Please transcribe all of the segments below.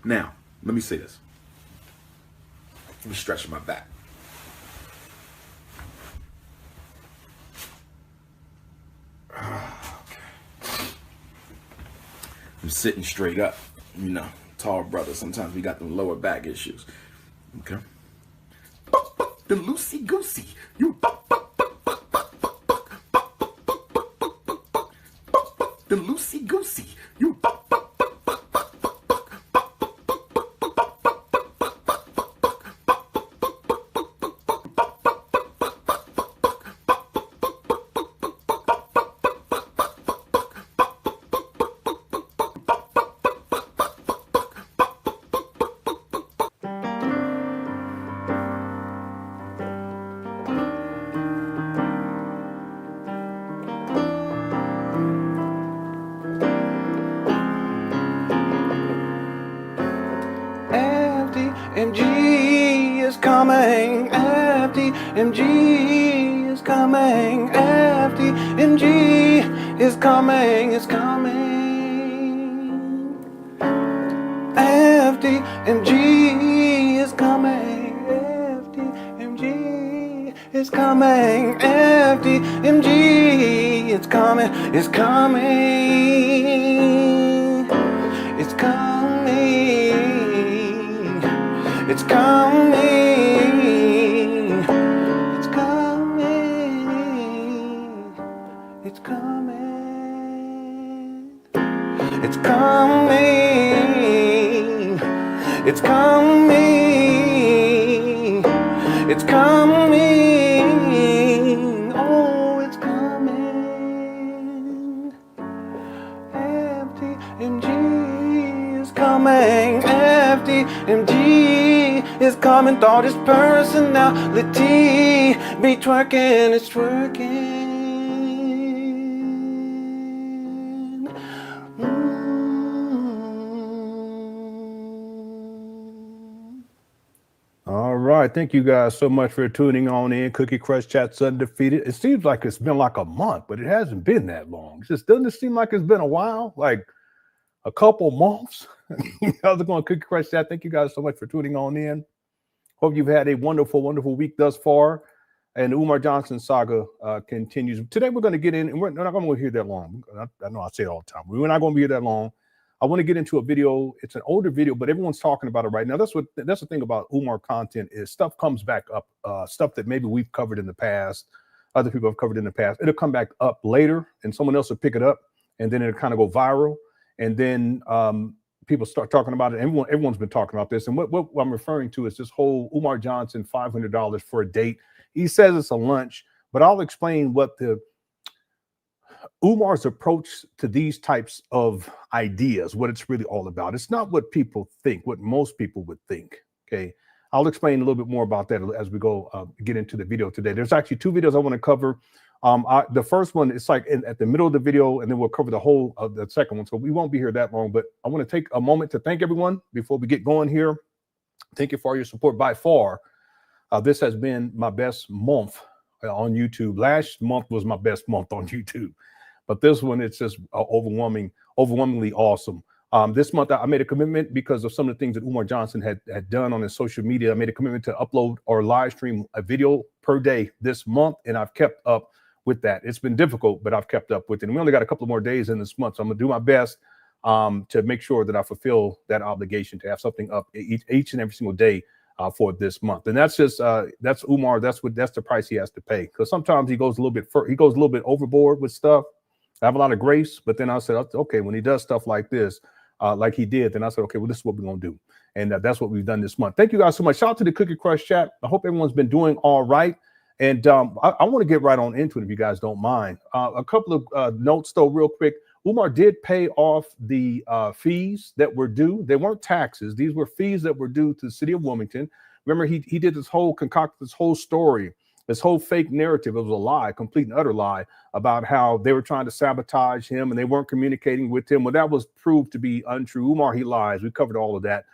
Now, let me say this. Let me stretch my back. Okay. I'm sitting straight up. You know, tall brother. Sometimes we got them lower back issues. Okay. The loosey goosey. You the loosey goosey. You FDMG is coming, FDMG is coming, FDMG is coming, it's coming. FDMG is coming, FDMG is coming, FDMG is coming, it's coming, it's coming. It's coming, it's coming, it's coming, it's coming, it's coming, it's coming, oh, it's coming. FDMG is coming, FDMG is coming, thought his personality be twerking, it's twerking. All right, thank you guys so much for tuning on in. Cookie Crush Chat's undefeated. It seems like it's been like a month, but it hasn't been that long. It just doesn't it seem like it's been a while, like a couple months. How's it going, Cookie Crush Chat? Thank you guys so much for tuning on in. Hope you've had a wonderful, wonderful week thus far. And the Umar Johnson saga continues. Today we're going to get in, and we're not going to be here that long. I know I say it all the time. We're not going to be here that long. I want to get into a video. It's an older video, but everyone's talking about it right now. That's the thing about Umar content is stuff comes back up, stuff that maybe we've covered in the past, other people have covered in the past. It'll come back up later, and someone else will pick it up, and then it'll kind of go viral, and then people start talking about it. Everyone's been talking about this, and what I'm referring to is this whole Umar Johnson $500 for a date. He says it's a lunch, but I'll explain what the Umar's approach to these types of ideas, what it's really all about. It's not what people think, what most people would think. Okay, I'll explain a little bit more about that as we go get into the video today. There's actually two videos I want to cover. The first one is like at the middle of the video, and then we'll cover the whole of the second one. So we won't be here that long, but I want to take a moment to thank everyone before we get going here. Thank you for all your support. By far, this has been my best month on YouTube. Last month was my best month on YouTube, but this one, it's just overwhelmingly awesome. This month, I made a commitment because of some of the things that Umar Johnson had done on his social media. I made a commitment to upload or live stream a video per day this month, and I've kept up with that. It's been difficult, but I've kept up with it. And we only got a couple more days in this month, so I'm gonna do my best to make sure that I fulfill that obligation to have something up each and every single day for this month. And that's just that's Umar. That's the price he has to pay, because sometimes he goes a little bit overboard with stuff. I have a lot of grace, but then I said, okay, when he does stuff like this, like he did, then I said, okay, well, this is what we're gonna do, and that's what we've done this month. Thank you guys so much. Shout out to the Cookie Crush Chat. I hope everyone's been doing all right. And I want to get right on into it if you guys don't mind. A couple of notes though, real quick. Umar did pay off the fees that were due. They weren't taxes. These were fees that were due to the city of Wilmington. Remember, he did this whole concocted this whole story, this whole fake narrative. It was a lie, complete and utter lie, about how they were trying to sabotage him and they weren't communicating with him. Well, that was proved to be untrue. Umar, he lies. We covered all of that.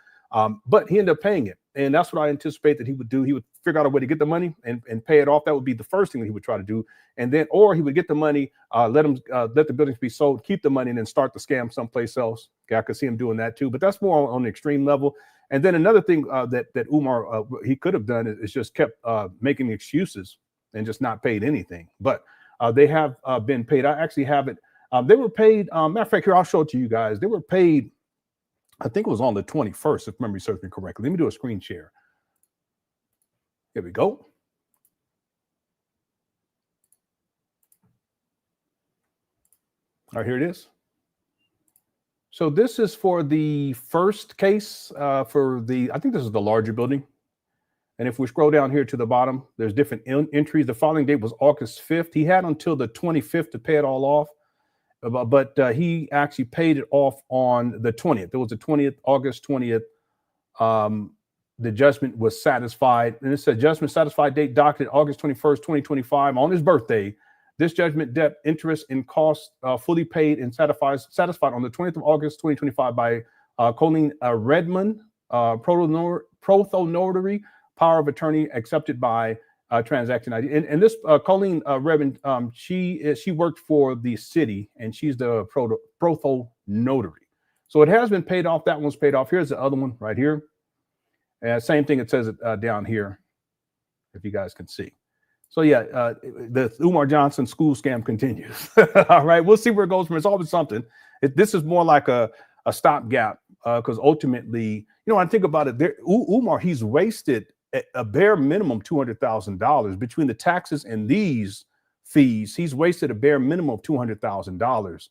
But he ended up paying it. And that's what I anticipate that he would do. He would figure out a way to get the money and pay it off. That would be the first thing that he would try to do. And then, or he would get the money, let the buildings be sold, keep the money, and then start the scam someplace else. Okay, I could see him doing that too, but that's more on the extreme level. And then another thing that Umar he could have done is just kept making excuses and just not paid anything. But they have been paid. I actually have it. They were paid. Matter of fact, here, I'll show it to you guys. They were paid, I think it was on the 21st, if memory serves me correctly. Let me do a screen share. Here we go. All right, here it is. So this is for the first case for I think this is the larger building. And if we scroll down here to the bottom, there's different entries. The filing date was August 5th. He had until the 25th to pay it all off. But he actually paid it off on the 20th. It was the 20th, August 20th. The judgment was satisfied. And it said judgment satisfied date docketed August 21st, 2025 on his birthday. This judgment, debt, interest, and costs fully paid and satisfied on the 20th of August, 2025 by Colleen Redmond, Protho Notary, power of attorney accepted by transaction ID. And this Colleen Redmond, she worked for the city, and she's the Protho Notary. So it has been paid off. That one's paid off. Here's the other one right here. Same thing. It says it down here, if you guys can see. So yeah, the Umar Johnson school scam continues. All right, we'll see where it goes from. It's always something. This is more like a stopgap because ultimately, you know, I think about it. Umar, he's wasted a bare minimum $200,000 between the taxes and these fees. He's wasted a bare minimum of $200,000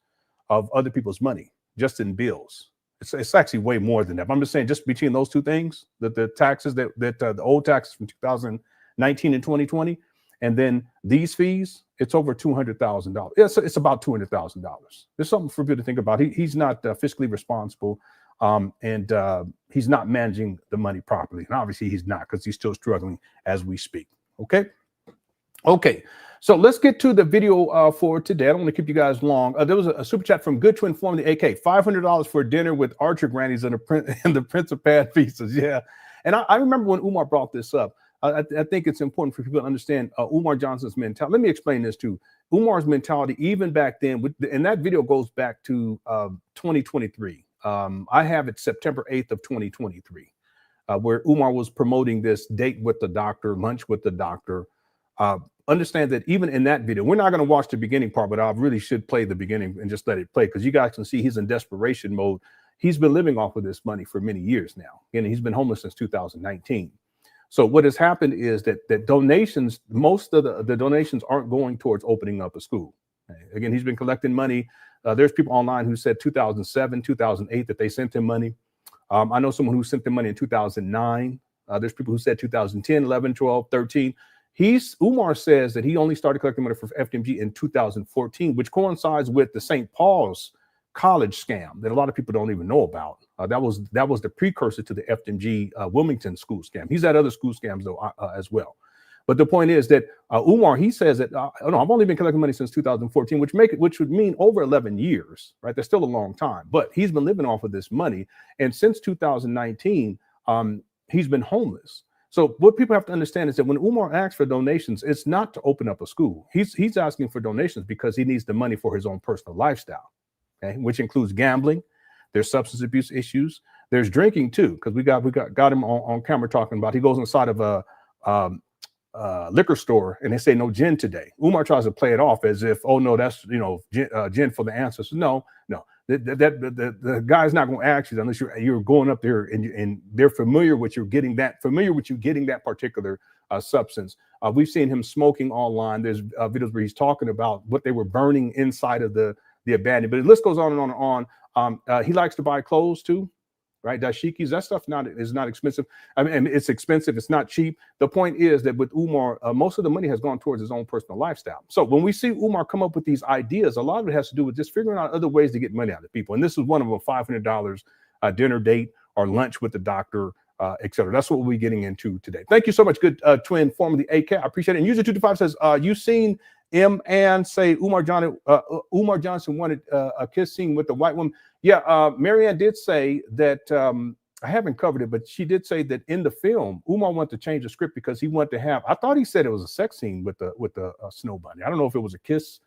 of other people's money just in bills. It's actually way more than that. But I'm just saying, just between those two things, that the taxes that the old taxes from 2019 and 2020. And then these fees, it's over $200,000. It's about $200,000. There's something for people to think about. He's not fiscally responsible, and he's not managing the money properly. And obviously he's not, because he's still struggling as we speak. Okay. So let's get to the video for today. I don't want to keep you guys long. There was a super chat from Good to Inform the a.k.a. $500 for dinner with Archer Grannies and the Prince of Pan pieces. Yeah. And I remember when Umar brought this up. I think it's important for people to understand Umar Johnson's mentality. Let me explain this too. Umar's mentality, even back then, and that video goes back to 2023. I have it September 8th of 2023, where Umar was promoting this date with the doctor, lunch with the doctor. Understand that even in that video, we're not going to watch the beginning part, but I really should play the beginning and just let it play, because you guys can see he's in desperation mode. He's been living off of this money for many years now, and he's been homeless since 2019. So what has happened is that donations, most of the donations aren't going towards opening up a school. Again, he's been collecting money. There's people online who said 2007, 2008 that they sent him money. I know someone who sent them money in 2009. There's people who said 2010, 11, 12, 13. Umar says that he only started collecting money for FDMG in 2014, which coincides with the St. Paul's college scam that a lot of people don't even know about. That was the precursor to the FDMG Wilmington school scam. He's had other school scams though as well. But the point is that Umar, he says that no, I've only been collecting money since 2014, which would mean over 11 years, right? That's still a long time. But he's been living off of this money, and since 2019, he's been homeless. So what people have to understand is that when Umar asks for donations, it's not to open up a school. He's asking for donations because he needs the money for his own personal lifestyle. Okay, which includes gambling. There's substance abuse issues. There's drinking too, because we got him on camera talking about he goes inside of a liquor store and they say no gin today. Umar tries to play it off as if, oh no, that's gin for the ancestors. No, the guy's not going to ask you unless you're going up there and they're familiar with you getting that particular substance. We've seen him smoking online. There's videos where he's talking about what they were burning inside of the abandoned. But the list goes on and on and on. He likes to buy clothes too, right? Dashikis, that stuff is not expensive. I mean, it's expensive. It's not cheap. The point is that with Umar, most of the money has gone towards his own personal lifestyle. So when we see Umar come up with these ideas, a lot of it has to do with just figuring out other ways to get money out of people. And this is one of them, $500 dinner date or lunch with the doctor, etc. That's what we'll be getting into today. Thank you so much. Good to inform the a.k.a. I appreciate it. And user 225 says, you seen M. say Umar Johnson wanted a kiss scene with the white woman. Yeah, Marianne did say that I haven't covered it, but she did say that in the film, Umar wanted to change the script because he wanted to have. I thought he said it was a sex scene with the snow bunny. I don't know if it was a kiss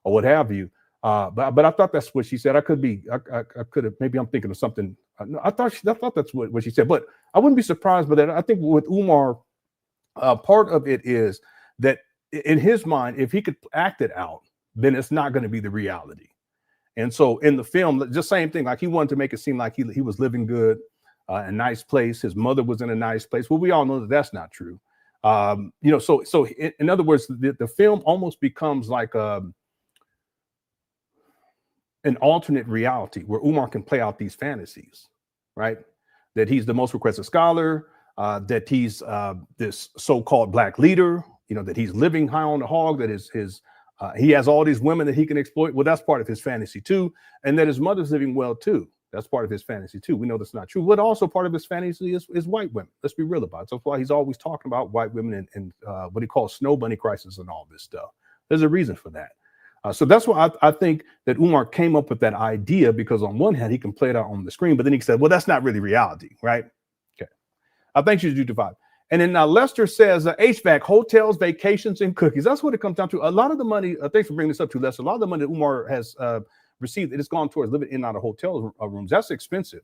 or what have you. But I thought that's what she said. I could have, maybe I'm thinking of something. No, I thought that's what she said, but I wouldn't be surprised by that. I think with Umar, part of it is that in his mind, if he could act it out, then it's not going to be the reality. And so in the film, just same thing, like he wanted to make it seem like he was living good, a nice place. His mother was in a nice place. Well, we all know that that's not true. So in other words, the film almost becomes like an alternate reality where Umar can play out these fantasies, right? That he's the most requested scholar, that he's this so-called black leader, that he's living high on the hog, that he has all these women that he can exploit. Well, that's part of his fantasy too. And that his mother's living well too. That's part of his fantasy too. We know that's not true. But also part of his fantasy is white women. Let's be real about it. So that's why he's always talking about white women and what he calls snow bunny crisis and all this stuff. There's a reason for that. So that's why I think that Umar came up with that idea, because on one hand, he can play it out on the screen, but then he said, well, that's not really reality, right? Okay. Thank you, Jude 5. And then Lester says, HVAC, hotels, vacations, and cookies. That's what it comes down to. A lot of the money, thanks for bringing this up too, Lester. A lot of the money that Umar has received, it has gone towards living in and out of hotel rooms. That's expensive.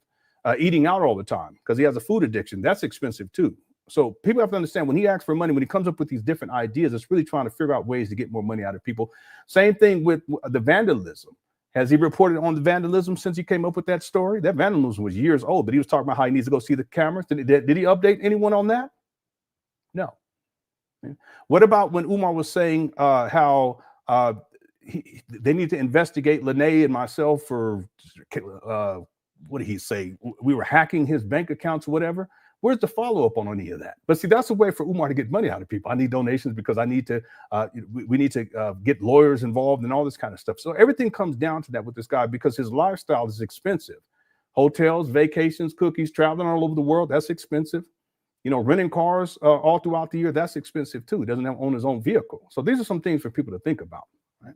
Eating out all the time because he has a food addiction. That's expensive too. So people have to understand, when he asks for money, when he comes up with these different ideas, it's really trying to figure out ways to get more money out of people. Same thing with the vandalism. Has he reported on the vandalism since he came up with that story? That vandalism was years old, but he was talking about how he needs to go see the cameras. Did he update anyone on that? No. What about when Umar was saying how they need to investigate Lenon and myself for, what did he say? We were hacking his bank accounts or whatever. Where's the follow-up on any of that? But see, that's a way for Umar to get money out of people. I need donations because I need to, we need to get lawyers involved and all this kind of stuff. So everything comes down to that with this guy, because his lifestyle is expensive. Hotels, vacations, cookies, traveling all over the world, that's expensive. Renting cars all throughout the year, that's expensive too. He doesn't own his own vehicle. So these are some things for people to think about, right?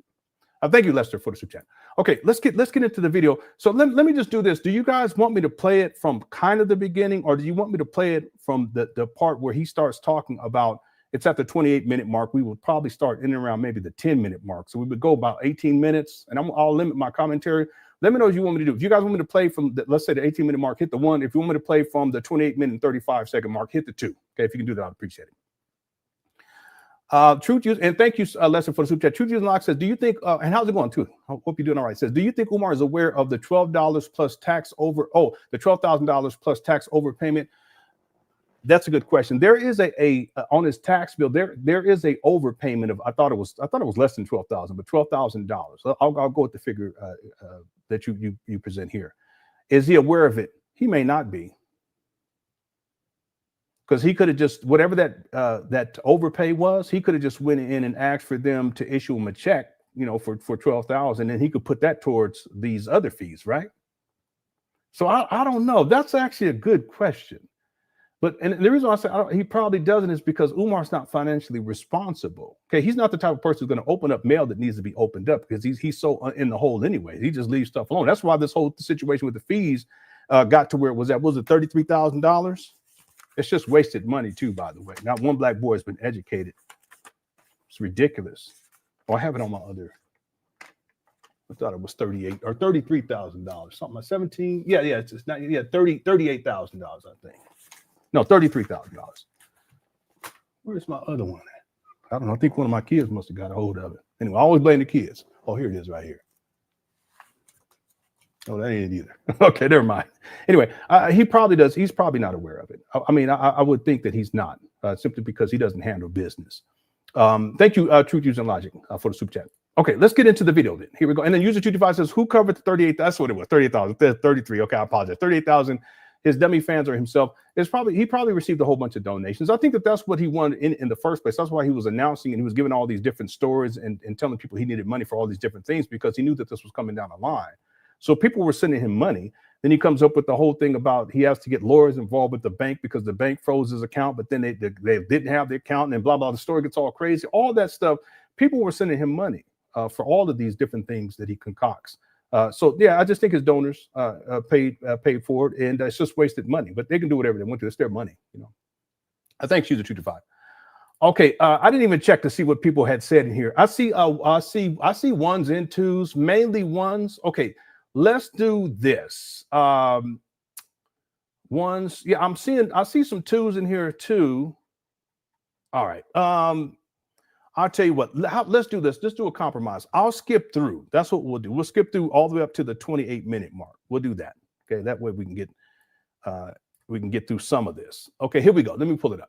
Thank you, Lester, for the super chat. Okay, let's get into the video. So let me just do this. Do you guys want me to play it from kind of the beginning, or do you want me to play it from the part where he starts talking about, it's at the 28-minute mark. We will probably start in and around maybe the 10-minute mark. So we would go about 18 minutes, and I'll limit my commentary. Let me know what you want me to do. If you guys want me to play from, let's say the 18-minute mark, hit the 1. If you want me to play from the 28-minute and 35-second mark, hit the 2. Okay, if you can do that, I'd appreciate it. Truth Use, and thank you, Lester, for the super chat. Truth Use Lock says, do you think, and how's it going too? I hope you're doing all right. Says, do you think Umar is aware of the $12 plus tax over, the $12,000 plus tax overpayment? That's a good question. There is a on his tax bill, there is a overpayment of, I thought it was less than $12,000, but $12,000. I'll go with the figure that you present here. Is he aware of it? He may not be. Because he could have just, whatever that overpay was, he could have just went in and asked for them to issue him a check, for $12,000, and then he could put that towards these other fees, right? So I don't know. That's actually a good question. And the reason I say he probably doesn't is because Umar's not financially responsible. Okay, he's not the type of person who's going to open up mail that needs to be opened up, because he's so in the hole anyway. He just leaves stuff alone. That's why this whole situation with the fees got to where it was at. Was it $33,000? It's just wasted money too, by the way. Not one black boy has been educated. It's ridiculous. I have it on my other. I thought it was $38,000 or $33,000, something like 17. Yeah, it's not. Yeah, $38,000, I think. No, $33,000. Where's my other one at? I don't know. I think one of my kids must have got a hold of it. Anyway, I always blame the kids. Oh, here it is, right here. Oh, that ain't it either. Okay, never mind. Anyway, he probably does. He's probably not aware of it. I would think that he's not, simply because he doesn't handle business. Thank you, Truth Using Logic, for the super chat. Okay, let's get into the video then. Here we go. And then user 225 says, who covered the 38? That's what it was. 38,000. 33. Okay, I apologize. 38,000. His dummy fans or himself. He probably received a whole bunch of donations. I think that's what he wanted in the first place. That's why he was announcing and he was giving all these different stories and telling people he needed money for all these different things, because he knew that this was coming down the line. So people were sending him money. Then he comes up with the whole thing about he has to get lawyers involved with the bank because the bank froze his account, but then they didn't have the account, and blah, blah. The story gets all crazy. All that stuff. People were sending him money for all of these different things that he concocts So yeah, I just think his donors paid for it, and it's just wasted money. But they can do whatever they want to. It's their money, you know. I think she's a 2-5. Okay, I didn't even check to see what people had said in here. I see ones and twos, mainly ones. Okay, let's do this. Ones, yeah, I see some twos in here too. All right. I'll tell you what, let's do this. Let's do a compromise. I'll skip through. That's what we'll do. We'll skip through all the way up to the 28-minute mark. We'll do that. Okay, that way we can get through some of this. Okay, here we go. Let me pull it up.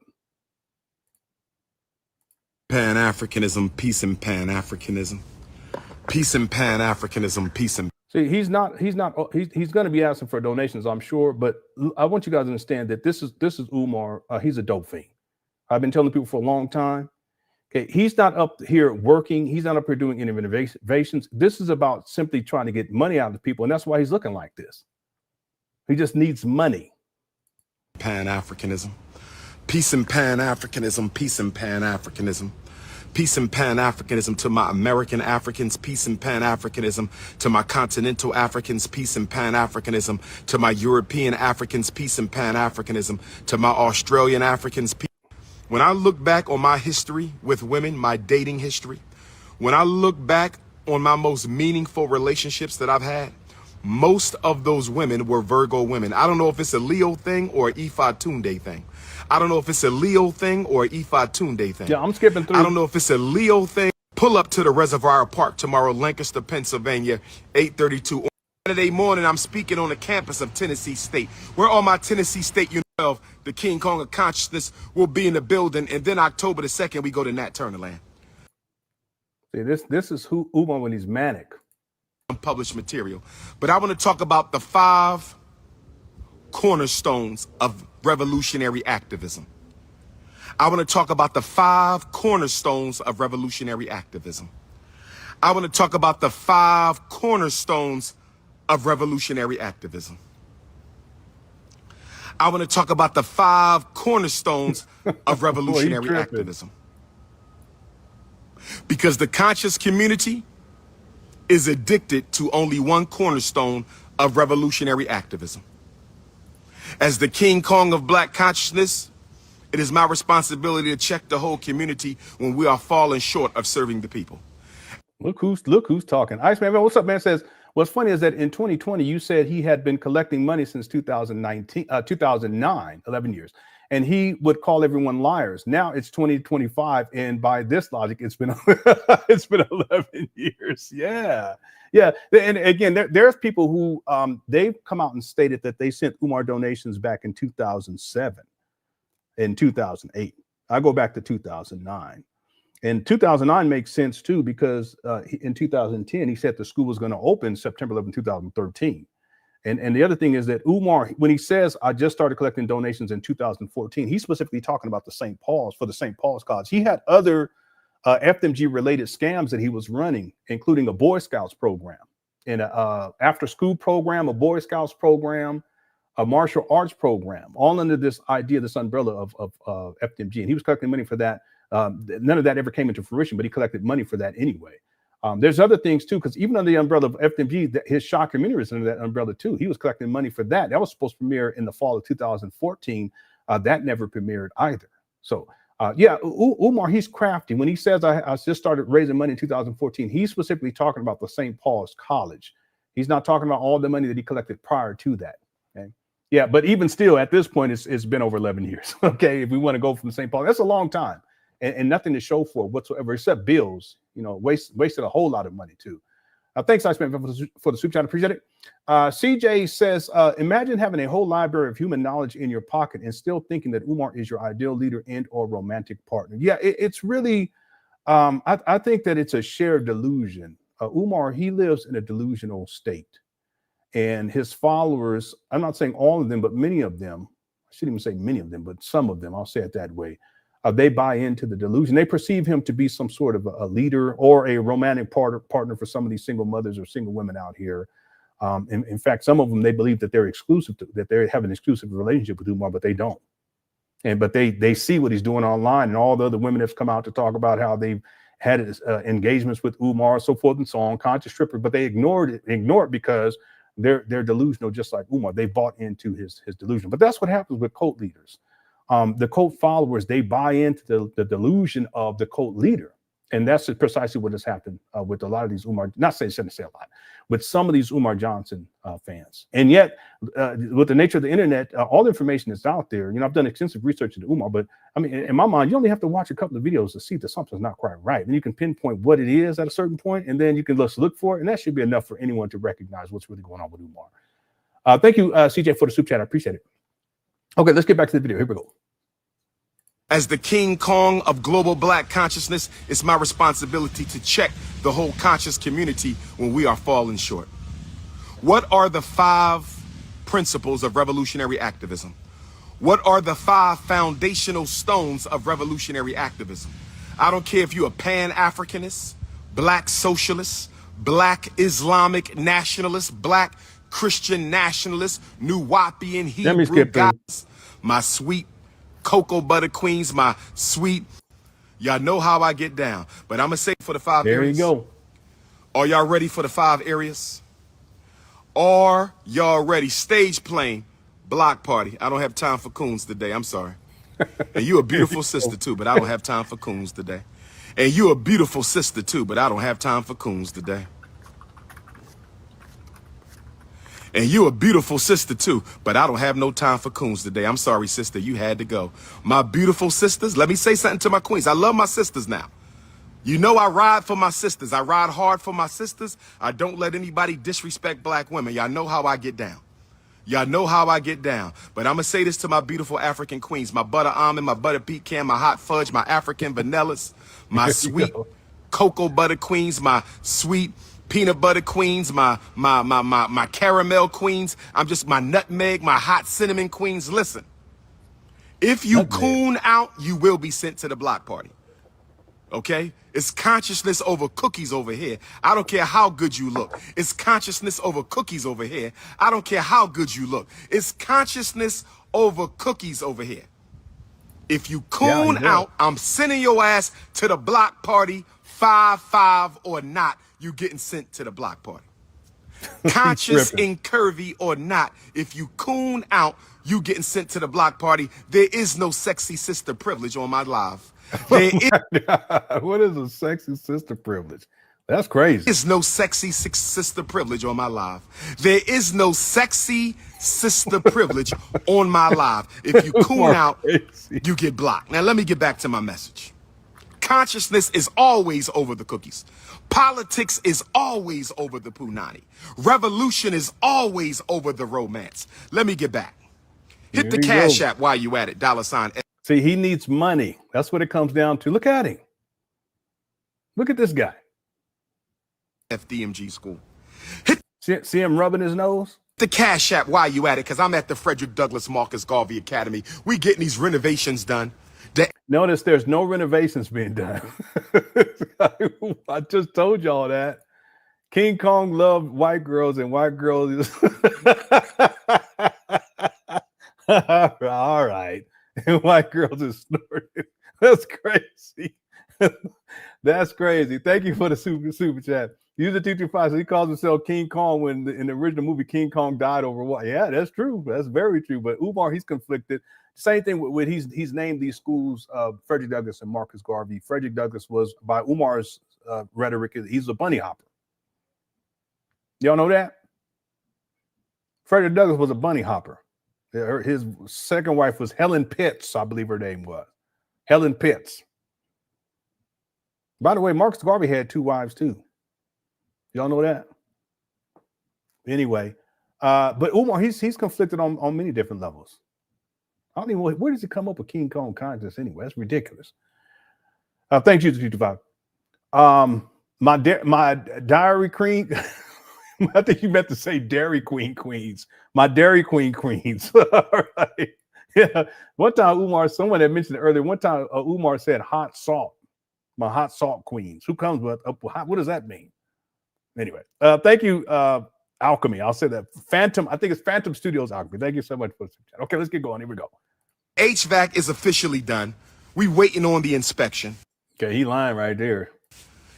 Pan Africanism, peace and Pan Africanism. Peace and Pan Africanism, peace and. See, he's going to be asking for donations, I'm sure, but I want you guys to understand that this is Umar. He's a dope fiend. I've been telling people for a long time. Okay, he's not up here working. He's not up here doing any innovations. This is about simply trying to get money out of people, and that's why he's looking like this. He just needs money. Pan Africanism. Peace and Pan Africanism, peace and Pan Africanism. Peace and Pan Africanism to my American Africans, peace and Pan Africanism to my continental Africans, peace and Pan Africanism to my European Africans, peace and Pan Africanism to my Australian Africans. When I look back on my history with women, my dating history, when I look back on my most meaningful relationships that I've had, most of those women were Virgo women. I don't know if it's a Leo thing or an Ifa Tunde thing. I don't know if it's a Leo thing or an Ifa Tunde thing. Yeah, I'm skipping through. I don't know if it's a Leo thing. Pull up to the Reservoir Park tomorrow, Lancaster, Pennsylvania, 8:32. On Saturday morning, I'm speaking on the campus of Tennessee State, where all my Tennessee State University, the King Kong of Consciousness, will be in the building. And then October the 2nd, we go to Nat Turner Land. See, this is who Umar when he's manic. Unpublished material. But I want to talk about the 5 cornerstones of revolutionary activism. I want to talk about the 5 cornerstones of revolutionary activism. I want to talk about the 5 cornerstones of revolutionary activism. I want to talk about the 5 cornerstones of revolutionary activism. Because the conscious community is addicted to only one cornerstone of revolutionary activism. As the King Kong of Black consciousness, it is my responsibility to check the whole community when we are falling short of serving the people. Look who's talking. Iceman, what's up, man? Says, what's funny is that in 2020, you said he had been collecting money since 2009, 11 years. And he would call everyone liars. Now it's 2025, and by this logic, it's been it's been 11 years. Yeah. And again, there's people who they've come out and stated that they sent Umar donations back in 2007, in 2008. I go back to 2009, and 2009 makes sense too because in 2010 he said the school was going to open September 11, 2013. And the other thing is that Umar, when he says, I just started collecting donations in 2014, he's specifically talking about the St. Paul's, for the St. Paul's cause. He had other FDMG related scams that he was running, including a Boy Scouts program, and a after school program, a Boy Scouts program, a martial arts program, all under this idea, this umbrella of FDMG. And he was collecting money for that. None of that ever came into fruition, but he collected money for that anyway. There's other things too, because even under the umbrella of FDMG, his Shah community is under that umbrella too. He was collecting money for that. That was supposed to premiere in the fall of 2014. That never premiered either. So yeah, Umar, he's crafty. When he says I just started raising money in 2014, he's specifically talking about the St. Paul's College. He's not talking about all the money that he collected prior to that. Okay. Yeah, but even still, at this point, it's been over 11 years. Okay, if we want to go from St. Paul, that's a long time, and nothing to show for whatsoever except bills. You know, wasted a whole lot of money too. Thanks, Iceman, for the super chat. Appreciate it. CJ says, imagine having a whole library of human knowledge in your pocket and still thinking that Umar is your ideal leader and or romantic partner. Yeah, it's really, I think that it's a shared delusion. Umar, he lives in a delusional state. And his followers, I'm not saying all of them, but many of them, I shouldn't even say many of them, but some of them, I'll say it that way. They buy into the delusion. They perceive him to be some sort of a leader or a romantic partner for some of these single mothers or single women out here. In fact, some of them, they believe that they're exclusive, that they have an exclusive relationship with Umar, but they don't. But they see what he's doing online, and all the other women have come out to talk about how they've had engagements with Umar, so forth and so on, conscious strippers, but they ignored it because they're delusional, just like Umar. They bought into his delusion. But that's what happens with cult leaders. The cult followers, they buy into the delusion of the cult leader. And that's precisely what has happened with a lot of these Umar, not saying, shouldn't say a lot, with some of these Umar Johnson fans. And yet, with the nature of the internet, all the information is out there. You know, I've done extensive research into Umar, but I mean, in my mind, you only have to watch a couple of videos to see that something's not quite right. And you can pinpoint what it is at a certain point, and then you can just look for it. And that should be enough for anyone to recognize what's really going on with Umar. Thank you, CJ, for the super chat. I appreciate it. Okay, let's get back to the video. Here we go. As the King Kong of global black consciousness, it's my responsibility to check the whole conscious community when we are falling short. What are the 5 principles of revolutionary activism? What are the 5 foundational stones of revolutionary activism? I don't care if you're a Pan Africanist, black socialist, black Islamic nationalist, black Christian nationalist, Nuwapian, Hebrew gods, my sweet cocoa butter queens, my sweet, y'all know how I get down. But I'm gonna say for the 5 areas. There you go. Are y'all ready for the 5 areas? Are y'all ready? Stage playing, block party. I don't have time for coons today. I'm sorry. And you a beautiful sister too, but I don't have time for coons today. And you a beautiful sister too, but I don't have time for coons today. And you a beautiful sister too, but I don't have no time for coons today. I'm sorry, sister, you had to go. My beautiful sisters, let me say something to my queens. I love my sisters now. You know I ride for my sisters. I ride hard for my sisters. I don't let anybody disrespect black women. Y'all know how I get down. Y'all know how I get down. But I'm going to say this to my beautiful African queens, my butter almond, my butter pecan, my hot fudge, my African vanillas, my sweet cocoa butter queens, my sweet peanut butter queens, my caramel queens. I'm just my nutmeg, my hot cinnamon queens. Listen, if you coon out, you will be sent to the block party. Okay? It's consciousness over cookies over here. I don't care how good you look. It's consciousness over cookies over here. I don't care how good you look. It's consciousness over cookies over here. If you coon out, I'm sending your ass to the block party, 5-5 or not. You getting sent to the block party. Conscious and curvy or not, if you coon out, you getting sent to the block party. There is no sexy sister privilege on my live. There What is a sexy sister privilege? That's crazy. is no sexy sister privilege on my live. There is no sexy sister privilege on my live. If you coon out, you get blocked. Now let me get back to my message. Consciousness is always over the cookies. Politics is always over the punani. Revolution is always over the romance. Let me get back. Hit the Cash App while you at it. $. See, he needs money. That's what it comes down to. Look at him. Look at this guy. FDMG school. See him rubbing his nose? The Cash App while you at it, because I'm at the Frederick Douglass Marcus Garvey Academy. We getting these renovations done. Notice there's no renovations being done. I just told y'all that. King Kong loved white girls and white girls. All right. And white girls is snorting. That's crazy. That's crazy. Thank you for the super chat. User 225, so he calls himself King Kong when in the original movie King Kong died over what? Yeah, that's true. That's very true. But Umar, he's conflicted. Same thing with he's named these schools Frederick Douglass and Marcus Garvey. Frederick Douglass was, by Umar's rhetoric, he's a bunny hopper. Y'all know that? Frederick Douglass was a bunny hopper. His second wife was Helen Pitts, I believe her name was. Helen Pitts. By the way, Marcus Garvey had 2 wives too. Y'all know that? Anyway, but Umar, he's conflicted on many different levels. I don't even know, where does he come up with King Kong consciousness anyway? That's ridiculous. Thank you, 225. My Dairy Queen. I think you meant to say Dairy Queen queens. My Dairy Queen queens. All right. Yeah. One time, someone had mentioned it earlier. One time, Umar said hot salt. My hot salt queens. Who comes with what does that mean? Anyway, thank you, Alchemy. I'll say that. Phantom. I think it's Phantom Studios Alchemy. Thank you so much for the chat. Okay, let's get going. Here we go. HVAC is officially done. We waiting on the inspection. Okay, he lying right there.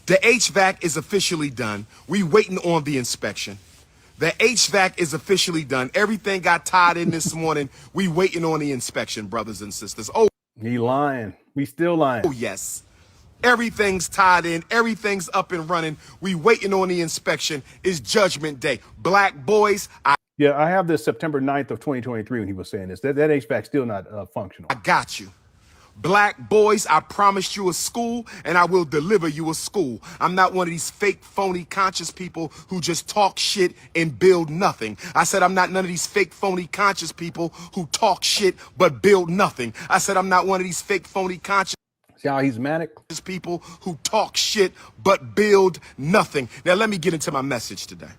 The HVAC is officially done. We waiting on the inspection. The HVAC is officially done. Everything got tied in this morning. We waiting on the inspection, brothers and sisters. Oh, He lying. We still lying. oh yes. Everything's tied in. Everything's up and running. We waiting on the inspection. It's Judgment Day. Black boys, Yeah, I have this September 9th of 2023 when he was saying this. That HVAC still not functional. I got you. Black boys, I promised you a school and I will deliver you a school. I'm not one of these fake, phony, conscious people who just talk shit and build nothing. I said I'm not none of these fake, phony, conscious people who talk shit but build nothing. I said I'm not one of these fake, phony, conscious See how he's manic? people who talk shit but build nothing. Now let me get into my message today.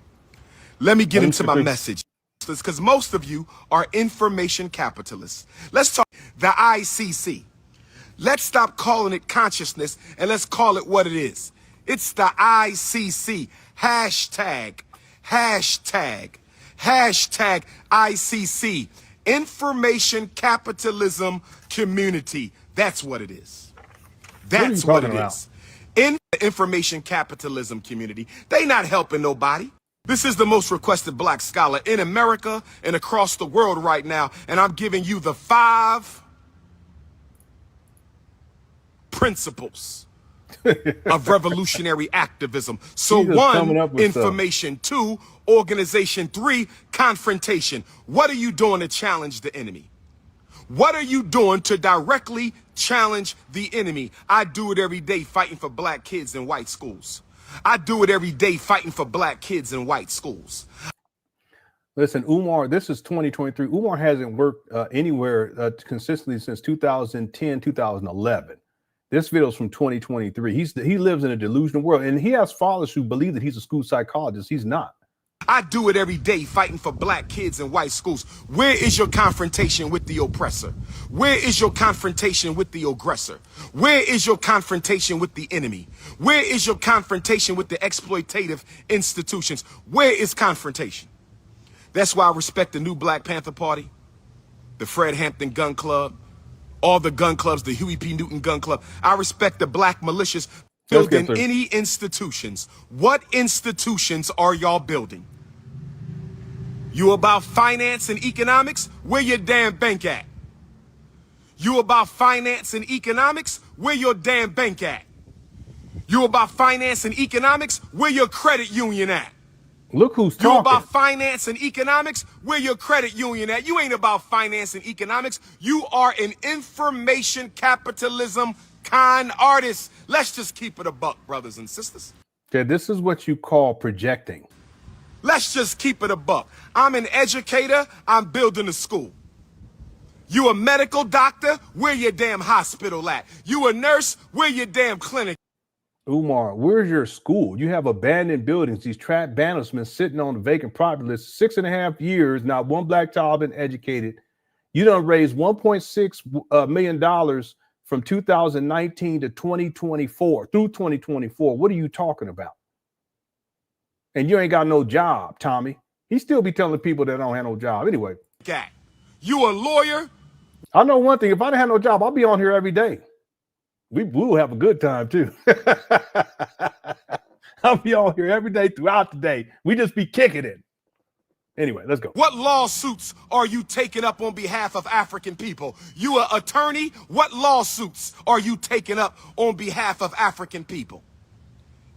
Let me get into my message. Because most of you are information capitalists. Let's talk the ICC. Let's stop calling it consciousness and let's call it what it is. It's the ICC. Hashtag ICC. Information capitalism community. That's what it is. That's what it is. In the information capitalism community, they not helping nobody. This is the most requested black scholar in America and across the world right now. And I'm giving you the 5 principles of revolutionary activism. So 1, information. 2, organization. 3, confrontation. What are you doing to challenge the enemy? What are you doing to directly challenge the enemy? I do it every day fighting for black kids in white schools. I do it every day fighting for black kids in white schools. Listen, Umar, this is 2023. Umar hasn't worked anywhere consistently since 2010, 2011. This video is from 2023. He lives in a delusional world, and he has fathers who believe that he's a school psychologist. He's not. I do it every day fighting for black kids in white schools. Where is your confrontation with the oppressor? Where is your confrontation with the aggressor? Where is your confrontation with the enemy? Where is your confrontation with the exploitative institutions? Where is confrontation? That's why I respect the new Black Panther Party, the Fred Hampton Gun Club, all the gun clubs, the Huey P. Newton Gun Club. I respect the black militias building any institutions. What institutions are y'all building? You about finance and economics? Where your damn bank at? You about finance and economics? Where your damn bank at? You about finance and economics? Where your credit union at? Look who's talking. You about finance and economics? Where your credit union at? You ain't about finance and economics. You are an information capitalism con artist. Let's just keep it a buck, brothers and sisters. Okay, this is what you call projecting. Let's just keep it a buck. I'm an educator. I'm building a school. You a medical doctor? Where your damn hospital at? You a nurse? Where your damn clinic? Umar, where's your school? You have abandoned buildings, these trapped bandersmen sitting on the vacant property list, 6.5 years, not one black child been educated. You done raised $1.6 million from 2019 to 2024, through 2024. What are you talking about? And you ain't got no job, Tommy. He still be telling people that don't have no job. Anyway. You a lawyer? I know one thing. If I didn't have no job, I'll be on here every day. We will have a good time too. I'll be on here every day throughout the day. We just be kicking it. Anyway, let's go. What lawsuits are you taking up on behalf of African people? You an attorney? What lawsuits are you taking up on behalf of African people?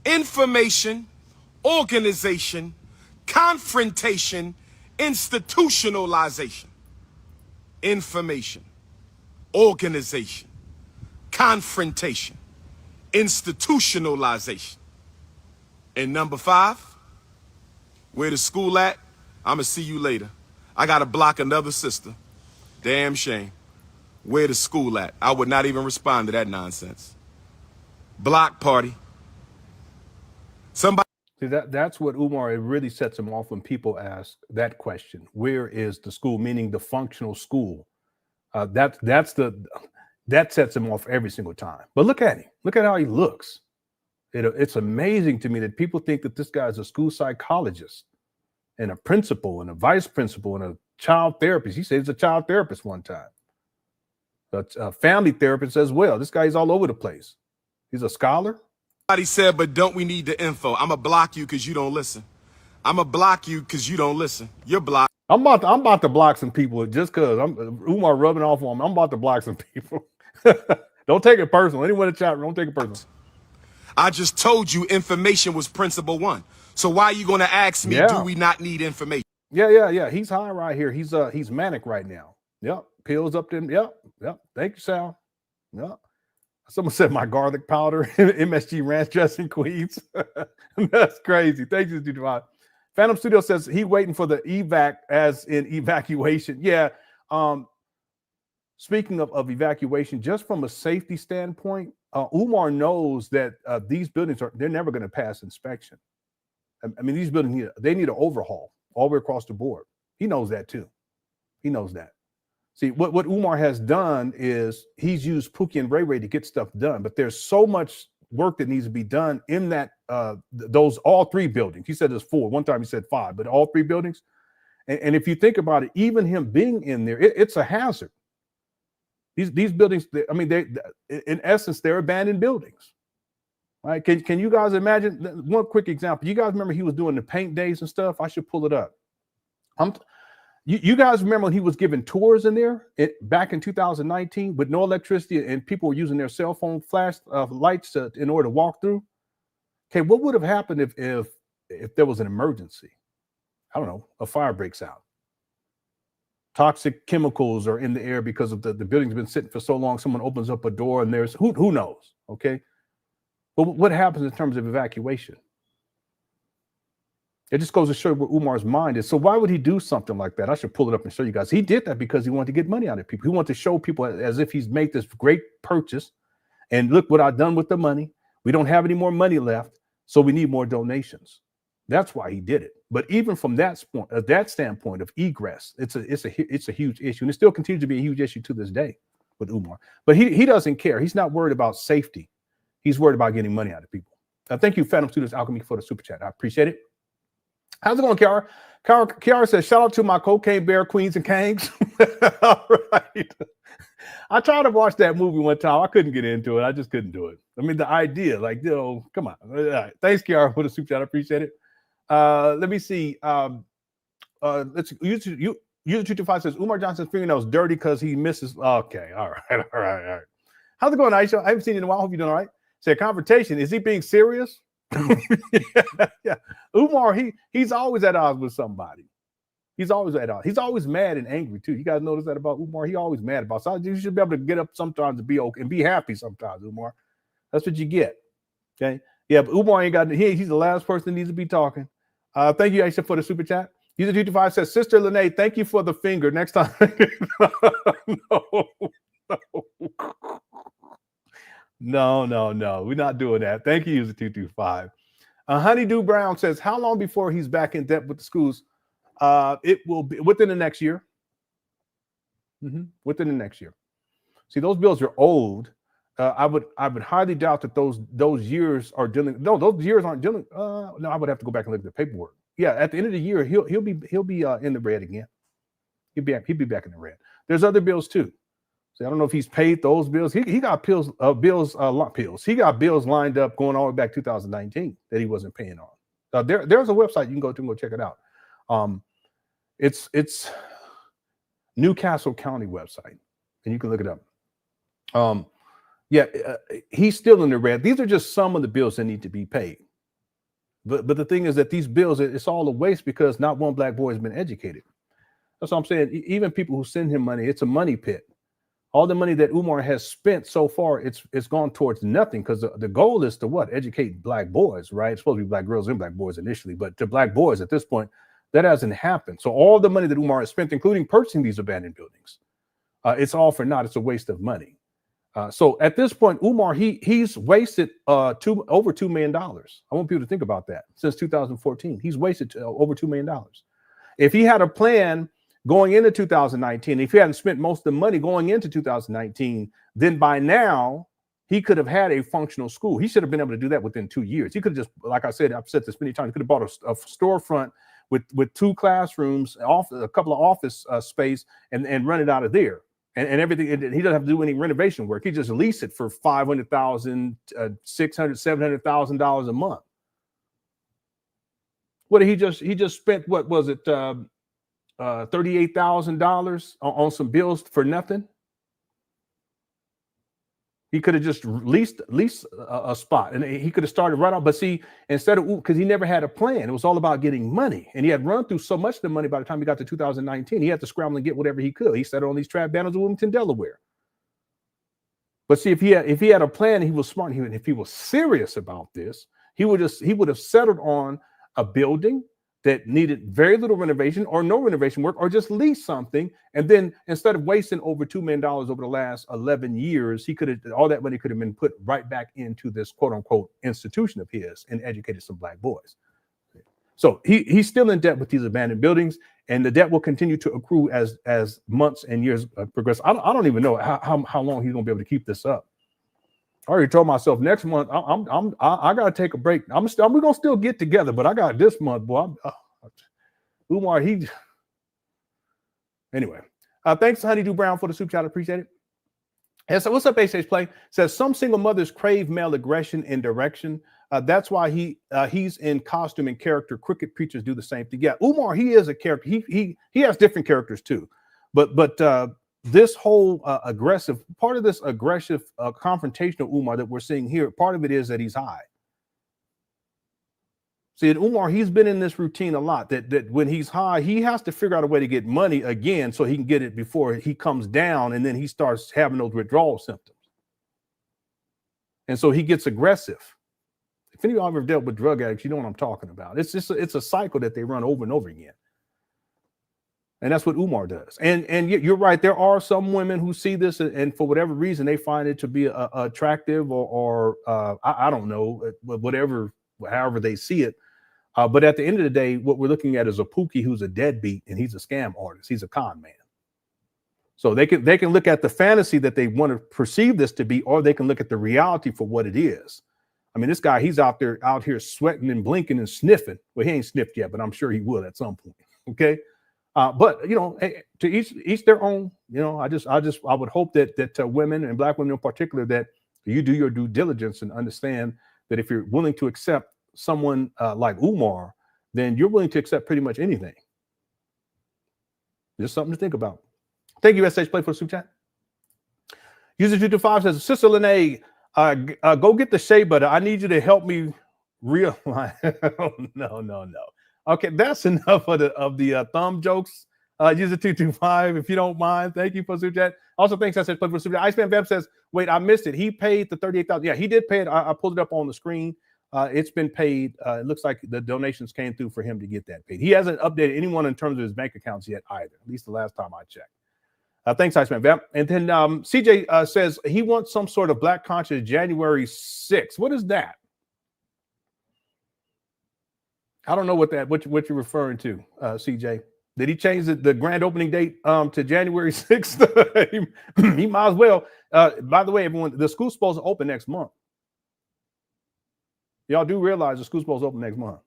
Information, organization, confrontation, institutionalization. Information, organization, confrontation, institutionalization. And number 5, where the school at? I'ma see you later. I gotta block another sister. Damn shame. Where the school at? I would not even respond to that nonsense. Block party. Somebody. See, that's what Umar, it really sets him off when people ask that question. Where is the school? Meaning the functional school. That sets him off every single time. But look at him. Look at how he looks. It's amazing to me that people think that this guy is a school psychologist and a principal and a vice principal and a child therapist. He said he's a child therapist one time. A family therapist as well. This guy's all over the place. He's a scholar. Somebody said, but don't we need the info? I'ma block you because you don't listen. I'ma block you because you don't listen. You're blocked. I'm about to block some people just because Umar rubbing off on me. I'm about to block some people. Don't take it personal. Anyone in the chat room, don't take it personal. I just told you information was principle one. So why are you gonna ask me, do we not need information? Yeah. He's high right here. He's manic right now. Yep. Pills up there. Yep. Thank you, Sal. Yep. Someone said my garlic powder, MSG ranch dressing, Queens. That's crazy. Thank you, Dude. Phantom Studio says he waiting for the evac as in evacuation. Yeah. Speaking of evacuation, just from a safety standpoint, Umar knows that these buildings they're never going to pass inspection. I mean, these buildings they need an overhaul all the way across the board. He knows that too. He knows that. See, what Umar has done is he's used Pookie and Ray Ray to get stuff done, but there's so much work that needs to be done in that those all three buildings. He said there's 4. One time he said 5, but all 3 buildings. And if you think about it, even him being in there, it's a hazard. These buildings, I mean, they in essence they're abandoned buildings. Right? Can you guys imagine? One quick example. You guys remember he was doing the paint days and stuff? I should pull it up. You guys remember when he was giving tours in there back in 2019 with no electricity and people were using their cell phone flash lights in order to walk through? Okay, what would have happened if there was an emergency? I don't know, a fire breaks out. Toxic chemicals are in the air because of the building's been sitting for so long. Someone opens up a door and there's who knows, okay? But what happens in terms of evacuation? It just goes to show where Umar's mind is. So why would he do something like that? I should pull it up and show you guys. He did that because he wanted to get money out of people. He wanted to show people as if he's made this great purchase. And look what I've done with the money. We don't have any more money left, so we need more donations. That's why he did it. But even from that standpoint of egress, it's a huge issue. And it still continues to be a huge issue to this day with Umar. But he doesn't care. He's not worried about safety. He's worried about getting money out of people. Thank you, Phantom Studios Alchemy, for the super chat. I appreciate it. How's it going, Kiara? Kiara says, shout out to my cocaine bear queens and kangs. All right. I tried to watch that movie one time. I couldn't get into it. I just couldn't do it. I mean, the idea, like, come on. All right. Thanks, Kiara, for the super chat. I appreciate it. Let me see. Let's use 225 says Umar Johnson's fingernails dirty because he misses. Okay. All right. How's it going, Aisha? I haven't seen you in a while. Hope you're doing all right. Say confrontation. Is he being serious? Yeah. Umar, he's always at odds with somebody. He's always at odds. He's always mad and angry too. You guys notice that about Umar? He always mad about something. You should be able to get up sometimes and be okay and be happy sometimes, Umar. That's what you get. Okay. Yeah, but Umar ain't got he's the last person that needs to be talking. Thank you, Aisha, for the super chat. User 225 says, Sister Lene, thank you for the finger. Next time. No. We're not doing that. Thank you, User 225. Honeydew Brown says, how long before he's back in debt with the schools? It will be within the next year. Within the next year. See, those bills are old. I would highly doubt that those years are dealing. No, those years aren't dealing. No, I would have to go back and look at the paperwork. Yeah, at the end of the year, he'll be in the red again. He'll be back in the red. There's other bills too. So I don't know if he's paid those bills. He got bills. He got bills lined up going all the way back 2019 that he wasn't paying on. There's a website you can go to and go check it out. It's Newcastle County website, and you can look it up. He's still in the red. These are just some of the bills that need to be paid. But the thing is that these bills, it's all a waste because not one black boy has been educated. That's what I'm saying. Even people who send him money, it's a money pit. All the money that Umar has spent so far, it's gone towards nothing because the goal is to what? Educate black boys, right? It's supposed to be black girls and black boys initially, but to black boys at this point, that hasn't happened. So all the money that Umar has spent, including purchasing these abandoned buildings, it's all for naught. It's a waste of money. So at this point, Umar, he's wasted over $2 million. I want people to think about that. Since 2014, he's wasted over $2 million. If he had a plan going into 2019, if he hadn't spent most of the money going into 2019, then by now he could have had a functional school. He should have been able to do that within 2 years. He could have just, like I said, I've said this many times, he could have bought a storefront with 2 classrooms, a couple of office space, and run it out of there. and everything. He doesn't have to do any renovation work. He just lease it for $500,000, $600,000, $700,000 a month. What did he just spent? What was it? $38,000 on some bills for nothing. He could have just leased a spot, and he could have started right off. But see, instead of, because he never had a plan, it was all about getting money, and he had run through so much of the money by the time he got to 2019. He had to scramble and get whatever he could. He settled on these trap banners in Wilmington, Delaware. But see, if he had a plan, he was smart. And if he was serious about this, he would have settled on a building that needed very little renovation or no renovation work, or just lease something. And then instead of wasting over $2 million over the last 11 years, he could have, all that money could have been put right back into this quote unquote institution of his and educated some black boys. So he's still in debt with these abandoned buildings, and the debt will continue to accrue as months and years progress. I don't even know how long he's gonna be able to keep this up. I already told myself next month I gotta take a break. We're gonna still get together, but I got this month, boy. Umar, anyway. Thanks, Honeydew Brown, for the super chat. Appreciate it. And so, what's up, A-Stage Play? Says some single mothers crave male aggression and direction. That's why he's in costume and character. Crooked preachers do the same thing. Yeah, Umar, he is a character. He has different characters too, but this whole aggressive part of this aggressive confrontational Umar that we're seeing here, part of it is that he's high. See, and Umar, he's been in this routine a lot, that when he's high, he has to figure out a way to get money again so he can get it before he comes down, and then he starts having those withdrawal symptoms. And so he gets aggressive. If any of y'all ever dealt with drug addicts, you know what I'm talking about. It's a cycle that they run over and over again. And that's what Umar does. And you're right. There are some women who see this, and for whatever reason, they find it to be attractive or I don't know, however they see it. But at the end of the day, what we're looking at is a Pookie who's a deadbeat, and he's a scam artist. He's a con man. So they can look at the fantasy that they want to perceive this to be, or they can look at the reality for what it is. I mean, this guy, he's out here sweating and blinking and sniffing. Well, he ain't sniffed yet, but I'm sure he will at some point. Okay. But you know, to each their own. You know, I would hope that women, and black women in particular, that you do your due diligence and understand that if you're willing to accept someone like Umar, then you're willing to accept pretty much anything. Just something to think about. Thank you, SH Play, for the super chat. User 225 says, Sister Lene, go get the shea butter. I need you to help me realize. No. Okay, that's enough of the thumb jokes. User 225, if you don't mind. Thank you for the super chat. Also, thanks, SH Play, for the super chat. Iceman Veb says, wait, I missed it. He paid the $38,000. Yeah, he did pay it. I pulled it up on the screen. It's been paid. It looks like the donations came through for him to get that paid. He hasn't updated anyone in terms of his bank accounts yet either, at least the last time I checked. Thanks, Iceman Vamp. And then CJ says he wants some sort of Black Conscious January 6th. What is that? I don't know what you're referring to, CJ. Did he change the grand opening date to January 6th? he might as well. By the way, everyone, the school's supposed to open next month. Y'all do realize the school's supposed to open next month.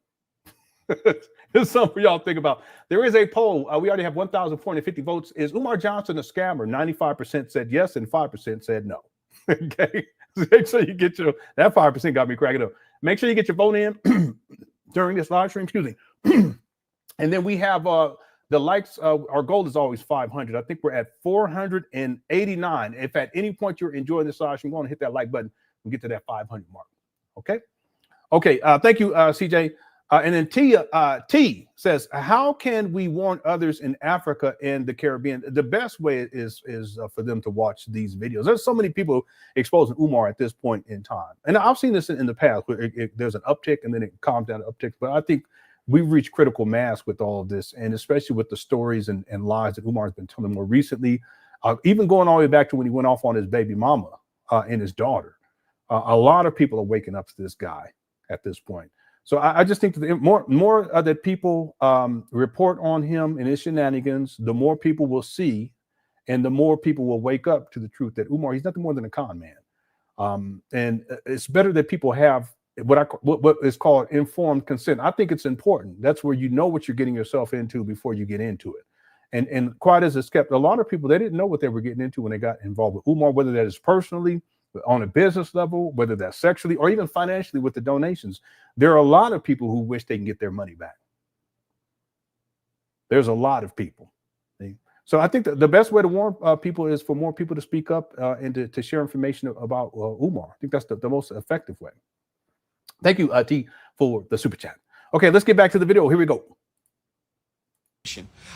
It's something for y'all to think about. There is a poll. We already have 1,450 votes. Is Umar Johnson a scammer? 95% said yes, and 5% said no. Okay. Make sure you get that 5% got me cracking up. Make sure you get your vote in during this live stream. Excuse me. And then we have the likes. Our goal is always 500. I think we're at 489. If at any point you're enjoying this live stream, go on and hit that like button and get to that 500 mark. Okay. Okay. Thank you, CJ. And then T says, how can we warn others in Africa and the Caribbean? The best way is for them to watch these videos. There's so many people exposing Umar at this point in time. And I've seen this in the past where there's an uptick and then it calms down, uptick. But I think we've reached critical mass with all of this, and especially with the stories and lies that Umar has been telling more recently, even going all the way back to when he went off on his baby mama and his daughter. A lot of people are waking up to this guy at this point. So I just think that more that people report on him and his shenanigans, the more people will see, and the more people will wake up to the truth that Umar, he's nothing more than a con man. And it's better that people have what is called informed consent. I think it's important. That's where you know what you're getting yourself into before you get into it. And quiet as it's kept, a lot of people, they didn't know what they were getting into when they got involved with Umar, whether that is personally, on a business level, whether that's sexually, or even financially with the donations. There are a lot of people who wish they can get their money back. There's a lot of people. So I think that the best way to warn people is for more people to speak up and to share information about Umar. I think that's the most effective way. Thank you, T, for the super chat. Okay, let's get back to the video. Here we go.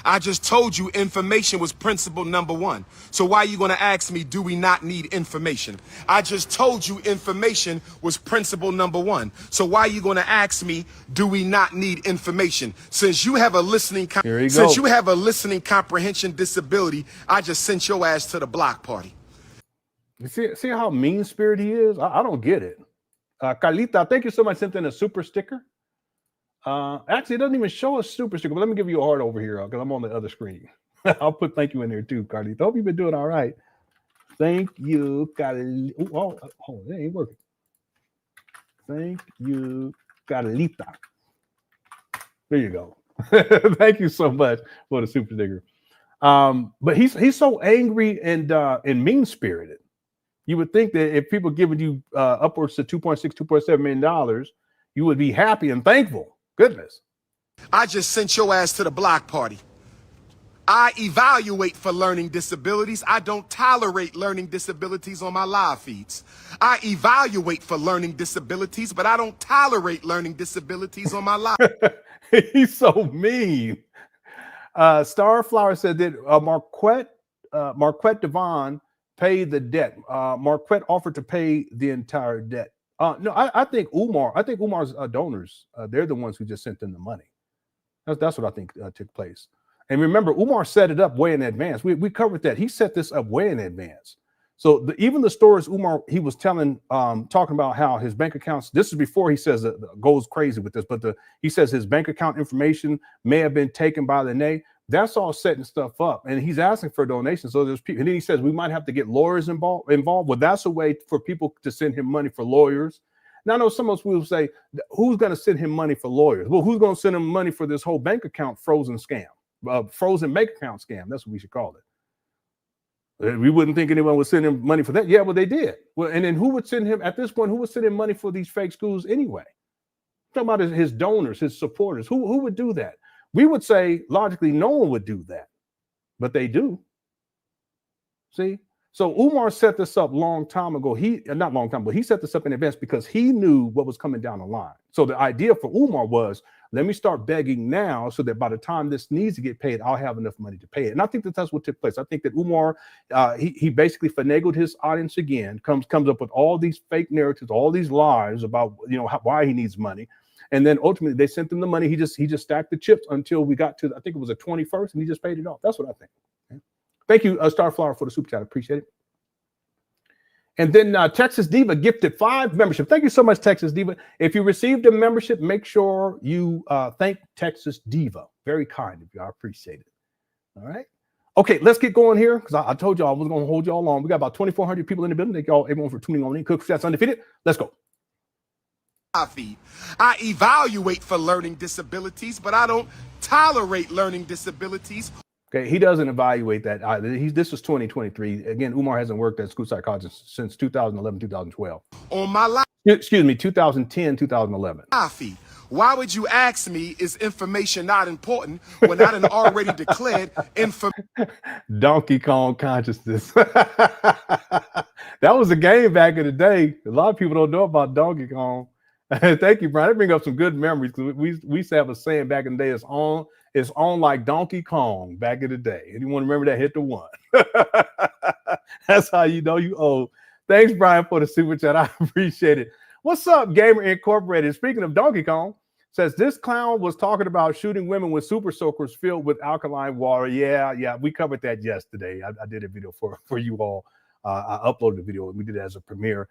I just told you information was principle number one. So why are you going to ask me, do we not need information? I just told you information was principle number one. So why are you going to ask me, do we not need information? Since you have a listening comprehension disability, I just sent your ass to the block party. You see how mean-spirited he is? I don't get it. Carlita, thank you so much for sending a super sticker. Actually, it doesn't even show a super sticker, but let me give you a heart over here because I'm on the other screen. I'll put thank you in there too, Carlita. Hope you've been doing all right. Thank you, Carlita. Oh, it ain't working. Thank you, Carlita. There you go. Thank you so much for the super sticker. But he's so angry and mean-spirited. You would think that if people giving you upwards to $2.6, $2.7 million, you would be happy and thankful. Goodness. I just sent your ass to the block party. I evaluate for learning disabilities. I don't tolerate learning disabilities on my live feeds. I evaluate for learning disabilities, but I don't tolerate learning disabilities on my live. He's so mean. Starflower said that Marquette Devon paid the debt. Marquette offered to pay the entire debt. No, I think Umar's donors, they're the ones who just sent them the money. That's what I think took place. And remember, Umar set it up way in advance. We covered that. He set this up way in advance. So even the stories Umar, he was telling, talking about how his bank accounts, this is before he says goes crazy with this, but he says his bank account information may have been taken by Lenon. That's all setting stuff up. And he's asking for donations. So there's people, and then he says we might have to get lawyers involved. Well, that's a way for people to send him money for lawyers. Now, I know some of us will say, who's going to send him money for lawyers? Well, who's going to send him money for this whole bank account frozen scam? Frozen bank account scam. That's what we should call it. We wouldn't think anyone would send him money for that. Yeah, well, they did. Well, and then who would send him at this point? Who would send him money for these fake schools anyway? I'm talking about his donors, his supporters. Who would do that? We would say logically, no one would do that, but they do. See, so Umar set this up long time ago. Not long time, but he set this up in advance because he knew what was coming down the line. So the idea for Umar was, let me start begging now so that by the time this needs to get paid, I'll have enough money to pay it. And I think that's what took place. I think that Umar, he basically finagled his audience again, comes up with all these fake narratives, all these lies about, why he needs money. And then ultimately they sent him the money. He just stacked the chips until we got to, I think it was the 21st, and he just paid it off. That's what I think. Okay. Thank you, Starflower, for the super chat. I appreciate it. And then Texas Diva gifted 5 membership. Thank you so much, Texas Diva. If you received a membership, make sure you thank Texas Diva. Very kind of you. I appreciate it. All right. Okay, let's get going here because I told y'all I was going to hold y'all long. We got about 2,400 people in the building. Thank y'all, everyone, for tuning on in. Cook Stats Undefeated. Let's go. I evaluate for learning disabilities, but I don't tolerate learning disabilities. Okay, he doesn't evaluate that either. This was 2023. Again, Umar hasn't worked as school psychologist since 2011, 2012. On my life. Excuse me, 2010, 2011. Why would you ask me, is information not important when I done already declared information? Donkey Kong consciousness. That was a game back in the day. A lot of people don't know about Donkey Kong. Thank you, Brian. That bring up some good memories because we used to have a saying back in the day, it's on like Donkey Kong back in the day. Anyone remember that? Hit the 1. That's how you know you old. Thanks, Brian, for the super chat. I appreciate it. What's up, Gamer Incorporated? Speaking of Donkey Kong, says this clown was talking about shooting women with super soakers filled with alkaline water. Yeah, we covered that yesterday. I did a video for you all. I uploaded the video and we did it as a premiere.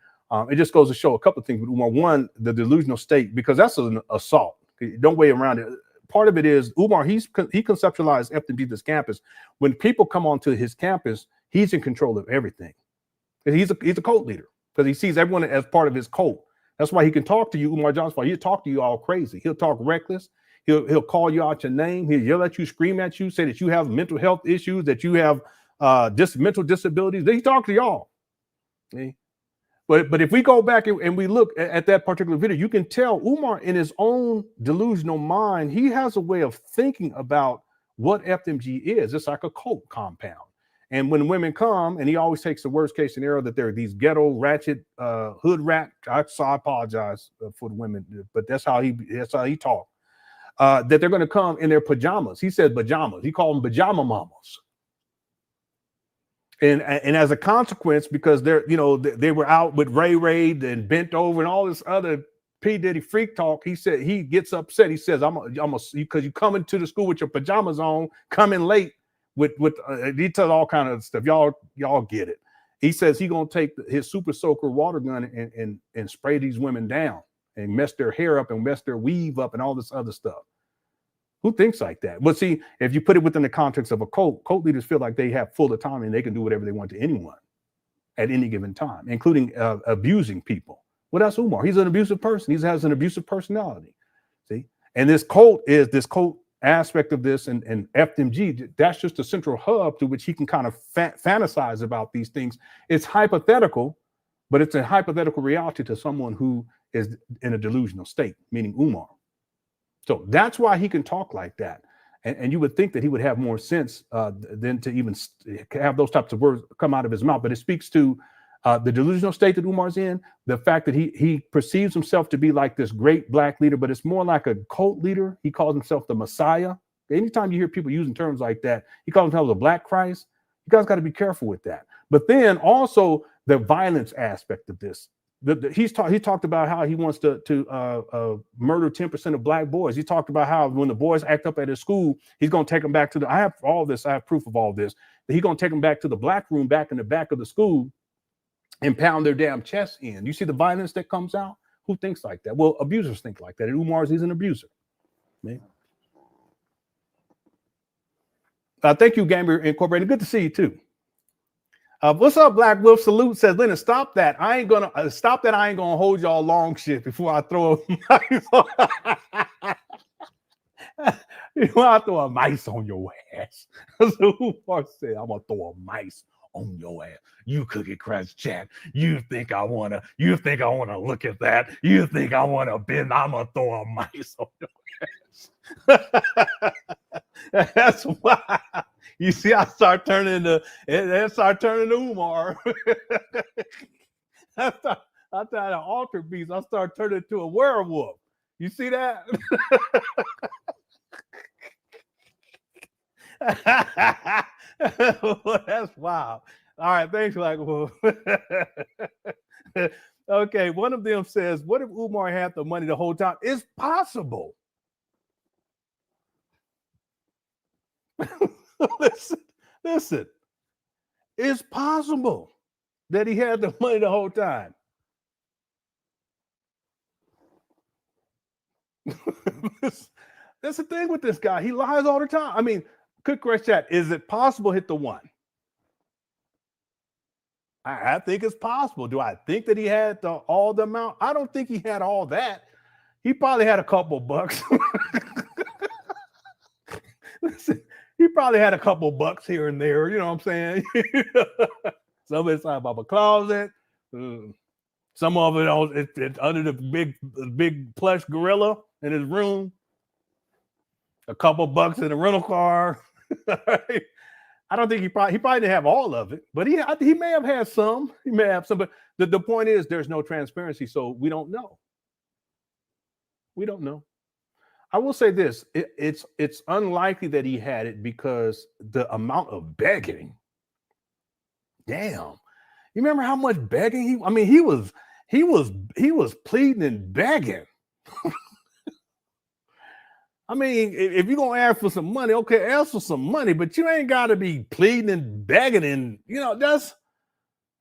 It just goes to show a couple of things with Umar. One, the delusional state, because that's an assault. Don't wait around it. Part of it is Umar, he conceptualized FDMG, this campus. When people come onto his campus, he's in control of everything. He's a cult leader because he sees everyone as part of his cult. That's why he can talk to you, Umar Johnson. He'll talk to you all crazy. He'll talk reckless. He'll call you out your name. He'll yell at you, scream at you, say that you have mental health issues, that you have mental disabilities. They talk to y'all. See? But if we go back and we look at that particular video, you can tell Umar, in his own delusional mind, he has a way of thinking about what FDMG is. It's like a cult compound. And when women come, and he always takes the worst case scenario that they're these ghetto ratchet hood rat. I apologize for the women, but that's how he talked. That they're going to come in their pajamas. He said pajamas. He called them pajama mamas. And as a consequence, because they were out with Ray and bent over and all this other P. Diddy freak talk, he said he gets upset. He says, because you come into the school with your pajamas on, coming late with he tells all kind of stuff. Y'all get it. He says he gonna take his super soaker water gun and spray these women down and mess their hair up and mess their weave up and all this other stuff. Who thinks like that? But see, if you put it within the context of a cult leaders feel like they have full autonomy and they can do whatever they want to anyone at any given time, including abusing people. Well, that's Umar. He's an abusive person. He has an abusive personality. See, and this cult aspect of this and FDMG, that's just a central hub to which he can kind of fantasize about these things. It's hypothetical, but it's a hypothetical reality to someone who is in a delusional state, meaning Umar. So that's why he can talk like that. And you would think that he would have more sense than to even have those types of words come out of his mouth. But it speaks to the delusional state that Umar's in, the fact that he perceives himself to be like this great black leader, but it's more like a cult leader. He calls himself the Messiah. Anytime you hear people using terms like that, he calls himself the Black Christ. You guys got to be careful with that. But then also the violence aspect of this. He talked about how he wants to murder 10% of black boys. He talked about how when the boys act up at his school, he's going to take them back to I have proof of all this, that he's going to take them back to the black room back in the back of the school and pound their damn chest in. You see the violence that comes out? Who thinks like that? Well, abusers think like that. And Umar's, he's an abuser. Man. Thank you, Gambier Incorporated. Good to see you too. What's up, Black Wolf? Salute says, Lenon, stop that. I ain't gonna hold y'all long shit before I throw a mice on your ass. So who said I'm gonna throw a mice on your ass? You Cookie Crunch chat. You think I wanna look at that? You think I wanna bend? I'm gonna throw a mice on your ass. That's why. You see, I start turning into Umar. I start an altar beast. I start turning into a werewolf. You see that? Well, that's wild. All right, thanks, Black Wolf. Okay, one of them says, what if Umar had the money the whole time? It's possible. Listen, it's possible that he had the money the whole time. That's the thing with this guy. He lies all the time. I mean, quick question chat, is it possible to hit the one? I think it's possible. Do I think that he had all the amount? I don't think he had all that. He probably had a couple bucks. Listen, he probably had a couple bucks here and there. You know what I'm saying? Some of it's inside of a closet. Some of it it's under the big plush gorilla in his room. A couple bucks in a rental car. I don't think he probably didn't have all of it, but he may have had some. He may have some, but the point is there's no transparency, so we don't know. We don't know. I will say this: it's unlikely that he had it because the amount of begging. Damn, you remember how much begging he was pleading and begging. I mean, if you're gonna ask for some money, okay, ask for some money, but you ain't got to be pleading and begging, and that's.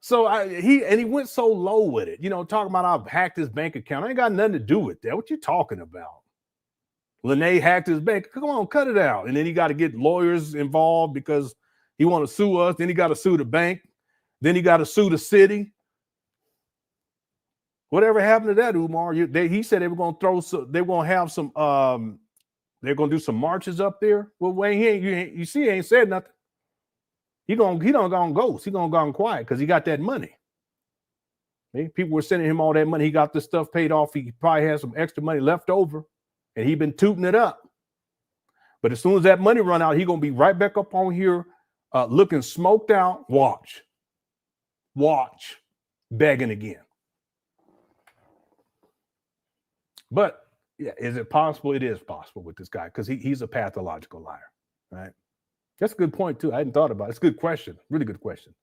So he went so low with it, talking about I've hacked his bank account. I ain't got nothing to do with that. What you talking about? Lenon hacked his bank. Come on, cut it out. And then he got to get lawyers involved because he want to sue us. Then he got to sue the bank. Then he got to sue the city. Whatever happened to that, Umar? He said they were going to have some. they're gonna do some marches up there. Well, Wayne, you see, he ain't said nothing. He don't gone ghost. He gonna gone quiet because he got that money. Okay? People were sending him all that money. He got this stuff paid off. He probably has some extra money left over, and he been tooting it up. But as soon as that money run out, he gonna be right back up on here, looking smoked out. Watch, begging again. But yeah, is it possible? It is possible with this guy because he's a pathological liar, right? That's a good point too. I hadn't thought about it. It's a good question, really good question.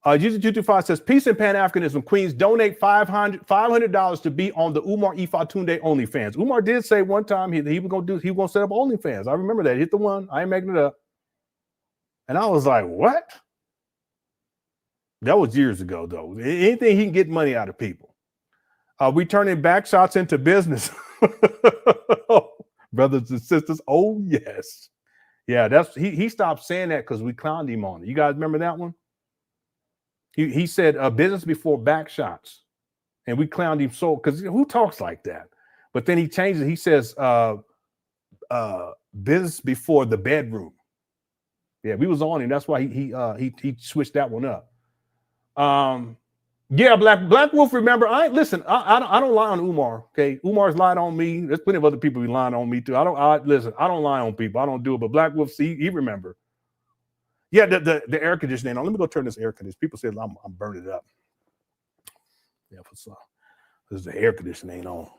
Jesus225 says, peace and Pan-Africanism. Queens, donate $500 to be on the Umar Ifatunde OnlyFans. Umar did say one time he was gonna set up OnlyFans. I remember that. Hit the one. I ain't making it up. And I was like, what? That was years ago, though. Anything he can get money out of people. We turning back shots into business. Brothers and sisters. Oh, yes. Yeah, that's he stopped saying that because we clowned him on it. You guys remember that one? He said business before back shots. And we clowned him so because who talks like that? But then he changed it. He says business before the bedroom. Yeah, we was on him. That's why he switched that one up. Yeah, Black Wolf. Remember, I don't lie on Umar. Okay, Umar's lied on me. There's plenty of other people who lying on me too. I don't lie on people. I don't do it. But Black Wolf, see, he remember. Yeah, the air conditioning. Now, let me go turn this air conditioning. People said I'm burning it up. Yeah, for some. This is the air conditioning ain't on.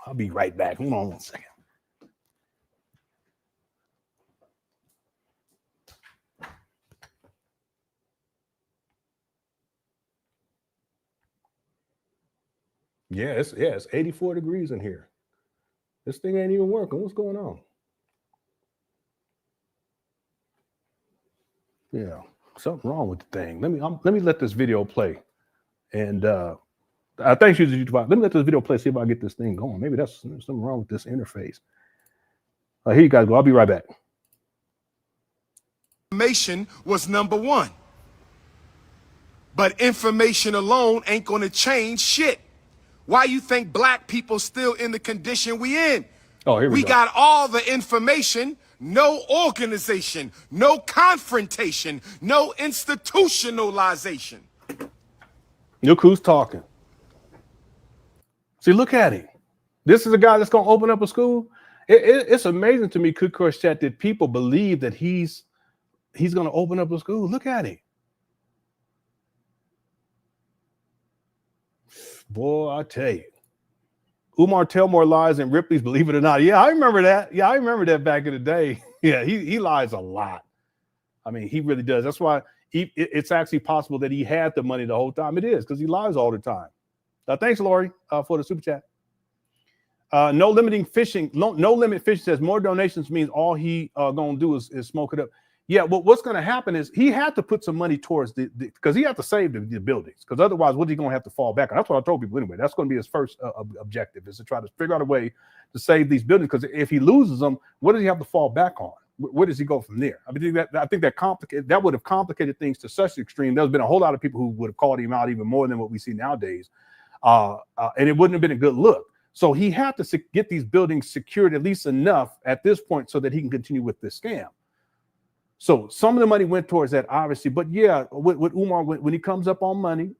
I'll be right back. Hold on one second. Yeah, it's 84 degrees in here. This thing ain't even working. What's going on? Yeah, something wrong with the thing. Let me let this video play. And thanks you, YouTube. Let me let this video play, see if I get this thing going. Maybe there's something wrong with this interface. Here you guys go. I'll be right back. Information was number one. But information alone ain't gonna change shit. Why you think black people still in the condition we in? Oh, here we go. Got all the information, no organization, no confrontation, no institutionalization. Look who's talking. See, look at him. This is a guy that's going to open up a school. It's amazing to me, Cook Course Chat, that people believe that he's going to open up a school. Look at him. Boy, I tell you. Umar tell more lies than Ripley's, believe it or not. Yeah, I remember that. Yeah, I remember that back in the day. Yeah, he lies a lot. I mean, he really does. That's why it's actually possible that he had the money the whole time. It is because he lies all the time. Thanks, Lori, for the super chat. No limit fishing says more donations means all he gonna do is smoke it up. Yeah, well, what's going to happen is he had to put some money towards because he had to save the buildings, because otherwise, what is he going to have to fall back on? That's what I told people anyway. That's going to be his first objective, is to try to figure out a way to save these buildings. Because if he loses them, what does he have to fall back on? Where does he go from there? I mean, I think that would have complicated things to such an extreme. There's been a whole lot of people who would have called him out even more than what we see nowadays, and it wouldn't have been a good look. So he had to get these buildings secured at least enough at this point so that he can continue with this scam. So some of the money went towards that, obviously. But yeah, with Umar, when he comes up on money,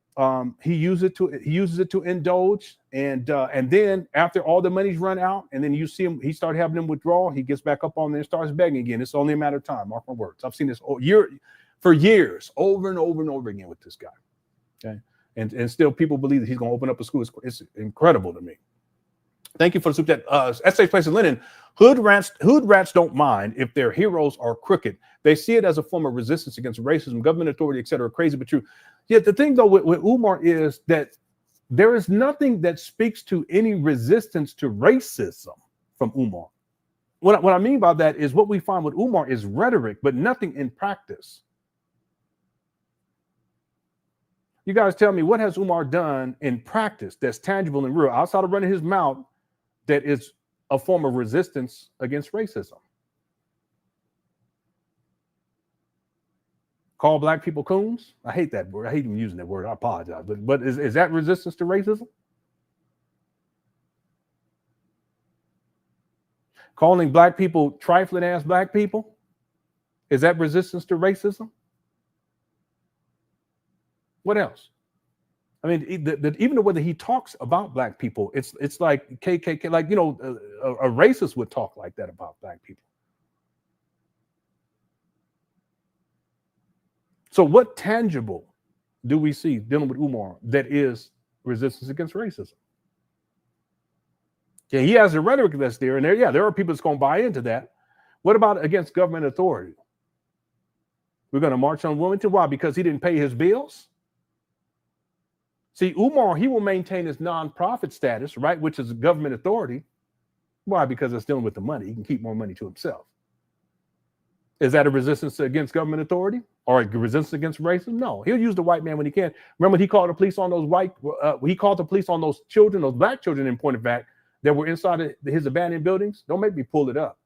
he uses it to indulge, and then after all the money's run out, and then you see him, he started having them withdraw. He gets back up on there and starts begging again. It's only a matter of time. Mark my words. I've seen this for years, over and over and over again with this guy. Okay, and still people believe that he's going to open up a school. It's incredible to me. Thank you for the super chat. S.A. Place in Lenon. Hood rats don't mind if their heroes are crooked. They see it as a form of resistance against racism, government authority, etc. Crazy but true. Yet the thing though with Umar is that there is nothing that speaks to any resistance to racism from Umar. What I mean by that is what we find with Umar is rhetoric, but nothing in practice. You guys tell me, what has Umar done in practice that's tangible and real outside of running his mouth that is a form of resistance against racism? Call black people coons? I hate that word. I hate even using that word. I apologize. But is that resistance to racism? Calling black people trifling ass black people? Is that resistance to racism? What else? I mean, even the way that he talks about black people, it's like KKK, like, you know, a racist would talk like that about black people. So what tangible do we see dealing with Umar that is resistance against racism? Yeah, he has a rhetoric that's there, and there are people that's going to buy into that. What about against government authority? We're going to march on Wilmington. Why? Because he didn't pay his bills? See, Umar, he will maintain his nonprofit status, right, which is government authority. Why? Because it's dealing with the money. He can keep more money to himself. Is that a resistance against government authority or a resistance against racism? No, he'll use the white man when he can. Remember, he called the police on those he called the police on those children, those black children, in point of fact, that were inside his abandoned buildings. Don't make me pull it up.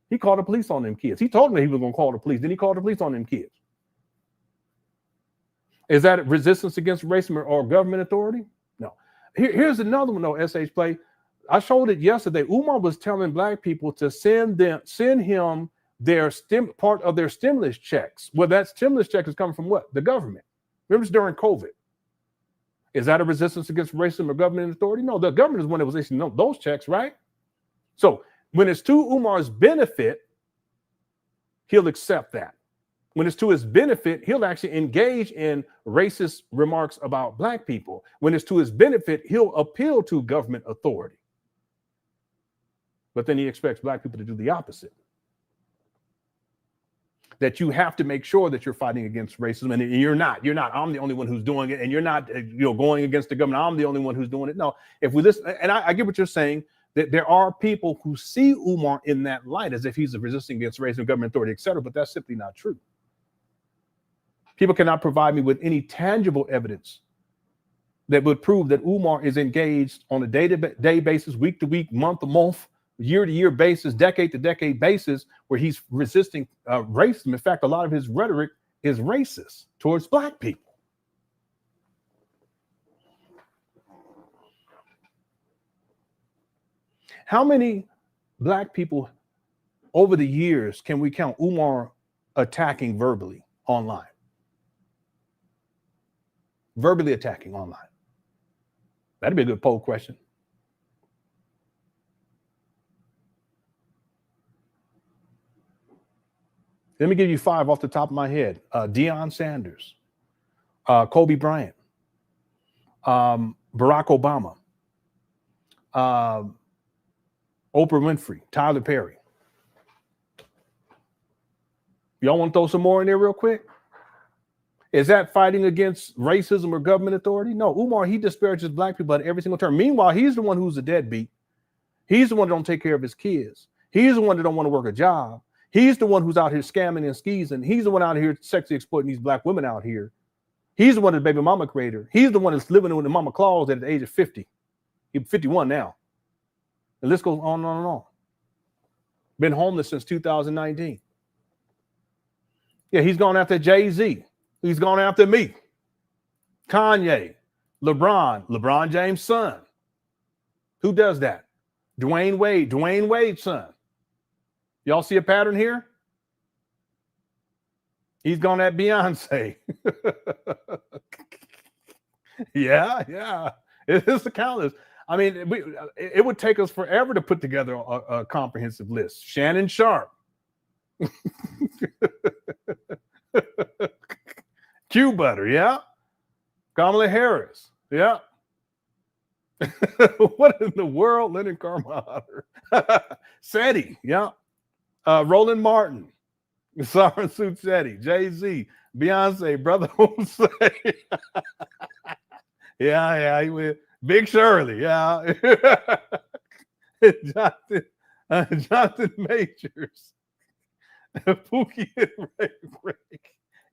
He called the police on them kids. He told them that he was going to call the police. Then he called the police on them kids. Is that resistance against racism or government authority? No. Here's another one, though, SH Play. I showed it yesterday. Umar was telling black people to send him their part of their stimulus checks. Well, that stimulus check is coming from what? The government. Remember, it's during COVID. Is that a resistance against racism or government authority? No, the government is one that was issuing those checks, right? So when it's to Umar's benefit, he'll accept that. When it's to his benefit, he'll actually engage in racist remarks about black people. When it's to his benefit, he'll appeal to government authority. But then he expects black people to do the opposite. That you have to make sure that you're fighting against racism, and you're not. I'm the only one who's doing it, and you're not, going against the government. I'm the only one who's doing it. No, if we listen, and I get what you're saying, that there are people who see Umar in that light as if he's resisting against racism, government authority, etc. But that's simply not true. People cannot provide me with any tangible evidence that would prove that Umar is engaged on a day-to-day basis, week-to-week, month-to-month, year-to-year basis, decade-to-decade basis, where he's resisting racism. In fact, a lot of his rhetoric is racist towards black people. How many black people over the years can we count Umar attacking verbally online? Verbally attacking online. That'd be a good poll question. Let me give you 5 off the top of my head. Deion Sanders, Kobe Bryant, Barack Obama, Oprah Winfrey, Tyler Perry. Y'all want to throw some more in there real quick? Is that fighting against racism or government authority? No, Umar, he disparages black people at every single turn. Meanwhile, he's the one who's a deadbeat. He's the one that don't take care of his kids. He's the one that don't want to work a job. He's the one who's out here scamming and skeezing. He's the one out here sexually exploiting these black women out here. He's the one that's baby mama creator. He's the one that's living with the mama clause at the age of 50. He's 51 now. The list goes on and on and on. Been homeless since 2019. Yeah, he's gone after Jay-Z. He's gone after me. Kanye, LeBron James' son. Who does that? Dwayne Wade's son. Y'all see a pattern here? He's gone at Beyonce. Yeah. It's the countless. I mean, it would take us forever to put together a comprehensive list. Shannon Sharp. Q Butter, yeah. Kamala Harris, yeah. What in the world? Leonard Carmichael. Seti, yeah. Roland Martin, Sarah Suchetti, Jay-Z, Beyonce, Brother Jose. Yeah, he went. Big Shirley, yeah. Jonathan Majors, Pookie and Ray.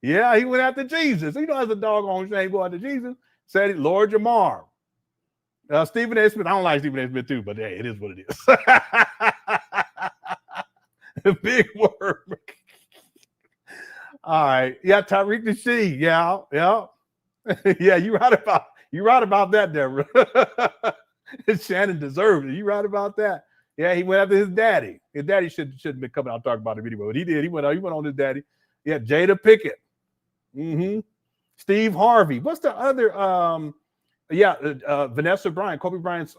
Yeah, he went after Jesus. He knows a doggone shame go after Jesus. Said Lord Jamar. Stephen A. Smith. I don't like Stephen A. Smith too, but hey, it is what it is. Big word. All right. Yeah, Tariq Nasheed. Yeah. Yeah, you right about that, Deborah. Shannon deserved it. You right about that. Yeah, he went after his daddy. His daddy shouldn't been coming out talking about the video, but he did. He went on his daddy. Yeah, Jada Pinkett. Steve Harvey. What's the other? Vanessa Bryant, Kobe Bryant's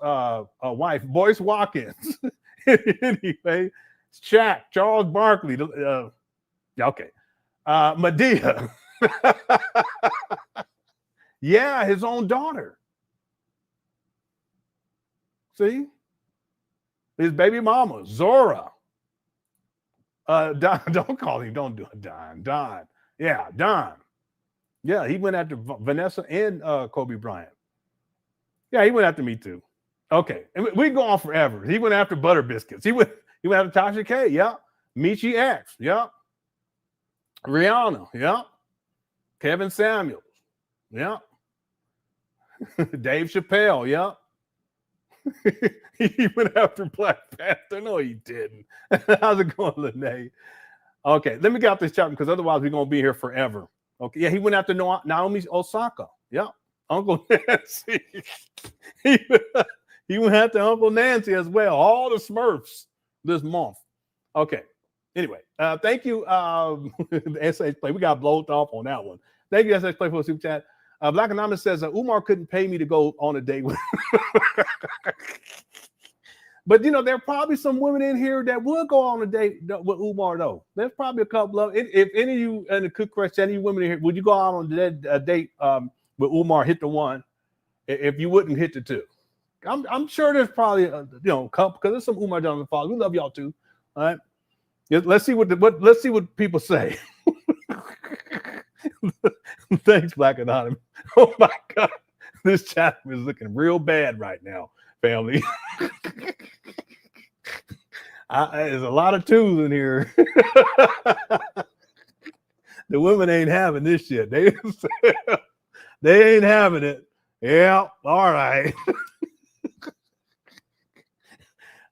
wife, Boyce Watkins. Anyway, Shaq, Charles Barkley. Okay. Medea. Yeah, his own daughter. See? His baby mama, Zora. Don, don't call him, don't do it, Don. Yeah, Don. Yeah, he went after Vanessa and Kobe Bryant. Yeah, he went after me too. Okay, and we go on forever. He went after Butter Biscuits. He went after Tasha K. Yeah, Michi X. Yeah, Rihanna. Yeah, Kevin Samuels. Yeah, Dave Chappelle. Yeah, he went after Black Panther. No, he didn't. How's it going, Lene? Okay, let me get out this chapter because otherwise we're gonna be here forever. Okay, yeah, he went after Naomi Osaka. Yeah, Uncle Nancy. He went after Uncle Nancy as well. All the Smurfs this month. Okay. Anyway, thank you, SH Play. We got blowed off on that one. Thank you, SH Play, for the super chat. Black Anonymous says Umar couldn't pay me to go on a date with. But you know, there are probably some women in here that would go on a date with Umar, though. There's probably a couple of. If any of you in the cook question, any women in here, would you go out on a date with Umar? Hit the one. If you wouldn't, hit the two. I'm sure there's probably couple, because there's some Umar Johnson followers. We love y'all too. All right. Let's see what people say. Thanks, Black Anonymous. Oh my God, this chat is looking real bad right now, family. There's a lot of twos in here. The women ain't having this shit. They ain't having it. Yeah, all right.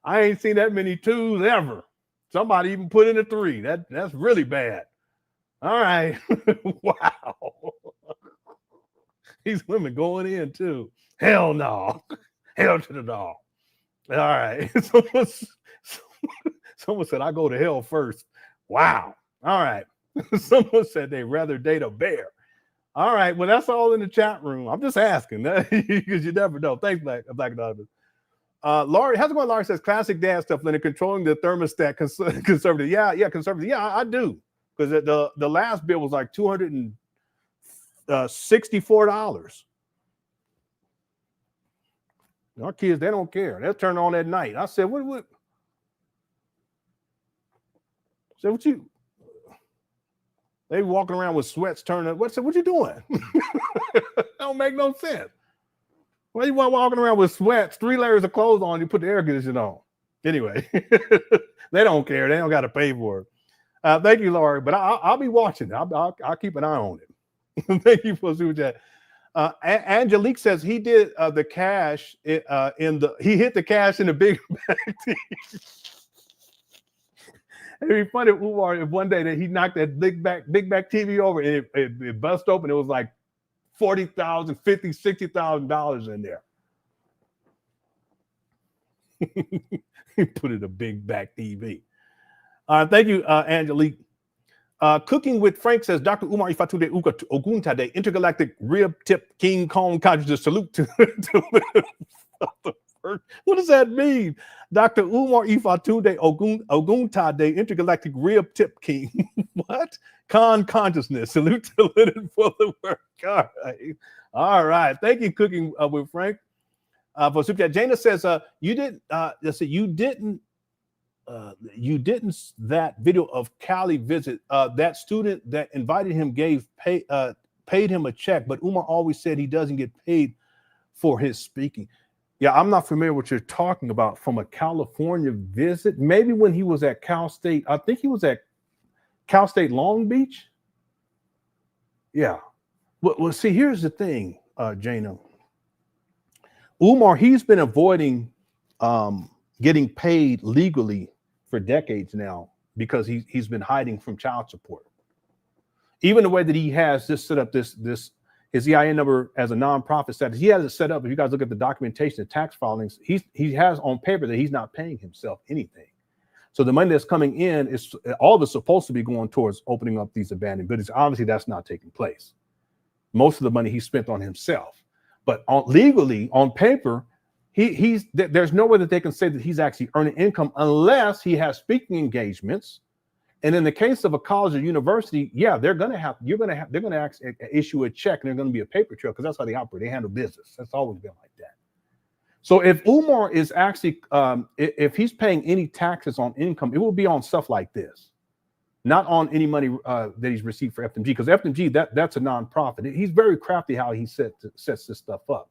I ain't seen that many twos ever. Somebody even put in a three. That's really bad. All right. Wow. These women going in too. Hell no. Hell to the dog. All right. Someone said I go to hell first. Wow. All right. Someone said they'd rather date a bear. All right. Well, that's all in the chat room. I'm just asking because you never know. Thanks, Black Anonymous. Laurie, how's it going? Laurie says classic dad stuff, Leonard, controlling the thermostat, conservative. Yeah, conservative. Yeah, I do. Because the last bill was like $264. Our kids, they don't care. They'll turn on at night. I said, what? I said, what you? They walking around with sweats turning up. What you doing? That don't make no sense. Why you walking around with sweats, 3 layers of clothes on, you put the air conditioner on? Anyway, they don't care. They don't got to pay for it. Thank you, Laurie. But I'll be watching. I'll keep an eye on it. Thank you for super chat. Angelique says he did the cash he hit the cash in the big back TV. It'd be funny if Umar, if one day that he knocked that big back TV over and it bust open, it was like $40,000, $50,000, $60,000 in there. He put it a big back TV. Thank you, Angelique. Cooking with Frank says, Dr. Umar Ifatunde Oguntade, intergalactic rib tip King Kong consciousness. Salute to what does that mean? Dr. Umar Ifatunde Oguntade, intergalactic rib tip king. What? Con consciousness. Salute to Lenon for the work. All right. Thank you, Cooking with Frank. For super chat. Jana says, you didn't that video of Cali visit, that student that invited him paid him a check, but Umar always said he doesn't get paid for his speaking. Yeah, I'm not familiar with what you're talking about from a California visit. Maybe when he was at Cal State, I think he was at Cal State Long Beach. Yeah. Well, see, here's the thing, Jana. Umar, he's been avoiding getting paid legally for decades now because he's been hiding from child support. Even the way that he has this set up, this his EIN number as a nonprofit status. He has it set up. If you guys look at the documentation, the tax filings, he has on paper that he's not paying himself anything. So the money that's coming in is all of it's supposed to be going towards opening up these abandoned buildings. Obviously, that's not taking place. Most of the money he spent on himself, but legally on paper, there's no way that they can say that he's actually earning income unless he has speaking engagements. And in the case of a college or university, yeah, they're going to issue a check, and they're going to be a paper trail, because that's how they operate. They handle business. That's always been like that. So if Umar is actually, if he's paying any taxes on income, it will be on stuff like this, not on any money that he's received for FDMG, because FDMG, that's a nonprofit. He's very crafty how he sets this stuff up.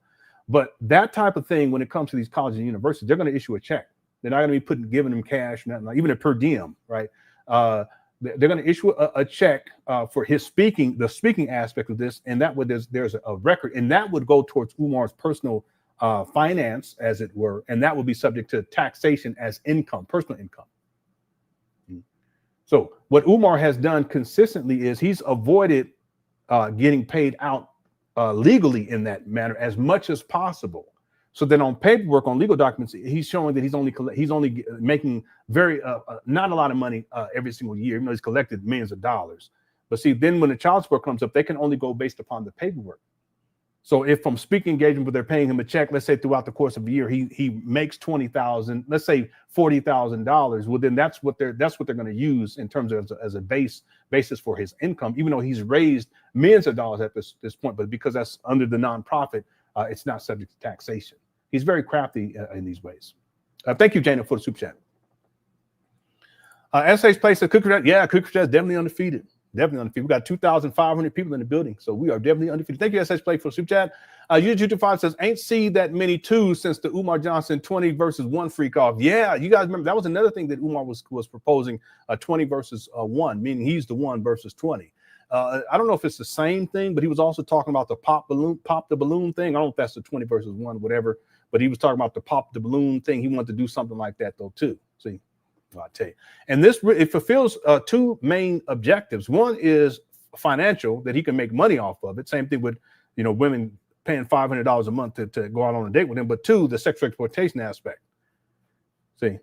But that type of thing, when it comes to these colleges and universities, they're going to issue a check. They're not going to be giving them cash, nothing, even a per diem, right? They're going to issue a check for the speaking aspect of this, and that would there's a record, and that would go towards Umar's personal finance, as it were, and that would be subject to taxation as income, personal income. So what Umar has done consistently is he's avoided getting paid out legally in that manner as much as possible. So then on paperwork, on legal documents, he's showing that he's only making very not a lot of money every single year, even though he's collected millions of dollars. But see, then when the child support comes up, they can only go based upon the paperwork. So if from speaking engagement, but they're paying him a check, let's say throughout the course of a year, he makes $20,000, let's say $40,000. Well, then that's what they're going to use in terms of as a basis for his income, even though he's raised millions of dollars at this point. But because that's under the nonprofit, it's not subject to taxation. He's very crafty in these ways. Thank you, Jana, for the super chat. SH Place said, Cooker Chat. Yeah, Cooker Chat is definitely undefeated. Definitely undefeated. We got 2,500 people in the building, so we are definitely undefeated. Thank you, SH Play, for the super chat. U25 says, ain't see that many twos since the Umar Johnson 20 versus 1 freak off. Yeah, you guys remember that was another thing that Umar was proposing, 20 versus 1, meaning he's the 1 versus 20. I don't know if it's the same thing, but he was also talking about the pop the balloon thing. I don't know if that's the 20 versus 1, whatever, but he was talking about the pop the balloon thing. He wanted to do something like that though too. See, I'll tell you. And it fulfills two main objectives. One is financial, that he can make money off of it. Same thing with, women paying $500 a month to go out on a date with him. But two, the sexual exploitation aspect. See,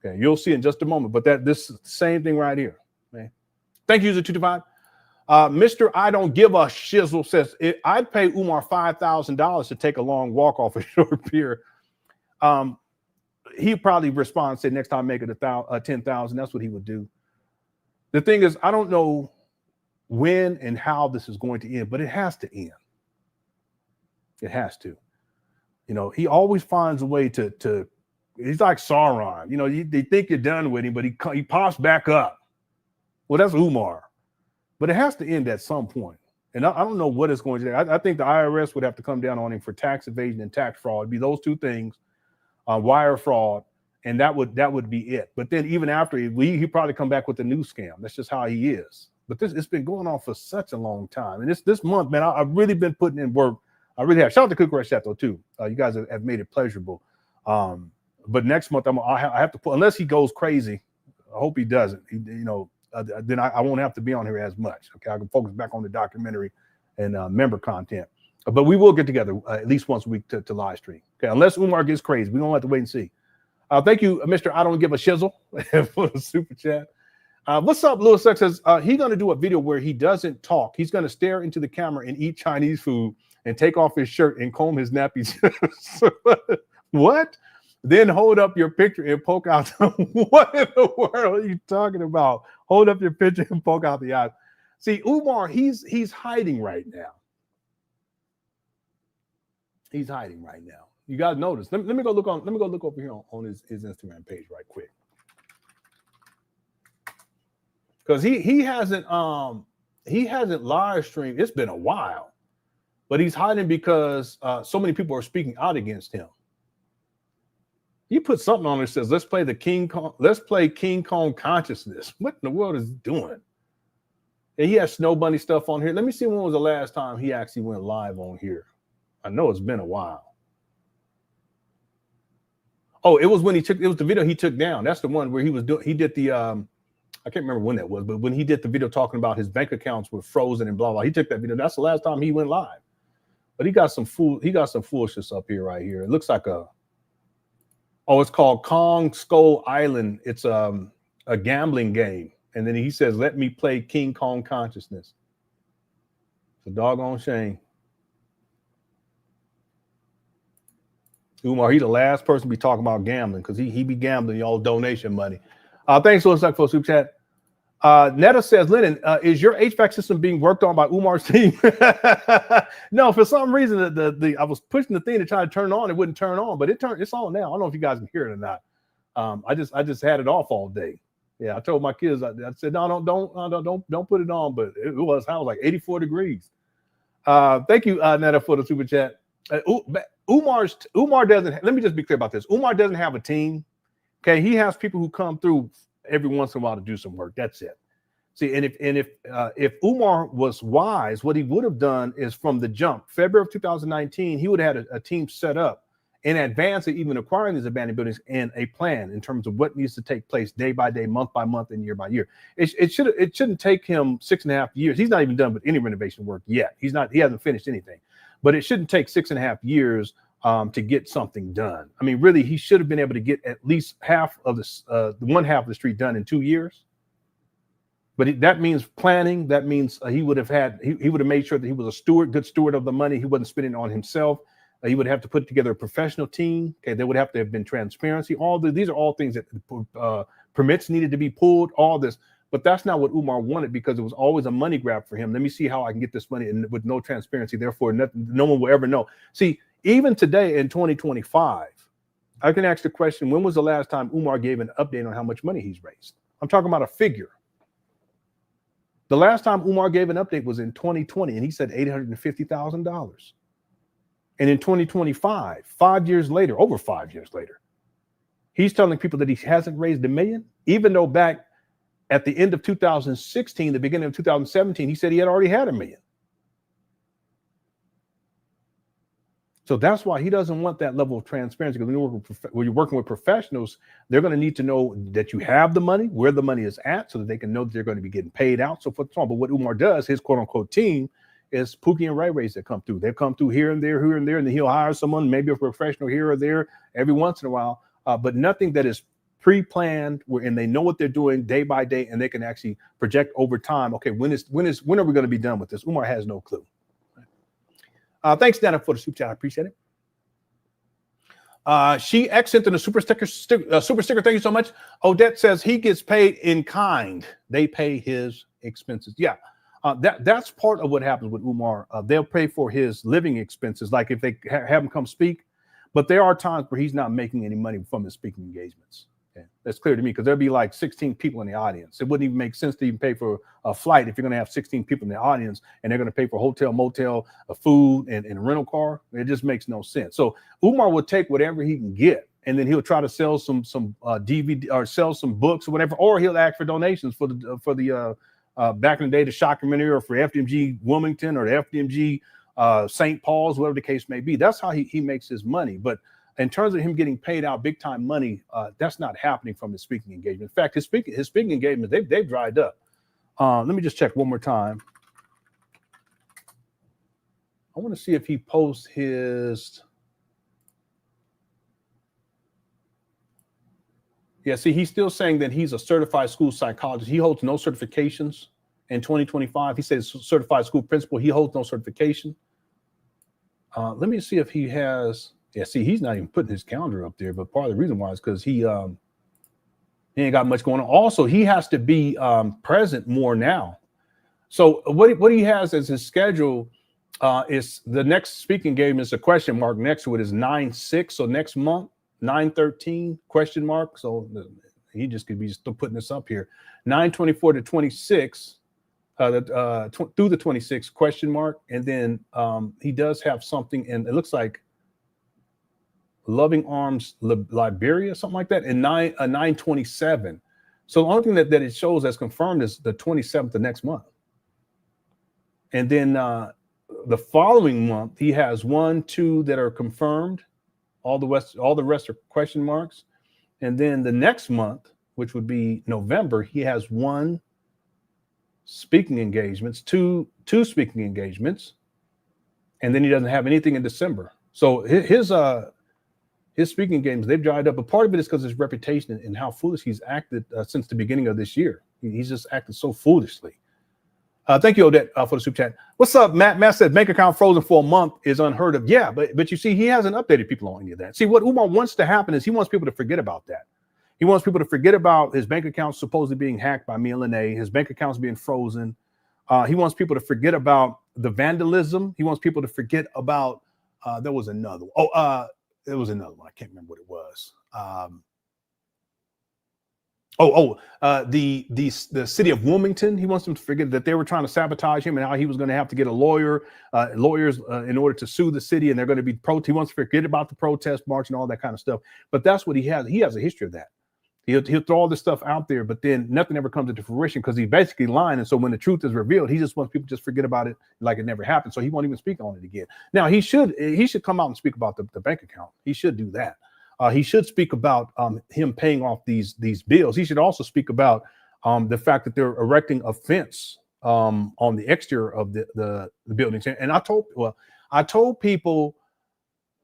okay, you'll see in just a moment. But this is the same thing right here. Okay. Thank you, user 225. Mr. I don't give a shizzle says, I'd pay Umar $5,000 to take a long walk off a short pier. He probably respond and say, next time make it 10,000. That's what he would do. The thing is, I don't know when and how this is going to end, but it has to end. It has to. He always finds a way to he's like Sauron. They think you're done with him, but he pops back up. Well, that's Umar. But it has to end at some point. And I don't know what it's going to do. I think the IRS would have to come down on him for tax evasion and tax fraud. It'd be those two things, wire fraud, and that would be it. But then even after, he probably come back with a new scam. That's just how he is. But it's been going on for such a long time. And this month, man, I've really been putting in work. I really have. Shout out to Cooker Chateau too. You guys have made it pleasurable. But next month, I have to put, unless he goes crazy. I hope he doesn't. Then I won't have to be on here as much. Okay, I can focus back on the documentary and member content. But we will get together at least once a week to live stream. Okay, unless Umar gets crazy, we don't have to wait and see. Thank you, Mr. I don't give a shizzle for the super chat. What's up, Lewis Suck says he's going to do a video where he doesn't talk. He's going to stare into the camera and eat Chinese food and take off his shirt and comb his nappies. What? Then hold up your picture and poke out. What in the world are you talking about? Hold up your picture and poke out the eyes. See, Umar, he's hiding right now. He's hiding right now. You guys notice. Let me go look over here on his Instagram page right quick. Because he hasn't live streamed. It's been a while, but he's hiding because so many people are speaking out against him. He put something on there that says, let's play King Kong consciousness. What in the world is he doing? And he has Snow Bunny stuff on here. Let me see when was the last time he actually went live on here. I know it's been a while. Oh, it was the video he took down. That's the one where he did the I can't remember when that was, but when he did the video talking about his bank accounts were frozen and blah blah. He took that video. That's the last time he went live. But he got some foolishness up here right here. It looks like it's called Kong Skull Island. It's a gambling game. And then he says, let me play King Kong Consciousness. It's a doggone shame. Umar, he the last person to be talking about gambling because he be gambling y'all donation money. Thanks so much for super chat. Netta says, Lenon, is your HVAC system being worked on by Umar's team? No, for some reason I was pushing the thing to try to turn it on. It wouldn't turn on, but it's on now. I don't know if you guys can hear it or not. I just had it off all day. Yeah, I told my kids, I said, no, don't put it on, but it was like 84 degrees. Thank you, Netta, for the super chat. Umar doesn't. Let me just be clear about this. Umar doesn't have a team. Okay, he has people who come through every once in a while to do some work. That's it. See, and if Umar was wise, what he would have done is from the jump, February of 2019, he would have had a team set up in advance of even acquiring these abandoned buildings and a plan in terms of what needs to take place day by day, month by month, and year by year. It shouldn't take him 6.5 years. He's not even done with any renovation work yet. He hasn't finished anything, but it shouldn't take 6.5 years to get something done. I mean, really, he should have been able to get at least half of one half of the street done in 2 years. But that means planning. That means he would have made sure that he was a good steward of the money. He wasn't spending it on himself. He would have to put together a professional team. Okay, there would have to have been transparency. These are all things that permits needed to be pulled. All this, but that's not what Umar wanted because it was always a money grab for him. Let me see how I can get this money, and with no transparency, therefore no one will ever know. See, even today in 2025, I can ask the question: when was the last time Umar gave an update on how much money he's raised? I'm talking about a figure. The last time Umar gave an update was in 2020, and he said $850,000. And in 2025, 5 years later, over 5 years later, he's telling people that he hasn't raised $1 million, even though back at the end of 2016, the beginning of 2017, he said he had already had $1 million. So that's why he doesn't want that level of transparency, because when you're working with professionals, they're going to need to know that you have the money, where the money is at, so that they can know that they're going to be getting paid out, so forth and so on. But what Umar does, his quote unquote team, is Pookie and Ray Rays that come through. They've come through here and there, and then he'll hire someone, maybe a professional here or there every once in a while, but nothing that is pre-planned, and they know what they're doing day by day, and they can actually project over time. Okay, when are we going to be done with this? Umar has no clue. Thanks, Dana, for the super chat. I appreciate it. She sent in a super sticker. Thank you so much. Odette says he gets paid in kind. They pay his expenses. Yeah. That's part of what happens with Umar. They'll pay for his living expenses, like if they have him come speak. But there are times where he's not making any money from his speaking engagements. Okay? That's clear to me, because there'll be like 16 people in the audience. It wouldn't even make sense to even pay for a flight if you're going to have 16 people in the audience and they're going to pay for hotel, motel, food, and a rental car. It just makes no sense. So Umar will take whatever he can get, and then he'll try to sell some DVD or sell some books or whatever, or he'll ask for donations for the back in the day, the documentary, or for FDMG Wilmington or the FDMG St. Paul's, whatever the case may be. That's how he makes his money. But in terms of him getting paid out big time money, that's not happening from his speaking engagement. In fact, his speaking engagements, they've dried up. Let me just check one more time. I want to see if he posts his. Yeah, see, he's still saying that he's a certified school psychologist. He holds no certifications in 2025. He says certified school principal. He holds no certification. Let me see if he has. Yeah, see, he's not even putting his calendar up there. But part of the reason why is because he ain't got much going on. Also, he has to be present more now. So what he has as his schedule is the next speaking game is a question mark next to it is 9/6. So next month. 9/13 question mark. So he just could be still putting this up here. 9/24 to 26 through the 26 question mark. And then he does have something, and it looks like Loving Arms Liberia, something like that, and 9/27. So the only thing that it shows as confirmed is the 27th of next month. And then the following month, he has 1, 2 that are confirmed. All the rest are question marks. And then the next month, which would be November, he has 1 speaking engagements, two speaking engagements. and then he doesn't have anything in December. So his speaking games, they've dried up. But part of it is because his reputation and how foolish he's acted since the beginning of this year. He's just acted so foolishly. Thank you, Odette, for the super chat. What's up, Matt? Matt said bank account frozen for a month is unheard of. Yeah, but you see, he hasn't updated people on any of that. See, what Umar wants to happen is he wants people to forget about that. He wants people to forget about his bank accounts supposedly being hacked by me and Lene, his bank accounts being frozen. He wants people to forget about the vandalism. He wants people to forget about, there was another one. Oh, there was another one. I can't remember what it was. The city of Wilmington. He wants them to forget that they were trying to sabotage him and how he was going to have to get lawyers in order to sue the city, and they're going to be he wants to forget about the protest march and all that kind of stuff. But that's what he has. He has a history of that. He'll throw all this stuff out there, but then nothing ever comes into fruition because he's basically lying. And so when the truth is revealed, he just wants people to just forget about it like it never happened. So he won't even speak on it again. Now he should come out and speak about the bank account. He should do that. He should speak about him paying off these bills. He should also speak about the fact that they're erecting a fence on the exterior of the buildings. And I told people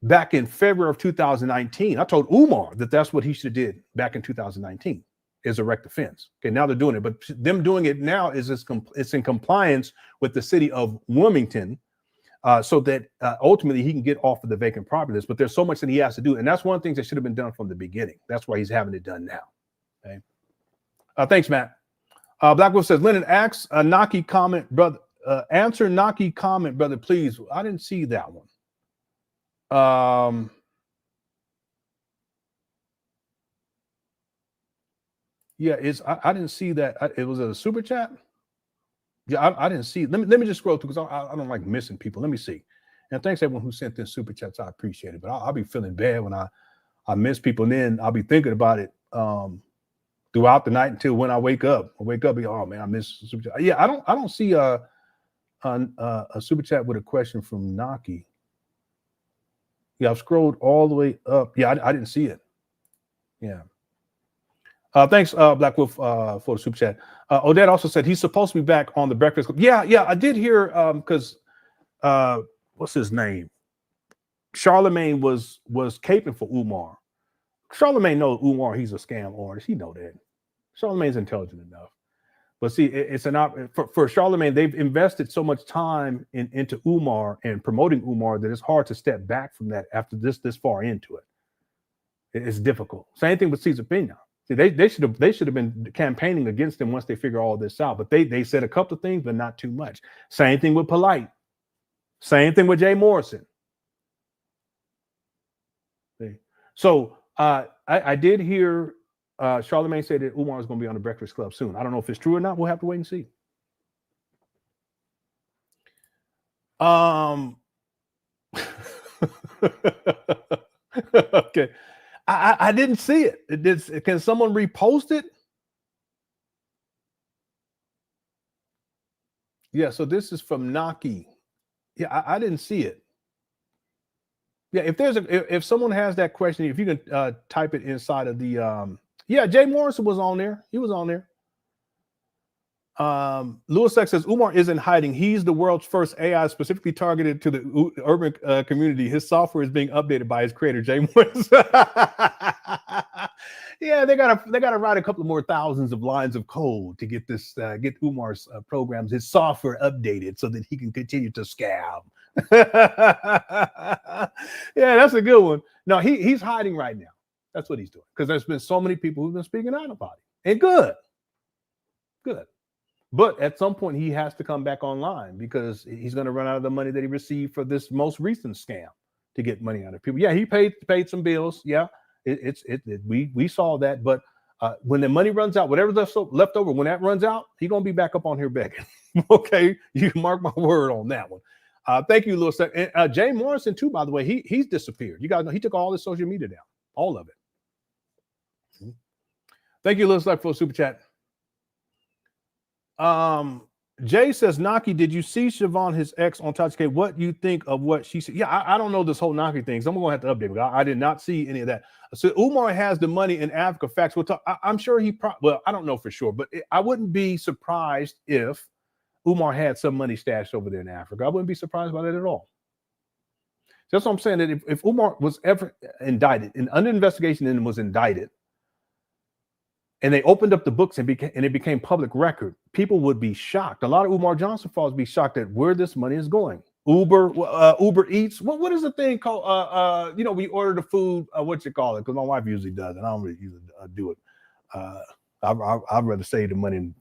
back in February of 2019, I told Umar that that's what he should have did back in 2019 is erect the fence. Okay, now they're doing it, but them doing it now is it's in compliance with the city of Wilmington. So that ultimately he can get off of the vacant property list. But there's so much that he has to do. And that's one of the things that should have been done from the beginning. That's why he's having it done now. Okay. Thanks, Matt. Black Wolf says, Lenon, asks a Naki comment, brother. Answer Naki comment, brother, please. I didn't see that one. Yeah, I didn't see that. It was a super chat. Yeah, I didn't see it. Let me just scroll through because I don't like missing people. Let me see. And thanks everyone who sent in super chats. I appreciate it. But I'll be feeling bad when I miss people, and then I'll be thinking about it throughout the night until when I wake up. Oh man, I missed super chat. Yeah, I don't see a super chat with a question from Naki. Yeah, I've scrolled all the way up. Yeah, I didn't see it. Yeah. Thanks, Black Wolf, for the super chat. Odette also said he's supposed to be back on the Breakfast Club. Yeah, I did hear because what's his name? Charlemagne was caping for Umar. Charlemagne knows Umar. He's a scam artist. He know that. Charlemagne's intelligent enough. But see, it's for Charlemagne. They've invested so much time into Umar and promoting Umar that it's hard to step back from that after this far into it. It's difficult. Same thing with Cesar Pena. See, they should have been campaigning against him once they figure all this out. But they said a couple of things, but not too much. Same thing with Polite. Same thing with Jay Morrison. See? So I did hear Charlemagne say that Umar is going to be on the Breakfast Club soon. I don't know if it's true or not. We'll have to wait and see. Okay. I didn't see it. Can someone repost it? Yeah, so this is from Naki. Yeah, I didn't see it. Yeah, if someone has that question, if you can type it inside of the yeah, Jay Morrison was on there. He was on there. Lewis X says Umar isn't hiding. He's the world's first AI specifically targeted to the urban community. His software is being updated by his creator, Jay Morrison. Yeah, they gotta write a couple more thousands of lines of code to get this get Umar's programs, his software updated so that he can continue to scam. Yeah, that's a good one. No, he's hiding right now. That's what he's doing because there's been so many people who've been speaking out about it. And good. But at some point, he has to come back online because he's going to run out of the money that he received for this most recent scam to get money out of people. Yeah, he paid some bills. Yeah, we saw that. But when the money runs out, whatever's left over, when that runs out, he's going to be back up on here begging. Okay, you can mark my word on that one. Thank you, Lewis. And Jay Morrison, too, by the way, he's disappeared. You guys know he took all his social media down, all of it. Thank you, Lewis, for the super chat. Jay says, Naki, did you see Siobhan, his ex, on Touch K? What do you think of what she said? Yeah, I don't know this whole Naki thing, so I'm going to have to update it. I did not see any of that. So Umar has the money in Africa. Facts. We'll talk. I'm sure well, I don't know for sure, but I wouldn't be surprised if Umar had some money stashed over there in Africa. I wouldn't be surprised by that at all. That's what I'm saying. That if Umar was ever indicted, and under investigation and was indicted, and they opened up the books and it became public record, people would be shocked. A lot of Umar Johnson followers would be shocked at where this money is going. Uber Eats. What is the thing called? We order the food. What you call it? Because my wife usually does, and I don't really usually do it. I'd rather save the money and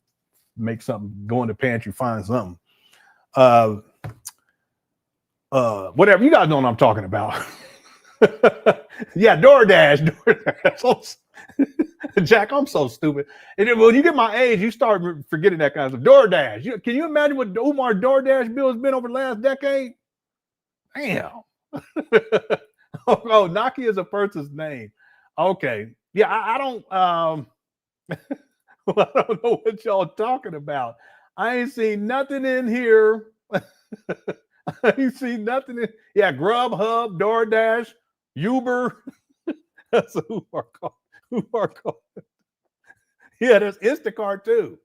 make something, go in the pantry, find something. Whatever, you guys know what I'm talking about. Yeah, DoorDash. Jack, I'm so stupid. And then when you get my age, you start forgetting that kind of stuff. DoorDash. Can you imagine what the Umar DoorDash bill has been over the last decade? Damn. Oh, Naki is a person's name. Okay. Yeah, I don't I don't know what y'all talking about. I ain't seen nothing in here. I ain't seen nothing in. Yeah, Grubhub, DoorDash, Uber. That's who are called. Yeah, there's Instacart too.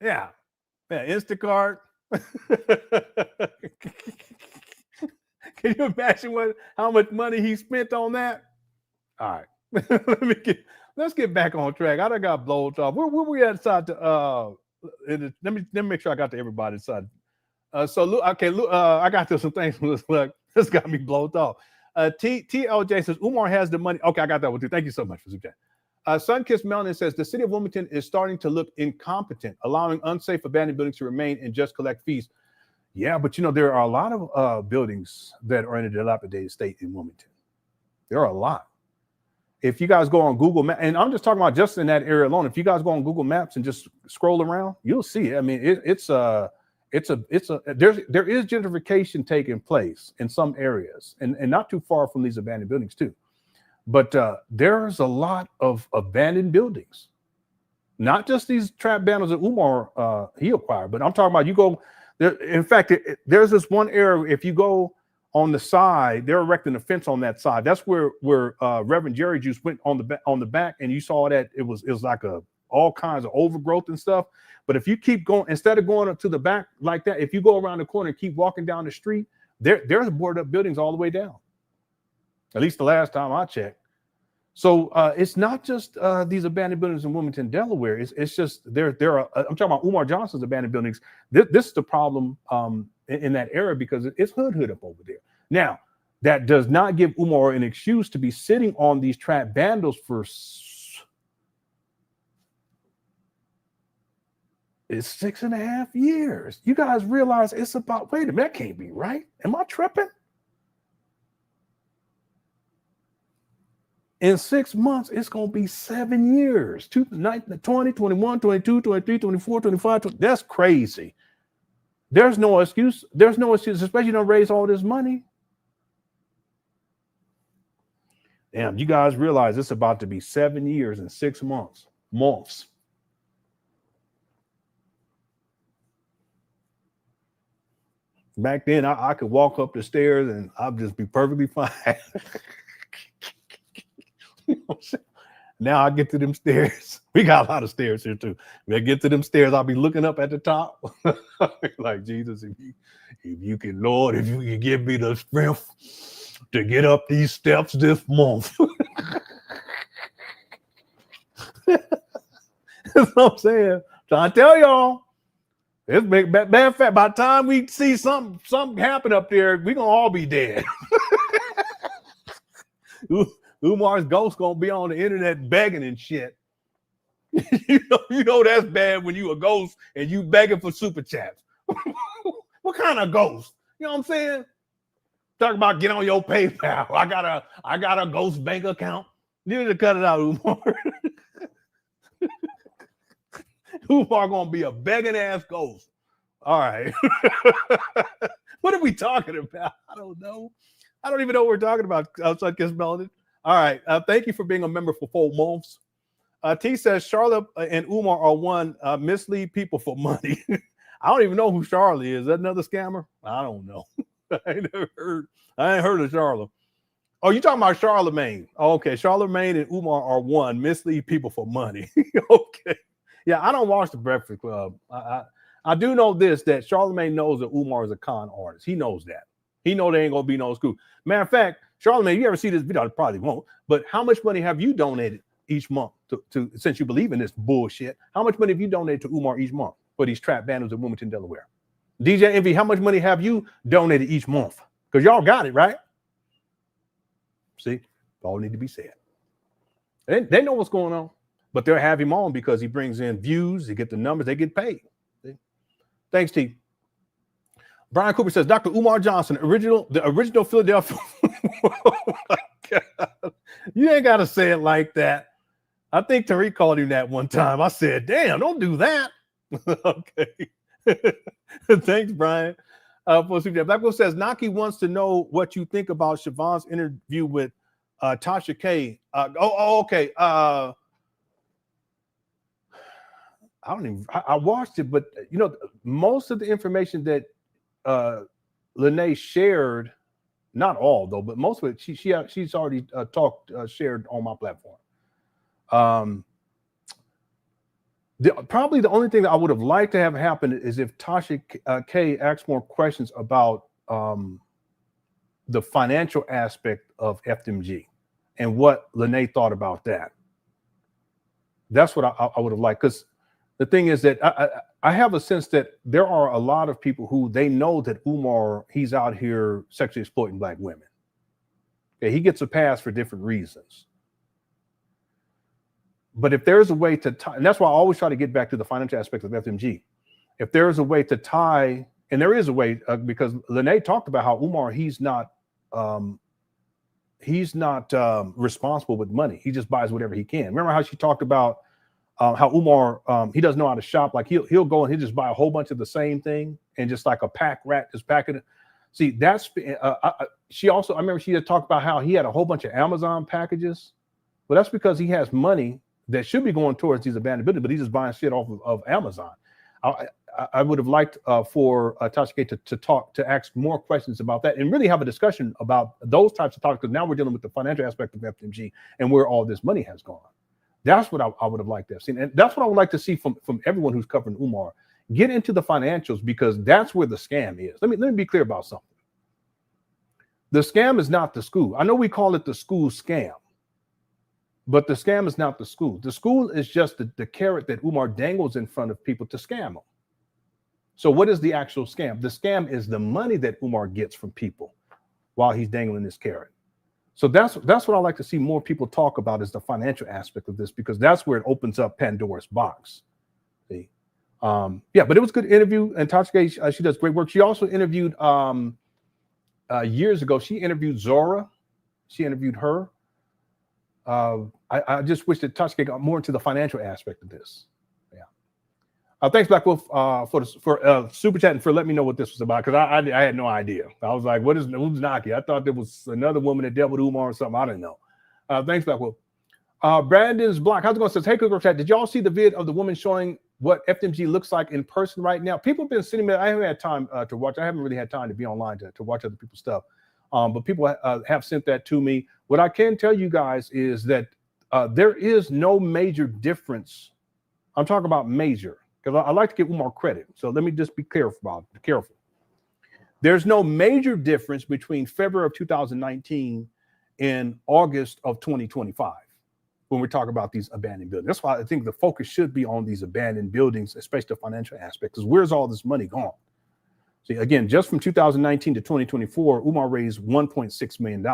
Yeah, Instacart. Can you imagine how much money he spent on that? All right, let's get back on track. I done got blown off. Where we at side to let me make sure I got to everybody's side. I got to some things. Look, this got me blown off. TLJ says Umar has the money. Okay, I got that one too. Thank you so much for that. Sunkissed Melanin says the city of Wilmington is starting to look incompetent, allowing unsafe abandoned buildings to remain and just collect fees. Yeah, but there are a lot of buildings that are in a dilapidated state in Wilmington. There are a lot. If you guys go on Google Maps, and I'm just talking about just in that area alone, if you guys go on Google Maps and just scroll around, you'll see it. I mean, there is gentrification taking place in some areas, and not too far from these abandoned buildings too. But there's a lot of abandoned buildings, not just these trap banners that Umar he acquired, but I'm talking about you go there. In fact, there's this one area. If you go on the side, they're erecting a fence on that side. That's where Reverend Jerry Juice went on the back, and you saw that it was like all kinds of overgrowth and stuff. But if you keep going, instead of going up to the back like that, if you go around the corner and keep walking down the street, there's boarded up buildings all the way down. At least the last time I checked. So it's not just these abandoned buildings in Wilmington, Delaware. It's just there are. I'm talking about Umar Johnson's abandoned buildings. This is the problem in that area because it's hood up over there. Now, that does not give Umar an excuse to be sitting on these trap bandos for it's 6.5 years. You guys realize it's about, wait a minute, that can't be right. Am I tripping? In 6 months, it's going to be 7 years. 20, 21, 22, 23, 24, 25. 20. That's crazy. There's no excuse. There's no excuse, especially you don't raise all this money. Damn, you guys realize it's about to be 7 years and 6 months. Back then, I could walk up the stairs and I'd just be perfectly fine. Now I get to them stairs. We got a lot of stairs here too. When I get to them stairs, I'll be looking up at the top. Like, Jesus, if you can, Lord, if you can give me the strength to get up these steps this month. That's what I'm saying. Trying to tell y'all. It's bad fact. By the time we see something happen up there, we're gonna all be dead. Umar's ghost gonna be on the internet begging and shit. you know that's bad when you a ghost and you begging for super chats. What kind of ghost? You know what I'm saying? Talk about get on your PayPal. I got a ghost bank account. You need to cut it out, Umar. Umar gonna be a begging ass ghost. All right. What are we talking about? I don't know. I don't even know what we're talking about. Outside Kiss Melody. All right. Thank you for being a member for 4 months. T says Charlotte and Umar are one mislead people for money. I don't even know who Charlotte is. Is that another scammer? I don't know. I ain't heard of Charlotte. Oh, you talking about Charlemagne? Oh, okay. Charlemagne and Umar are one mislead people for money. Okay. Yeah, I don't watch the Breakfast Club. I do know this, that Charlemagne knows that Umar is a con artist. He knows that. He know there ain't gonna be no school. Matter of fact, Charlamagne, you ever see this video? I probably won't. But how much money have you donated each month to since you believe in this bullshit? How much money have you donated to Umar each month for these trap vandals in Wilmington, Delaware? DJ Envy, how much money have you donated each month? Because y'all got it, right? See, all need to be said. They know what's going on, but they'll have him on because he brings in views, they get the numbers, they get paid. See? Thanks, T. Brian Cooper says, Dr. Umar Johnson, the original Philadelphia. Oh my God. You ain't got to say it like that. I think Tariq called him that one time. I said, damn, don't do that. Okay. Thanks, Brian. Blackwood says, Naki wants to know what you think about Siobhan's interview with Tasha K. Okay. I watched it, but you know, most of the information that Lene shared, not all though, but most of it, she's already shared on my platform. Probably the only thing that I would have liked to have happened is if Tasha K asked more questions about the financial aspect of FDMG and what Lene thought about that. That's what I would have liked, because the thing is that I have a sense that there are a lot of people who they know that Umar, he's out here sexually exploiting Black women. Okay, he gets a pass for different reasons. But if there's a way to tie, and that's why I always try to get back to the financial aspect of FDMG. If there is a way to tie, and there is a way, because Lene talked about how Umar, he's not responsible with money. He just buys whatever he can. Remember how she talked about how Umar, he doesn't know how to shop. Like he'll go and he'll just buy a whole bunch of the same thing and just like a pack rat, just packing it. See, that's she also, I remember she had talked about how he had a whole bunch of Amazon packages. But that's because he has money that should be going towards these abandoned buildings, but he's just buying shit off of Amazon. I would have liked for Tasha K to ask more questions about that and really have a discussion about those types of topics, because now we're dealing with the financial aspect of FDMG and where all this money has gone. That's what I would have liked to have seen. And that's what I would like to see from everyone who's covering Umar. Get into the financials, because that's where the scam is. Let me be clear about something. The scam is not the school. I know we call it the school scam, but the scam is not the school. The school is just the carrot that Umar dangles in front of people to scam them. So what is the actual scam? The scam is the money that Umar gets from people while he's dangling this carrot. So that's what I like to see more people talk about, is the financial aspect of this, because that's where it opens up Pandora's box. See? Yeah, but it was a good interview, and Tasha, she does great work. She also interviewed years ago. She interviewed Zora. She interviewed her. I just wish that Tasha got more into the financial aspect of this. Yeah. Thanks, Black Wolf, for super chatting, for letting me know what this was about, because I had no idea. I was like, who's Naki? I thought there was another woman that dealt with Umar or something. I didn't know. Thanks, Black Wolf. Brandon's Block, how's it going? Says, hey, Google Chat, did y'all see the vid of the woman showing what FDMG looks like in person right now? People have been sitting there. I haven't had time to watch. I haven't really had time to be online to watch other people's stuff. But people have sent that to me. What I can tell you guys is that there is no major difference. I'm talking about major, because I like to give Umar credit. So let me just be careful. There's no major difference between February of 2019 and August of 2025 when we're talking about these abandoned buildings. That's why I think the focus should be on these abandoned buildings, especially the financial aspect, because where's all this money gone? See, again, just from 2019 to 2024, Umar raised $1.6 million.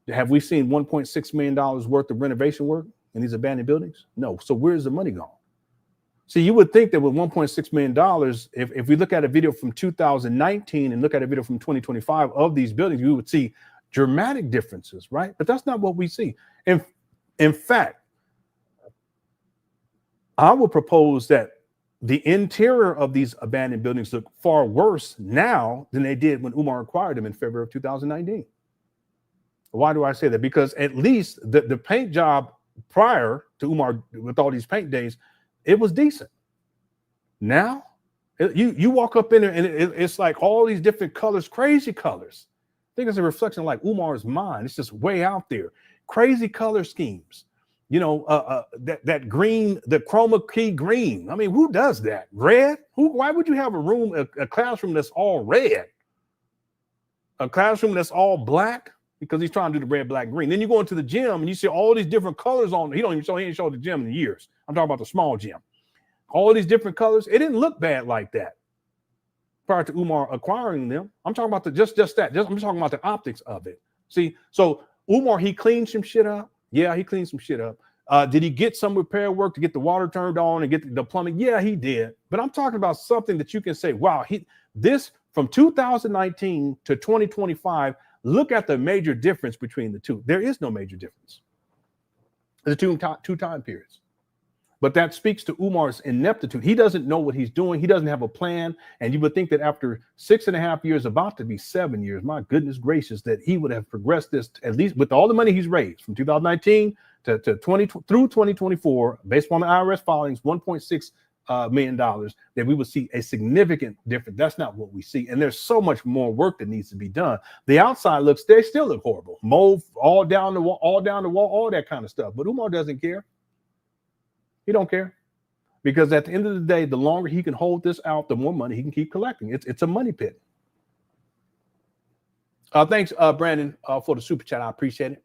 Have we seen $1.6 million worth of renovation work in these abandoned buildings? No. So where's the money gone? See, you would think that with $1.6 million, if we look at a video from 2019 and look at a video from 2025 of these buildings, we would see dramatic differences, right? But that's not what we see. In fact, I will propose that the interior of these abandoned buildings look far worse now than they did when Umar acquired them in February of 2019. Why do I say that? Because at least the paint job prior to Umar, with all these paint days, it was decent. Now, you walk up in there and it's like all these different colors, crazy colors. I think it's a reflection of like Umar's mind. It's just way out there. Crazy color schemes. You know, that green, the chroma key green. I mean, who does that? Red? Why would you have a classroom that's all red? a classroom that's all black because he's trying to do the red, black, green. Then you go into the gym and you see all these different colors on. He ain't showed the gym in years. I'm talking about the small gym. All these different colors. It didn't look bad like that prior to Umar acquiring them. I'm talking about I'm talking about the optics of it. See, so Umar, he cleaned some shit up. Yeah, he cleaned some shit up. Did he get some repair work to get the water turned on and get the plumbing? Yeah, he did. But I'm talking about something that you can say, wow, this from 2019 to 2025, look at the major difference between the two. There is no major difference. The two time periods. But that speaks to Umar's ineptitude. He doesn't know what he's doing. He doesn't have a plan. And you would think that after 6.5 years, about to be 7 years, my goodness gracious, that he would have progressed this, at least with all the money he's raised from 2019 to 2024, based on the IRS filings, $1.6 million, that we would see a significant difference. That's not what we see. And there's so much more work that needs to be done. The outside they still look horrible. Mold all down the wall, all that kind of stuff. But Umar doesn't care. He don't care, because at the end of the day, the longer he can hold this out, the more money he can keep collecting. It's a money pit. Thanks, Brandon, for the super chat. I appreciate it.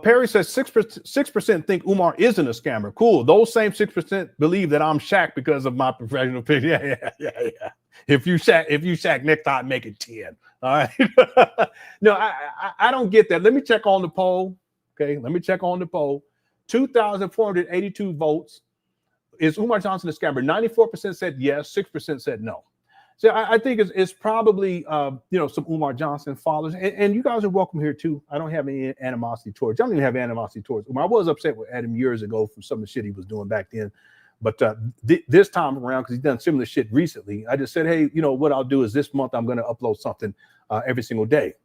Perry says 6% think Umar isn't a scammer. Cool. Those same 6% believe that I'm Shaq because of my professional opinion. Yeah. If you Shaq next time, make it 10. All right. No, I don't get that. Let me check on the poll. Okay, let me check on the poll. 2,482 votes. Is Umar Johnson a scammer? 94% said yes, 6% said no. So I think it's probably some Umar Johnson followers, and you guys are welcome here too. I don't have any animosity towards. I don't even have animosity towards Umar. I was upset with Adam years ago for some of the shit he was doing back then, but this time around, because he's done similar shit recently, I just said, hey, what I'll do is this month I'm going to upload something every single day,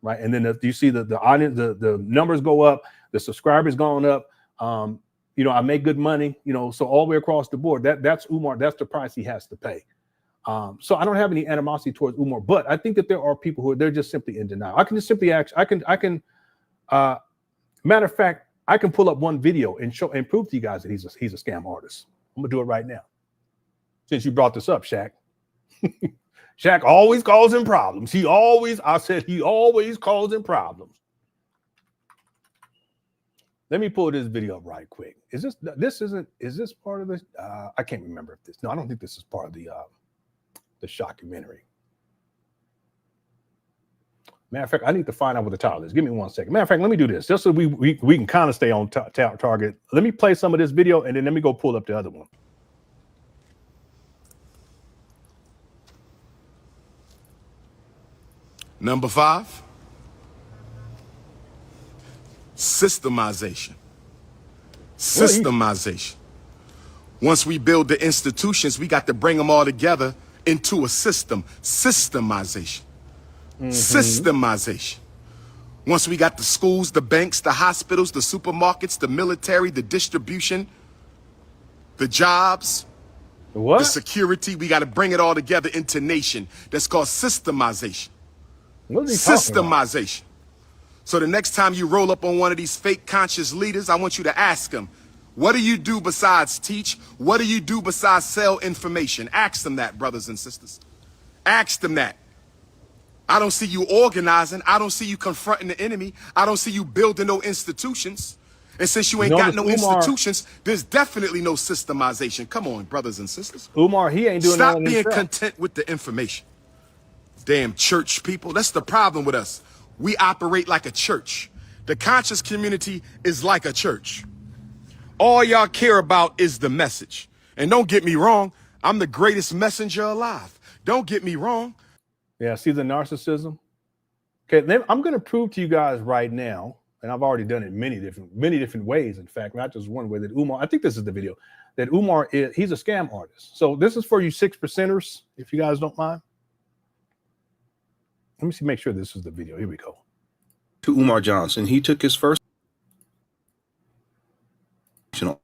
right? And then you see the audience, the numbers go up, the subscribers going up. I make good money, so all the way across the board, that's Umar, that's the price he has to pay. So I don't have any animosity towards Umar, but I think that there are people who they're just simply in denial. I can just simply matter of fact, I can pull up one video and show and prove to you guys that he's a scam artist. I'm gonna do it right now. Since you brought this up, Shaq. Shaq always causing problems. He always causing problems. Let me pull this video up right quick. Is this part of this? I can't remember if this. No, I don't think this is part of the shockumentary. Matter of fact, I need to find out what the title is. Give me 1 second. Matter of fact, let me do this just so we can kind of stay on target. Let me play some of this video and then let me go pull up the other one. Number 5. Systemization. Systemization. Once we build the institutions, we got to bring them all together into a system. Systemization. Systemization. Once we got the schools, the banks, the hospitals, the supermarkets, the military, the distribution, the jobs, the security, we got to bring it all together into nation. That's called systemization. Systemization. So the next time you roll up on one of these fake conscious leaders, I want you to ask them, what do you do besides teach? What do you do besides sell information? Ask them that, brothers and sisters. Ask them that. I don't see you organizing. I don't see you confronting the enemy. I don't see you building no institutions. And since you ain't got no institutions, there's definitely no systemization. Come on, brothers and sisters. Umar, he ain't doing Stop being content with the information. Damn church people. That's the problem with us. We operate like a church. The conscious community is like a church. All y'all care about is the message. And don't get me wrong, I'm the greatest messenger alive. Don't get me wrong. Yeah, see the narcissism? Okay, I'm going to prove to you guys right now, and I've already done it many different ways, in fact, not just one way, that Umar, I think this is the video, that Umar he's a scam artist. So this is for you 6%ers, if you guys don't mind. Let me make sure this is the video. Here we go. To Umar Johnson, he took his first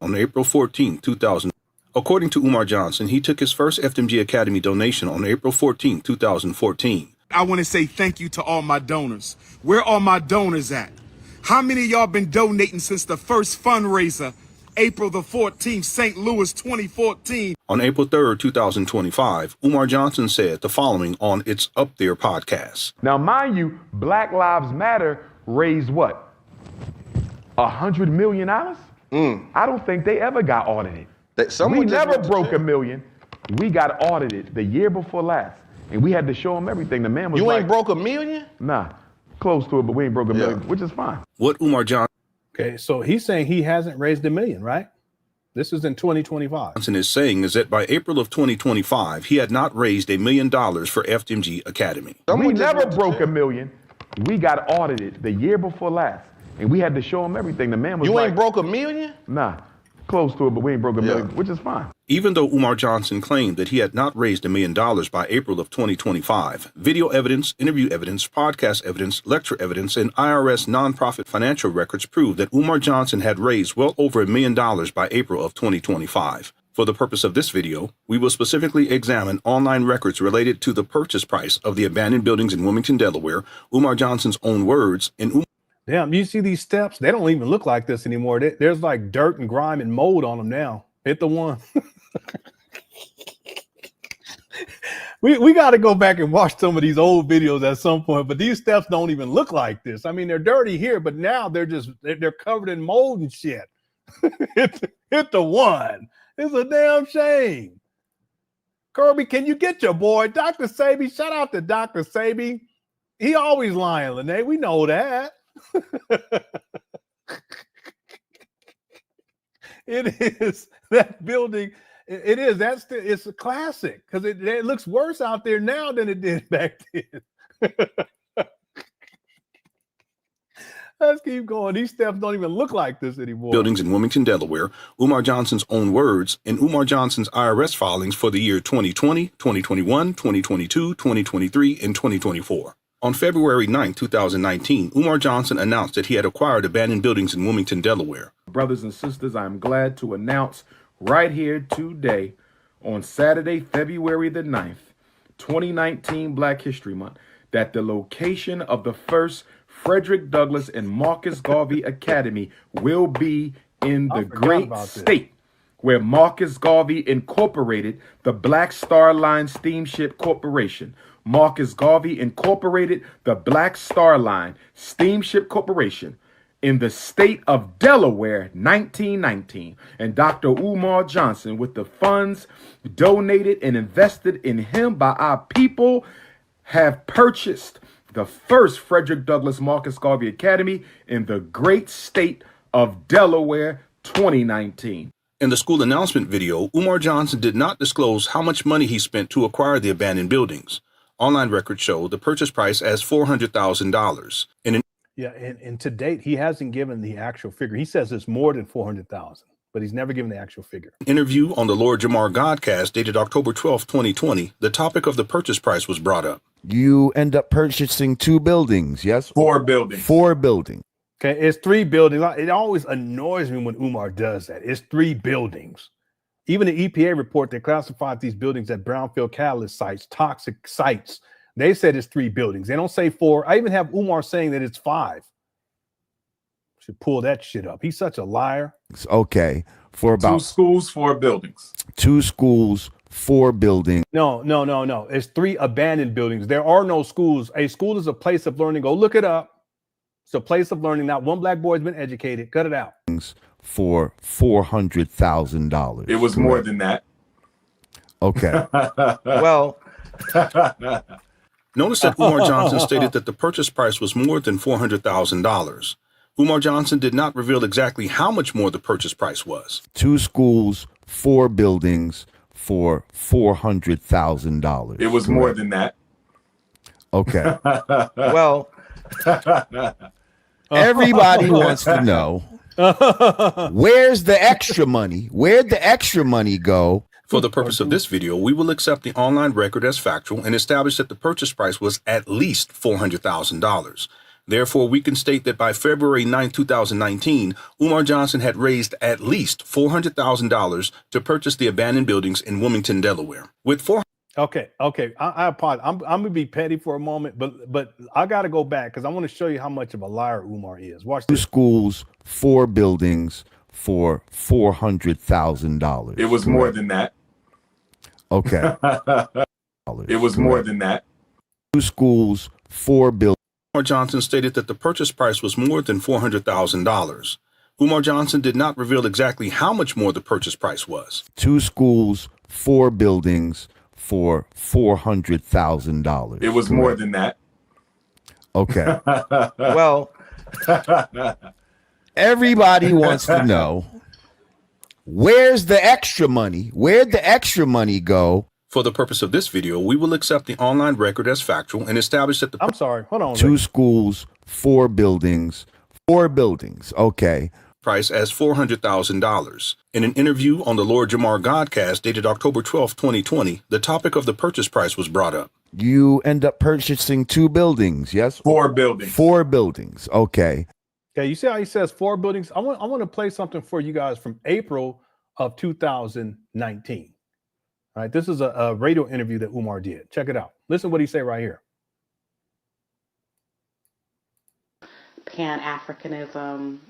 on April 14, 2000. According to Umar Johnson, he took his first FDMG Academy donation on April 14, 2014. I want to say thank you to all my donors. Where are my donors at? How many of y'all been donating since the first fundraiser April the 14th, St. Louis 2014. On April 3rd, 2025, Umar Johnson said the following on It's Up There podcast. Now, mind you, Black Lives Matter raised what? $100 million? I don't think they ever got audited. We never broke $1 million. We got audited the year before last, and we had to show them everything. The man was You like, ain't broke $1 million? Nah, close to it, but we ain't broke $1 million, which is fine. What Umar Johnson Okay, so he's saying he hasn't raised $1 million, right? This is in 2025. is saying is that by April of 2025, he had not raised $1 million for FDMG Academy. We never broke $1 million. We got audited the year before last, and we had to show them everything. The man was You like, ain't broke $1 million? Nah, close to it, but we ain't broke $1 million, which is fine. Even though Umar Johnson claimed that he had not raised $1 million by April of 2025, video evidence, interview evidence, podcast evidence, lecture evidence, and IRS nonprofit financial records prove that Umar Johnson had raised well over $1 million by April of 2025. For the purpose of this video, we will specifically examine online records related to the purchase price of the abandoned buildings in Wilmington, Delaware, Umar Johnson's own words, and Damn, you see these steps? They don't even look like this anymore. There's like dirt and grime and mold on them now. Hit the one. we got to go back and watch some of these old videos at some point, but these steps don't even look like this. I mean, they're dirty here, but now they're covered in mold and shit. hit the one. It's a damn shame. Kirby, can you get your boy, Dr. Sabi? Shout out to Dr. Sabi. He always lying, Lene. We know that. It is that building. It is. It's a classic because it looks worse out there now than it did back then. Let's keep going. These steps don't even look like this anymore. buildings in Wilmington, Delaware, Umar Johnson's own words, and Umar Johnson's IRS filings for the year 2020, 2021, 2022, 2023, and 2024. On February 9, 2019, Umar Johnson announced that he had acquired abandoned buildings in Wilmington, Delaware. Brothers and sisters, I'm glad to announce right here today on Saturday, February the 9th, 2019, Black History Month, that the location of the first Frederick Douglass and Marcus Garvey Academy will be in the great state where Marcus Garvey incorporated the Black Star Line Steamship Corporation. Marcus Garvey incorporated the Black Star Line Steamship Corporation in the state of Delaware, 1919. And Dr. Umar Johnson, with the funds donated and invested in him by our people, have purchased the first Frederick Douglass Marcus Garvey Academy in the great state of Delaware, 2019. In the school announcement video, Umar Johnson did not disclose how much money he spent to acquire the abandoned buildings. Online records show the purchase price as $400,000. And to date, he hasn't given the actual figure. He says it's more than 400,000, but he's never given the actual figure. Interview on the Lord Jamar Godcast dated October 12, 2020, the topic of the purchase price was brought up. You end up purchasing 2 buildings, yes? 4 buildings. 4 buildings. Okay, it's 3 buildings. It always annoys me when Umar does that. It's 3 buildings. Even the EPA report that classified these buildings as brownfield catalyst sites, toxic sites, they said it's 3 buildings. They don't say 4. I even have Umar saying that it's 5. Should pull that shit up. He's such a liar. Okay, for about 2 schools, 4 buildings. 2 schools, 4 buildings. No. It's 3 abandoned buildings. There are no schools. A school is a place of learning. Go look it up. It's a place of learning. Not one black boy has been educated. Cut it out. For $400,000. It was more than that. Okay. Well, Notice that Umar Johnson stated that the purchase price was more than $400,000. Umar Johnson did not reveal exactly how much more the purchase price was. 2 schools, 4 buildings for $400,000. It was more than that. Okay. well, Everybody wants to know where's the extra money? Where'd the extra money go? For the purpose of this video, we will accept the online record as factual and establish that the purchase price was at least $400,000. Therefore, we can state that by February 9, 2019, Umar Johnson had raised at least $400,000 to purchase the abandoned buildings in Wilmington, Delaware. Okay. I apologize. I'm gonna be petty for a moment, but I got to go back because I want to show you how much of a liar Umar is. Watch 2 this. schools, 4 buildings for $400,000. It was more than that. Okay. It was more than that. 2 schools, 4 buildings. Umar Johnson stated that the purchase price was more than $400,000. Umar Johnson did not reveal exactly how much more the purchase price was. 2 schools, 4 buildings for $400,000. It was more than that. Okay. Well, everybody wants to know, where's the extra money? Where'd the extra money go? For the purpose of this video, we will accept the online record as factual and establish that the I'm sorry. Hold on. 2 schools, 4 buildings. 4 buildings. Okay. price as $400,000. In an interview on the Lord Jamar Godcast dated October 12, 2020, the topic of the purchase price was brought up. You end up purchasing 2 buildings, yes? 4 buildings. 4 buildings. Okay. Okay, you see how he says 4 buildings? I want to play something for you guys from April of 2019. All right, this is a radio interview that Umar did. Check it out. Listen to what he say right here. Pan Africanism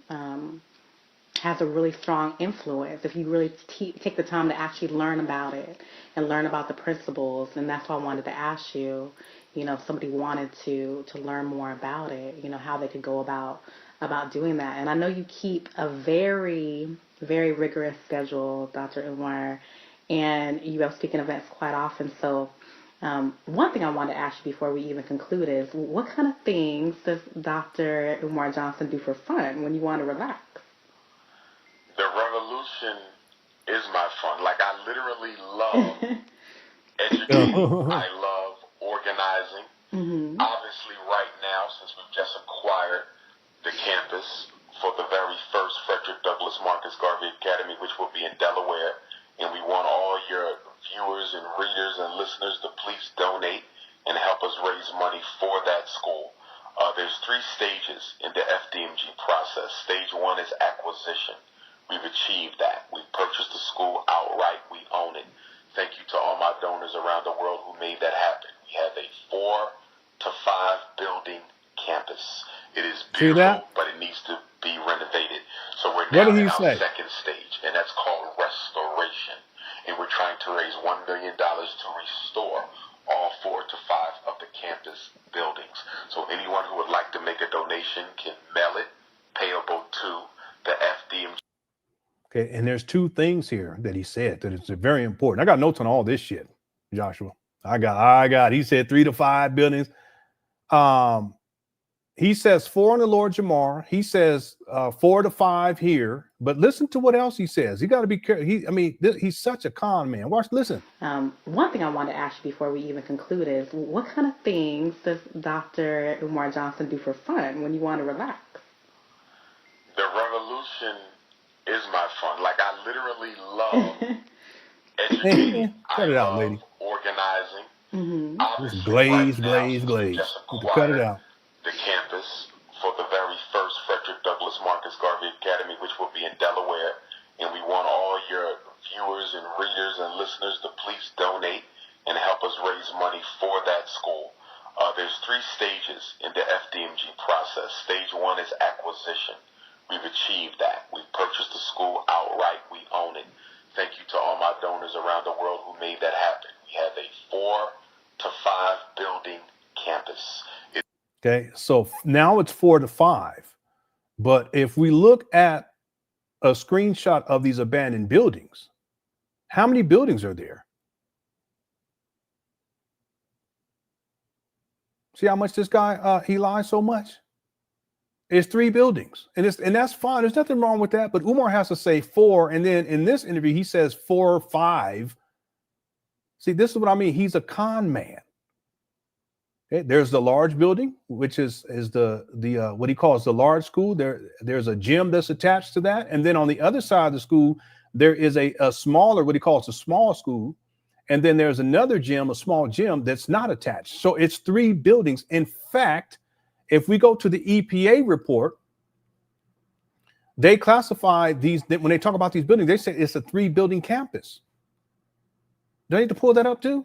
has a really strong influence if you really take the time to actually learn about it and learn about the principles. And that's why I wanted to ask you, if somebody wanted to learn more about it, how they could go about doing that. And I know you keep a very, very rigorous schedule, Dr. Umar, and you have speaking events quite often. So one thing I wanted to ask you before we even conclude is, what kind of things does Dr. Umar Johnson do for fun when you want to relax? The revolution is my fun. Like, I literally love educating. I love organizing. Mm-hmm. Obviously, right now, since we've just acquired the campus for the very first Frederick Douglass Marcus Garvey Academy, which will be in Delaware, and we want all your viewers and readers and listeners to please donate and help us raise money for that school. There's 3 stages in the FDMG process. Stage 1 is acquisition. We've achieved that. We've purchased the school outright. We own it. Thank you to all my donors around the world who made that happen. We have a 4 to 5 building campus. It is beautiful, but it needs to be renovated. So we're now in our second stage, and that's called restoration. And we're trying to raise $1 million to restore all 4 to 5 of the campus buildings. So anyone who would like to make a donation can mail it, payable to the FDMG. Okay, and there's 2 things here that he said that is very important. I got notes on all this shit, Joshua. I got. He said 3 to 5 buildings. He says 4 in the Lord Jamar. He says 4 to 5 here. But listen to what else he says. You got to be careful. He's such a con man. Listen. One thing I want to ask you before we even conclude is, what kind of things does Dr. Umar Johnson do for fun when you want to relax? The revolution is my fun. Like, I literally love educating. Cut it out, lady. Organizing. Mm-hmm. Glaze. Cut it out. The campus for the very first Frederick Douglass Marcus Garvey Academy, which will be in Delaware, and we want all your viewers and readers and listeners to please donate and help us raise money for that school. There's 3 stages in the FDMG process. Stage 1 is acquisition. We've achieved that. We've purchased the school outright. We own it. Thank you to all my donors around the world who made that happen. We have a 4 to 5 building campus. Okay, so now it's 4 to 5. But if we look at a screenshot of these abandoned buildings, how many buildings are there? See how much this guy, he lies so much? It's 3 buildings, and that's fine. There's nothing wrong with that. But Umar has to say 4, and then in this interview he says 4 or 5. See, this is what I mean. He's a con man. Okay, there's the large building, which is the what he calls the large school. There's a gym that's attached to that, and then on the other side of the school there is a smaller, what he calls a small school, and then there's another gym, a small gym that's not attached. So it's 3 buildings. In fact, if we go to the EPA report, they classify these, when they talk about these buildings, they say it's a 3-building campus. Do I need to pull that up too?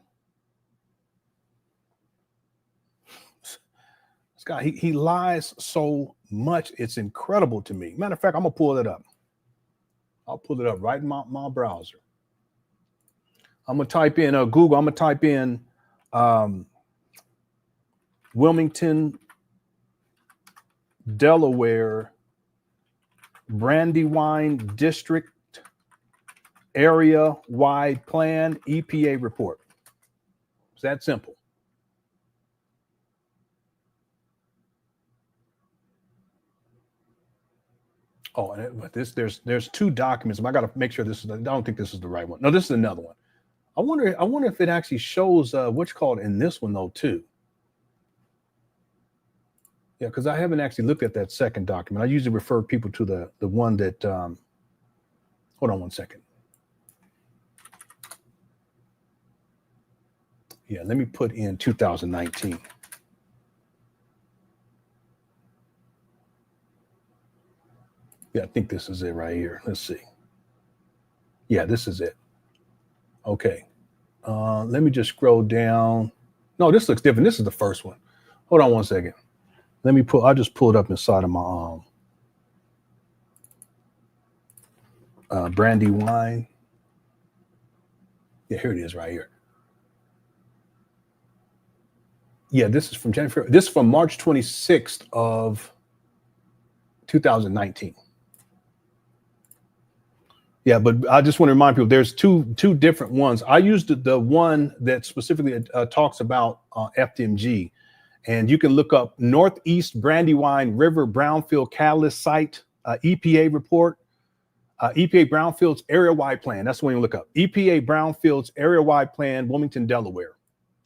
This guy, he lies so much, it's incredible to me. Matter of fact, I'm gonna pull it up. I'll pull it up right in my browser. I'm gonna type in Google. I'm gonna type in Wilmington, Delaware, Brandywine District Area Wide Plan EPA report. It's that simple. Oh, but there's two documents. I got to make sure this is. I don't think this is the right one. No, this is another one. I wonder if it actually shows what's called in this one though too. Yeah, because I haven't actually looked at that second document. I usually refer people to the one that. Hold on one second. Yeah, let me put in 2019. Yeah, I think this is it right here. Let's see. Yeah, this is it. Okay. Let me just scroll down. No, this looks different. This is the first one. Hold on one second. I'll just pull it up inside of my Brandywine. Yeah, here it is right here. Yeah, this is from January. This is from March 26th of 2019. Yeah, but I just want to remind people there's two different ones. I used the one that specifically talks about FDMG, and you can look up Northeast Brandywine River Brownfield Catalyst Site EPA report, EPA Brownfields Area-Wide Plan. That's the one you look up. EPA Brownfields Area-Wide Plan, Wilmington, Delaware,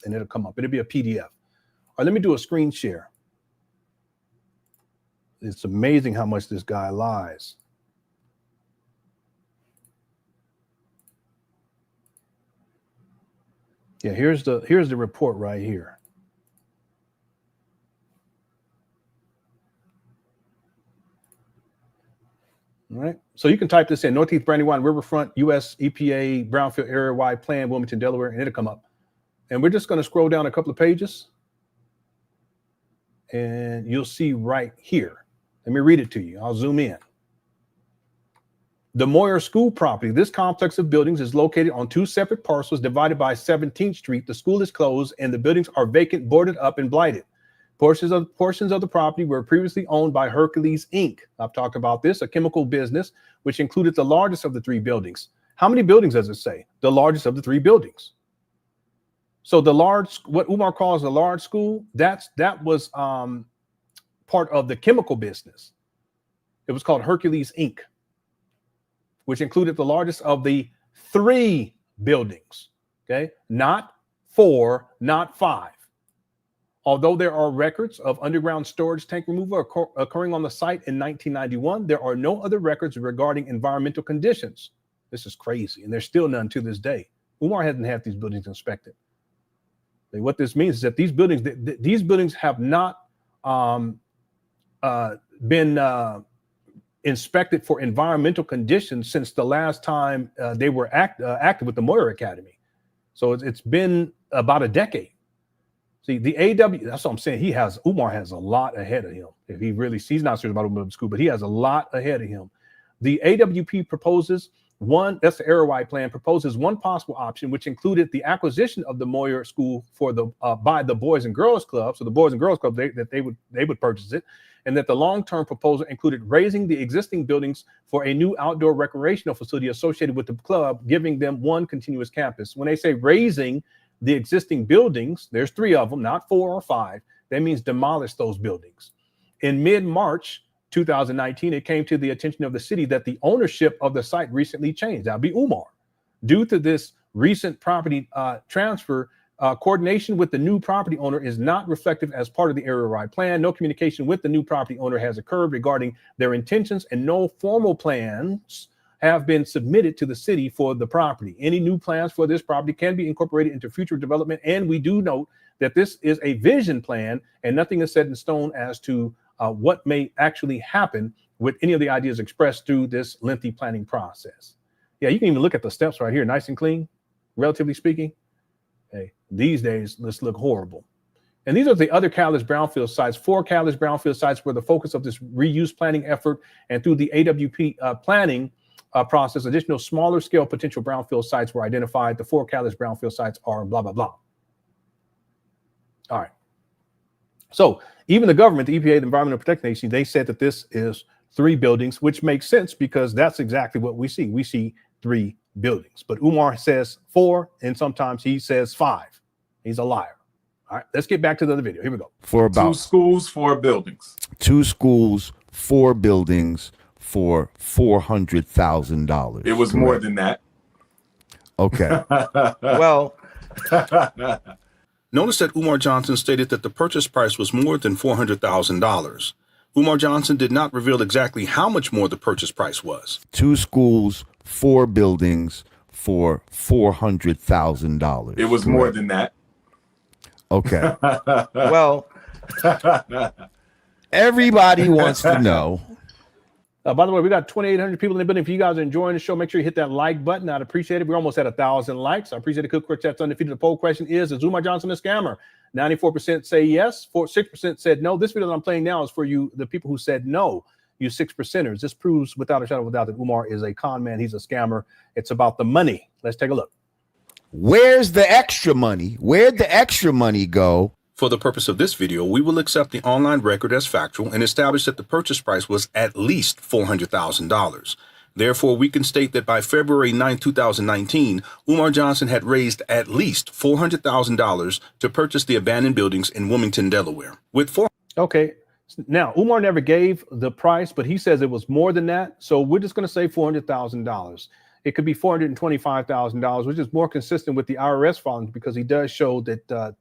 and it'll come up. It'll be a PDF. All right, let me do a screen share. It's amazing how much this guy lies. Yeah, here's the report right here. All right, so you can type this in: Northeast Brandywine Riverfront U.S. EPA Brownfield Area-Wide Plan, Wilmington, Delaware, and it'll come up. And we're just going to scroll down a couple of pages, and you'll see right here. Let me read it to you. I'll zoom in. The Moyer School property. This complex of buildings is located on two separate parcels divided by 17th Street. The school is closed and the buildings are vacant, boarded up, and blighted. Portions of the property were previously owned by Hercules Inc. I've talked about this, a chemical business, which included the largest of the three buildings. How many buildings does it say? The largest of the three buildings. So the large, what Umar calls the large school, that was part of the chemical business. It was called Hercules Inc., which included the largest of the three buildings, okay? Not 4, not 5. Although there are records of underground storage tank removal occurring on the site in 1991, there are no other records regarding environmental conditions. This is crazy, and there's still none to this day. Umar hasn't had these buildings inspected. And what this means is that these buildings have not been inspected for environmental conditions since the last time they were active with the Moyer Academy. So it's been about a decade. See, the AW, that's what I'm saying. Umar has a lot ahead of him. If he's not serious about opening up school, but he has a lot ahead of him. The AWP proposes that's the area-wide plan, proposes one possible option, which included the acquisition of the Moyer School by the Boys and Girls Club. So the Boys and Girls Club, they would purchase it. And that the long-term proposal included raising the existing buildings for a new outdoor recreational facility associated with the club, giving them one continuous campus. When they say raising the existing buildings, there's 3 of them, not 4 or 5. That means demolish those buildings. In mid-March 2019, it came to the attention of the city that the ownership of the site recently changed. That'd be Umar. Due to this recent property transfer, coordination with the new property owner is not reflective as part of the area-wide plan. No communication with the new property owner has occurred regarding their intentions, and no formal plans have been submitted to the city for the property. Any new plans for this property can be incorporated into future development, and we do note that this is a vision plan and nothing is set in stone as to what may actually happen with any of the ideas expressed through this lengthy planning process. Yeah, you can even look at the steps right here, nice and clean, relatively speaking. Hey, these days, this look horrible. And these are the other catalyst brownfield sites, 4 catalyst brownfield sites were the focus of this reuse planning effort. And through the AWP planning, process. Additional smaller scale potential brownfield sites were identified. The 4 catalyst brownfield sites are blah, blah, blah. All right. So even the government, the EPA, the Environmental Protection Agency, they said that this is 3 buildings, which makes sense because that's exactly what we see. We see 3 buildings, but Umar says 4, and sometimes he says 5. He's a liar. All right, let's get back to the other video. Here we go. For about 2 schools, 4 buildings. 2 schools, 4 buildings for $400,000. It was more than that. Okay. Well, Notice that Umar Johnson stated that the purchase price was more than $400,000. Umar Johnson did not reveal exactly how much more the purchase price was. 2 schools, 4 buildings for $400,000. It was more than that. Okay. well, Everybody wants to know. By the way, we got 2,800 people in the building. If you guys are enjoying the show, make sure you hit that like button. I'd appreciate it. We're almost at 1,000 likes. I appreciate it. Quick chat's undefeated. The poll question is Umar Johnson a scammer? 94% say yes. 6% said no. This video that I'm playing now is for you, the people who said no, you 6%ers. This proves without a shadow of a doubt that Umar is a con man. He's a scammer. It's about the money. Let's take a look. Where's the extra money? Where'd the extra money go? For the purpose of this video, we will accept the online record as factual and establish that the purchase price was at least $400,000. Therefore, we can state that by February 9, 2019, Umar Johnson had raised at least $400,000 to purchase the abandoned buildings in Wilmington, Delaware. Okay. Now, Umar never gave the price, but he says it was more than that. So we're just going to say $400,000. It could be $425,000, which is more consistent with the IRS filings because he does show that a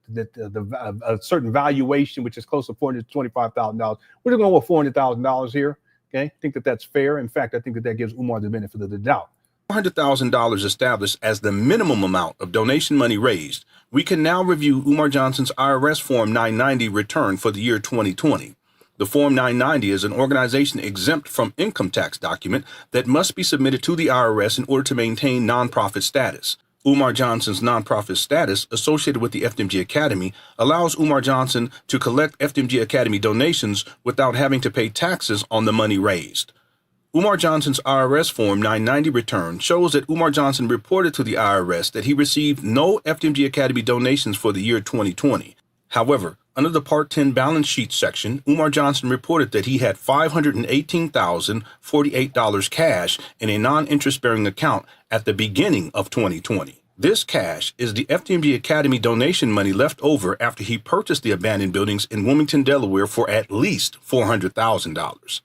certain valuation, which is close to $425,000. We're just going to go with $400,000 here. Okay, I think that that's fair. In fact, I think that gives Umar the benefit of the doubt. $400,000 established as the minimum amount of donation money raised. We can now review Umar Johnson's IRS Form 990 return for the year 2020. The Form 990 is an organization exempt from income tax document that must be submitted to the IRS in order to maintain nonprofit status. Umar Johnson's nonprofit status associated with the FDMG Academy allows Umar Johnson to collect FDMG Academy donations without having to pay taxes on the money raised. Umar Johnson's IRS Form 990 return shows that Umar Johnson reported to the IRS that he received no FDMG Academy donations for the year 2020. However, under the Part 10 balance sheet section, Umar Johnson reported that he had $518,048 cash in a non-interest-bearing account at the beginning of 2020. This cash is the FDMG Academy donation money left over after he purchased the abandoned buildings in Wilmington, Delaware for at least $400,000.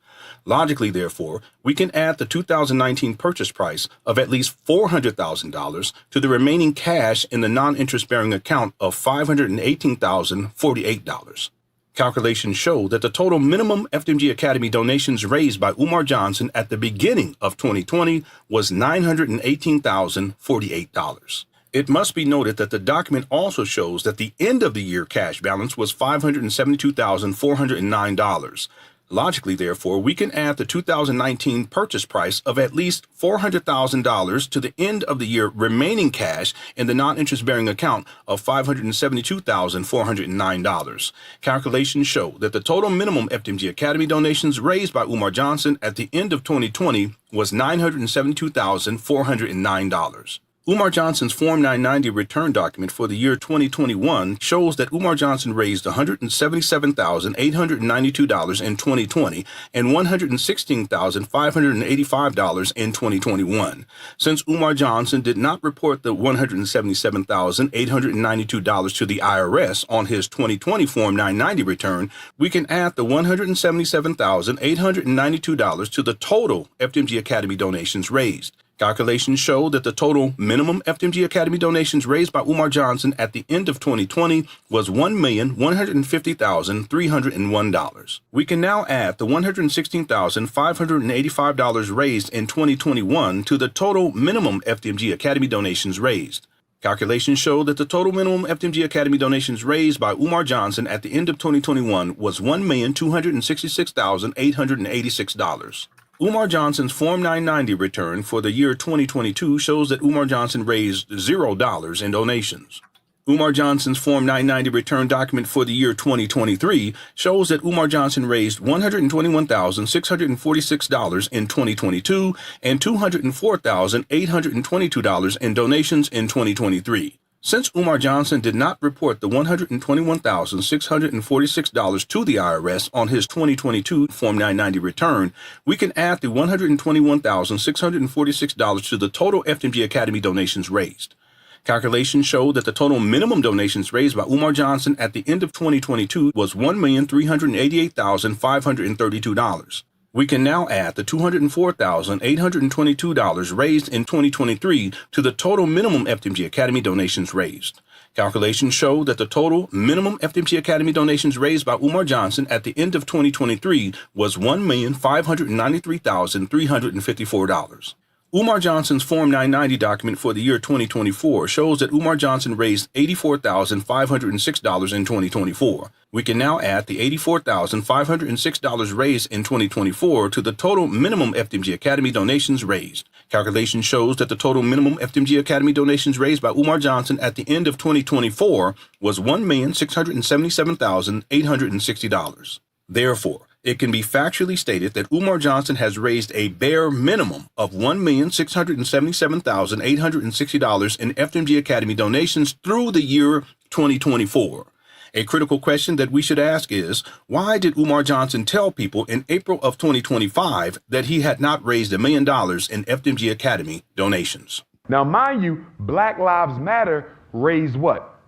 Logically, therefore, we can add the 2019 purchase price of at least $400,000 to the remaining cash in the non-interest-bearing account of $518,048. Calculations show that the total minimum FDMG Academy donations raised by Umar Johnson at the beginning of 2020 was $918,048. It must be noted that the document also shows that the end of the year cash balance was $572,409. Logically, therefore, we can add the 2019 purchase price of at least $400,000 to the end of the year remaining cash in the non-interest-bearing account of $572,409. Calculations show that the total minimum FDMG Academy donations raised by Umar Johnson at the end of 2020 was $972,409. Umar Johnson's Form 990 return document for the year 2021 shows that Umar Johnson raised $177,892 in 2020 and $116,585 in 2021. Since Umar Johnson did not report the $177,892 to the IRS on his 2020 Form 990 return, we can add the $177,892 to the total FDMG Academy donations raised. Calculations show that the total minimum FDMG Academy donations raised by Umar Johnson at the end of 2020 was $1,150,301. We can now add the $116,585 raised in 2021 to the total minimum FDMG Academy donations raised. Calculations show that the total minimum FDMG Academy donations raised by Umar Johnson at the end of 2021 was $1,266,886. Umar Johnson's Form 990 return for the year 2022 shows that Umar Johnson raised $0 in donations. Umar Johnson's Form 990 return document for the year 2023 shows that Umar Johnson raised $121,646 in 2022 and $204,822 in donations in 2023. Since Umar Johnson did not report the $121,646 to the IRS on his 2022 Form 990 return, we can add the $121,646 to the total FDMG Academy donations raised. Calculations show that the total minimum donations raised by Umar Johnson at the end of 2022 was $1,388,532. We can now add the $204,822 raised in 2023 to the total minimum FDMG Academy donations raised. Calculations show that the total minimum FDMG Academy donations raised by Umar Johnson at the end of 2023 was $1,593,354. Umar Johnson's Form 990 document for the year 2024 shows that Umar Johnson raised $84,506 in 2024. We can now add the $84,506 raised in 2024 to the total minimum FDMG Academy donations raised. Calculation shows that the total minimum FDMG Academy donations raised by Umar Johnson at the end of 2024 was $1,677,860. Therefore, it can be factually stated that Umar Johnson has raised a bare minimum of $1,677,860 in FDMG Academy donations through the year 2024. A critical question that we should ask is, why did Umar Johnson tell people in April of 2025 that he had not raised $1 million in FDMG Academy donations? Now, mind you, Black Lives Matter raised what?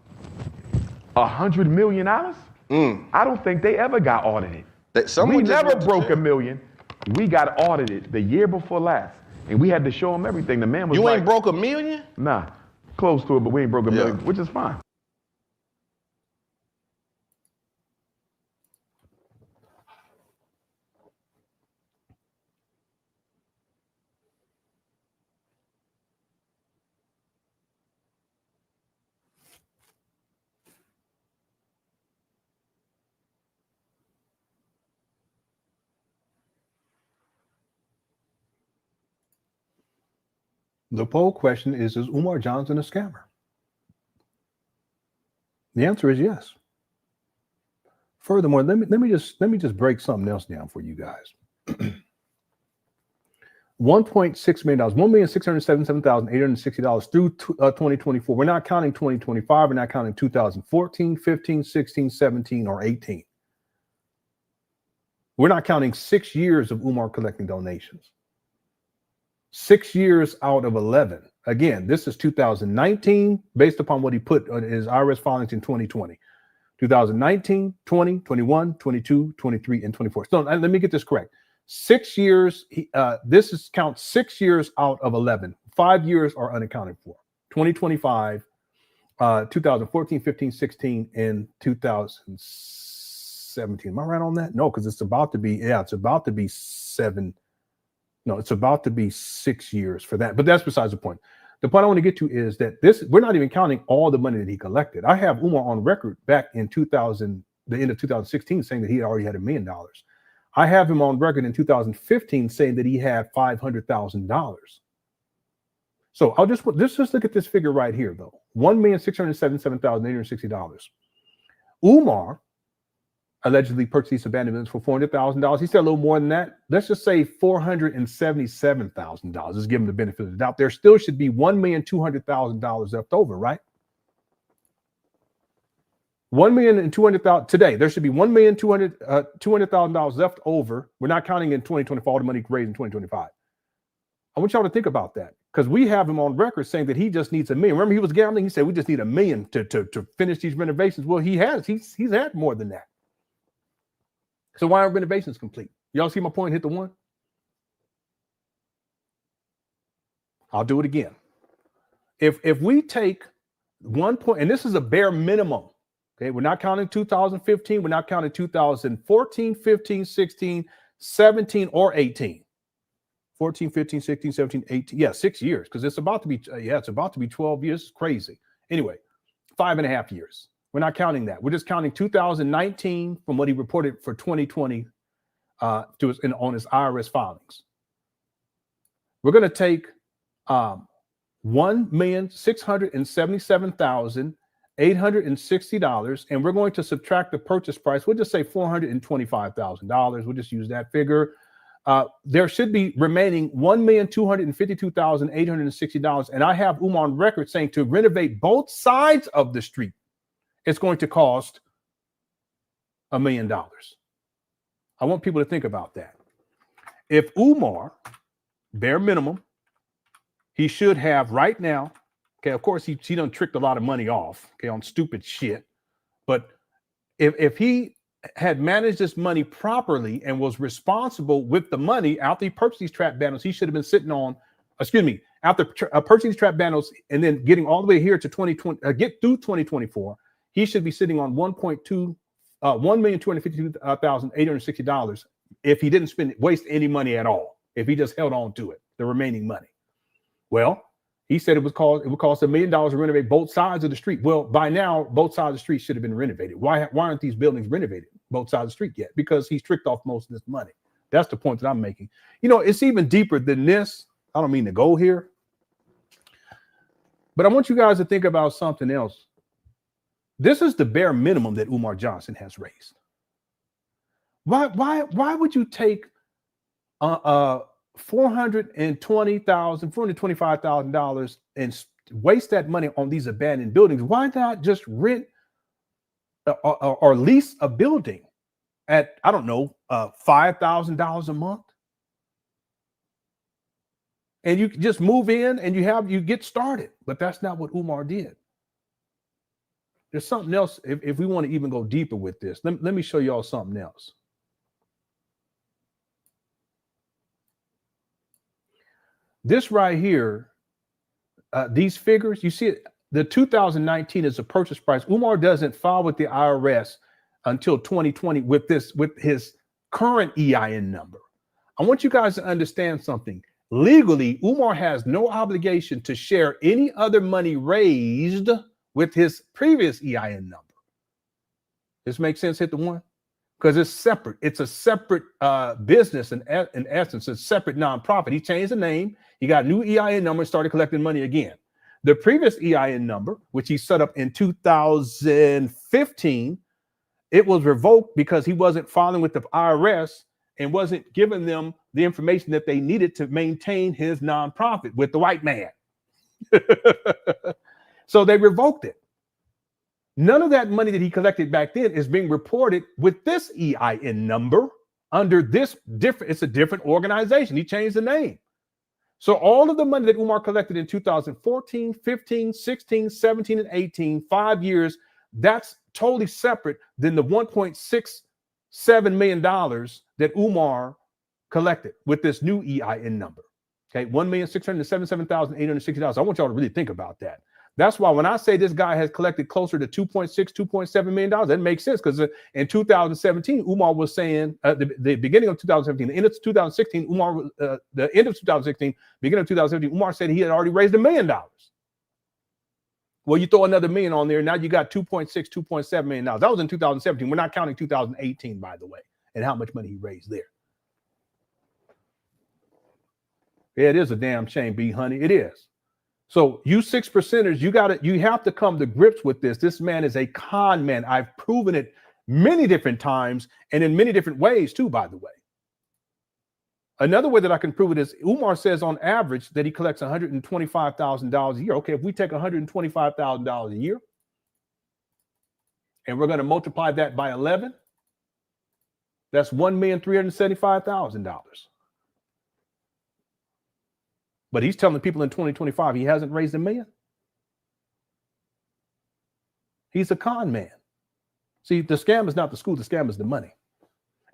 $100 million? I don't think they ever got audited. We never broke $1 million. We got audited the year before last, and we had to show them everything. The man was You like, ain't broke $1 million? Nah, close to it, but we ain't broke $1 million, which is fine. The poll question is Umar Johnson a scammer? The answer is yes. Furthermore, let me just break something else down for you guys. $1.6 million, $1,677,860 through 2024. We're not counting 2025. We're not counting 2014, 15, 16, 17, or 18. We're not counting 6 years of Umar collecting donations. 6 years out of 11. Again, this is 2019, based upon what he put on his IRS filings in 2020. 2019, 20, 21, 22, 23, and 24. So let me get this correct. 6 years, this is count 6 years out of 11. 5 years are unaccounted for. 2025, 2014, 15, 16, and 2017. Am I right on that? No, because it's about to be 7. No, it's about to be 6 years for that. But that's besides the point. The point I want to get to is that we're not even counting all the money that he collected. I have Umar on record back in the end of 2016, saying that he already had $1 million. I have him on record in 2015 saying that he had $500,000. So let's just look at this figure right here, though. $1,677,860. Umar allegedly purchased these abandonments for $400,000. He said a little more than that. Let's just say $477,000. Let's give him the benefit of the doubt. There still should be $1,200,000 left over, right? $1,200,000 today. There should be $1,200,000 left over. We're not counting in 2024 all the money raised in 2025. I want y'all to think about that, because we have him on record saying that he just needs $1 million. Remember, he was gambling. He said we just need $1 million to finish these renovations. Well, he's had more than that. So why aren't renovations complete? Y'all see my point? Hit the one. I'll do it again. If we take 1 point, and this is a bare minimum, okay? We're not counting 2015. We're not counting 2014, 15, 16, 17, or 18. 14, 15, 16, 17, 18. Yeah, 6 years, because it's about to be 12 years. It's crazy. Anyway, 5.5 years. We're not counting that. We're just counting 2019 from what he reported for 2020 on his IRS filings. We're going to take $1,677,860 $860, and we're going to subtract the purchase price. We'll just say $425,000. We'll just use that figure. There should be remaining $1,252,860. And I have Umar on record saying to renovate both sides of the street, it's going to cost $1 million. I want people to think about that. If Umar, bare minimum, he should have right now, okay, of course, he done tricked a lot of money off, okay, on stupid shit. But if he had managed this money properly and was responsible with the money after he purchased these trap bundles, he should have been sitting on, after purchasing these trap bundles and then getting all the way here to 2020, get through 2024, he should be sitting on $1,252,860 if he didn't waste any money at all, if he just held on to it, the remaining money. Well, he said it would cost $1 million to renovate both sides of the street. Well, by now, both sides of the street should have been renovated. Why aren't these buildings renovated, both sides of the street, yet? Because he's tricked off most of this money. That's the point that I'm making. You know, it's even deeper than this. I don't mean to go here, but I want you guys to think about something else. This is the bare minimum that Umar Johnson has raised. Why would you take $425,000 and waste that money on these abandoned buildings? Why not just rent or lease a building at, I don't know, $5,000 a month? And you just move in and you get started. But that's not what Umar did. There's something else. If we want to even go deeper with this, let me show y'all something else. This right here, these figures, you see it, the 2019 is a purchase price. Umar doesn't file with the IRS until 2020 with his current EIN number. I want you guys to understand something. Legally, Umar has no obligation to share any other money raised with his previous EIN number. This makes sense? Hit the one. Because it's separate. It's a separate business in essence. It's a separate nonprofit. He changed the name. He got a new EIN number and started collecting money again. The previous EIN number, which he set up in 2015, it was revoked because he wasn't filing with the IRS and wasn't giving them the information that they needed to maintain his nonprofit with the white man. So they revoked it. None of that money that he collected back then is being reported with this EIN number under this different, it's a different organization. He changed the name. So all of the money that Umar collected in 2014, 15, 16, 17, and 18, 5 years, that's totally separate than the $1.67 million that Umar collected with this new EIN number. Okay, $1,677,860. I want y'all to really think about that. That's why when I say this guy has collected closer to $2.7 million, that makes sense, because in 2017, Umar was saying the beginning of 2017, the end of 2016, the end of 2016, beginning of 2017, Umar said he had already raised $1 million. Well, you throw another million on there, now you got $2.7 million. That was in 2017. We're not counting 2018, by the way, and how much money he raised there. Yeah, it is a damn shame, B honey. It is. So you 6%ers, you have to come to grips with this. This man is a con man. I've proven it many different times and in many different ways too, by the way. Another way that I can prove it is Umar says on average that he collects $125,000 a year. Okay, if we take $125,000 a year and we're going to multiply that by 11, that's $1,375,000. But he's telling people in 2025 he hasn't raised $1 million. He's a con man. See, the scam is not the school, the scam is the money.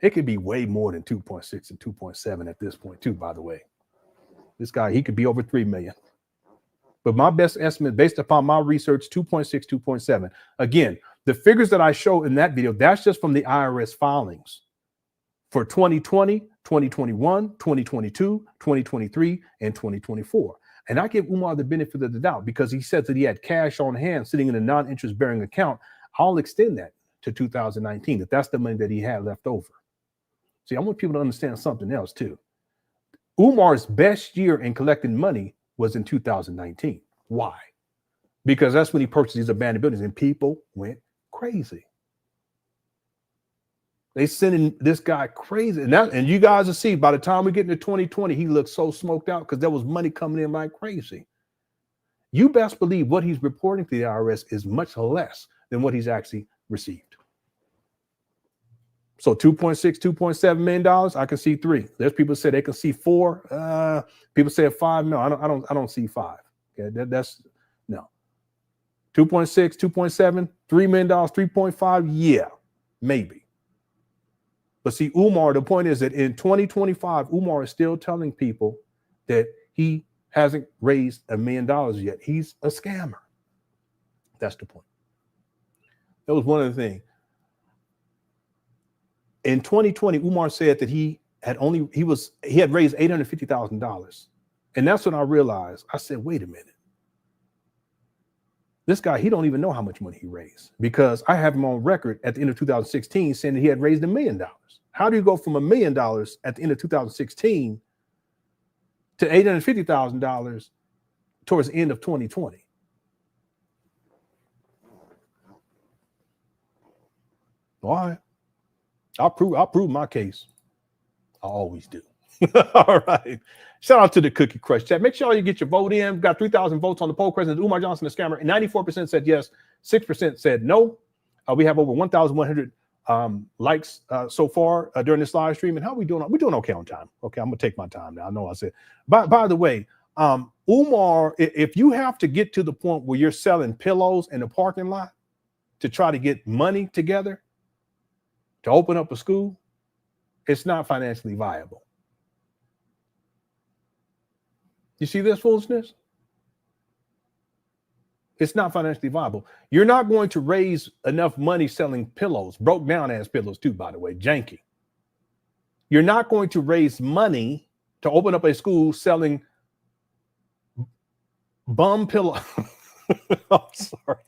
It could be way more than 2.6 and 2.7 at this point, too, by the way. This guy, he could be over 3 million. But my best estimate, based upon my research, 2.6, 2.7. Again, the figures that I show in that video, that's just from the IRS filings for 2020, 2021, 2022, 2023, and 2024. And I give Umar the benefit of the doubt because he says that he had cash on hand sitting in a non-interest bearing account. I'll extend that to 2019, that's the money that he had left over. See, I want people to understand something else too. Umar's best year in collecting money was in 2019. Why? because that's when he purchased these abandoned buildings and people went crazy. They sending this guy crazy. And you guys will see by the time we get into 2020, he looks so smoked out because there was money coming in like crazy. You best believe what he's reporting to the IRS is much less than what he's actually received. So 2.6, $2.7 million, I can see 3. There's people say they can see 4. People say 5. No, I don't see 5. Okay, that's no. 2.6, 2.7, $3 million, 3.5. Yeah, maybe. But see, Umar, the point is that in 2025, Umar is still telling people that he hasn't raised $1 million yet. He's a scammer. That's the point. That was one of the things. In 2020, Umar said that he had raised $850,000. And that's when I realized, I said, wait a minute. This guy, he don't even know how much money he raised, because I have him on record at the end of 2016 saying that he had raised $1 million. How do you go from $1 million at the end of 2016 to $850,000 towards the end of 2020? All right. I'll prove my case. I always do. All right. Shout out to the Cookie Crush chat. Make sure you get your vote in. We've got 3,000 votes on the poll question. Umar Johnson, the scammer. 94% said yes. 6% said no. We have over 1,100 likes so far during this live stream. And how are we doing? We're doing okay on time. Okay, I'm gonna take my time now. I know I said. By the way, Umar, if you have to get to the point where you're selling pillows in the parking lot to try to get money together to open up a school, it's not financially viable. You see this foolishness? It's not financially viable. You're not going to raise enough money selling pillows, broke down ass pillows too, by the way, janky. You're not going to raise money to open up a school selling bum pillow. I'm sorry.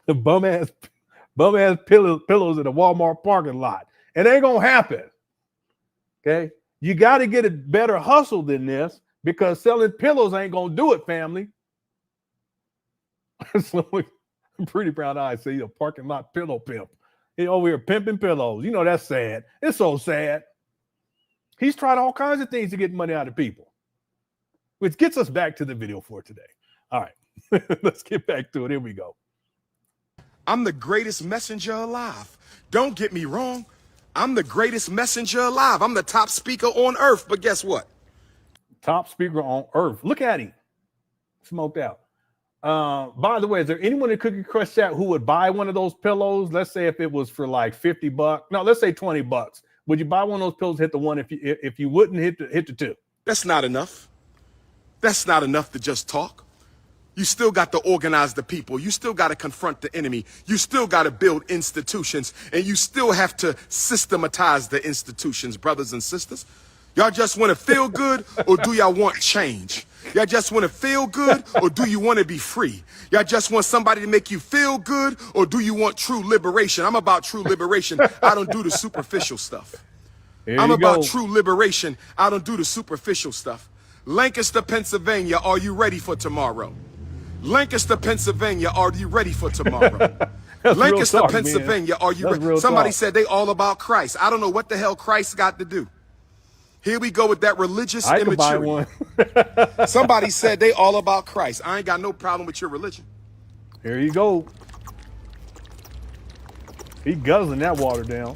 The bum ass pillows in the Walmart parking lot. It ain't gonna happen. Okay. You got to get a better hustle than this, because selling pillows ain't gonna do it, family. So, Pretty Brown Eyes say a parking lot pillow pimp. He over here pimping pillows. You know, that's sad. It's so sad. He's tried all kinds of things to get money out of people, which gets us back to the video for today. All right, let's get back to it. Here we go. I'm the greatest messenger alive. Don't get me wrong. I'm the greatest messenger alive. I'm the top speaker on earth. But guess what? Top speaker on earth. Look at him. Smoked out. By the way, is there anyone in Cookie Crush chat who would buy one of those pillows? Let's say if it was for like $50. No, let's say $20. Would you buy one of those pillows, hit the one? If you wouldn't, hit the two? That's not enough. That's not enough to just talk. You still got to organize the people. You still got to confront the enemy. You still got to build institutions, and you still have to systematize the institutions, brothers and sisters. Y'all just want to feel good, or do y'all want change? Y'all just want to feel good, or do you want to be free? Y'all just want somebody to make you feel good, or do you want true liberation? I'm about true liberation. I don't do the superficial stuff. I'm about true liberation. I don't do the superficial stuff. Lancaster, Pennsylvania, are you ready for tomorrow? Lancaster, Pennsylvania, are you ready for tomorrow? Lancaster, talk, Pennsylvania, are you ready? Somebody said they all about Christ. I don't know what the hell Christ got to do. Here we go with that religious immaturity. Somebody said they all about Christ. I ain't got no problem with your religion. Here you go. He guzzling that water down.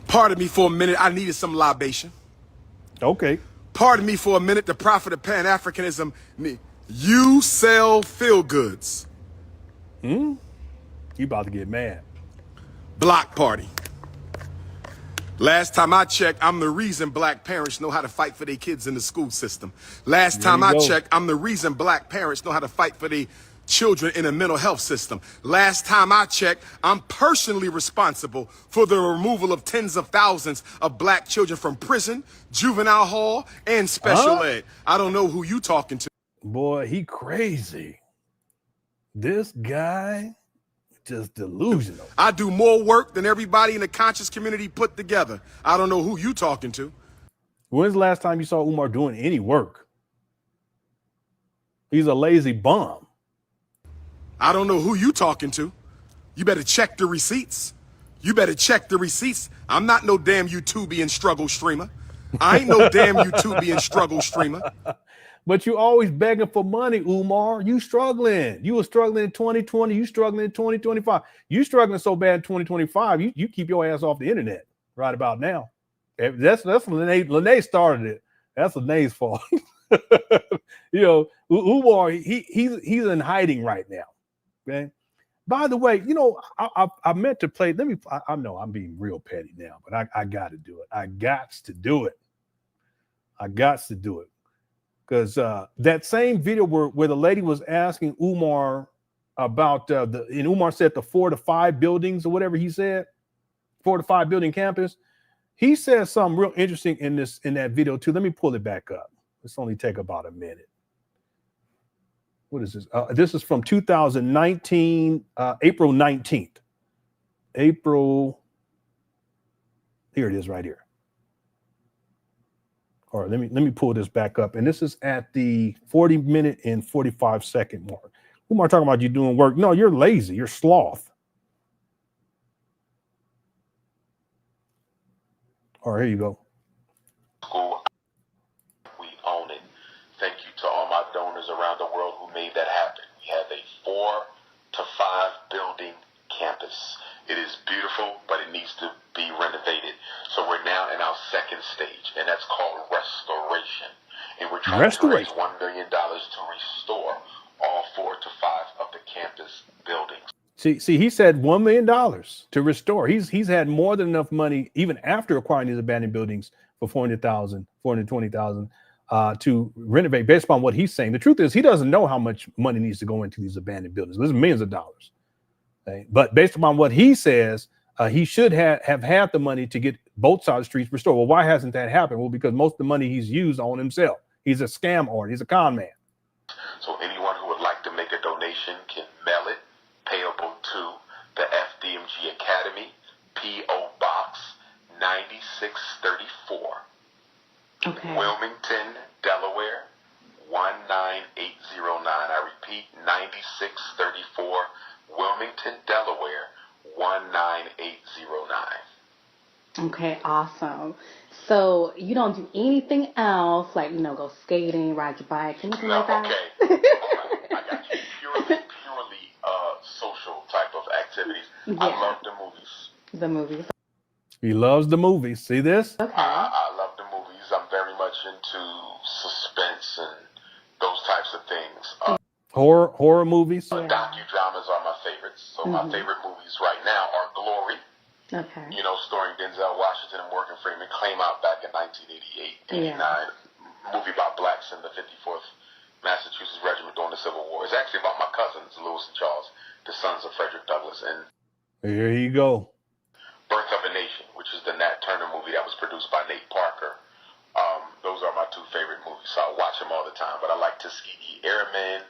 Pardon me for a minute. I needed some libation. Okay. Pardon me for a minute. The prophet of Pan Africanism. You sell feel goods. You about to get mad. Block party. Last time I checked, I'm the reason black parents know how to fight for their kids in the school system. Last time I checked, I'm the reason black parents know how to fight for their children in a mental health system. Last time I checked, I'm personally responsible for the removal of tens of thousands of black children from prison, juvenile hall, and special ed. I don't know who you talking to. Boy, he crazy. This guy just delusional. I do more work than everybody in the conscious community put together. I don't know who you talking to. When's the last time you saw Umar doing any work? He's a lazy bum. I don't know who you talking to. You better check the receipts. You better check the receipts. I'm not no damn YouTubian struggle streamer. I ain't no damn YouTubian struggle streamer. But you always begging for money, Umar. You struggling. You were struggling in 2020. You struggling in 2025. You struggling so bad in 2025. You keep your ass off the internet right about now. That's Lene. Lene started it. That's Lene's fault. You know, Umar, he's in hiding right now. Okay. By the way, you know, I meant to play. I know I'm being real petty now, but I got to do it. I got to do it. Because that same video where the lady was asking Umar about and Umar said the 4 to 5 buildings or whatever he said, 4 to 5 building campus. He said something real interesting in that video too. Let me pull it back up. It's only take about a minute. What is this? This is from 2019, April 19th. April. Here it is right here. All right, let me pull this back up. And this is at the 40-minute and 45-second mark. Umar talking about you doing work. No, you're lazy. You're sloth. All right, here you go. School, we own it. Thank you to all my donors around the world who made that happen. We have a 4 to 5 building campus. It is beautiful, but it needs to be renovated. So we're now in our second stage, and that's called restoration. And we're trying to raise $1 million to restore all 4 to 5 of the campus buildings. See, he said $1 million to restore. He's had more than enough money, even after acquiring these abandoned buildings, for $420,000 to renovate based upon what he's saying. The truth is, he doesn't know how much money needs to go into these abandoned buildings. There's millions of dollars. Okay? But based upon what he says, he should have had the money to get both sides of the streets restored. Well, why hasn't that happened? Well, because most of the money he's used on himself. He's a scam artist. He's a con man. So anyone who would like to make a donation can mail it, payable to the FDMG Academy, P.O. Box 9634, Wilmington, Delaware 19809. I repeat, 9634, Wilmington, Delaware 19809. Okay, awesome. So you don't do anything else, like, you know, go skating, ride your bike, anything like that? Okay. I got you. Purely social type of activities. Yeah. I love the movies. The movies. He loves the movies. See this? Okay. I love the movies. I'm very much into suspense and those types of things. Horror movies. Docudramas are my favorites. So my favorite movies right now are Glory. Okay. You know, starring Denzel Washington and Morgan Freeman, came out back in 1988, 89. Movie about blacks in the 54th Massachusetts Regiment during the Civil War. It's actually about my cousins, Lewis and Charles, the sons of Frederick Douglass. And here you go. Birth of a Nation, which is the Nat Turner movie that was produced by Nate Parker. Those are my 2 favorite movies, so I watch them all the time. But I like Tuskegee Airmen,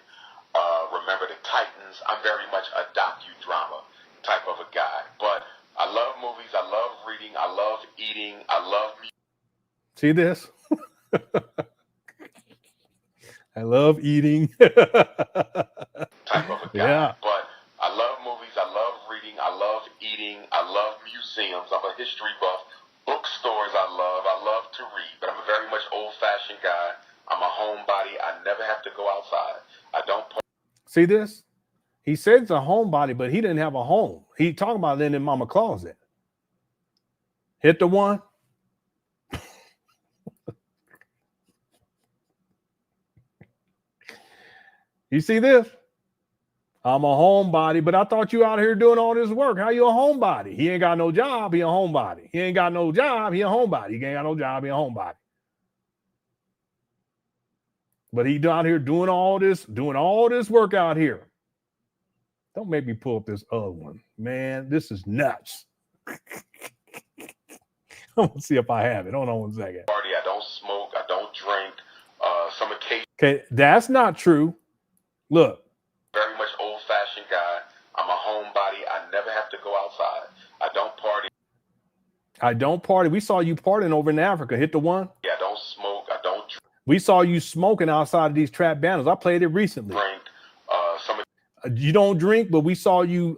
Remember the Titans. I'm very much a docudrama type of a guy. But I love movies, I love reading, I love eating, I love music. See this? I love eating. Type of a guy. Yeah. But I love movies, I love reading, I love eating, I love museums. I'm a history buff. Bookstores I love to read, but I'm a very much old-fashioned guy. I'm a homebody. I never have to go outside. I don't. See this? He said it's a homebody, but he didn't have a home. He talking about living in mama closet. Hit the one. You see this? I'm a homebody, but I thought you out here doing all this work. How you a homebody? He ain't got no job. He a homebody. He ain't got no job. He a homebody. He ain't got no job. He a homebody. But he out here doing all this work out here. Don't make me pull up this other one, man. This is nuts. I'm gonna see if I have it. Hold on one second. Party. I don't smoke. I don't drink. Some occasion. Okay, that's not true. Look. Very much old-fashioned guy. I'm a homebody. I never have to go outside. I don't party. I don't party. We saw you partying over in Africa. Hit the one. Yeah, I don't smoke. I don't drink. We saw you smoking outside of these trap banners. I played it recently. Drink. You don't drink, but we saw you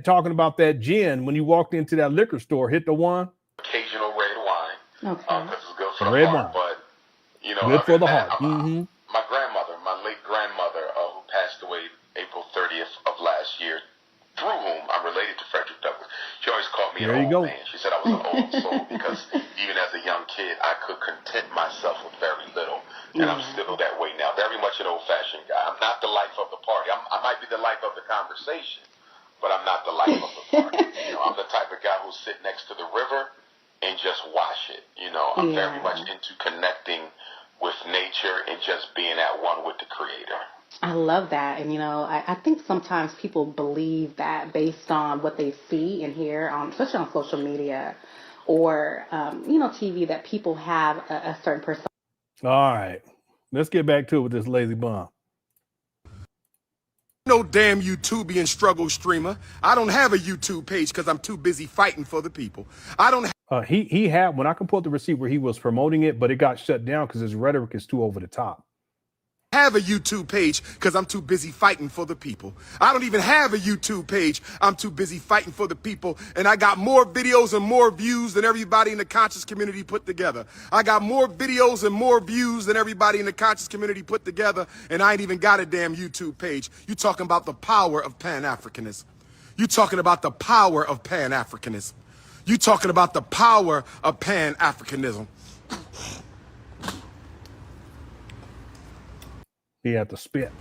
talking about that gin when you walked into that liquor store. Hit the one. Occasional red wine. Okay. Because it's good for the Red heart. wine. But, you know, Good for the that, heart. my grandmother, my late grandmother, who passed away April 30th of last year, through whom I'm related to Frederick Douglass, she always called me an old man. She said I was an old soul because even as a young kid, I could content myself with very little. And I'm still that way now. Very much an old-fashioned guy. I'm not the life of the party. I might be the life of the conversation, but I'm not the life of the party. You know, I'm the type of guy who'll sit next to the river and just watch it. You know, I'm very much into connecting with nature and just being at one with the Creator. I love that. And, you know, I think sometimes people believe that based on what they see and hear, especially on social media or, you know, TV, that people have a certain persona. All right. Let's get back to it with this lazy bum. No damn YouTubian struggle streamer. I don't have a YouTube page because I'm too busy fighting for the people. I don't he had, when I can pull up the receipt where he was promoting it, but it got shut down because his rhetoric is too over the top. have a YouTube page because I'm too busy fighting for the people. I don't even have a YouTube page. I'm too busy fighting for the people. And I got more videos and more views than everybody in the conscious community put together. I got more videos and more views than everybody in the conscious community put together. And I ain't even got a damn YouTube page. You talking about the power of Pan Africanism. You talking about the power of Pan Africanism. You talking about the power of Pan Africanism. He had to spit.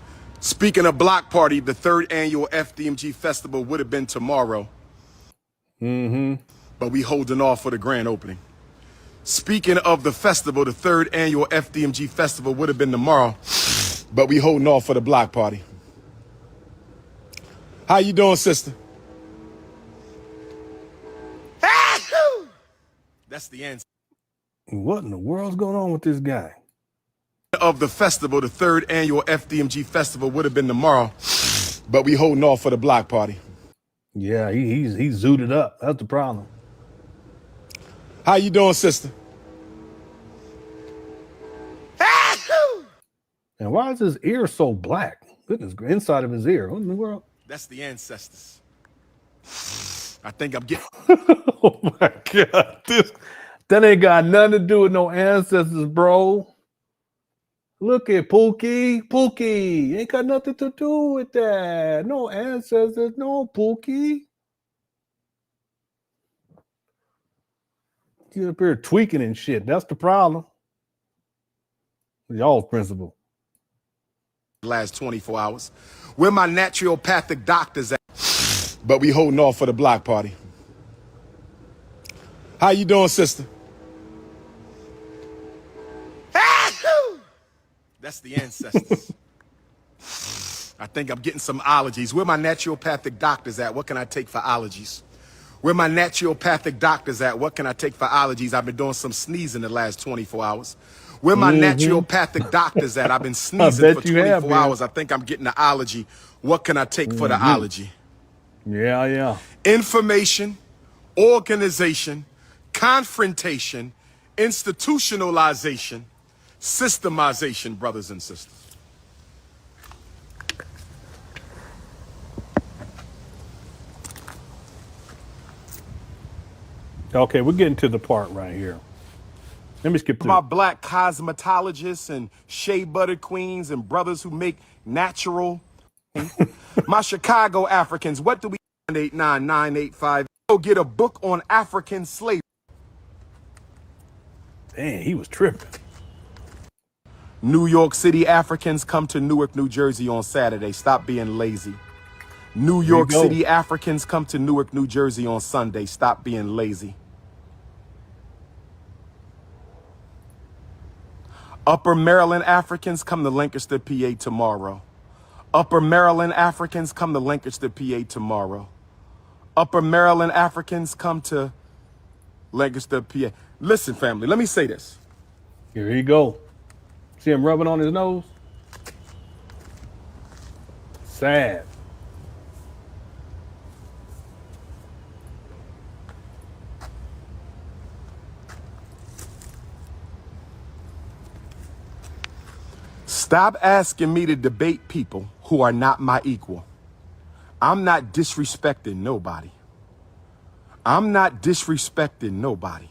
Speaking of block party, the 3rd annual FDMG festival would have been tomorrow. But we holding off for the grand opening. Speaking of the festival, the 3rd annual FDMG festival would have been tomorrow, but we holding off for the block party. How you doing, sister? That's the answer. What in the world's going on with this guy? Of the festival, the 3rd annual FDMG festival would have been tomorrow, but we holding off for the block party. Yeah, he's zooted up. That's the problem. How you doing, sister? And why is his ear so black? Goodness, inside of his ear. What in the world? That's the ancestors. I think I'm getting. Oh my God, that ain't got nothing to do with no ancestors, bro. Look at Pookie. Pookie ain't got nothing to do with that. No ancestors, no Pookie. You up here tweaking and shit. That's the problem. Y'all's principle. Last 24 hours. Where my naturopathic doctors at? But we holding off for the block party. How you doing, sister? That's the ancestors. I think I'm getting some allergies. Where my naturopathic doctors at? What can I take for allergies? Where my naturopathic doctors at? What can I take for allergies? I've been doing some sneezing the last 24 hours. Where my naturopathic doctors at? I've been sneezing for 24 hours. I think I'm getting an allergy. What can I take for the allergy? Yeah. Information, organization, confrontation, institutionalization, systemization, brothers and sisters. Okay, we're getting to the part right here. Let me skip through. My black cosmetologists and shea butter queens and brothers who make natural. My Chicago Africans, what do we 89985? Go get a book on African slavery. Dang, he was tripping. New York City Africans come to Newark, New Jersey on Saturday. Stop being lazy. New York City Africans come to Newark, New Jersey on Sunday. Stop being lazy. Upper Maryland Africans come to Lancaster, PA tomorrow. Upper Maryland Africans come to Lancaster, PA tomorrow. Upper Maryland Africans come to Lancaster, PA. Listen, family, let me say this. Here you go. See him rubbing on his nose? Sad. Stop asking me to debate people who are not my equal. I'm not disrespecting nobody. I'm not disrespecting nobody.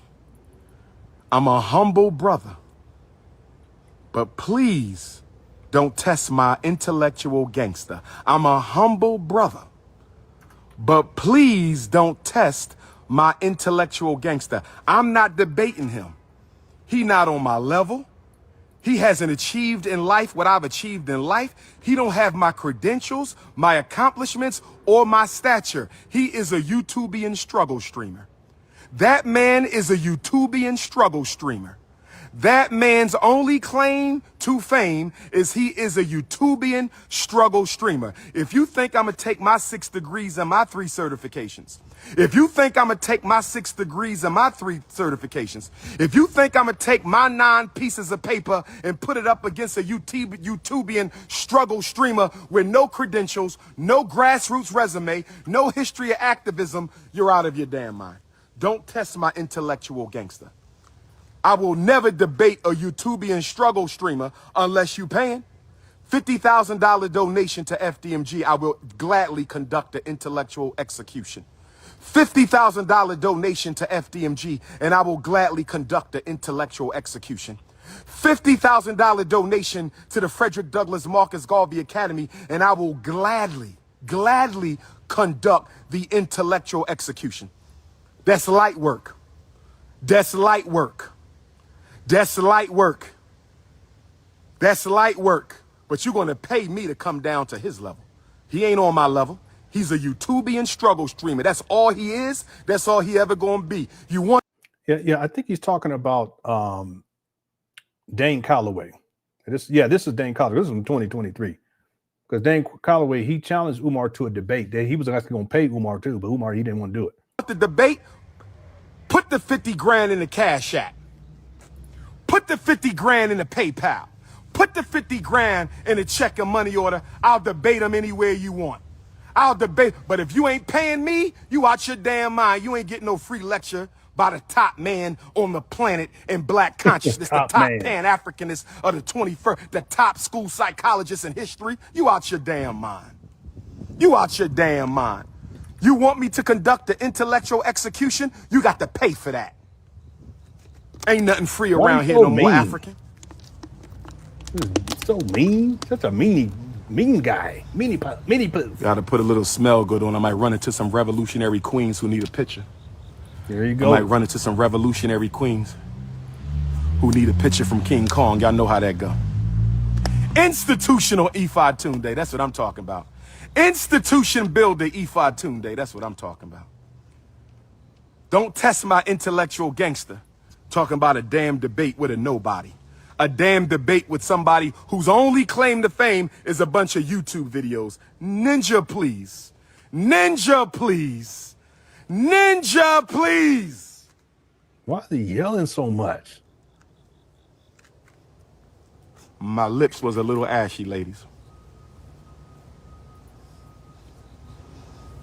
I'm a humble brother. But please don't test my intellectual gangster. I'm a humble brother. But please don't test my intellectual gangster. I'm not debating him. He not on my level. He hasn't achieved in life what I've achieved in life. He don't have my credentials, my accomplishments, or my stature. He is a YouTubian struggle streamer. That man is a YouTubian struggle streamer. That man's only claim to fame is he is a YouTubian struggle streamer. If you think I'm going to take my 6 degrees and my 3 certifications, if you think I'm going to take my 6 degrees and my 3 certifications, if you think I'm going to take my 9 pieces of paper and put it up against a YouTubian struggle streamer with no credentials, no grassroots resume, no history of activism, you're out of your damn mind. Don't test my intellectual gangster. I will never debate a YouTubian struggle streamer unless you paying. $50,000 donation to FDMG, I will gladly conduct an intellectual execution. $50,000 donation to FDMG, and I will gladly conduct an intellectual execution. $50,000 donation to the Frederick Douglass Marcus Garvey Academy, and I will gladly conduct the intellectual execution. That's light work. That's light work. That's light work. That's light work. But you're going to pay me to come down to his level. He ain't on my level. He's a YouTubian struggle streamer. That's all he is. That's all he ever going to be. You want? Yeah. I think he's talking about Dane Calloway. This is Dane Calloway. This is from 2023. Because Dane Calloway, he challenged Umar to a debate. He was actually going to pay Umar too, but Umar, he didn't want to do it. The debate, put the 50 grand in the CashApp. Put the 50 grand in the PayPal. Put the 50 grand in a check and money order. I'll debate them anywhere you want. I'll debate. But if you ain't paying me, you out your damn mind. You ain't getting no free lecture by the top man on the planet in black consciousness, the top Pan Africanist of the 21st, the top school psychologist in history. You out your damn mind. You out your damn mind. You want me to conduct the intellectual execution? You got to pay for that. Ain't nothing free around here no more, African. So mean. Such a mean guy. Meanie poo. Got to put a little smell good on. I might run into some revolutionary queens who need a picture. There you go. I might run into some revolutionary queens who need a picture from King Kong. Y'all know how that go. Institutional Ifa Tunde. That's what I'm talking about. Institution builder Ifa Tunde. That's what I'm talking about. Don't test my intellectual gangster. Talking about a damn debate with a nobody. A damn debate with somebody whose only claim to fame is a bunch of YouTube videos. Ninja, please. Ninja, please. Ninja, please. Why are they yelling so much? My lips was a little ashy, ladies.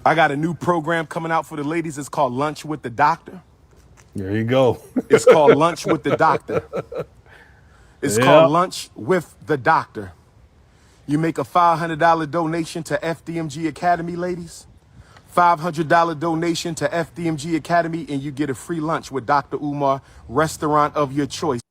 I got a new program coming out for the ladies. It's called Lunch with the Doctor. There you go. It's called Lunch with the Doctor. It's called Lunch with the Doctor. You make a $500 donation to FDMG Academy, ladies. $500 donation to FDMG Academy, and you get a free lunch with Dr. Umar, restaurant of your choice.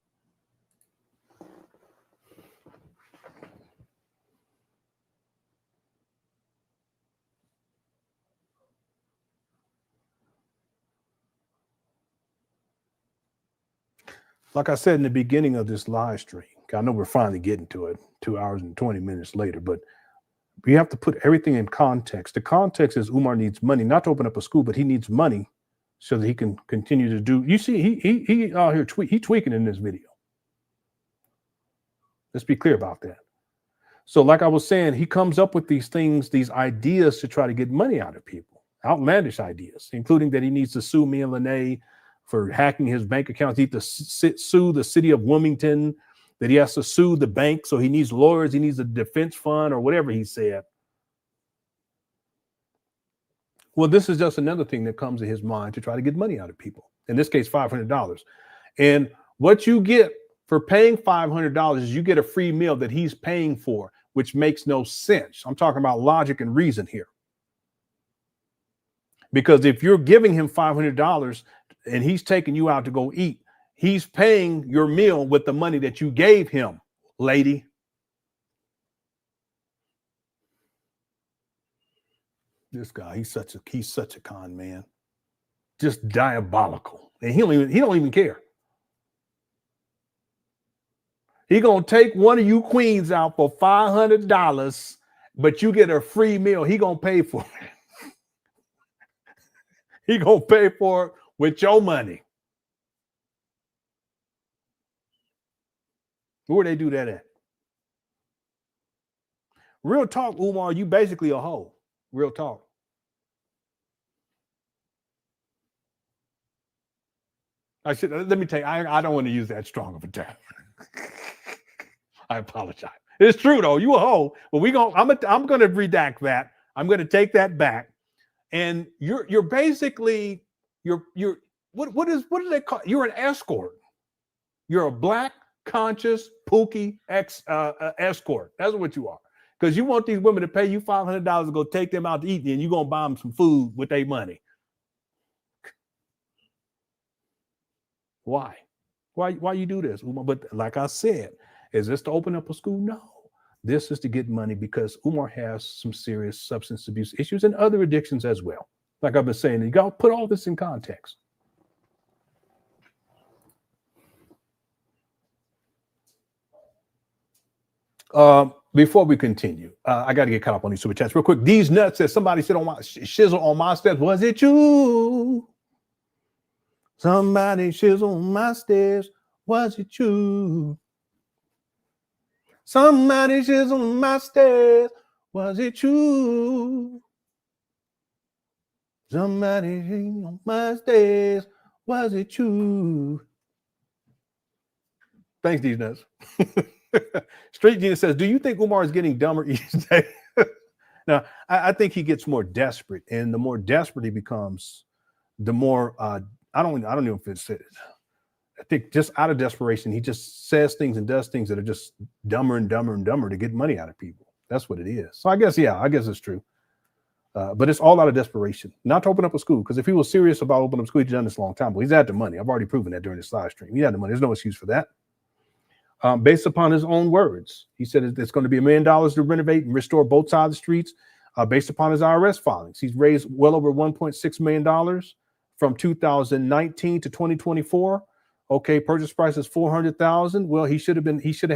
Like I said in the beginning of this live stream, I know we're finally getting to it 2 hours and 20 minutes later, but we have to put everything in context. The context is Umar needs money, not to open up a school, but he needs money so that he can continue to do. You see, he out here tweaking in this video. Let's be clear about that. So like I was saying, he comes up with these things, these ideas to try to get money out of people, outlandish ideas, including that he needs to sue me and Lene for hacking his bank accounts. He needs to sue the city of Wilmington, that he has to sue the bank. So he needs lawyers. He needs a defense fund or whatever he said. Well, this is just another thing that comes to his mind to try to get money out of people. In this case, $500. And what you get for paying $500 is you get a free meal that he's paying for, which makes no sense. I'm talking about logic and reason here. Because if you're giving him $500 and he's taking you out to go eat, he's paying your meal with the money that you gave him, lady. This guy, he's such a con man. Just diabolical. And he don't even care. He gonna take one of you queens out for $500, but you get a free meal. He gonna pay for it. He gonna pay for it with your money. Where they do that at? Real talk, Umar, you basically a hoe. Real talk. Let me tell you, I don't want to use that strong of a term. I apologize. It's true though. You a hoe, but I'm gonna redact that. I'm gonna take that back. And you're basically what do they call? You're an escort. You're a black conscious pookie escort. That's what you are. Because you want these women to pay you $500 to go take them out to eat, and you're gonna buy them some food with their money. Why you do this, Umar? But like I said, is this to open up a school? No. This is to get money because Umar has some serious substance abuse issues and other addictions as well. Like I've been saying, you got to put all this in context. Before we continue, I got to get caught up on these super chats real quick. These nuts that somebody said on my shizzle on my steps. Was it you? Somebody shizzle on my stairs. Was it you? Somebody shizzle on my stairs. Was it you? Somebody shizzle on my stairs. Was it you? Thanks, these nuts. Street Genius says, do you think Umar is getting dumber each day? Now, I think he gets more desperate, and the more desperate he becomes, the more I don't know if it's it. I think just out of desperation, he just says things and does things that are just dumber and dumber and dumber to get money out of people. That's what it is. So I guess it's true. But it's all out of desperation, not to open up a school. Because if he was serious about opening up a school, he'd done this a long time ago. He's had the money. I've already proven that during this live stream. He had the money. There's no excuse for that. Based upon his own words, he said it's going to be $1 million to renovate and restore both sides of the streets. Based upon his IRS filings, he's raised well over $1.6 million from 2019 to 2024. Okay, purchase price is $400,000. Well, he should have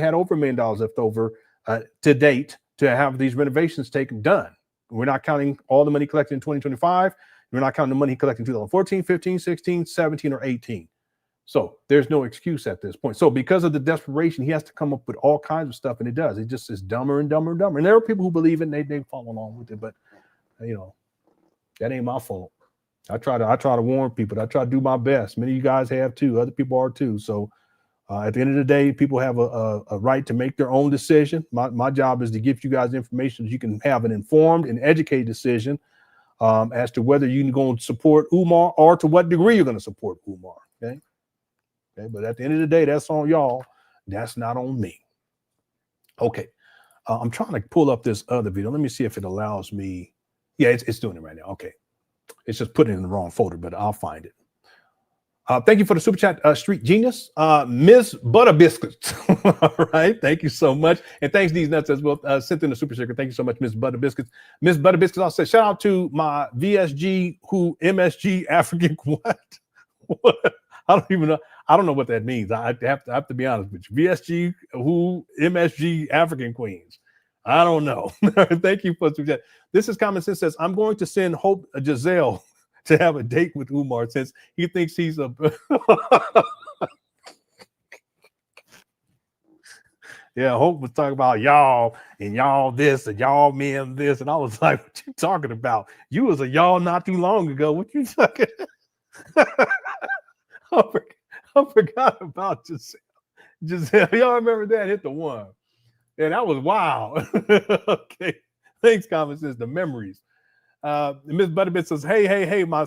had over $1 million left over to date to have these renovations done. We're not counting all the money collected in 2025. We're not counting the money collected in 2014, 15, 16, 17, or 18. So there's no excuse at this point. So because of the desperation, he has to come up with all kinds of stuff, and it does. It just is dumber and dumber and dumber. And there are people who believe it, and they follow along with it. But that ain't my fault. I try to warn people. I try to do my best. Many of you guys have too. Other people are too. So at the end of the day, people have a right to make their own decision. My job is to give you guys information so you can have an informed and educated decision as to whether you're going to support Umar or to what degree you're going to support Umar. Okay. But at the end of the day, that's on y'all. That's not on me. Okay. I'm trying to pull up this other video. Let me see if it allows me. Yeah, it's doing it right now. Okay. It's just putting it in the wrong folder, but I'll find it. Thank you for the super chat, Street Genius. Miss Butter Biscuits. All right. Thank you so much. And thanks, these nuts as well. Sent in the super sticker. Thank you so much, Miss Butter Biscuits. Miss Butter Biscuits, I'll say shout out to my VSG who MSG African. What? I don't even know. I don't know what that means. I have to be honest with you. VSG who MSG African Queens. I don't know. Thank you for the super chat. This is Common Sense says, I'm going to send Hope Giselle to have a date with Umar since he thinks he's a yeah, Hope was talking about y'all and y'all this and y'all men this, and I was like, what you talking about? You was a y'all not too long ago. What you talking? I forgot about Giselle. Y'all remember that? Hit the one. Yeah, that was wild. Okay. Thanks, Common Sense. The memories. Miss Butterbit says, hey, my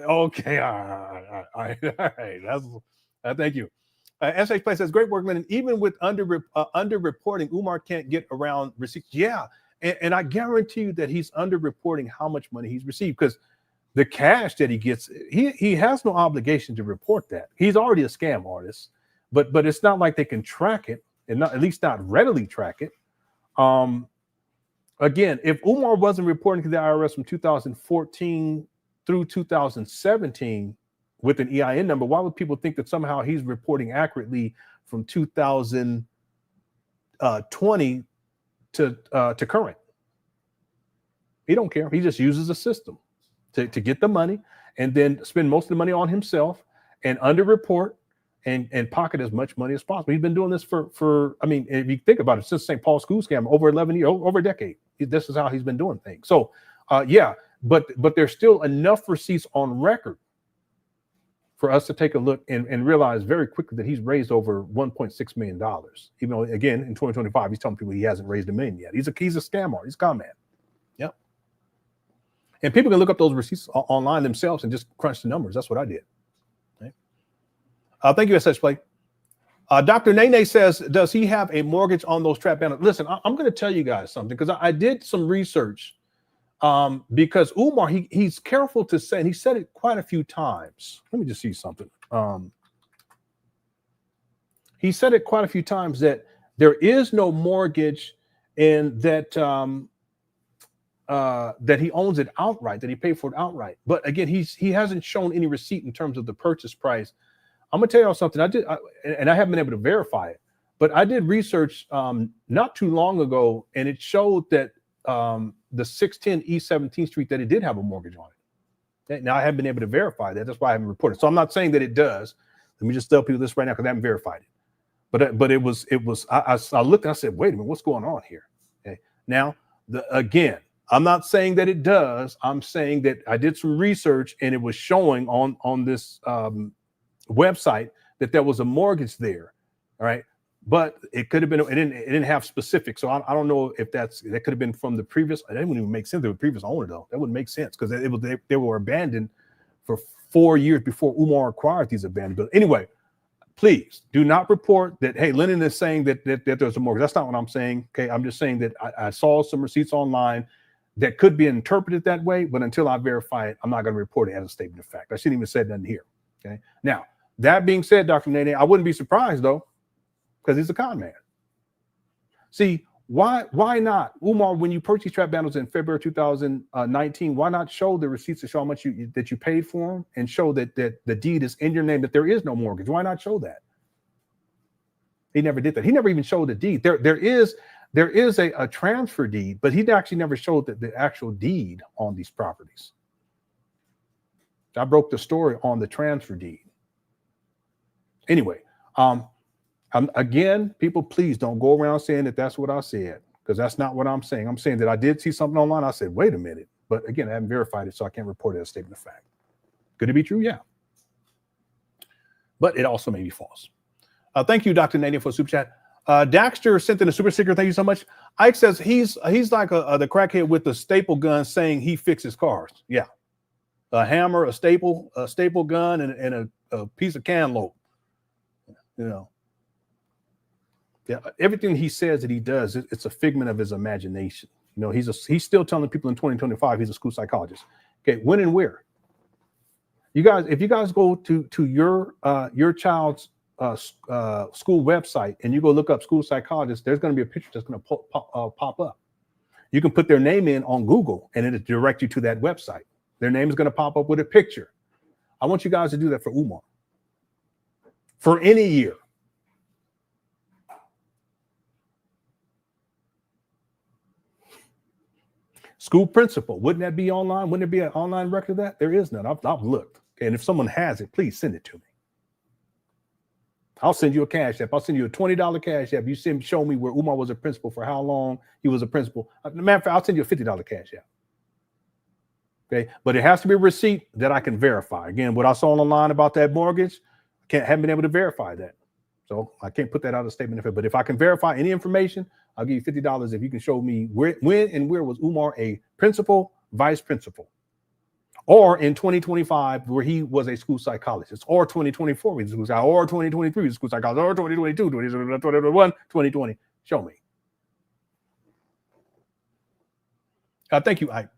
okay, all right. That's thank you. SH Play says, great work, Lenon. Even with under-reporting, Umar can't get around receipts. Yeah, and I guarantee you that he's under-reporting how much money he's received, because the cash that he gets, he has no obligation to report that. He's already a scam artist, but it's not like they can track it, and not, at least not readily track it. Again, if Umar wasn't reporting to the IRS from 2014 through 2017 with an EIN number, why would people think that somehow he's reporting accurately from 2020 to current? He don't care. He just uses a system to get the money and then spend most of the money on himself and underreport and pocket as much money as possible. He's been doing this for I mean, if you think about it, since St. Paul school scam, over 11 years, over a decade. This is how he's been doing things. So yeah, but there's still enough receipts on record for us to take a look and realize very quickly that he's raised over $1.6 million. Even though, again, in 2025, he's telling people he hasn't raised $1 million yet. He's a scam artist. He's a con man. Yep. And people can look up those receipts online themselves and just crunch the numbers. That's what I did. Okay. Thank you, SH Play. Dr. Nene says, does he have a mortgage on those trap banners? Listen, I'm going to tell you guys something because I did some research because Umar, he's careful to say, and he said it quite a few times. Let me just see something. He said it quite a few times that there is no mortgage and that that he owns it outright, that he paid for it outright. But again, he hasn't shown any receipt in terms of the purchase price. I'm gonna tell y'all something. I haven't been able to verify it, but I did research not too long ago, and it showed that the 610 East 17th Street, that it did have a mortgage on it. Okay? Now I haven't been able to verify that. That's why I haven't reported. So I'm not saying that it does. Let me just tell people this right now because I haven't verified it. But it was. I looked and I said, wait a minute, what's going on here? Okay. Now again, I'm not saying that it does. I'm saying that I did some research and it was showing on this website that there was a mortgage there. All right. But it could have been, it didn't have specifics. So I don't know if that could have been from the previous, that wouldn't even make sense. The previous owner though, that wouldn't make sense because they were abandoned for 4 years before Umar acquired these abandoned buildings. Anyway, please do not report that, hey, Lenon is saying that there's a mortgage. That's not what I'm saying. Okay. I'm just saying that I saw some receipts online that could be interpreted that way, but until I verify it, I'm not going to report it as a statement of fact. I shouldn't even say nothing here. Okay. Now, that being said, Dr. Nene, I wouldn't be surprised though, because he's a con man. See, why not? Umar, when you purchased trap banners in February 2019, why not show the receipts to show how much that you paid for them and show that the deed is in your name, that there is no mortgage? Why not show that? He never did that. He never even showed the deed. There is a transfer deed, but he actually never showed the actual deed on these properties. I broke the story on the transfer deed. Anyway, again, people, please don't go around saying that that's what I said, because that's not what I'm saying. I'm saying that I did see something online. I said, wait a minute. But again, I haven't verified it, so I can't report it as a statement of fact. Could it be true? Yeah. But it also may be false. Thank you, Dr. Nadia, for the super chat. Daxter sent in a super sticker. Thank you so much. Ike says he's like the crackhead with the staple gun saying he fixes cars. Yeah. A hammer, a staple gun, and a piece of cantaloupe. You know. Yeah, everything he says that he does, it's a figment of his imagination. You know, he's still telling people in 2025 he's a school psychologist. Okay, when and where? You guys, if you guys go to your child's school website and you go look up school psychologist, there's going to be a picture that's going to pop up. You can put their name in on Google and it'll direct you to that website. Their name is going to pop up with a picture. I want you guys to do that for Umar. For any year. School principal, wouldn't that be online? Wouldn't there be an online record of that? There is none. I've looked. Okay, and if someone has it, please send it to me. I'll send you a cash app. I'll send you a $20 cash app. You show me where Umar was a principal, for how long he was a principal. Matter of fact, I'll send you a $50 cash app. Okay, but it has to be a receipt that I can verify. Again, what I saw online about that mortgage, haven't been able to verify that. So I can't put that out of a statement of it. But if I can verify any information, I'll give you $50 if you can show me when and where was Umar a principal, vice principal, or in 2025 where he was a school psychologist, or 2024 he was a school psychologist, or 2023 he was a school psychologist, or 2022, 2021, 2020. Show me. Thank you, Ike.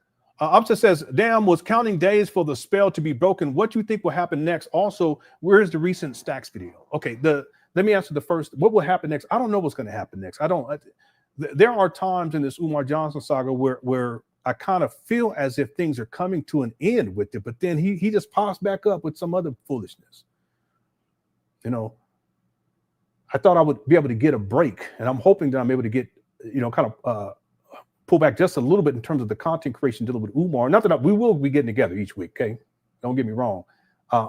Upset says, damn, was counting days for the spell to be broken. What do you think will happen next? Also, where's the recent Stacks video? Okay, let me answer the first. What will happen next? I don't know what's going to happen next. There are times in this Umar Johnson saga where I kind of feel as if things are coming to an end with it, but then he just pops back up with some other foolishness. You know, I thought I would be able to get a break, and I'm hoping that I'm able to get, kind of pull back just a little bit in terms of the content creation dealing with Umar. Not that we will be getting together each week, okay? Don't get me wrong.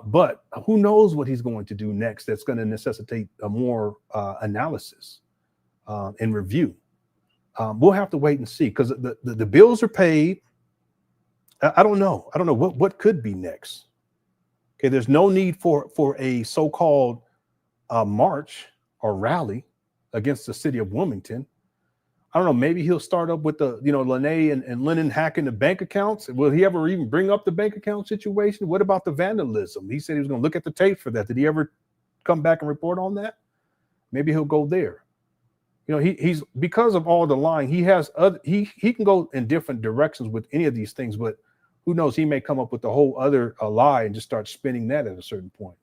But who knows what he's going to do next that's going to necessitate a more analysis and review. We'll have to wait and see, because the bills are paid. I don't know. I don't know what could be next. Okay, there's no need for a so-called march or rally against the city of Wilmington. I don't know. Maybe he'll start up with the, Lene and Lenon hacking the bank accounts. Will he ever even bring up the bank account situation? What about the vandalism? He said he was going to look at the tape for that. Did he ever come back and report on that? Maybe he'll go there. He's because of all the lying, he has he can go in different directions with any of these things, but who knows? He may come up with a whole other lie and just start spinning that at a certain point.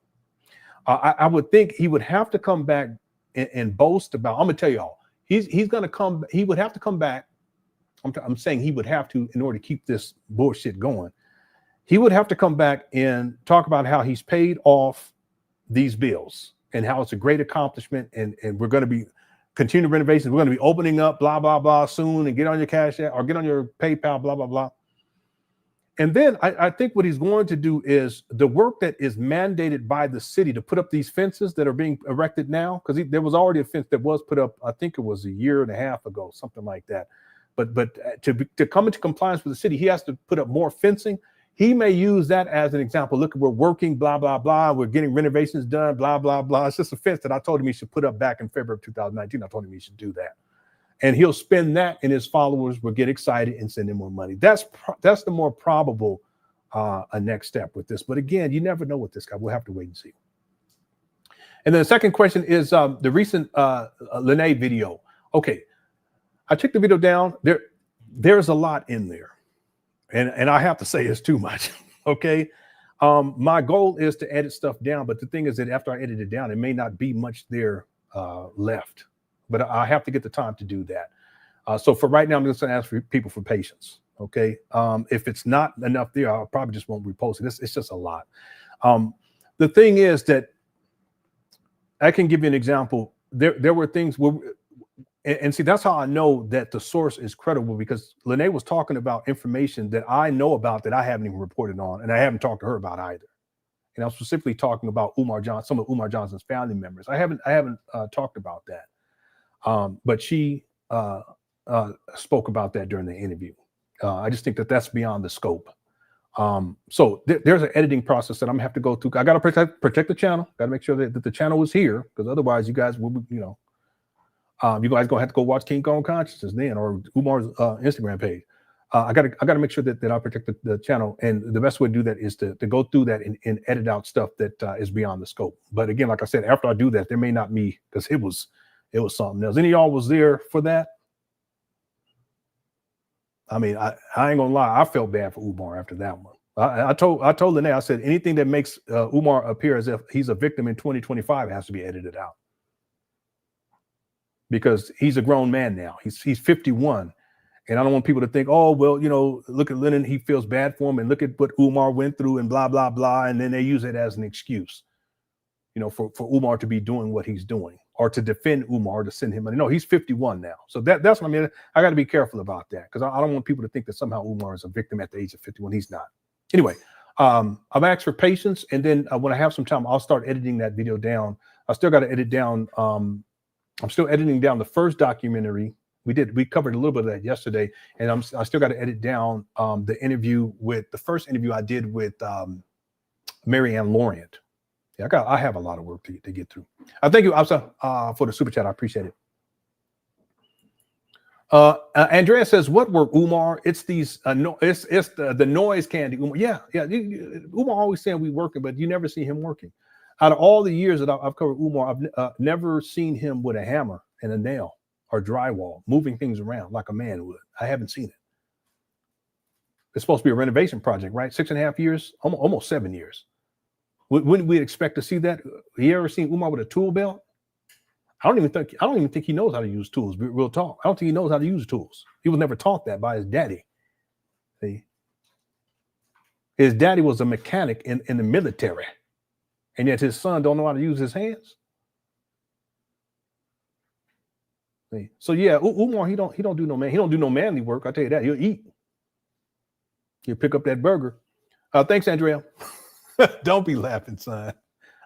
I would think he would have to come back and boast about. I'm gonna tell y'all. He's going to come. He would have to come back. I'm saying he would have to, in order to keep this bullshit going. He would have to come back and talk about how he's paid off these bills and how it's a great accomplishment. And we're going to be continuing renovations. We're going to be opening up, blah, blah, blah, soon, and get on your CashApp or get on your PayPal, blah, blah, blah. And then I think what he's going to do is the work that is mandated by the city to put up these fences that are being erected now, because there was already a fence that was put up, I think it was a year and a half ago, something like that. But to come into compliance with the city, he has to put up more fencing. He may use that as an example. Look, we're working, blah, blah, blah. We're getting renovations done, blah, blah, blah. It's just a fence that I told him he should put up back in February of 2019. I told him he should do that. And he'll spend that, and his followers will get excited and send him more money. That's the more probable a next step with this. But again, you never know with this guy. We'll have to wait and see. And then the second question is the recent Lene video. Okay, I took the video down. There's a lot in there, and I have to say it's too much. Okay, my goal is to edit stuff down, but the thing is that after I edit it down, it may not be much there left. But I have to get the time to do that. So for right now, I'm just going to ask for people for patience. Okay. If it's not enough there, I probably just won't repost it. It's just a lot. The thing is that I can give you an example. There were things where, and see, that's how I know that the source is credible, because Lene was talking about information that I know about that I haven't even reported on, and I haven't talked to her about either. And I'm specifically talking about Umar Johnson, some of Umar Johnson's family members. I haven't talked about that. But she spoke about that during the interview. I just think that that's beyond the scope. So there's an editing process that I'm gonna have to go through. I got to protect the channel. Got to make sure that the channel is here, because otherwise you guys will, you guys gonna have to go watch King Kong Consciousness then, or Umar's Instagram page. I got to make sure that I protect the channel, and the best way to do that is to go through that and edit out stuff that is beyond the scope. But again, like I said, after I do that, there may not be, because it was something else. Any of y'all was there for that? I mean, I ain't gonna lie, I felt bad for Umar after that one. I told Lene, I said, anything that makes Umar appear as if he's a victim in 2025 has to be edited out, because he's a grown man now. He's 51, and I don't want people to think, oh well, look at Lenon, he feels bad for him, and look at what Umar went through, and blah blah blah, and then they use it as an excuse, for Umar to be doing what he's doing, or to defend Umar, to send him money. No, he's 51 now. So that's what I mean. I got to be careful about that, because I don't want people to think that somehow Umar is a victim at the age of 51. He's not. Anyway, I've asked for patience, and then when I have some time, I'll start editing that video down. I still got to edit down. I'm still editing down the first documentary. We covered a little bit of that yesterday, and I still got to edit down the first interview I did with Mary Ann Laurent. Yeah, I have a lot of work to get through. Thank you, Asa, for the super chat. I appreciate it. Andrea says, "What were Umar? It's these. It's the noise candy." Umar. Yeah. Umar always saying we working, but you never see him working. Out of all the years that I've covered Umar, I've never seen him with a hammer and a nail or drywall moving things around like a man would. I haven't seen it. It's supposed to be a renovation project, right? 6.5 years, almost 7 years. Wouldn't we expect to see that? You ever seen Umar with a tool belt? I don't even think he knows how to use tools. Real talk. I don't think he knows how to use tools. He was never taught that by his daddy. See? His daddy was a mechanic in the military, and yet his son don't know how to use his hands. See? So yeah, Umar, he don't do no manly work. I tell you that. He'll eat. He'll pick up that burger. Thanks, Andrea. Don't be laughing, son.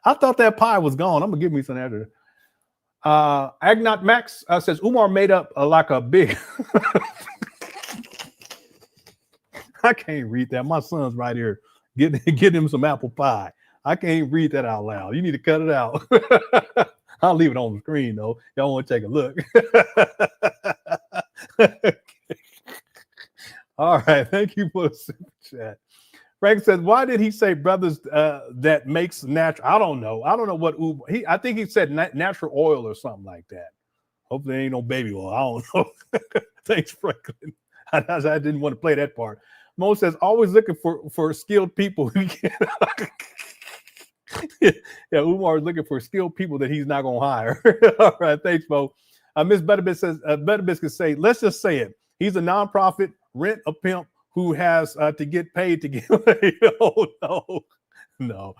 I thought that pie was gone. I'm gonna give me some after. Agnot Max says Umar made up like a big. I can't read that. My son's right here. Get him some apple pie. I can't read that out loud. You need to cut it out. I'll leave it on the screen though. Y'all want to take a look. All right. Thank you for the super chat. Frank says, why did he say brothers that makes natural? I don't know. I don't know what I think he said natural oil or something like that. Hopefully ain't no baby oil. I don't know. Thanks, Franklin. I didn't want to play that part. Mo says, always looking for skilled people who can. Yeah, Umar is looking for skilled people that he's not going to hire. All right. Thanks, Mo. Miss Butterbiscuit says, Butterbiscuit say, let's just say it. He's a nonprofit, rent a pimp, who has to get paid to get paid. Oh no. The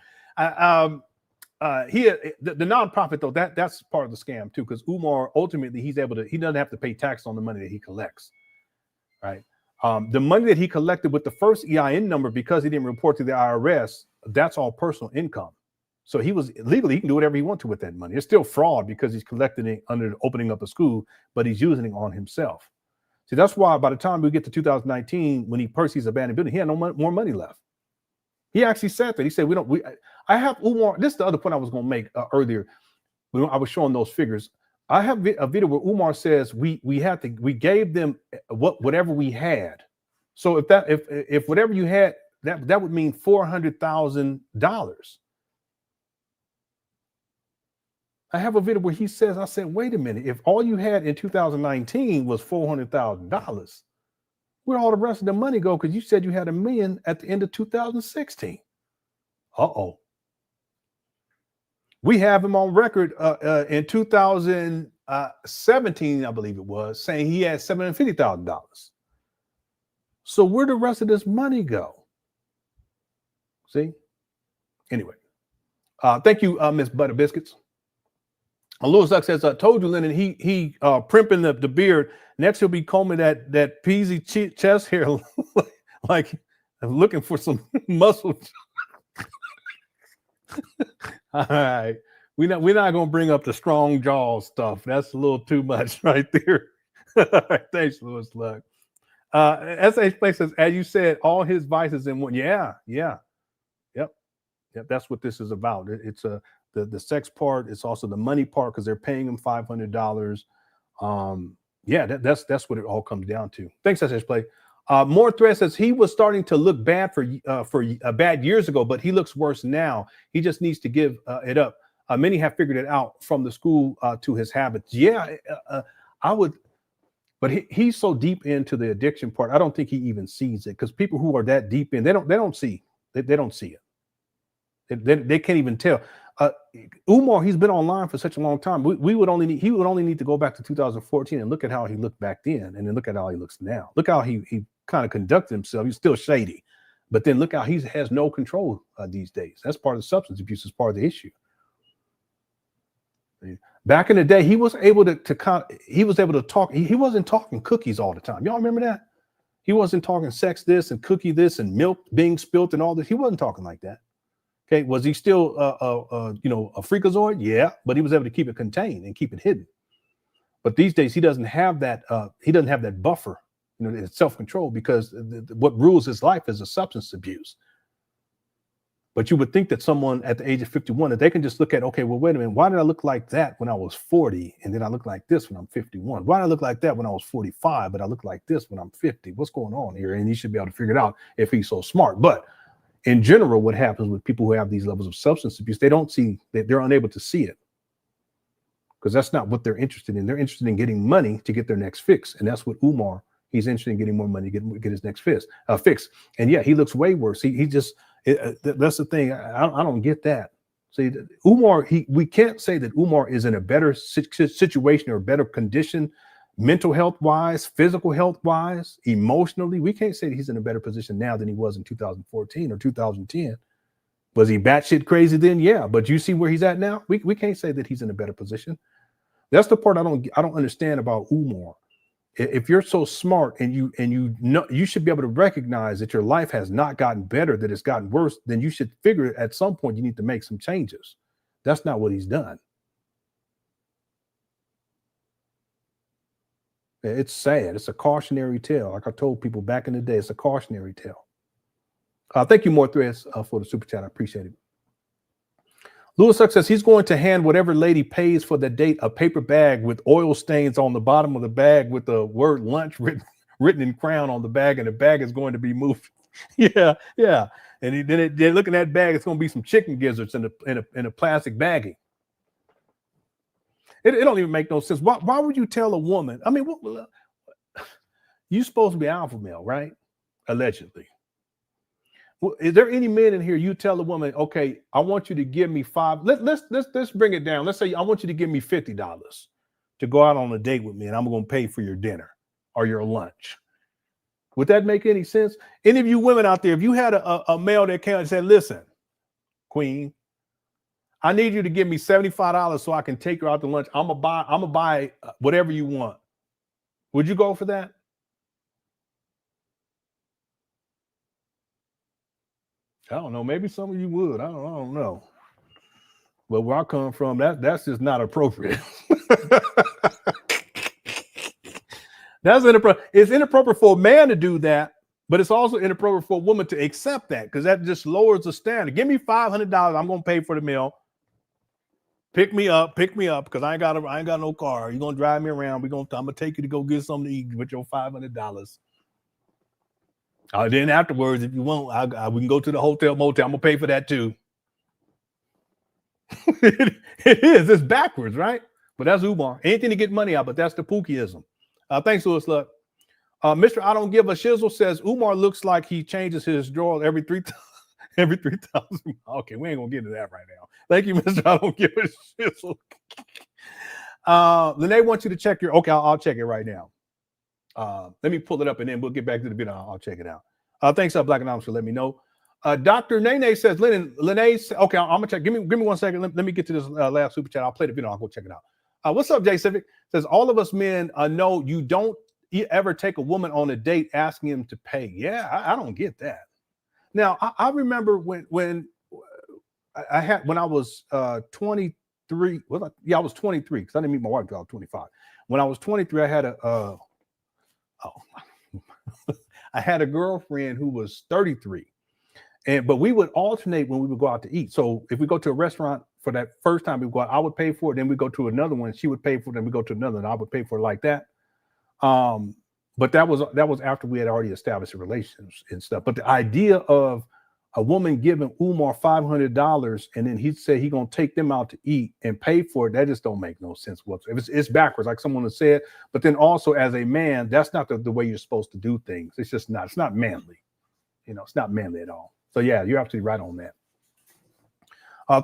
nonprofit though, that's part of the scam too, because Umar ultimately he doesn't have to pay tax on the money that he collects, right? The money that he collected with the first EIN number, because he didn't report to the IRS, that's all personal income. So he was legally, he can do whatever he wants to with that money. It's still fraud because he's collecting it under opening up a school, but he's using it on himself. See, that's why by the time we get to 2019, when he purchased his abandoned building, he had no more money left. He actually said that. He said, I have Umar. This is the other point I was going to make earlier when I was showing those figures. I have a video where Umar says we gave them whatever we had. So if whatever you had, that would mean $400,000. I have a video where he says, I said, wait a minute, if all you had in 2019 was $400,000, where'd all the rest of the money go? Because you said you had $1 million at the end of 2016. Uh-oh. We have him on record in 2017, I believe it was, saying he had $750,000. So where'd the rest of this money go? See? Anyway, thank you, Miss Butter Biscuits. Louis Duck says, I told you, Lenon, he primping the beard. Next, he'll be combing that peasy chest hair like looking for some muscle. All right. We're not going to bring up the strong jaw stuff. That's a little too much right there. All right, thanks, Louis Luck. SH Play says, as you said, all his vices in one. Yeah. Yep. That's what this is about. It's the sex part. It's also the money part because they're paying him $500. That's what it all comes down to. Thanks, SH Play. More Thread says he was starting to look bad for bad years ago, but he looks worse now. He just needs to give it up. Many have figured it out from the school to his habits. I would, but he's so deep into the addiction part. I don't think he even sees it because people who are that deep in, they don't see it. They can't even tell. Umar, he's been online for such a long time. He would only need to go back to 2014 and look at how he looked back then, and then look at how he looks now. Look how he kind of conducted himself. He's still shady, but then look how he has no control these days. That's part of the substance abuse. Is part of the issue. Back in the day, he was able to talk. He wasn't talking cookies all the time. Y'all remember that? He wasn't talking sex this and cookie this and milk being spilt and all this. He wasn't talking like that. Okay, was he still a freakazoid? Yeah, but he was able to keep it contained and keep it hidden. But these days he doesn't have that. He doesn't have that buffer, self-control, because what rules his life is a substance abuse. But you would think that someone at the age of 51, that they can just look at, okay, well, wait a minute, why did I look like that when I was 40, and then I look like this when I'm 51? Why did I look like that when I was 45, but I look like this when I'm 50? What's going on here? And he should be able to figure it out if he's so smart. But in general, what happens with people who have these levels of substance abuse, they don't see that, they're unable to see it because that's not what they're interested in. They're interested in getting money to get their next fix. And that's what Umar He's interested in getting more money, get his next fix. And yeah, he looks way worse. He just that's the thing. I don't get that. See, Umar, we can't say that Umar is in a better situation or better condition, mental health wise, physical health wise, emotionally. We can't say that he's in a better position now than he was in 2014 or 2010. Was he batshit crazy then? Yeah, but you see where he's at now. We can't say that he's in a better position. That's the part I don't understand about Umar. If you're so smart and you know, you should be able to recognize that your life has not gotten better, that it's gotten worse, then you should figure at some point you need to make some changes. That's not what he's done. It's sad. It's a cautionary tale. Like I told people back in the day, it's a cautionary tale. Thank you, More Threads, for the super chat. I appreciate it. Lewis Suck says he's going to hand whatever lady pays for the date a paper bag with oil stains on the bottom of the bag with the word lunch written in crown on the bag, and the bag is going to be moved. Yeah. And then looking at that bag, it's going to be some chicken gizzards in a plastic baggie. It don't even make no sense. Why would you tell a woman? I mean, you're supposed to be alpha male, right? Allegedly. Well, is there any men in here? You tell a woman, okay, I want you to give me let's bring it down. Let's say I want you to give me $50 to go out on a date with me, and I'm going to pay for your dinner or your lunch. Would that make any sense? Any of you women out there, if you had a male that came and said, listen, queen, I need you to give me $75 so I can take her out to lunch. I'm gonna buy whatever you want. Would you go for that? I don't know. Maybe some of you would. I don't know. But where I come from, that's just not appropriate. That's inappropriate. It's inappropriate for a man to do that, but it's also inappropriate for a woman to accept that, because that just lowers the standard. Give me $500. I'm gonna pay for the meal. Pick me up, because I ain't got no car. You're gonna drive me around. I'm gonna take you to go get something to eat with your $500. Then afterwards, if you want, we can go to the hotel motel. I'm gonna pay for that too. It is. It's backwards, right? But that's Umar. Anything to get money out, but that's the Pookieism. Thanks, Louis Luck. Mr. I don't give a shizzle says Umar looks like he changes his drawer every 3,000. Okay, we ain't gonna get into that right now. Thank you, Mr. I don't give a shizzle. Lene wants you to check your. Okay, I'll check it right now. Let me pull it up and then we'll get back to the video. I'll check it out. Thanks, Black Anonymous, for letting me know. Dr. Nene says, Lene, okay, I'm gonna check. Give me 1 second. Let me get to this last super chat. I'll play the video. I'll go check it out. What's up, Jay Civic? Says all of us men know you don't ever take a woman on a date asking him to pay. Yeah, I don't get that. Now, I remember when I was 23. I was 23 because I didn't meet my wife until I was 25. When I was 23, I had I had a girlfriend who was 33, but we would alternate when we would go out to eat. So if we go to a restaurant for that first time we go out, I would pay for it. Then we go to another one, she would pay for it. Then we go to another, and I would pay for it like that. But that was after we had already established a relationship and stuff. But the idea of a woman giving Umar $500 and then he'd say he's gonna take them out to eat and pay for it, that just don't make no sense whatsoever. It's backwards, like someone has said. But then also as a man, that's not the way you're supposed to do things. It's just not. It's not manly. It's not manly at all. So yeah, you're absolutely right on that.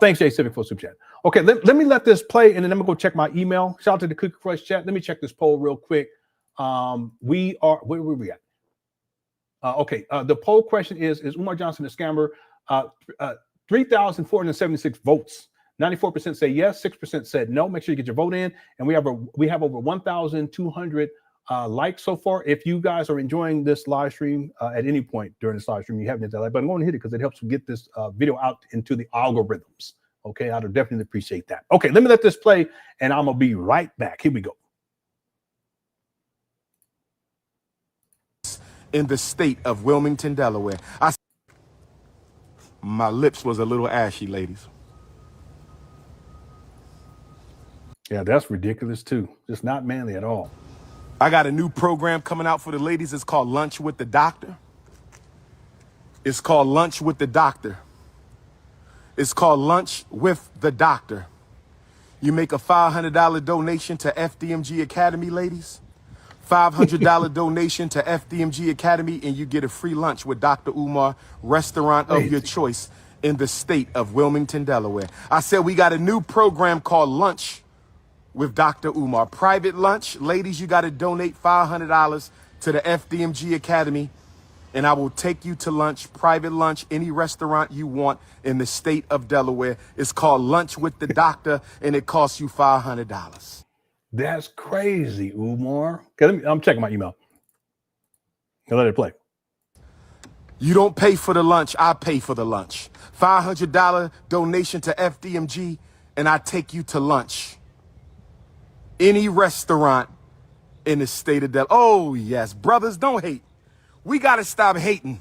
Thanks, Jay Civic, for super chat. Okay, let me let this play, and then I'm gonna go check my email. Shout out to the Cookie Crush chat. Let me check this poll real quick. We are where we at? Okay, the poll question is Umar Johnson a scammer? 3,476 votes. 94% say yes, 6% said no. Make sure you get your vote in, and we have over 1,200 likes so far. If you guys are enjoying this live stream at any point during this live stream, you haven't hit that like button, go and hit it because it helps get this video out into the algorithms. Okay, I'd definitely appreciate that. Okay, let me let this play, and I'm gonna be right back. Here we go. In the state of Wilmington, Delaware. My lips was a little ashy, ladies. Yeah, that's ridiculous too. Just not manly at all. I got a new program coming out for the ladies. It's called Lunch with the Doctor. It's called Lunch with the Doctor. It's called Lunch with the Doctor. You make a $500 donation to FDMG Academy, ladies. $500 donation to FDMG Academy, and you get a free lunch with Dr. Umar, restaurant of your choice in the state of Wilmington, Delaware. I said we got a new program called Lunch with Dr. Umar. Private lunch. Ladies, you got to donate $500 to the FDMG Academy, and I will take you to lunch, private lunch, any restaurant you want in the state of Delaware. It's called Lunch with the Doctor, and it costs you $500. That's crazy, Umar. Okay, I'm checking my email. I'll let it play. You don't pay for the lunch, I pay for the lunch. $500 donation to FDMG, and I take you to lunch. Any restaurant in the state of Delaware. Oh, yes. Brothers, don't hate. We got to stop hating.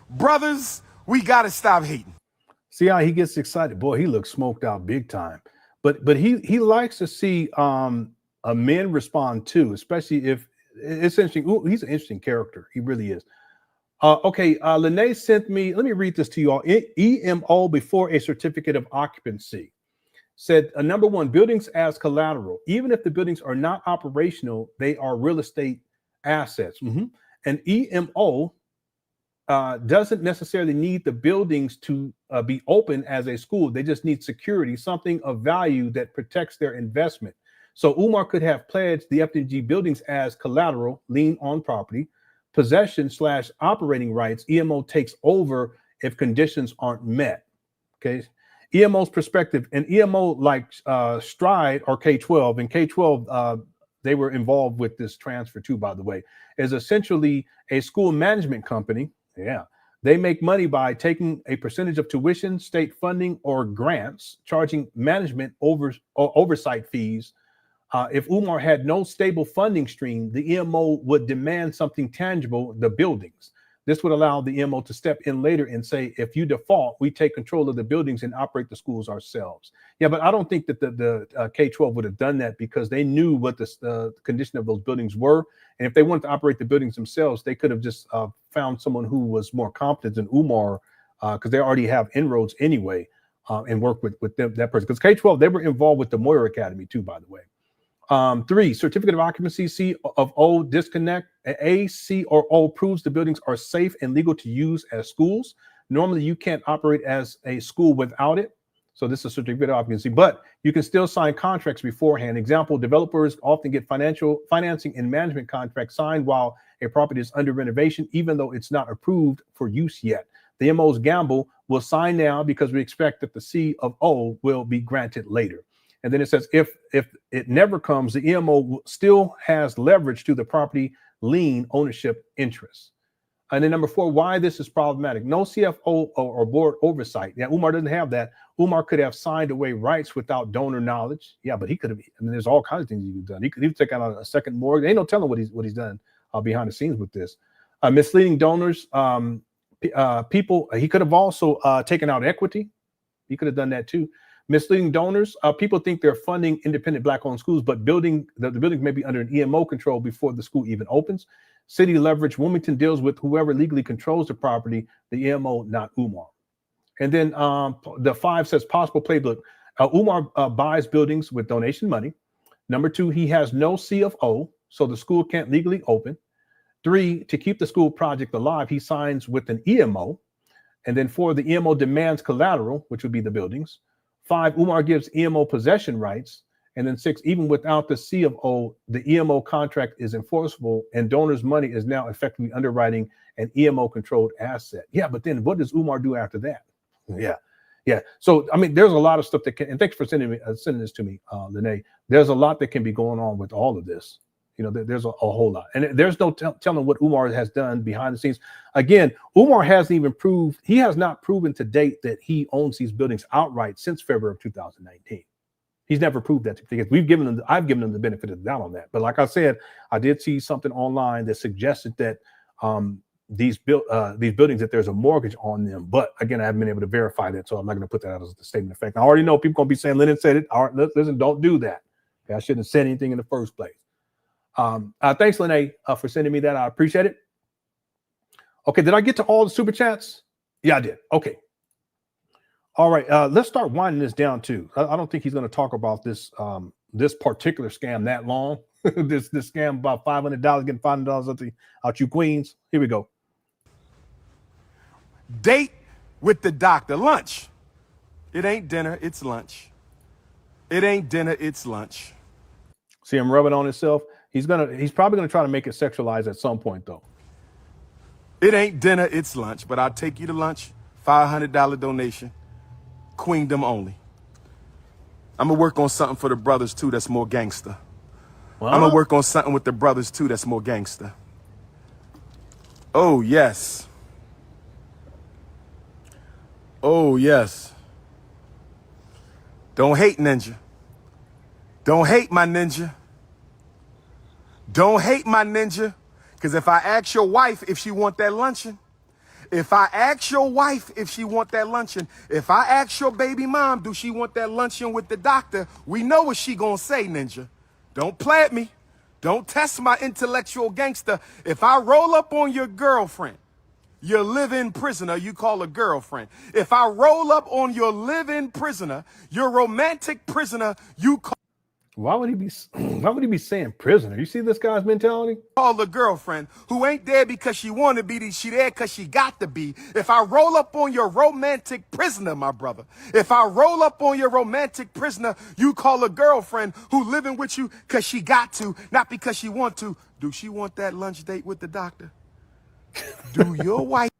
Brothers, we got to stop hating. See how he gets excited? Boy, he looks smoked out big time. But he likes to see men respond too, especially if it's interesting. Ooh, he's an interesting character. He really is. Lene sent me, let me read this to you all. EMO before a certificate of occupancy said, number one, buildings as collateral. Even if the buildings are not operational, they are real estate assets. And EMO doesn't necessarily need the buildings to be open as a school. They just need security, something of value that protects their investment. So Umar could have pledged the FDMG buildings as collateral, lien on property, possession/operating rights. EMO takes over if conditions aren't met. Okay. EMO's perspective, and EMO like Stride or K-12, and K-12, they were involved with this transfer too, by the way, is essentially a school management company. Yeah. They make money by taking a percentage of tuition, state funding, or grants, charging management oversight fees. If Umar had no stable funding stream, the EMO would demand something tangible, the buildings. This would allow the EMO to step in later and say, if you default, we take control of the buildings and operate the schools ourselves. Yeah, but I don't think that the K-12 would have done that because they knew what the condition of those buildings were. And if they wanted to operate the buildings themselves, they could have just found someone who was more competent than Umar because they already have inroads anyway and work with them, that person. Because K-12, they were involved with the Moyer Academy too, by the way. 3, certificate of occupancy, C of O, disconnect. A, C, or O proves the buildings are safe and legal to use as schools. Normally, you can't operate as a school without it. So this is a certificate of occupancy, but you can still sign contracts beforehand. Example, developers often get financing and management contracts signed while a property is under renovation, even though it's not approved for use yet. The MO's gamble will sign now because we expect that the C of O will be granted later. And then it says, if it never comes, the EMO still has leverage to the property lien ownership interests. And then number 4, why this is problematic. No CFO or board oversight. Yeah, Umar doesn't have that. Umar could have signed away rights without donor knowledge. Yeah, but he could have, I mean, there's all kinds of things he could have done. He could even take out a second mortgage. Ain't no telling what he's done behind the scenes with this. Misleading donors, people, he could have also taken out equity. He could have done that too. Misleading donors, people think they're funding independent Black-owned schools, but the buildings may be under an EMO control before the school even opens. City leverage, Wilmington deals with whoever legally controls the property, the EMO, not Umar. And then the 5 says possible playbook. Umar buys buildings with donation money. Number 2, he has no CFO, so the school can't legally open. 3, to keep the school project alive, he signs with an EMO. And then 4, the EMO demands collateral, which would be the buildings. 5, Umar gives EMO possession rights. And then 6, even without the C of O, the EMO contract is enforceable and donors' money is now effectively underwriting an EMO-controlled asset. Yeah, but then what does Umar do after that? Yeah. So, I mean, there's a lot of stuff that can, and thanks for sending this to me, Lene. There's a lot that can be going on with all of this. You know, there's a whole lot. And there's no telling what Umar has done behind the scenes. Again, Umar hasn't even proved, he has not proven to date that he owns these buildings outright since February of 2019. He's never proved that because I've given him the benefit of the doubt on that. But like I said, I did see something online that suggested that these buildings, that there's a mortgage on them. But again, I haven't been able to verify that, so I'm not going to put that out as a statement of fact. I already know people going to be saying Lenon said it. All right, listen, don't do that. Okay, I shouldn't have said anything in the first place. Thanks, Lene, for sending me that. I appreciate it. Okay, did I get to all the super chats? Yeah, I did. Okay. All right, let's start winding this down too. I don't think he's going to talk about this this particular scam that long. this scam about $500, getting $500 out you queens. Here we go. Date with the doctor. Lunch. It ain't dinner, it's lunch. It ain't dinner, it's lunch. See him rubbing on himself. He's probably gonna try to make it sexualized at some point though. It ain't dinner, it's lunch, but I'll take you to lunch. $500 donation. Queendom only. I'm gonna work on something for the brothers too that's more gangster. Well, I'm gonna work on something with the brothers too that's more gangster. Oh yes. Oh yes. Don't hate, ninja. Don't hate, my ninja. Don't hate, my ninja. Because if I ask your wife if she want that luncheon, if I ask your wife if she want that luncheon, if I ask your baby mom, do she want that luncheon with the doctor, we know what she gonna say, ninja. Don't play at me. Don't test my intellectual gangster. If I roll up on your girlfriend, your live-in prisoner, you call a girlfriend. If I roll up on your live-in prisoner, your romantic prisoner, you call... Why would he be saying prisoner? You see this guy's mentality? Call a girlfriend who ain't there because she want to be, she there because she got to be. If I roll up on your romantic prisoner, my brother, if I roll up on your romantic prisoner, you call a girlfriend who living with you because she got to, not because she want to. Do she want that lunch date with the doctor? Do your wife...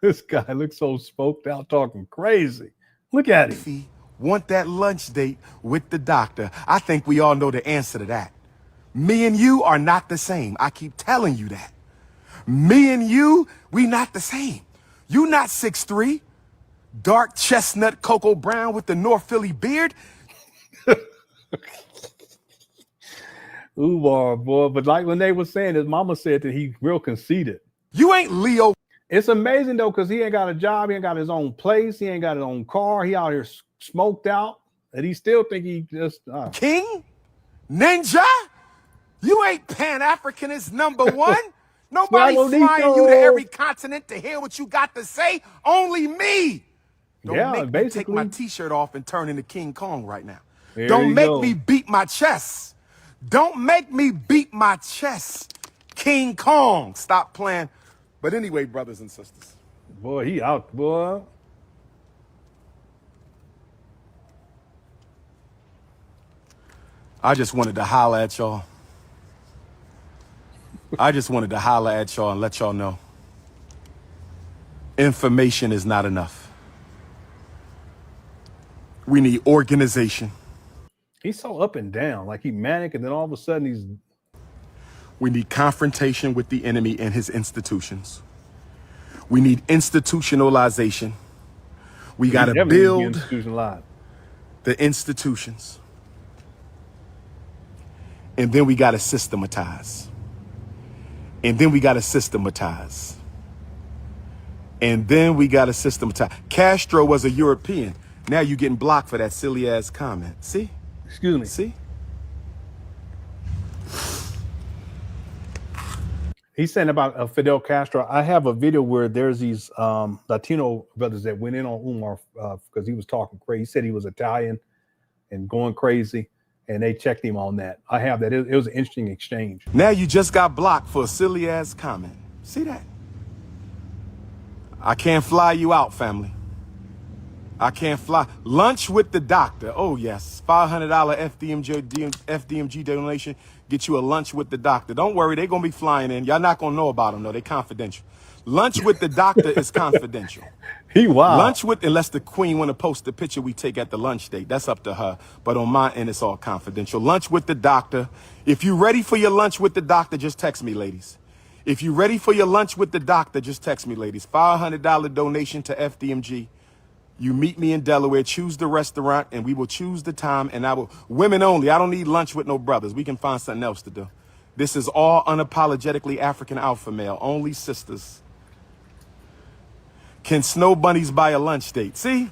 This guy looks so smoked out, talking crazy. Look at him. Want that lunch date with the doctor? I think we all know the answer to that. Me and you are not the same. I keep telling you that. Me and you, we not the same. You not 6'3", dark chestnut cocoa brown with the North Philly beard. Umar, boy. But like when they were saying, his mama said that he real conceited. You ain't Leo. It's amazing though, because he ain't got a job, he ain't got his own place, he ain't got his own car, he out here smoked out, and he still think he just King? Ninja? You ain't Pan Africanist number one. Nobody flying you to every continent to hear what you got to say. Only me. Don't make me take my t-shirt off and turn into King Kong right now. Don't make me beat my chest. Don't make me beat my chest. King Kong. Stop playing. But anyway, brothers and sisters. Boy, he out, boy. I just wanted to holler at y'all. I just wanted to holler at y'all and let y'all know. Information is not enough. We need organization. He's so up and down, like he manic, and then all of a sudden he's... We need confrontation with the enemy and his institutions. We need institutionalization. We got to build the institutions. And then we got to systematize. And then we got to systematize. And then we got to systematize. Castro was a European. Now you're getting blocked for that silly ass comment. See? Excuse me. See? He's saying about Fidel Castro. I have a video where there's these Latino brothers that went in on Umar because he was talking crazy. He said he was Italian and going crazy, and they checked him on that. I have that. It was an interesting exchange. Now you just got blocked for a silly ass comment. See that? I can't fly you out, family. I can't fly. Lunch with the doctor. Oh, yes. $500 FDMG donation. Get you a lunch with the doctor. Don't worry. They're going to be flying in. Y'all not going to know about them, though. They're confidential. Lunch with the doctor is confidential. Lunch with, unless the queen want to post the picture we take at the lunch date. That's up to her. But on my end, it's all confidential. Lunch with the doctor. If you're ready for your lunch with the doctor, just text me, ladies. If you're ready for your lunch with the doctor, just text me, ladies. $500 donation to FDMG. You meet me in Delaware, choose the restaurant, and we will choose the time, and I will, women only. I don't need lunch with no brothers. We can find something else to do. This is all unapologetically African alpha male, only sisters. Can snow bunnies buy a lunch date? See?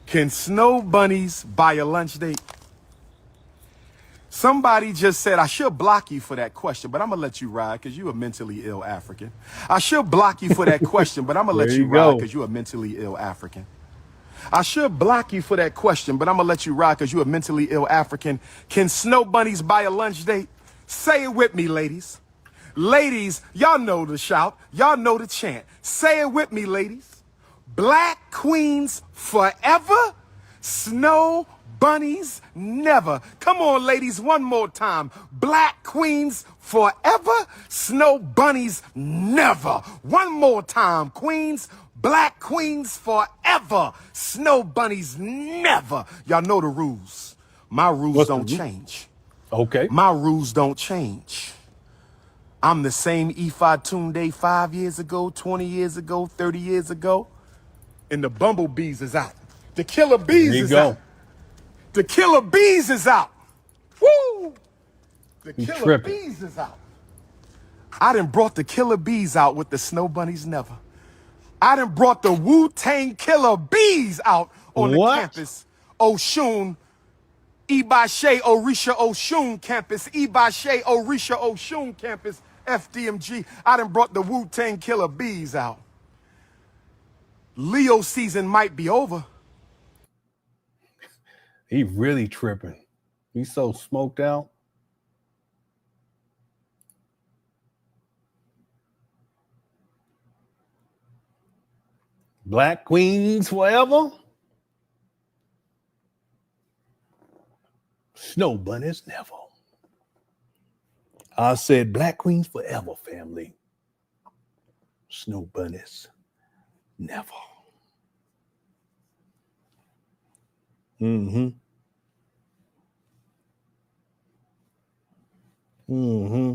Can snow bunnies buy a lunch date? Somebody just said, I should block you for that question, but I'm going to let you ride because you're a mentally ill African. I should block you for that question, but I'm going to let you ride because you're a mentally ill African. I should block you for that question, but I'm gonna let you ride because you're a mentally ill African. Can snow bunnies buy a lunch date? Say it with me, ladies. Ladies, y'all know the shout. Y'all know the chant. Say it with me, ladies. Black queens forever, snow bunnies never. Come on, ladies, one more time. Black queens forever, snow bunnies never. One more time, queens. Black queens forever, snow bunnies never. Y'all know the rules. My rules don't change. Okay. My rules don't change. I'm the same Ifa Tunde 5 years ago, 20 years ago, 30 years ago. And the bumblebees is out. The killer bees is out. The killer bees is out. Woo! The killer bees is out. I done brought the killer bees out with the snow bunnies never. I done brought the Wu-Tang killer bees out on the campus. Oshun, Ibashe, Orisha, Oshun campus. Ibashe, Orisha, Oshun campus. FDMG. I done brought the Wu-Tang killer bees out. Leo season might be over. He really tripping. He's so smoked out. Black queens forever. Snow bunnies never. I said black queens forever, family. Snow bunnies never. Mm-hmm. Mm-hmm.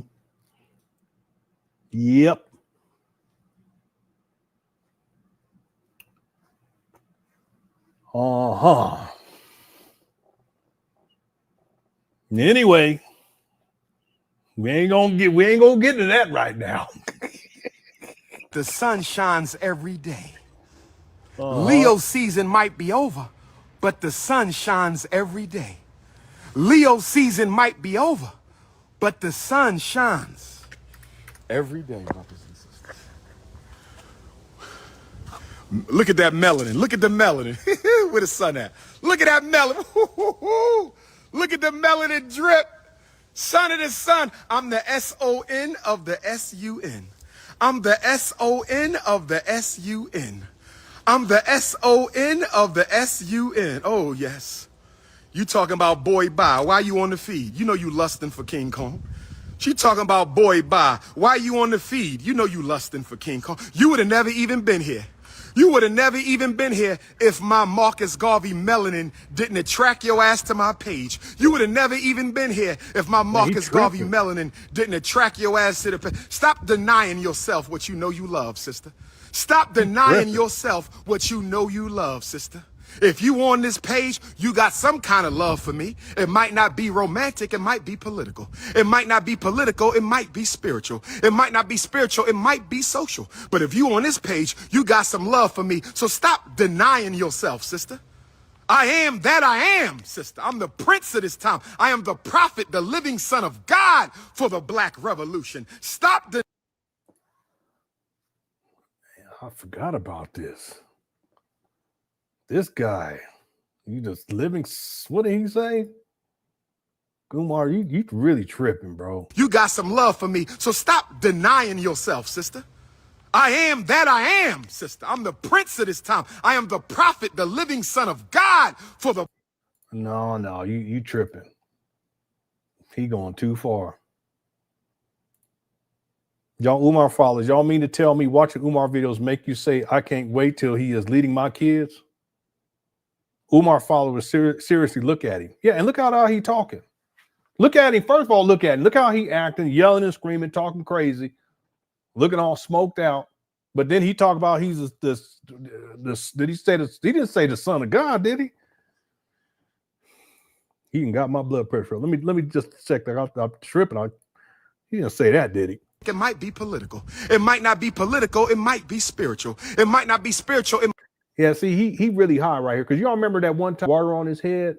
Yep. Uh-huh. Anyway, we ain't gonna get to that right now. The sun shines every day. Leo season might be over, but the sun shines every day. Leo season might be over, but the sun shines every day, brothers and sisters. Look at that melanin. Look at the melanin. Where the sun at? Look at that melanin. Look at the melanin drip. Son of the sun. I'm the S-O-N of the S-U-N. I'm the S-O-N of the S-U-N. I'm the S-O-N of the S-U-N. Oh, yes. You talking about boy bye. Why you on the feed? You know you lusting for King Kong. She talking about boy bye. Why you on the feed? You know you lusting for King Kong. You would have never even been here. You would have never even been here if my Marcus Garvey melanin didn't attract your ass to my page. You would have never even been here if my Marcus Garvey melanin didn't attract your ass to the page. Stop denying yourself what you know you love, sister. Stop denying yourself what you know you love, sister. If you on this page, you got some kind of love for me. It might not be romantic. It might be political. It might not be political. It might be spiritual. It might not be spiritual. It might be social. But if you on this page, you got some love for me. So stop denying yourself, sister. I am that I am, sister. I'm the prince of this time. I am the prophet, the living son of God for the black revolution. Stop denying. I forgot about this. This guy, you just living, what did he say? Umar, you really tripping, bro. You got some love for me, so stop denying yourself, sister. I am that I am, sister. I'm the prince of this time. I am the prophet, the living son of God for the... No, you tripping. He going too far. Y'all Umar followers, y'all mean to tell me watching Umar videos make you say, I can't wait till he is leading my kids? Umar followers, seriously look at him. Yeah, and look how he talking. Look at him. First of all, look at him. Look how he acting, yelling and screaming, talking crazy, looking all smoked out. But then he talk about he's this. Did he say this? He didn't say the son of God, did he? He even got my blood pressure. Let me just check that. I'm tripping. He didn't say that, did he? It might be political. It might not be political. It might be spiritual. It might not be spiritual. Yeah, see, he really high right here. Because y'all remember that one time water on his head?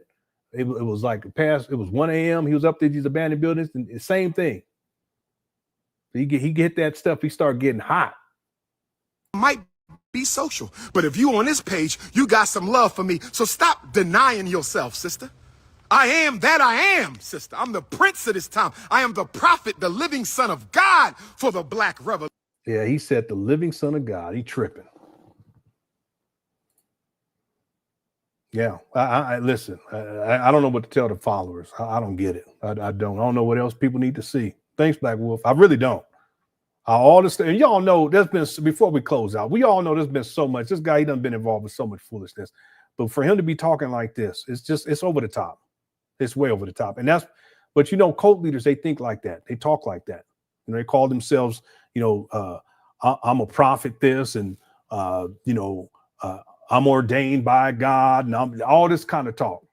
It was like it was 1 a.m. He was up there, these abandoned buildings, and the same thing. He get that stuff, he started getting hot. Might be social. But if you on this page, you got some love for me. So stop denying yourself, sister. I am that I am, sister. I'm the prince of this time. I am the prophet, the living son of God for the black revolution. Yeah, he said the living son of God. He tripping. Yeah, I listen. I don't know what to tell the followers. I don't get it. I don't know what else people need to see. Thanks, Black Wolf. I really don't. All this, and y'all know there's been, before we close out, we all know there's been so much. This guy, he done been involved with so much foolishness. But for him to be talking like this, it's over the top. It's way over the top. And that's, but you know, cult leaders, they think like that. They talk like that. You know, they call themselves, you know, I'm a prophet this, and, you know, I'm ordained by God, and I'm all this kind of talk.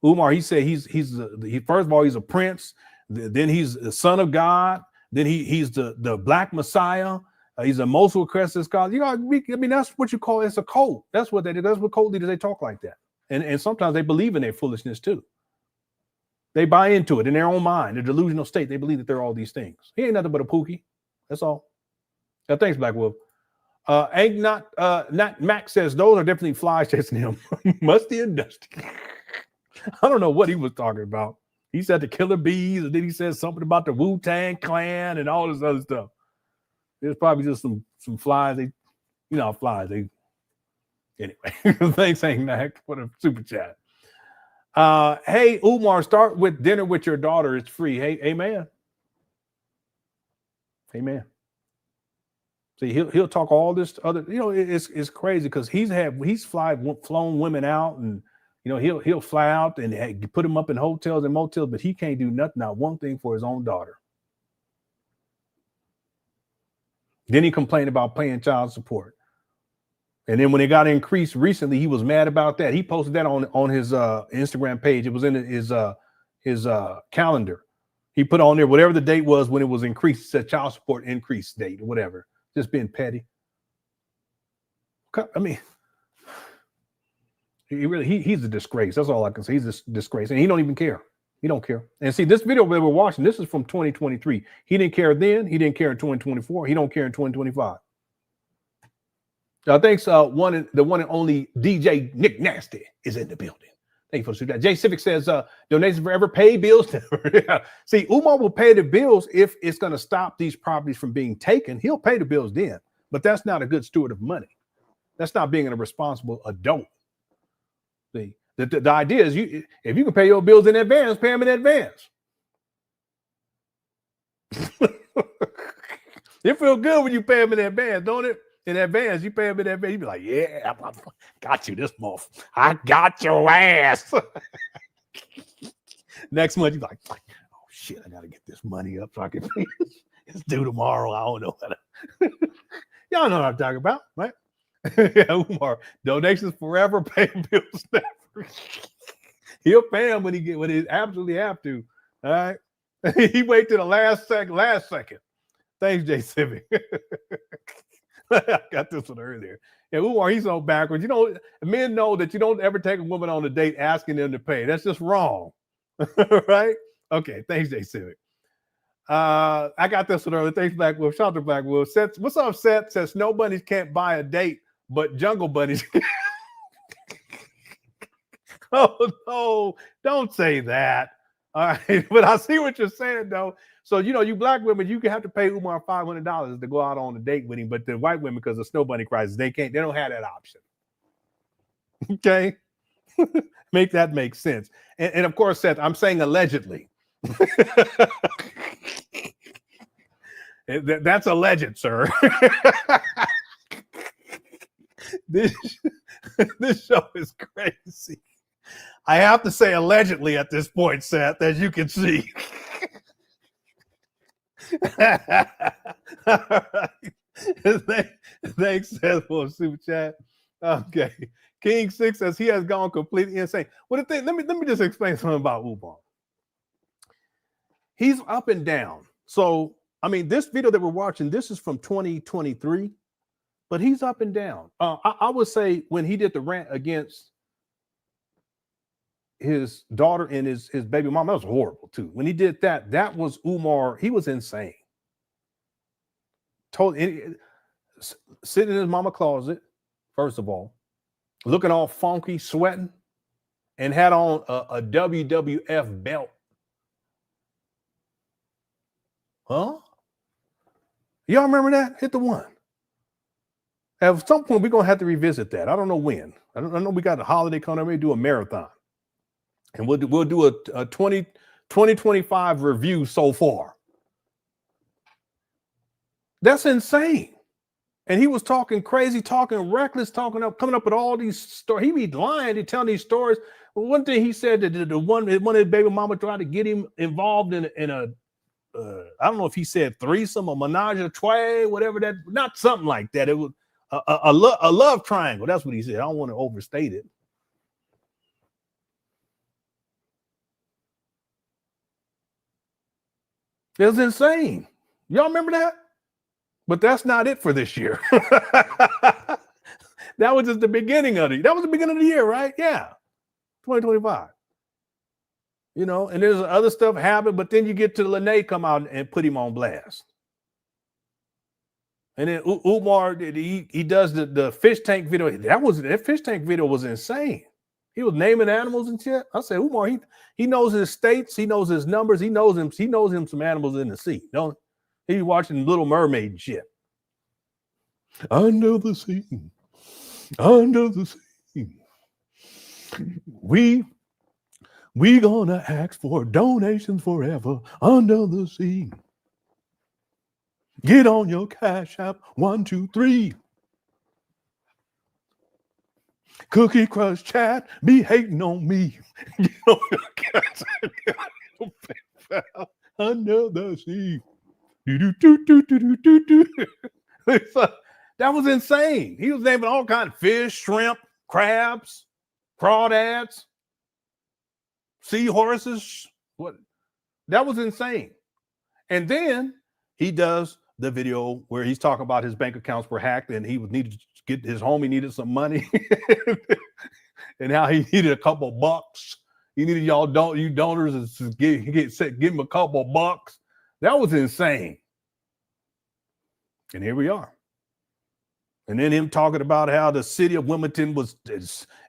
Umar, he said he first of all, he's a prince. Then he's the son of God. Then he's the black Messiah. He's a most aggressive scholar. You know, I mean, that's what you call, it's a cult. That's what they do. That's what cult leaders, they talk like that. And sometimes they believe in their foolishness too. They buy into it in their own mind, their delusional state. They believe that they're all these things. He ain't nothing but a pookie. That's all. Thanks, Black Wolf. Not Mac says those are definitely flies chasing him. Musty and dusty. I don't know what he was talking about. He said the killer bees, and then he said something about the Wu-Tang Clan and all this other stuff. It's probably just some flies. They, you know, flies. They anyway. Thanks, Hank Mac, for the super chat. Hey, Umar, start with dinner with your daughter. It's free. Hey, amen. Amen. See, he'll talk all this other. You know, it's crazy because he's flown women out, and you know he'll fly out and put them up in hotels and motels, but he can't do nothing, not one thing for his own daughter. Then he complained about paying child support, and then when it got increased recently, he was mad about that. He posted that on his Instagram page. It was in his calendar. He put on there whatever the date was when it was increased. It said child support increase date or whatever. Just being petty. I mean, he's a disgrace. That's all I can say. He's a disgrace, and he don't even care. He don't care. And see, this video we were watching, this is from 2023. He didn't care then. He didn't care in 2024. He don't care in 2025. I think the one and only DJ Nick Nasty is in the building. Thank you for that. Jay Civic says donations forever, pay bills. See, Umar will pay the bills if it's going to stop these properties from being taken. He'll pay the bills then, but that's not a good steward of money. That's not being a responsible adult. See, the idea is if you can pay your bills in advance, pay them in advance. It feels good when you pay them in advance, don't it? In advance, you pay them in advance. You be like, yeah, I got you this month. I got your ass. Next month, you're like, oh shit, I gotta get this money up so I can pay this. It's due tomorrow. I don't know how to. Y'all know what I'm talking about, right? Yeah, Umar, donations forever, pay bills never. He'll pay them when he absolutely have to. All right. He wait to the last second. Thanks, Jay Civic. I got this one earlier. Yeah, Umar, he's so backwards. You know, men know that you don't ever take a woman on a date asking them to pay. That's just wrong. Right? Okay, thanks, Jay Civic. I got this one earlier. Thanks, Black Wolf. Shout out to Black Wolf. Seth, what's up, Seth? Says snow bunnies can't buy a date, but jungle bunnies. Oh, no, don't say that. All right, but I see what you're saying, though. So, you know, you black women, you can have to pay Umar $500 to go out on a date with him. But the white women, because of snow bunny crisis, they don't have that option. Okay? Make that make sense. And of course, Seth, I'm saying allegedly. That's alleged, sir. This show is crazy. I have to say allegedly at this point, Seth, as you can see. All right. Thanks, Seth, for a super chat. Okay. King 6 says he has gone completely insane. Well, the thing, let me just explain something about Umar. He's up and down. So, I mean, this video that we're watching, this is from 2023, but he's up and down. I would say when he did the rant against his daughter and his baby mom, that was horrible too. When he did that was Umar. He was insane. sitting in his mama closet, first of all, looking all funky, sweating, and had on a WWF belt. Huh? Y'all remember that? Hit the one. At some point, we're going to have to revisit that. I don't know when. I know we got a holiday coming. We do a marathon. And we'll do a 2025 review so far. That's insane. And he was talking crazy, talking reckless, coming up with all these stories. He be lying, he telling these stories. Well, one thing he said that one of his baby mama tried to get him involved in a I don't know if he said threesome or menage a trois, whatever that, not something like that. It was a love triangle. That's what he said. I don't want to overstate it. It was insane. Y'all remember that? But that's not it for this year. That was just the beginning of it. That was the beginning of the year, right? Yeah. 2025. You know, and there's other stuff happen, but then you get to Lenon come out and put him on blast. And then Umar, he does the fish tank video. That fish tank video was insane. He was naming animals and shit. I said, Umar, he knows his states, he knows his numbers, he knows him some animals in the sea. Don't he? Watching Little Mermaid and shit. Under the sea. Under the sea. We gonna ask for donations forever under the sea. Get on your Cash App, 1, 2, 3. Cookie Crush chat, be hating on me. Get on your Cash App, under the sea. That was insane. He was naming all kinds of fish, shrimp, crabs, crawdads, seahorses. What? That was insane. And then he does the video where he's talking about his bank accounts were hacked and he needed to get his homie needed some money and how he needed a couple bucks. He needed you donors to give him a couple bucks. That was insane. And here we are. And then him talking about how the city of Wilmington was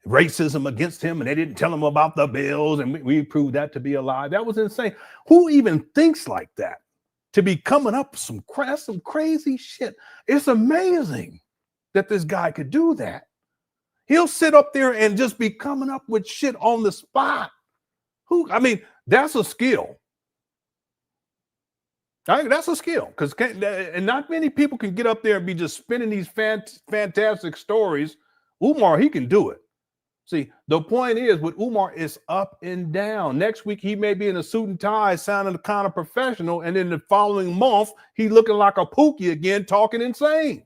racism against him and they didn't tell him about the bills and we proved that to be a lie. That was insane. Who even thinks like that? To be coming up with some crazy shit. It's amazing that this guy could do that. He'll sit up there and just be coming up with shit on the spot. That's a skill. That's a skill, and not many people can get up there and be just spinning these fantastic stories. Umar, he can do it. See, the point is with Umar, it's up and down. Next week, he may be in a suit and tie, sounding kind of professional, and then the following month, he looking like a pookie again, talking insane.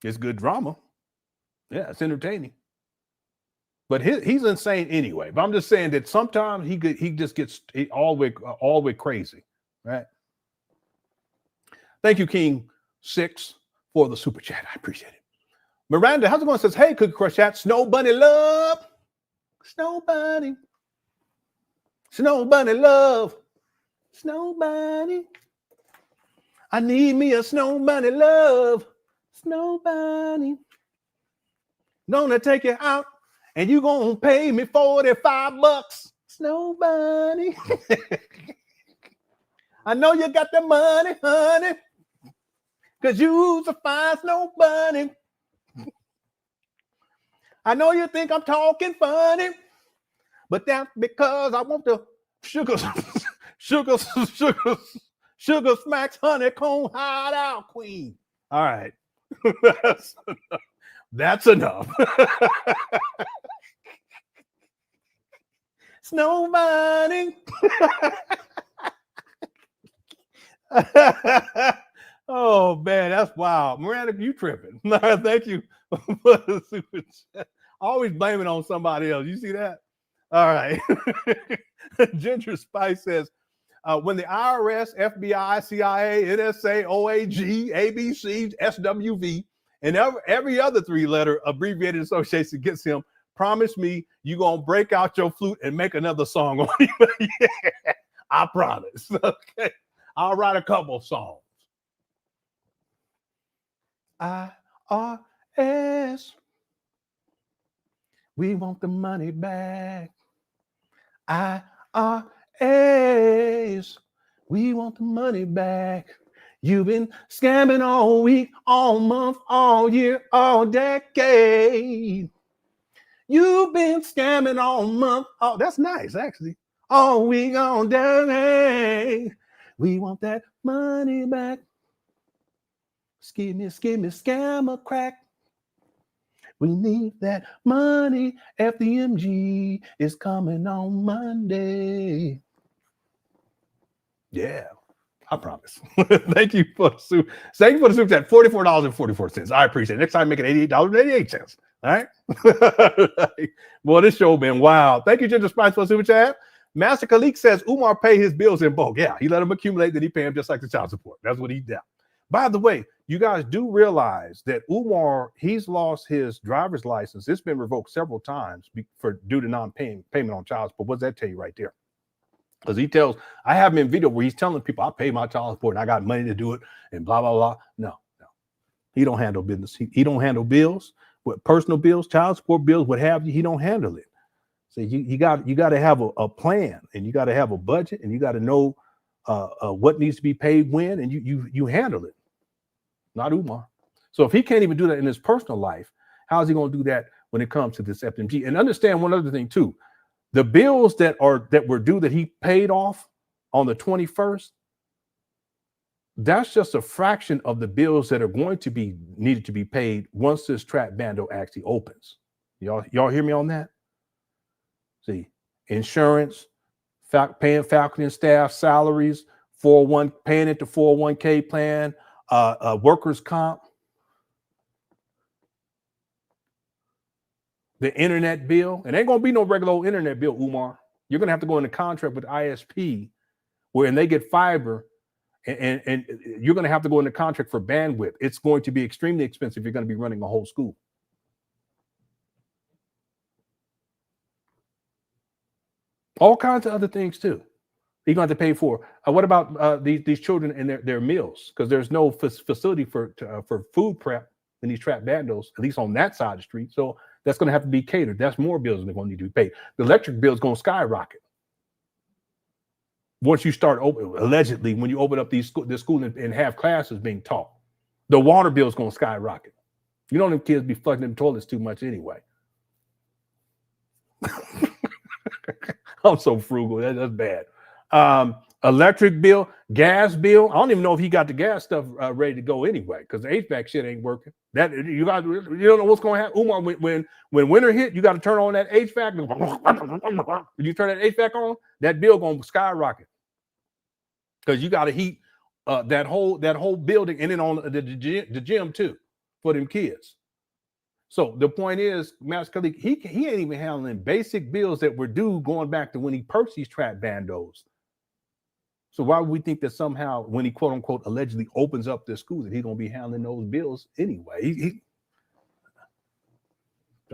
It's good drama. Yeah, it's entertaining. But he's insane anyway. But I'm just saying that sometimes he just gets all the way crazy, right? Thank you, King 6, for the super chat. I appreciate it. Miranda, how's it going? Says, hey, Cookie Crush Chat, Snow Bunny love. Snow Bunny. Snow Bunny love. Snow Bunny. I need me a Snow Bunny love. Snow Bunny. Gonna take you out. And you gonna pay me $45, Snow Bunny. I know you got the money, honey, because you's a fine Snow Bunny. I know you think I'm talking funny, but that's because I want the sugar smacks honeycomb hideout queen. All right. That's enough. Snow Bunny. Oh man, that's wild. Miranda, you tripping. Thank you for the super chat. Always blame it on somebody else. You see that? All right. Ginger Spice says, when the IRS, FBI, CIA, NSA, OAG, ABC, SWV, and every other 3-letter abbreviated association gets him, promise me you're going to break out your flute and make another song on him. Yeah, I promise. Okay. I'll write a couple songs. IRS. We want the money back. IRS. We want the money back. You've been scamming all week, all month, all year, all decade. You've been scamming all month. Oh, that's nice, actually. All week, all day. We want that money back. Skimmy, scammer crack. We need that money. FDMG is coming on Monday. Yeah, I promise. Thank you for the soup. Thank you for the soup chat. $44.44. I appreciate it. Next time, make it $88.88. All right. Boy, this show been wild. Thank you, Ginger Spice, for the super chat. Master Khalik says Umar pay his bills in bulk. Yeah, he let them accumulate, then he pay him just like the child support. That's what he did. By the way, you guys do realize that Umar, he's lost his driver's license. It's been revoked several times due to non-payment on child support. What does that tell you right there? Because he tells, I have him in video where he's telling people, I pay my child support and I got money to do it and blah, blah, blah. No. He don't handle business. He don't handle bills, with personal bills, child support bills, what have you. He don't handle it. So you got to have a plan, and you got to have a budget, and you got to know what needs to be paid when, and you handle it. Not Umar. So if he can't even do that in his personal life, how is he going to do that when it comes to this FDMG? And understand one other thing too: the bills that were due that he paid off on the 21st, that's just a fraction of the bills that are going to be needed to be paid once this trap bando actually opens. Y'all hear me on that? See, insurance, paying faculty and staff salaries, paying into 401k plan, workers' comp, the internet bill. It ain't gonna be no regular old internet bill, Umar. You're gonna have to go into contract with ISP, where they get fiber, and you're gonna have to go into contract for bandwidth. It's going to be extremely expensive. You're gonna be running a whole school. All kinds of other things too. You're going to have to pay for. What about these children and their meals? Because there's no facility for food prep in these trap bandos, at least on that side of the street. So that's going to have to be catered. That's more bills that are going to need to be paid. The electric bill is going to skyrocket once you start allegedly when you open up this school and have classes being taught. The water bill is going to skyrocket. You know them kids be flushing in the toilets too much anyway. I'm so frugal. That's bad. Electric bill, gas bill. I don't even know if he got the gas stuff ready to go anyway, because the HVAC shit ain't working. That you don't know what's going to happen. Umar, when winter hit, you got to turn on that HVAC. When you turn that HVAC on, that bill going to skyrocket, because you got to heat that whole building, and then on the gym too for them kids. So the point is, Master Khalik, he ain't even handling basic bills that were due going back to when he purchased these trap bandos. So why would we think that somehow when he quote unquote allegedly opens up this school that he's gonna be handling those bills anyway?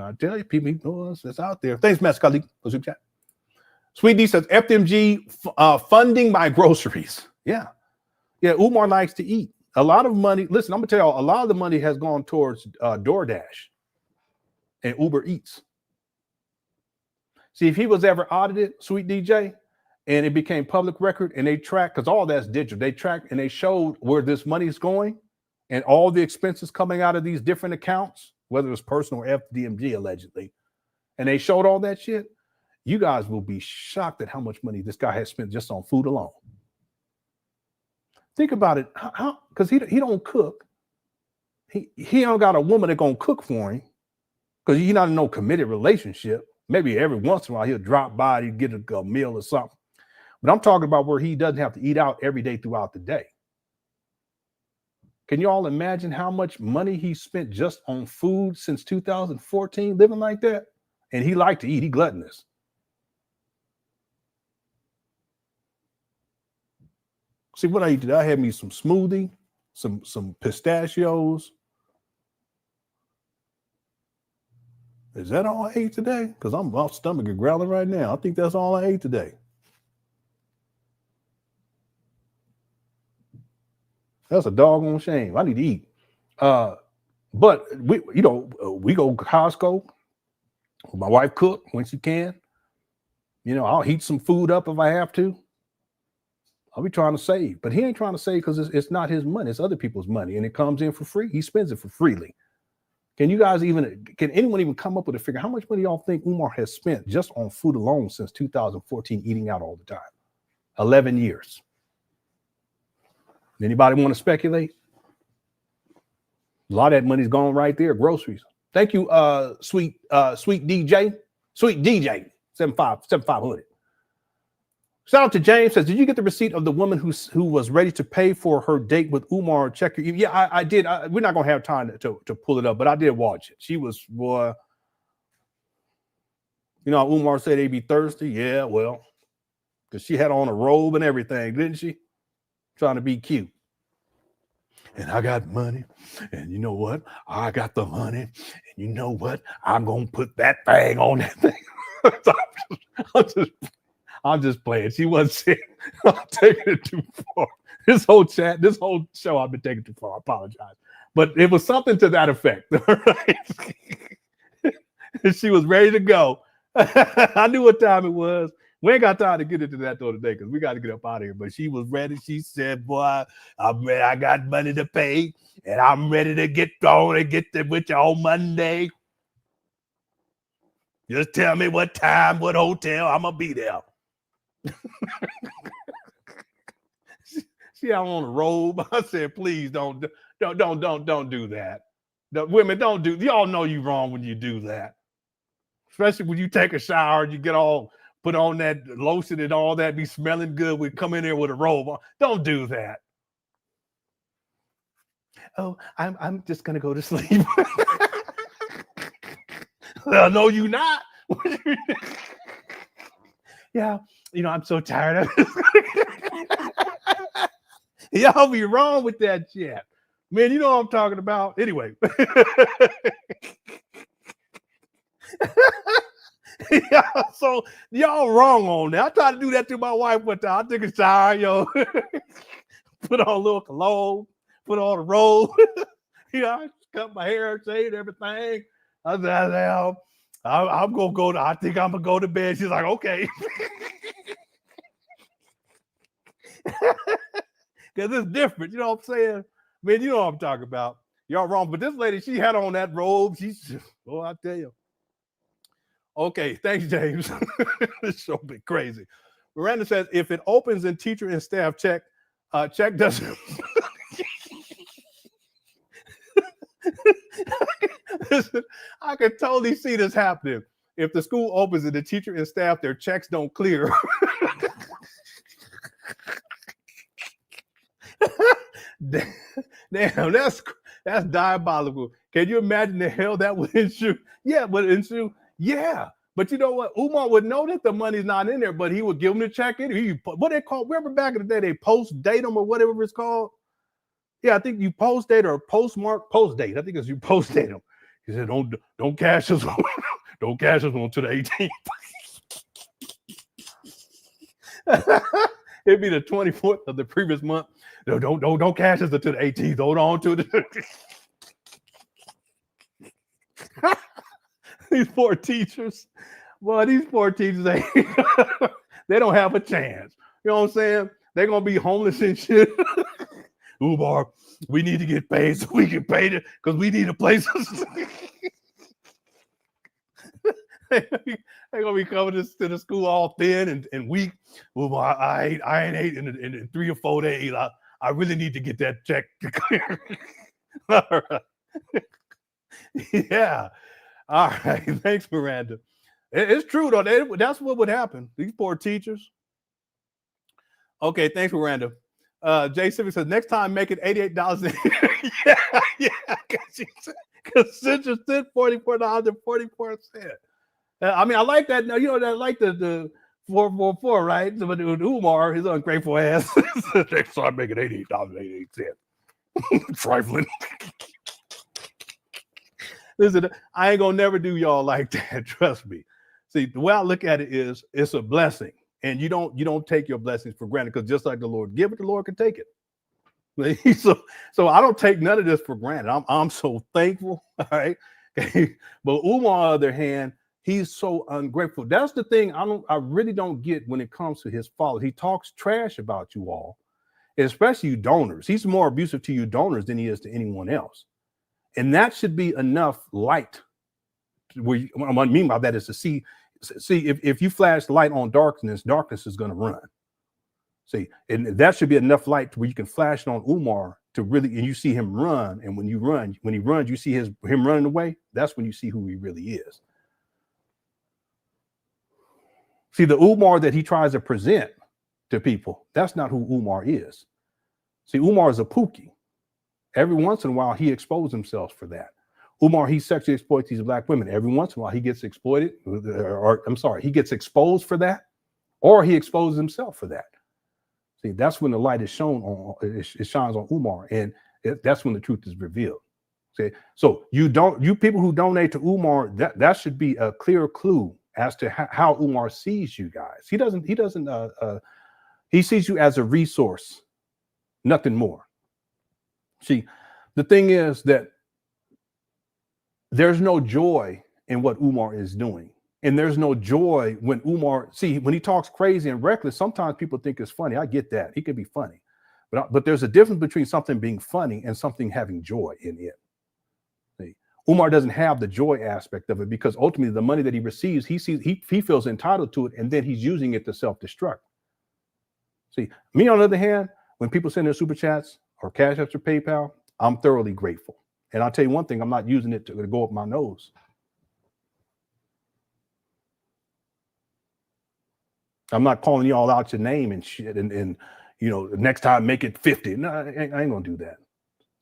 I tell you, people, he knows that's out there. Thanks, Master Khalik. Chat. Sweet D says FDMG funding my groceries. Yeah, Umar likes to eat. A lot of money. Listen, I'm gonna tell y'all, a lot of the money has gone towards DoorDash and Uber Eats. See, if he was ever audited, Sweet DJ, and it became public record, and they track, because all that's digital, they tracked and they showed where this money is going and all the expenses coming out of these different accounts, whether it's personal or FDMG allegedly, and they showed all that shit, you guys will be shocked at how much money this guy has spent just on food alone. Think about it, because he don't cook. He don't got a woman that gonna cook for him, because he's not in no committed relationship. Maybe every once in a while he'll drop by, he'll get a meal or something. But I'm talking about where he doesn't have to eat out every day throughout the day. Can you all imagine how much money he spent just on food since 2014, living like that? And he liked to eat, he gluttonous. See what I eat today? I had me some smoothie, some pistachios. Is that all I ate today? Because my stomach is growling right now. I think that's all I ate today. That's a doggone shame. I need to eat. But we go to Costco. My wife cook when she can. I'll heat some food up if I have to. I'll be trying to save, but he ain't trying to save because it's not his money. It's other people's money, and it comes in for free. He spends it for freely. Can anyone even come up with a figure? How much money y'all think Umar has spent just on food alone since 2014, eating out all the time? 11 years. Anybody want to speculate? A lot of that money's gone right there, groceries. Thank you, sweet DJ, 7500. Shout out to James. Says, did you get the receipt of the woman who was ready to pay for her date with Umar? Check your email. Yeah, I did. We're not gonna have time to pull it up, but I did watch it. She was, boy. Umar said they'd be thirsty. Yeah, well, because she had on a robe and everything, didn't she? Trying to be cute. And I got money, and you know what? I got the money, and you know what? I'm gonna put that thing on that thing. I'm just playing. She wasn't sick. I'm taking it too far. This whole show, I've been taking too far. I apologize. But it was something to that effect. Right? She was ready to go. I knew what time it was. We ain't got time to get into that though today because we got to get up out of here. But she was ready. She said, boy, I got money to pay, and I'm ready to get on and get there with you on Monday. Just tell me what time, what hotel, I'm going to be there. She had on a robe. I said, please don't do that. Women, don't do. Y'all know you wrong when you do that. Especially when you take a shower and you get all put on that lotion and all that, be smelling good. We come in there with a robe on. Don't do that. Oh, I'm just gonna go to sleep. No, you not. Yeah, I'm so tired of it. Y'all be wrong with that shit. Man, you know what I'm talking about. Anyway. Yeah, so y'all wrong on that. I tried to do that to my wife one time. I took a shower, put on a little cologne, put on a robe. I cut my hair, shaved everything. I said, I'm gonna go I think I'm gonna go to bed. She's like, okay. Because it's different, you know what I'm saying? Man, you know what I'm talking about. Y'all wrong. But this lady, she had on that robe. I tell you. Okay, thanks, James. This show been crazy. Miranda says, if it opens in teacher and staff check doesn't. Listen, I can totally see this happening. If the school opens and the teacher and staff, their checks don't clear. Damn, that's diabolical. Can you imagine the hell that would ensue? Yeah, but ensue. Yeah, but you know what? Umar would know that the money's not in there, but he would give them the check in. What they call? Remember back in the day, they post date them or whatever it's called. Yeah, I think you post date or postmark post date. I think it's you post date them. He said, "Don't cash us on, don't cash us on to the 18th." It'd be the 24th of the previous month. No, don't cash us until the 18th. Hold on to the. These poor teachers. Well, these poor teachers, they don't have a chance. You know what I'm saying? They're gonna be homeless and shit. Umar, we need to get paid so we can pay it because we need a place. They're gonna be coming to the school all thin and weak. Umar, I ain't ate in 3 or 4 days. I really need to get that check to clear. All right. Yeah. All right. Thanks, Miranda. It's true, though. That's what would happen. These poor teachers. Okay. Thanks, Miranda. Jay Civic says, next time, make it $88. Yeah. Because Citrus did $44.44. I mean, I like that. You know, I like the 444, right? But Umar, his ungrateful ass, next time, make it $88.88. Trifling. Listen, I ain't gonna never do y'all like that. Trust me. See, the way I look at it is, it's a blessing, and you don't take your blessings for granted. Because just like the Lord give it, the Lord can take it. So I don't take none of this for granted. I'm so thankful. All right. But Umar, on the other hand, he's so ungrateful. That's the thing I really don't get when it comes to his followers. He talks trash about you all, especially you donors. He's more abusive to you donors than he is to anyone else. And that should be enough light. What I mean by that is to see if you flash the light on darkness, darkness is going to run. See, and that should be enough light to where you can flash it on Umar to really, and you see him run. And when he runs, you see him running away. That's when you see who he really is. See, the Umar that he tries to present to people, that's not who Umar is. See, Umar is a pookie. Every once in a while, he exposes himself for that. Umar, he sexually exploits these black women. Every once in a while, he gets exploited, he gets exposed for that, or he exposes himself for that. See, that's when the light is shown on, it shines on Umar, and that's when the truth is revealed. See, so you people who donate to Umar, that should be a clear clue as to how Umar sees you guys. He sees you as a resource, nothing more. See, the thing is that there's no joy in what Umar is doing. And there's no joy when Umar, when he talks crazy and reckless, sometimes people think it's funny. I get that. He could be funny. But there's a difference between something being funny and something having joy in it. See, Umar doesn't have the joy aspect of it because ultimately the money that he receives, he feels entitled to it, and then he's using it to self-destruct. See, me on the other hand, when people send their super chats or cash apps or PayPal, I'm thoroughly grateful. And I'll tell you one thing, I'm not using it to go up my nose. I'm not calling y'all out your name and shit and next time make it 50. No, I ain't gonna do that.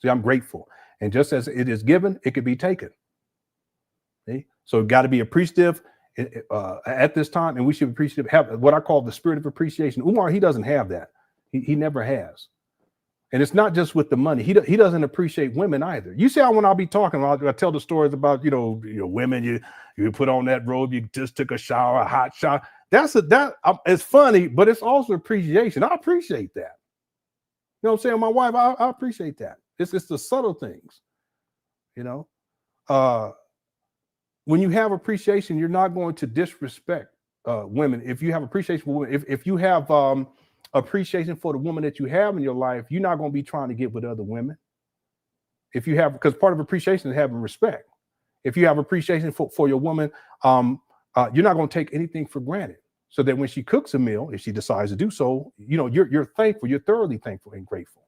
See, I'm grateful. And just as it is given, it could be taken. See? So got to be appreciative at this time, and we should appreciate have what I call the spirit of appreciation. Umar, he doesn't have that. He never has. And it's not just with the money. He doesn't appreciate women either. You see how when I'll be talking, I tell the stories about women. You put on that robe, you just took a shower, a hot shower. It's funny, but it's also appreciation. I appreciate that. You know what I'm saying? My wife, I appreciate that. It's the subtle things. When you have appreciation, you're not going to disrespect women. If you have appreciation for women, if you have appreciation for the woman that you have in your life, you're not going to be trying to get with other women. Because part of appreciation is having respect. If you have appreciation for your woman, you're not going to take anything for granted. So that when she cooks a meal, if she decides to do so, you're thankful. You're thoroughly thankful and grateful.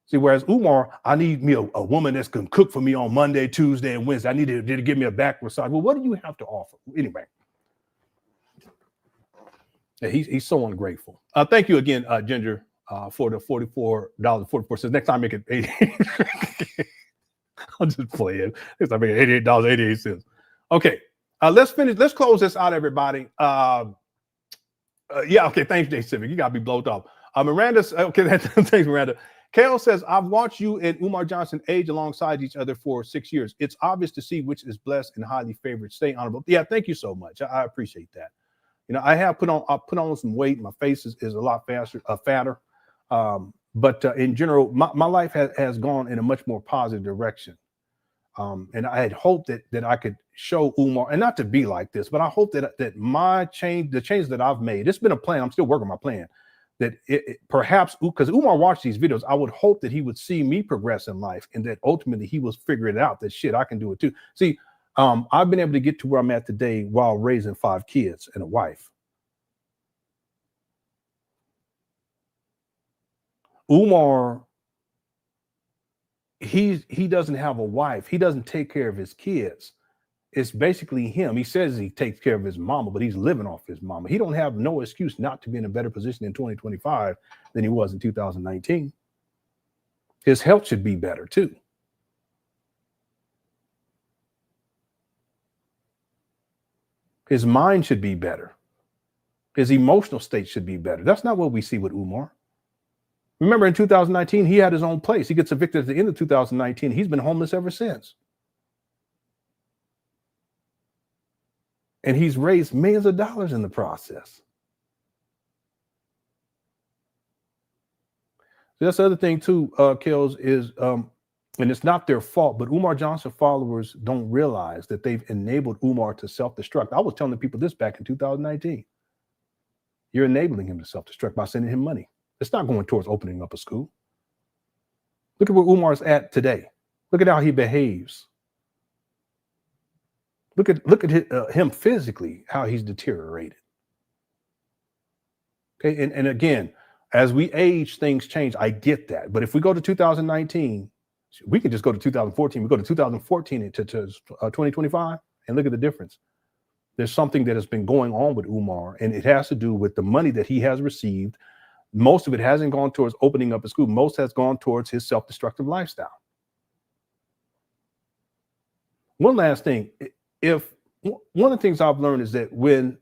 See, whereas Umar, I need me a woman that's going to cook for me on Monday, Tuesday, and Wednesday. I need to give me a back massage. Well, what do you have to offer? Anyway. Yeah, he's so ungrateful. Thank you again, Ginger, for the $44.44. Next time, make it $88. I'll just play it. Next time, make it $88.88. Okay, let's finish. Let's close this out, everybody. Okay. Thanks, Jay Civic. You got to be blowed off. Miranda, okay. Thanks, Miranda. Kale says, I've watched you and Umar Johnson age alongside each other for 6 years. It's obvious to see which is blessed and highly favored. Stay honorable. Yeah, thank you so much. I appreciate that. I have put on some weight. My face is a lot fatter. But in general, my life has gone in a much more positive direction. And I had hoped that I could show Umar, and not to be like this, but I hope that the change that I've made, it's been a plan. I'm still working my plan. That perhaps, because Umar watched these videos, I would hope that he would see me progress in life, and that ultimately he was figuring it out that shit, I can do it too. See, I've been able to get to where I'm at today while raising 5 kids and a wife. Umar, he doesn't have a wife. He doesn't take care of his kids. It's basically him. He says he takes care of his mama, but he's living off his mama. He don't have no excuse not to be in a better position in 2025 than he was in 2019. His health should be better too. His mind should be better. His emotional state should be better. That's not what we see with Umar. Remember, in 2019, he had his own place. He gets evicted at the end of 2019. He's been homeless ever since. And he's raised millions of dollars in the process. That's the other thing too, Kels, is and it's not their fault, but Umar Johnson followers don't realize that they've enabled Umar to self-destruct. I was telling the people this back in 2019. You're enabling him to self-destruct by sending him money. It's not going towards opening up a school. Look at where Umar's at today. Look at how he behaves. Look at him physically, how he's deteriorated. Okay, and again, as we age, things change. I get that. But if we go to 2019, we can just go to 2014. We go to 2014 to 2025 and look at the difference. There's something that has been going on with Umar, and it has to do with the money that he has received. Most of it hasn't gone towards opening up a school. Most has gone towards his self-destructive lifestyle. One last thing. One of the things I've learned is that when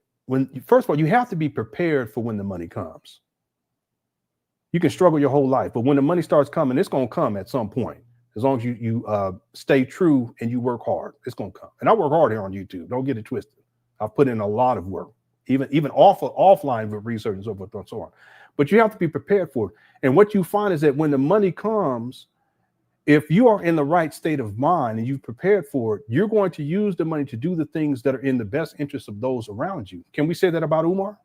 first of all, you have to be prepared for when the money comes. You can struggle your whole life, but when the money starts coming, it's going to come at some point. As long as you stay true and you work hard, it's going to come. And I work hard here on YouTube. Don't get it twisted. I've put in a lot of work, even offline with research and so forth and so on. But you have to be prepared for it. And what you find is that when the money comes, if you are in the right state of mind and you've prepared for it, you're going to use the money to do the things that are in the best interest of those around you. Can we say that about Umar?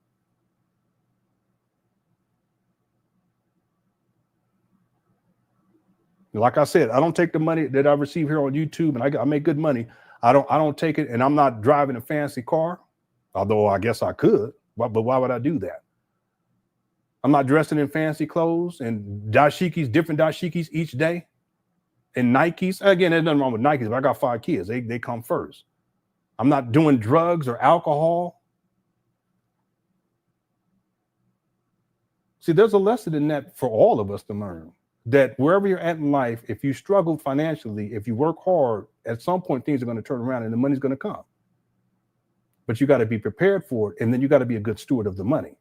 Like I said, I don't take the money that I receive here on YouTube, and I make good money. I don't take it, and I'm not driving a fancy car, although I guess I could. But why would I do that? I'm not dressing in fancy clothes and dashikis, different dashikis each day, and Nikes. Again, there's nothing wrong with Nikes, but I got 5 kids. They come first. I'm not doing drugs or alcohol. See, there's a lesson in that for all of us to learn. That wherever you're at in life, if you struggle financially, if you work hard, at some point things are going to turn around and the money's going to come. But you got to be prepared for it, and then you got to be a good steward of the money.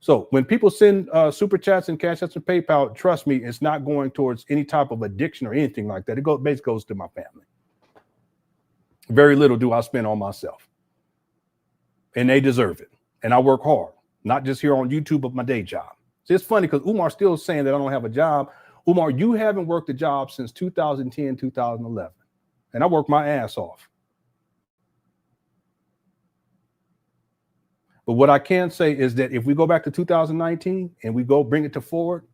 So when people send super chats and cash apps and PayPal, trust me, it's not going towards any type of addiction or anything like that. It basically goes to my family. Very little do I spend on myself, and they deserve it. And I work hard, not just here on YouTube, but my day job. It's funny because Umar's still saying that I don't have a job. Umar, you haven't worked a job since 2010, 2011. And I worked my ass off. But what I can say is that if we go back to 2019 and we go bring it to forward,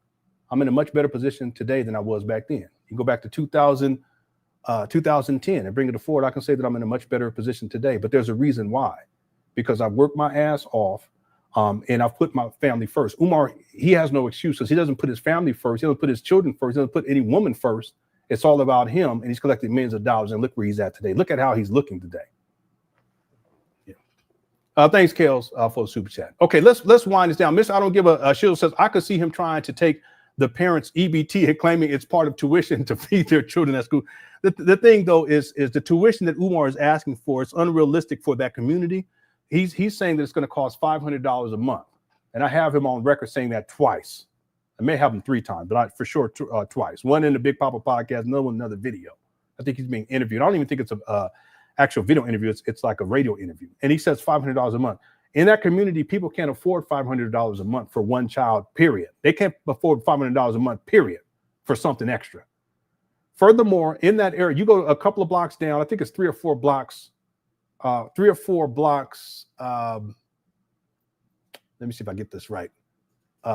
I'm in a much better position today than I was back then. You go back to 2010 and bring it to forward, I can say that I'm in a much better position today. But there's a reason why. Because I've worked my ass off. And I've put my family first. Umar, he has no excuses. He doesn't put his family first. He doesn't put his children first. He doesn't put any woman first. It's all about him, and he's collected millions of dollars. And look where he's at today. Look at how he's looking today. Yeah. Thanks, Kels, for the super chat. Okay, let's wind this down. Mr. I don't give a shield says I could see him trying to take the parents' EBT and claiming it's part of tuition to feed their children at school. The thing though is the tuition that Umar is asking for. It's unrealistic for that community. He's saying that it's going to cost $500 a month. And I have him on record saying that twice. I may have him 3 times, but for sure twice. One in the Big Papa podcast, another one, another video. I think he's being interviewed. I don't even think it's a actual video interview. It's like a radio interview. And he says $500 a month. In that community, people can't afford $500 a month for one child, period. They can't afford $500 a month, period, for something extra. Furthermore, in that area, you go a couple of blocks down, I think it's 3 or 4 blocks. 3 or 4 blocks. Let me see if I get this right.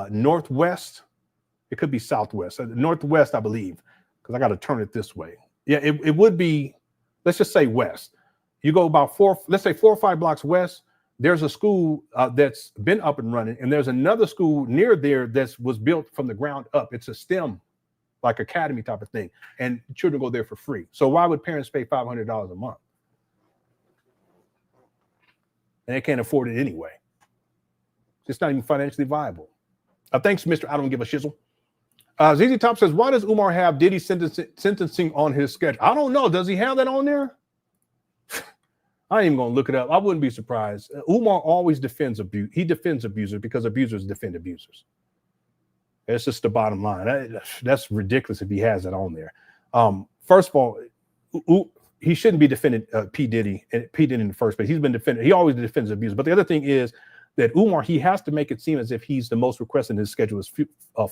Northwest. It could be southwest. Northwest, I believe, because I got to turn it this way. Yeah, it would be. Let's just say west. You go about 4 or 5 blocks west. There's a school that's been up and running, and there's another school near there that was built from the ground up. It's a STEM, like academy type of thing, and children go there for free. So why would parents pay $500 a month? And they can't afford it anyway. It's not even financially viable. Thanks, Mr. I don't give a shizzle. ZZ Top says, why does Umar have Diddy sentencing on his schedule? I don't know. Does he have that on there? I ain't even going to look it up. I wouldn't be surprised. Umar always defends abuse. He defends abusers because abusers defend abusers. It's just the bottom line. That's ridiculous if he has that on there. First of all, he shouldn't be defending P. Diddy in the first place. He's been defended. He always defends abuse. But the other thing is that Umar, he has to make it seem as if he's the most requested, and his schedule is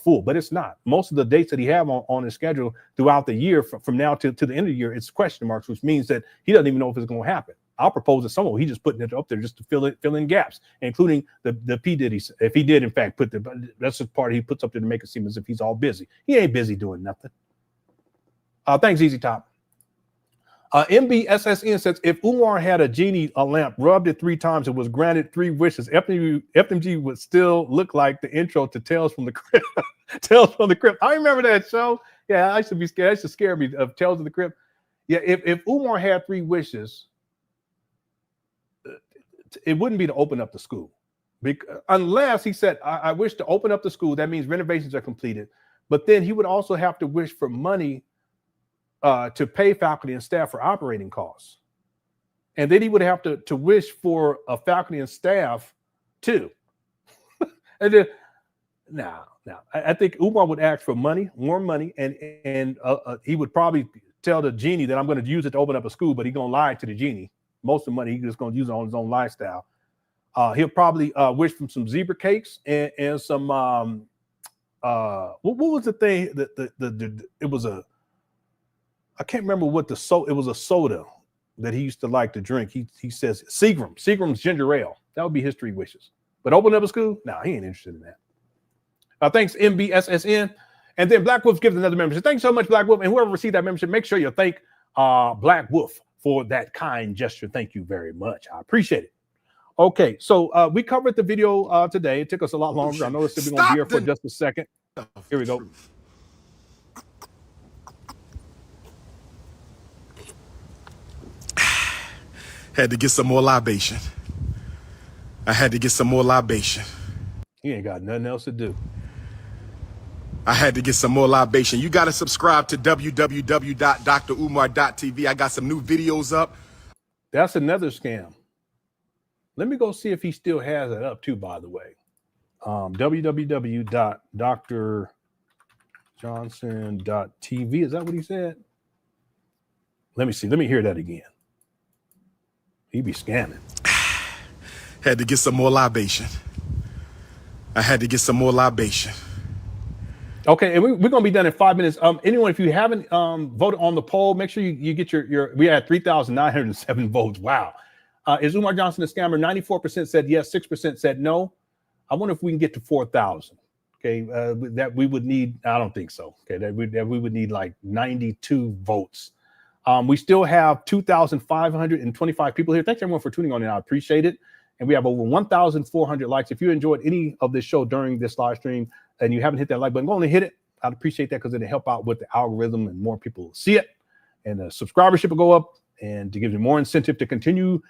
full, but it's not. Most of the dates that he have on his schedule throughout the year, from now to the end of the year, it's question marks, which means that he doesn't even know if it's going to happen. I'll propose that someone, he's just putting it up there just to fill in gaps, including the P. Diddy. If he did, in fact, that's the part he puts up there to make it seem as if he's all busy. He ain't busy doing nothing. Thanks, Easy Top. MBSSN says, if Umar had a genie lamp, rubbed it 3 times, and was granted 3 wishes, FDMG would still look like the intro to Tales from the Crypt. Tales from the Crypt. I remember that show. Yeah, I used to be scared. It used to scare me of Tales of the Crypt. Yeah, if Umar had 3 wishes, it wouldn't be to open up the school. Unless he said, I wish to open up the school. That means renovations are completed. But then he would also have to wish for money to pay faculty and staff for operating costs. And then he would have to wish for a faculty and staff too. And then, I think Umar would ask for money, more money, and he would probably tell the genie that I'm going to use it to open up a school, but he's going to lie to the genie. Most of the money he's just going to use it on his own lifestyle. He'll probably wish for some zebra cakes and some what was the thing that it was I can't remember what it was a soda that he used to like to drink. He says Seagram's ginger ale. That would be his 3 wishes. But open up a school? No, he ain't interested in that. Thanks, MBSSN. And then Black Wolf gives another membership. Thanks so much, Black Wolf. And whoever received that membership, make sure you thank Black Wolf for that kind gesture. Thank you very much. I appreciate it. Okay, so we covered the video today. It took us a lot longer. I know it's going to be here for just a second. Here we go. Had to get some more libation. I had to get some more libation. You ain't got nothing else to do. I had to get some more libation. You got to subscribe to www.drumar.tv. I got some new videos up. That's another scam. Let me go see if he still has it up too, by the way. www.drjohnson.tv. Is that what he said? Let me see. Let me hear that again. He be scamming. Had to get some more libation. I had to get some more libation. Okay, and we're going to be done in 5 minutes. Anyone, if you haven't voted on the poll, make sure you get your we had 3,907 votes. Wow. Is Umar Johnson a scammer? 94% said yes, 6% said no. I wonder if we can get to 4,000. Okay, that we would need, I don't think so. Okay, that we would need like 92 votes. We still have 2,525 people here. Thanks everyone for tuning on in. I appreciate it. And we have over 1,400 likes. If you enjoyed any of this show during this live stream and you haven't hit that like button, go on and hit it. I'd appreciate that because it'll help out with the algorithm and more people will see it. And the subscribership will go up and to give you more incentive to continue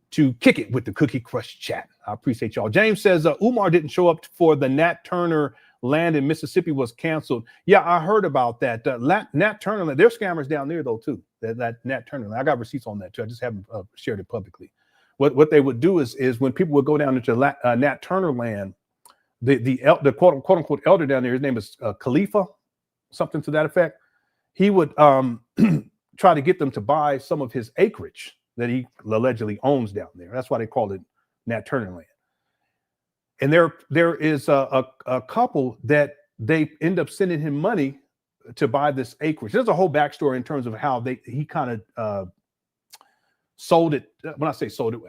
to kick it with the Cookie Crush chat. I appreciate y'all. James says Umar didn't show up for the Nat Turner land in Mississippi was canceled. Yeah, I heard about that. Nat Turner land, there's scammers down there though too. That Nat Turner land. I got receipts on that too. I just haven't shared it publicly. What they would do is when people would go down into Nat Turner land, the quote unquote elder down there, his name is Khalifa, something to that effect. He would try to get them to buy some of his acreage that he allegedly owns down there. That's why they call it Nat Turner land. And there is a couple that they end up sending him money to buy this acreage. There's a whole backstory in terms of how he kind of sold it. When I say sold it,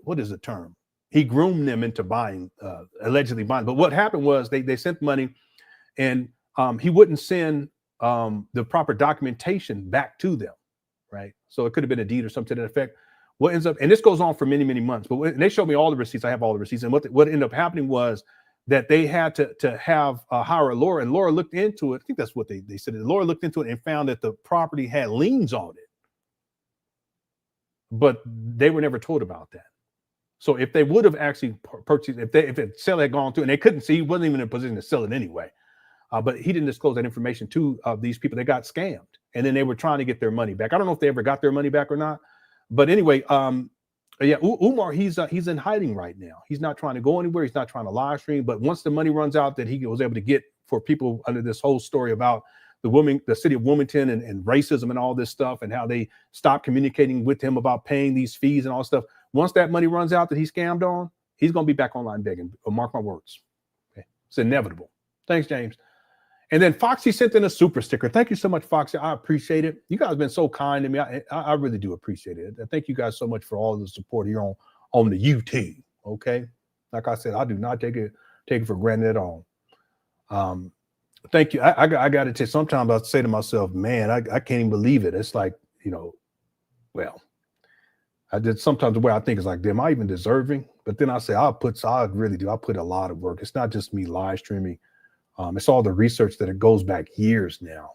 what is the term? He groomed them into buying, allegedly buying. But what happened was they sent money, and he wouldn't send the proper documentation back to them, right? So it could have been a deed or something to that effect. What ends up, and this goes on for many, many months, but when they showed me all the receipts, I have all the receipts. And what ended up happening was that they had to have hire a lawyer, and Laura looked into it. I think that's what they said. Laura looked into it and found that the property had liens on it, but they were never told about that. So if they would have actually purchased, if the sale had gone through, and they couldn't see, he wasn't even in a position to sell it anyway. But he didn't disclose that information to these people. They got scammed, and then they were trying to get their money back. I don't know if they ever got their money back or not. But anyway, yeah, Umar, he's in hiding right now. He's not trying to go anywhere. He's not trying to live stream. But once the money runs out that he was able to get for people under this whole story about the city of Wilmington and racism and all this stuff, and how they stopped communicating with him about paying these fees and all this stuff. Once that money runs out that he scammed on, He's going to be back online begging. Mark my words. Okay. It's inevitable. Thanks, James. And then Foxy sent in a super sticker. Thank you so much, Foxy. I appreciate it. You guys have been so kind to me. I really do appreciate it. Thank you guys so much for all the support here on the YouTube. Okay. Like I said, I do not take it for granted at all. Thank you. I got to say, sometimes I say to myself, man, I can't even believe it. It's like, well, I did sometimes the way I think is like, am I even deserving? But then I say, I really do. I put a lot of work. It's not just me live streaming. It's all the research that it goes back years now,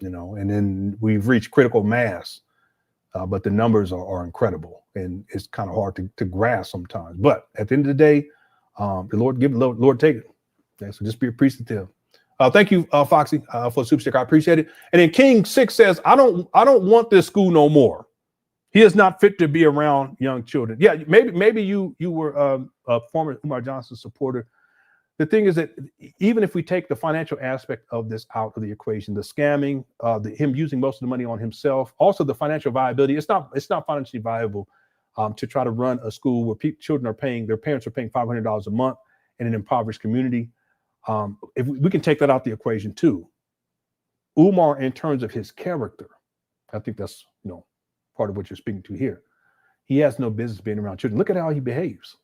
and then we've reached critical mass, but the numbers are incredible, and it's kind of hard to grasp sometimes. But at the end of the day, the Lord give, the Lord take it. Okay, so just be appreciative. Thank you, Foxy, for the super sticker. I appreciate it. And then King 6 says, I don't want this school no more. He is not fit to be around young children. Yeah, maybe you were a former Umar Johnson supporter. The thing is that even if we take the financial aspect of this out of the equation, the scamming, him using most of the money on himself, also the financial viability, it's not financially viable to try to run a school where their parents are paying $500 a month in an impoverished community. If we can take that out the equation too. Umar, in terms of his character, I think that's part of what you're speaking to here. He has no business being around children. Look at how he behaves.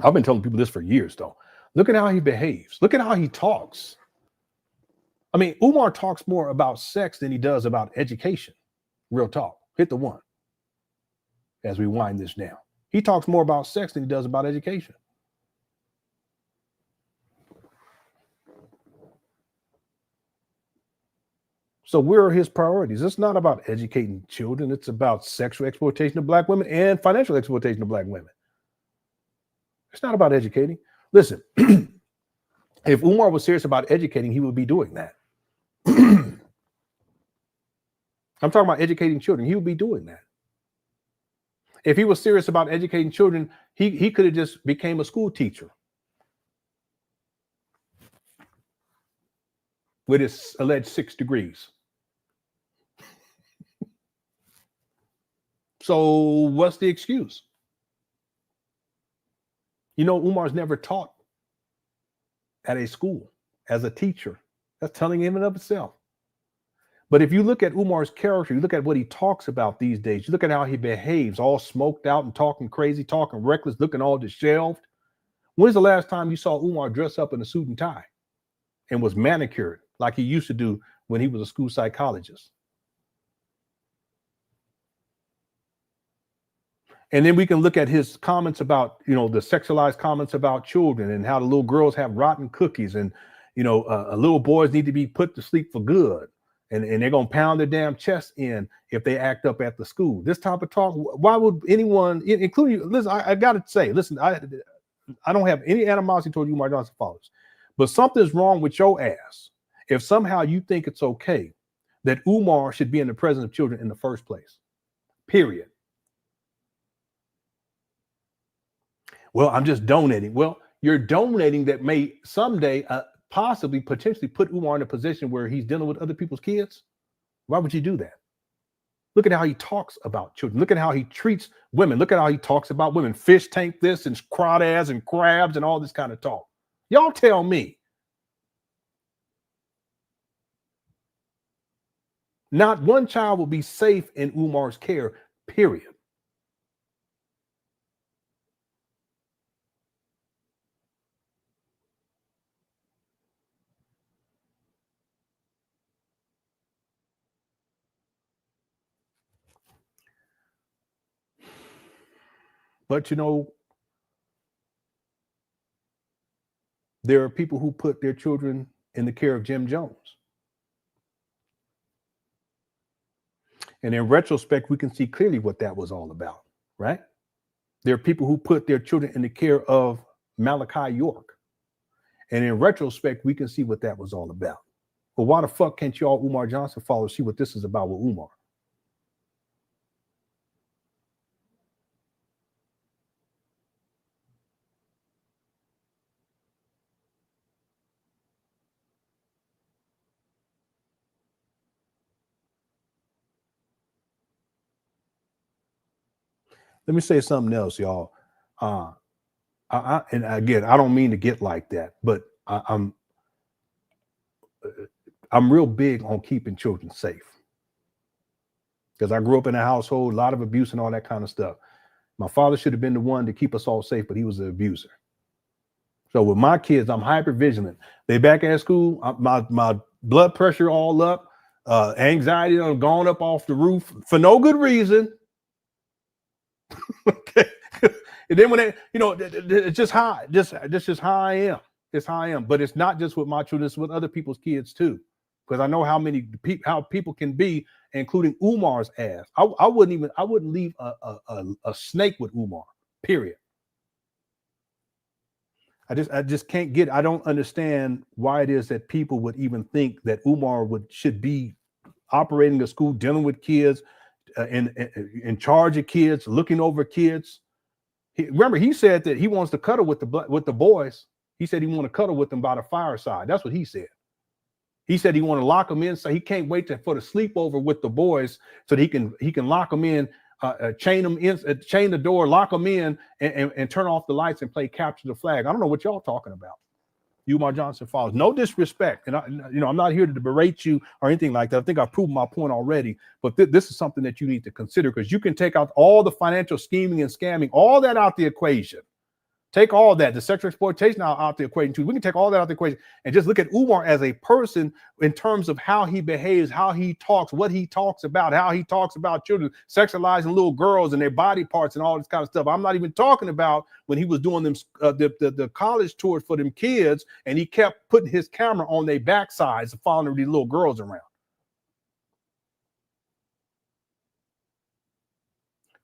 I've been telling people this for years, though. Look at how he behaves. Look at how he talks. I mean, Umar talks more about sex than he does about education. Real talk. Hit the one. As we wind this down. He talks more about sex than he does about education. So where are his priorities? It's not about educating children. It's about sexual exploitation of Black women and financial exploitation of Black women. It's not about educating. Listen, if Umar was serious about educating, he would be doing that. I'm talking about educating children. He would be doing that. If he was serious about educating children, he could have just became a school teacher with his alleged 6 degrees. So what's the excuse? Umar's never taught at a school as a teacher. That's telling him in and of itself. But if you look at Umar's character, you look at what he talks about these days, you look at how he behaves, all smoked out and talking crazy, talking reckless, looking all disheveled. When's the last time you saw Umar dress up in a suit and tie and was manicured like he used to do when he was a school psychologist? And then we can look at his comments about, the sexualized comments about children and how the little girls have rotten cookies and, little boys need to be put to sleep for good. And they're going to pound their damn chest in if they act up at the school. This type of talk, why would anyone, including you, listen, I got to say, listen, I don't have any animosity toward you, Umar Johnson followers, but something's wrong with your ass if somehow you think it's okay that Umar should be in the presence of children in the first place, period. Well, I'm just donating. Well, you're donating that may someday possibly potentially put Umar in a position where he's dealing with other people's kids. Why would you do that? Look at how he talks about children. Look at how he treats women. Look at how he talks about women. Fish tank this and crawdads and crabs and all this kind of talk. Y'all tell me. Not one child will be safe in Umar's care, period. But there are people who put their children in the care of Jim Jones. And in retrospect, we can see clearly what that was all about, right? There are people who put their children in the care of Malachi York. And in retrospect, we can see what that was all about. But why the fuck can't y'all Umar Johnson followers see what this is about with Umar? Let me say something else, y'all. And again, I don't mean to get like that, but I'm real big on keeping children safe. Because I grew up in a household, a lot of abuse and all that kind of stuff. My father should have been the one to keep us all safe, but he was an abuser. So with my kids, I'm hyper vigilant. They back at school, my blood pressure all up, anxiety done gone up off the roof for no good reason. Okay. And then when they, it's just high, this is how I am. It's how I am. But it's not just with my children, it's with other people's kids too. Because I know how people can be, including Umar's ass. I wouldn't leave a snake with Umar, period. I just can't get, I don't understand why it is that people would even think that Umar should be operating a school, dealing with kids, in charge of kids, looking over kids. Remember, he said that he wants to cuddle with the boys. He said he want to cuddle with them by the fireside. That's what he said. He said he want to lock them in, so he can't wait for the sleepover with the boys, so that he can lock them in, chain them in, chain the door, lock them in, and turn off the lights and play capture the flag. I don't know what y'all talking about. Umar Johnson followers. No disrespect, and I'm not here to berate you or anything like that. I think I've proven my point already. But this is something that you need to consider, because you can take out all the financial scheming and scamming, all that out the equation. Take all that, the sexual exploitation out the equation too. We can take all that out the equation and just look at Umar as a person in terms of how he behaves, how he talks, what he talks about, how he talks about children, sexualizing little girls and their body parts and all this kind of stuff. I'm not even talking about when he was doing them the college tours for them kids, and he kept putting his camera on their backsides and following these little girls around.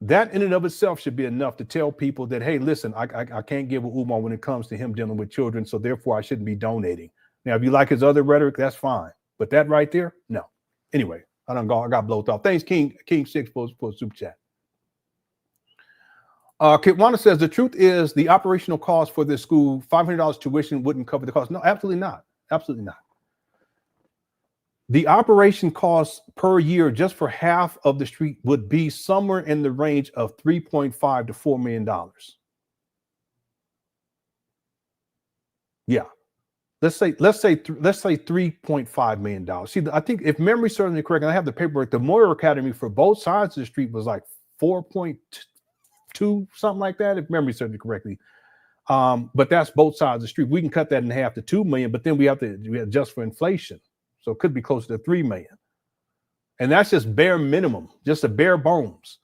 That in and of itself should be enough to tell people that, hey, listen, I can't give a Umar when it comes to him dealing with children, so therefore I shouldn't be donating. Now, if you like his other rhetoric, that's fine. But that right there, no. Anyway, I got blowed off. Thanks, King 6 for super chat. Kitwana says, the truth is the operational cost for this school, $500 tuition wouldn't cover the cost. No, absolutely not. Absolutely not. The operation cost per year just for half of the street would be somewhere in the range of $3.5 to $4 million. Yeah, let's say $3.5 million. See, I think if memory serves me correct, and I have the paperwork, the Moyer Academy for both sides of the street was like 4.2, something like that, if memory serves me correctly. But that's both sides of the street. We can cut that in half to $2 million, but then we adjust for inflation. So it could be closer to $3 million. And that's just bare minimum, just a bare bones.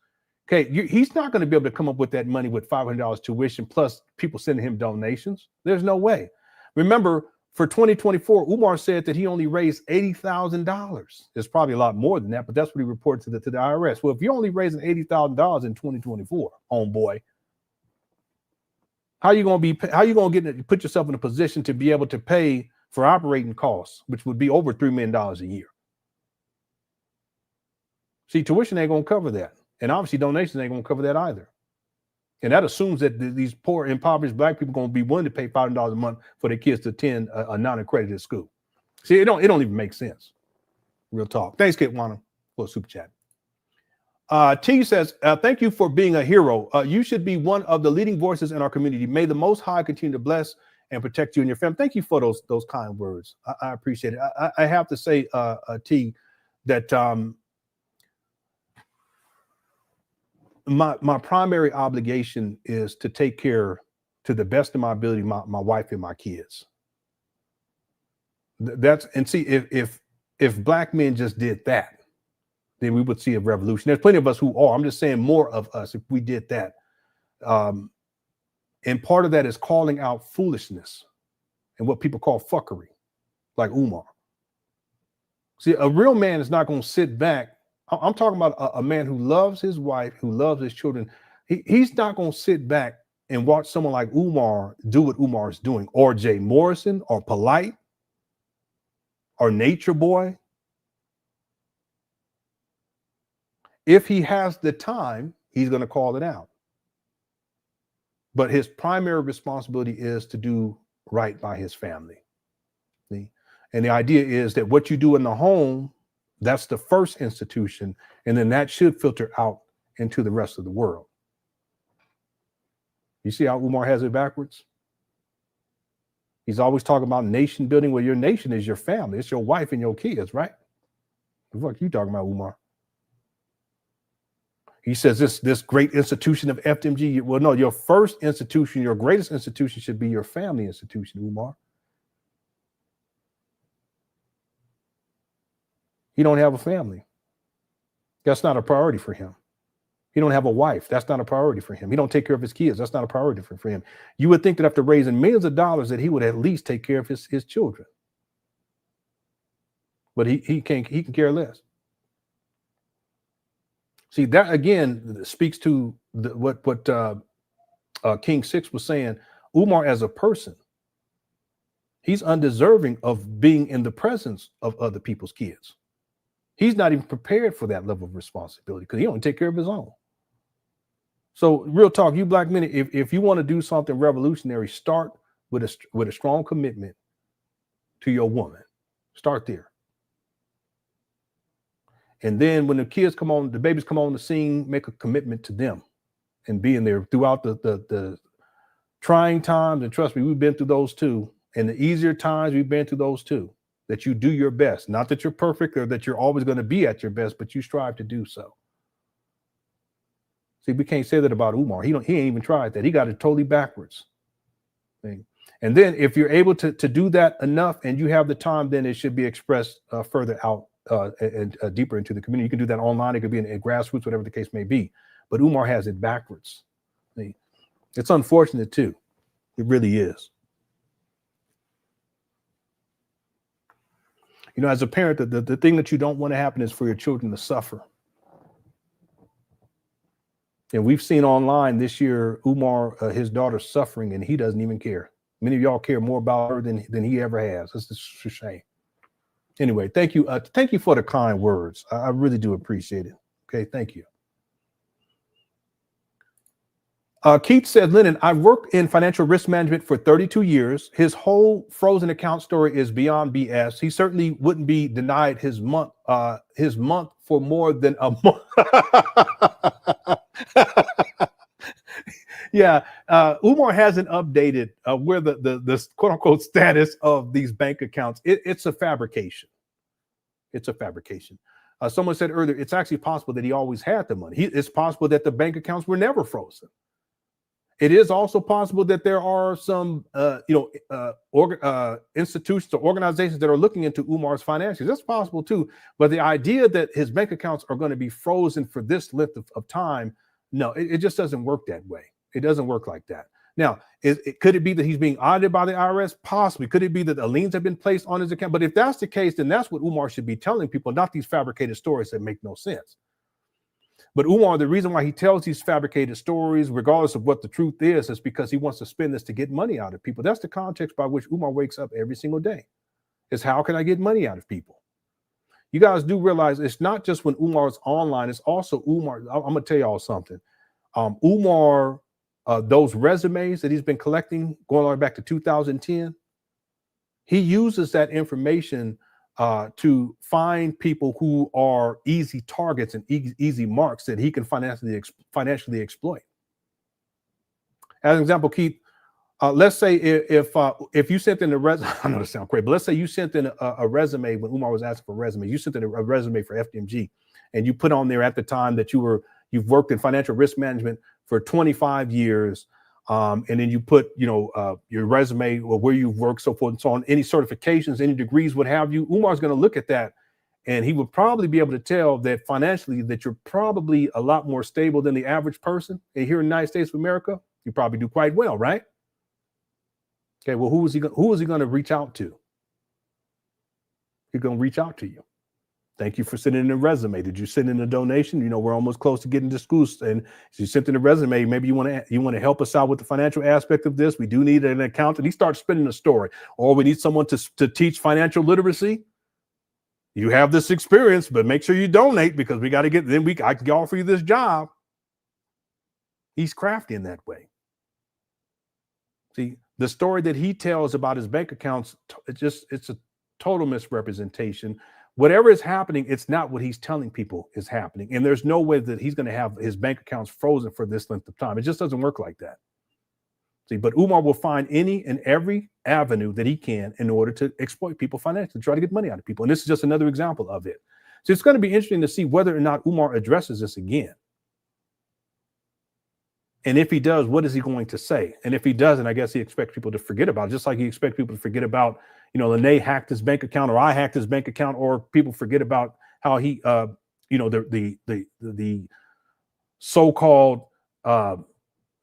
Okay, he's not going to be able to come up with that money with $500 tuition plus people sending him donations. There's no way. Remember, for 2024, Umar said that he only raised $80,000. There's probably a lot more than that, but that's what he reported to the IRS. Well, if you're only raising $80,000 in 2024, homeboy, how you going to put yourself in a position to be able to pay for operating costs, which would be over $3 million a year? See, tuition ain't going to cover that. And obviously donations ain't going to cover that either. And that assumes that these poor, impoverished Black people are going to be willing to pay $500 a month for their kids to attend a non-accredited school. See, it don't even make sense. Real talk. Thanks, Kit Wanna, for a super chat. T says, thank you for being a hero. You should be one of the leading voices in our community. May the Most High continue to bless and protect you and your family. Thank you for those kind words. I appreciate it. I have to say, T, that my primary obligation is to take care, to the best of my ability, my wife and my kids. See, if Black men just did that, then we would see a revolution. There's plenty of us who are. I'm just saying more of us if we did that. And part of that is calling out foolishness and what people call fuckery, like Umar. See, a real man is not going to sit back. I'm talking about a man who loves his wife, who loves his children. He's not going to sit back and watch someone like Umar do what Umar is doing, or Jay Morrison, or Polite, or Nature Boy. If he has the time, he's going to call it out. But his primary responsibility is to do right by his family. See? And the idea is that what you do in the home, that's the first institution, and then that should filter out into the rest of the world. You see how Umar has it backwards? He's always talking about nation building. Well, your nation is your family. It's your wife and your kids, right? What are you talking about, Umar? He says this great institution of FDMG. Well, no, your first institution, your greatest institution should be your family institution, Umar. He don't have a family. That's not a priority for him. He don't have a wife. That's not a priority for him. He don't take care of his kids. That's not a priority for him. You would think that after raising millions of dollars that he would at least take care of his children. But he can care less. See, that again speaks to what King Six was saying. Umar as a person, he's undeserving of being in the presence of other people's kids. He's not even prepared for that level of responsibility because he don't take care of his own. So real talk, you black men, if you want to do something revolutionary, start with a strong commitment to your woman. Start there. And then when the kids come on, the babies come on the scene, make a commitment to them and being there throughout the trying times. And trust me, we've been through those too. And the easier times, we've been through those too. That you do your best. Not that you're perfect or that you're always going to be at your best, but you strive to do so. See, we can't say that about Umar. He ain't even tried that. He got it totally backwards. And then if you're able to do that enough and you have the time, then it should be expressed further out and deeper into the community. You can do that online. It could be in grassroots, whatever the case may be. But Umar has it backwards. See? It's unfortunate too. It really is. You know, as a parent, the thing that you don't want to happen is for your children to suffer. And we've seen online this year, Umar, his daughter suffering, and he doesn't even care. Many of y'all care more about her than he ever has. It's just a shame. Anyway, thank you. Thank you for the kind words. I really do appreciate it. Okay, thank you. Keith said, Lenon, I worked in financial risk management for 32 years. His whole frozen account story is beyond BS. He certainly wouldn't be denied his month for more than a month. Yeah, Umar hasn't updated where the quote unquote status of these bank accounts. It's a fabrication. It's a fabrication. Someone said earlier, it's actually possible that he always had the money. It's possible that the bank accounts were never frozen. It is also possible that there are some, institutions or organizations that are looking into Umar's finances. That's possible too. But the idea that his bank accounts are going to be frozen for this length of time, no, it just doesn't work that way. It doesn't work like that. Now, could it be that he's being audited by the IRS? Possibly. Could it be that liens have been placed on his account? But if that's the case, then that's what Umar should be telling people, not these fabricated stories that make no sense. But Umar, the reason why he tells these fabricated stories, regardless of what the truth is because he wants to spend this to get money out of people. That's the context by which Umar wakes up every single day. Is how can I get money out of people? You guys do realize it's not just when Umar's online, it's also Umar. I'm going to tell y'all something. Umar, those resumes that he's been collecting going all the way back to 2010, he uses that information to find people who are easy targets and easy marks that he can financially exploit. As an example, Keith, let's say if you sent in a resume, I know this sounds crazy, but let's say you sent in a resume when Umar was asking for a resume. You sent in a resume for FDMG, and you put on there at the time that you've worked in financial risk management for 25 years. And then you put, your resume or where you've worked, so forth and so on, any certifications, any degrees, what have you. Umar's going to look at that, and he would probably be able to tell that financially that you're probably a lot more stable than the average person. And here in the United States of America, you probably do quite well, right? Okay, well, who is he going to reach out to? He's going to reach out to you. Thank you for sending in a resume. Did you send in a donation? We're almost close to getting to school, and if you sent in a resume, maybe you want to help us out with the financial aspect of this. We do need an accountant. He starts spinning a story, or we need someone to teach financial literacy. You have this experience, but make sure you donate because we got to get. Then I can offer you this job. He's crafty in that way. See, the story that he tells about his bank accounts, it's a total misrepresentation. Whatever is happening, it's not what he's telling people is happening. And there's no way that he's going to have his bank accounts frozen for this length of time. It just doesn't work like that. See, but Umar will find any and every avenue that he can in order to exploit people financially, try to get money out of people. And this is just another example of it. So it's going to be interesting to see whether or not Umar addresses this again. And if he does, what is he going to say? And if he doesn't, I guess he expects people to forget about it, just like he expects people to forget about, Lenon hacked his bank account, or I hacked his bank account, or people forget about how he, the so-called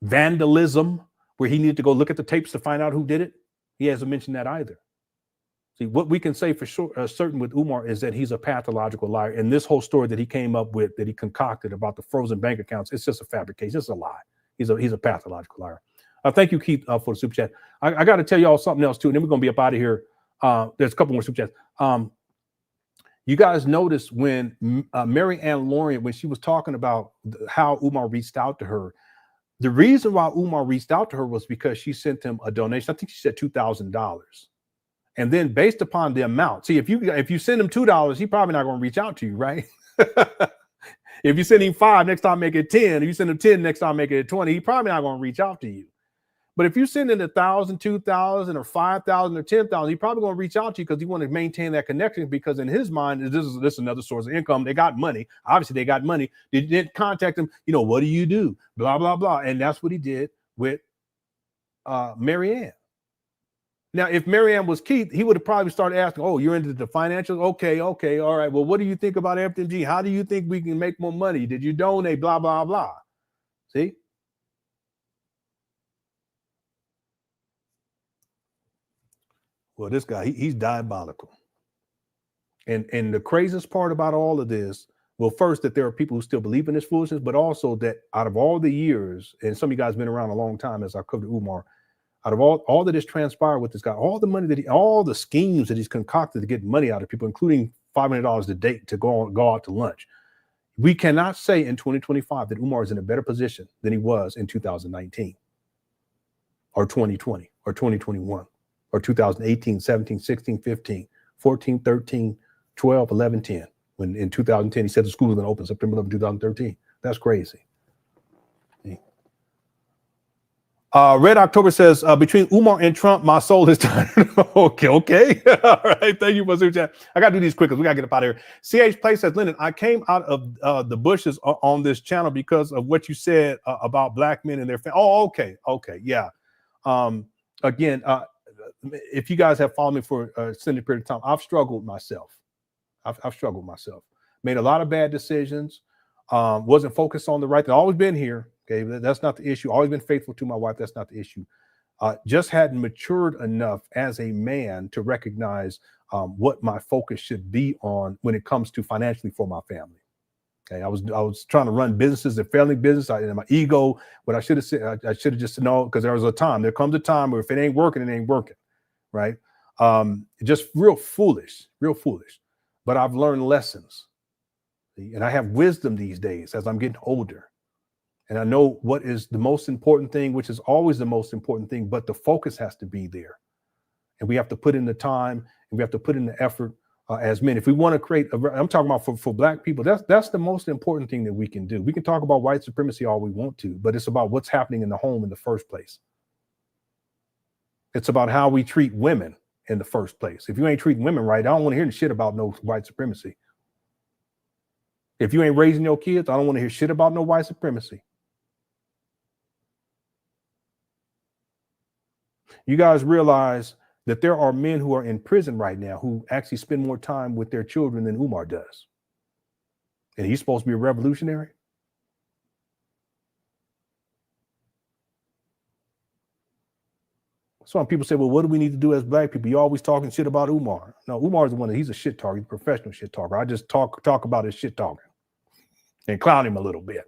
vandalism, where he needed to go look at the tapes to find out who did it. He hasn't mentioned that either. See, what we can say for sure, certain with Umar, is that he's a pathological liar. And this whole story that he came up with, that he concocted about the frozen bank accounts, it's just a fabrication. It's a lie. He's a pathological liar. Thank you, Keith, for the super chat. I got to tell y'all something else too, and then we're gonna be up out of here. There's a couple more super chats. You guys noticed when Mary Ann Lorient, when she was talking about how Umar reached out to her, the reason why Umar reached out to her was because she sent him a donation. I think she said $2,000. And then based upon the amount, see, if you send him $2, he probably not going to reach out to you, right? If you send him 5, next time make it 10. If you send him 10, next time make it 20, he probably not going to reach out to you. But if you send in 1,000, 2,000, or 5,000 or 10,000, he's probably going to reach out to you because he want to maintain that connection, because in his mind, this is another source of income. They got money. Obviously, they got money. They didn't contact him. What do you do? Blah, blah, blah. And that's what he did with Mary Ann. Now, if Mary Ann was Keith, he would have probably started asking, oh, you're into the financials? Okay, all right. Well, what do you think about FDMG? How do you think we can make more money? Did you donate? Blah, blah, blah. See? Well, this guy, he's diabolical. And the craziest part about all of this, well, first, that there are people who still believe in this foolishness, but also that out of all the years, and some of you guys have been around a long time as I covered Umar, out of all that has transpired with this guy, all the money all the schemes that he's concocted to get money out of people, including $500 a day to go out to lunch. We cannot say in 2025 that Umar is in a better position than he was in 2019 or 2020 or 2021 or 2018, 17, 16, 15, 14, 13, 12, 11, 10. When in 2010, he said the school was going to open September 11, 2013. That's crazy. Red October says, between Umar and Trump, my soul is tired. Okay. All right. Thank you for super chat. I got to do these quick because we got to get up out of here. CH Play says, Lenon, I came out of the bushes on this channel because of what you said about black men and their family. Oh, okay. Yeah. Again, if you guys have followed me for a extended period of time, I've struggled myself. I've struggled myself. Made a lot of bad decisions. Wasn't focused on the right thing. Always been here. Okay, that's not the issue. Always been faithful to my wife. That's not the issue. Just hadn't matured enough as a man to recognize what my focus should be on when it comes to financially for my family. Okay, I was trying to run businesses and family business. And my ego, what I should have said, I should have just no, because there was a time. There comes a time where if it ain't working, it ain't working, right? Just real foolish. But I've learned lessons, and I have wisdom these days as I'm getting older. And I know what is the most important thing, which is always the most important thing, but the focus has to be there. And we have to put in the time, and we have to put in the effort as men. If we want to create, I'm talking about for black people, that's the most important thing that we can do. We can talk about white supremacy all we want to, but it's about what's happening in the home in the first place. It's about how we treat women in the first place. If you ain't treating women right, I don't want to hear the shit about no white supremacy. If you ain't raising your kids, I don't want to hear shit about no white supremacy. You guys realize that there are men who are in prison right now who actually spend more time with their children than Umar does. And he's supposed to be a revolutionary. Some people say, well, what do we need to do as black people? You're always talking shit about Umar. No, Umar's the one he's a shit talker, he's a professional shit talker. I just talk about his shit talking and clown him a little bit.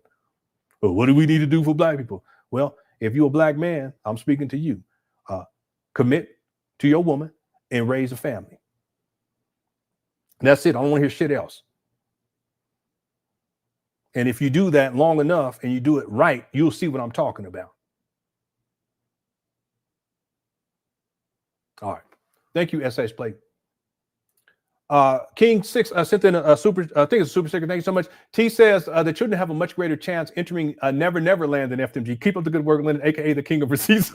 But what do we need to do for black people? Well, if you're a black man, I'm speaking to you. Commit to your woman and raise a family. That's it. I don't want to hear shit else. And if you do that long enough and you do it right, you'll see what I'm talking about. All right. Thank you, SH Play. King 6 sent in a super, I think it's a super sticker. Thank you so much. T says the children have a much greater chance entering Never Never Land than FDMG. Keep up the good work, Lenon, a.k.a. the king of receipts.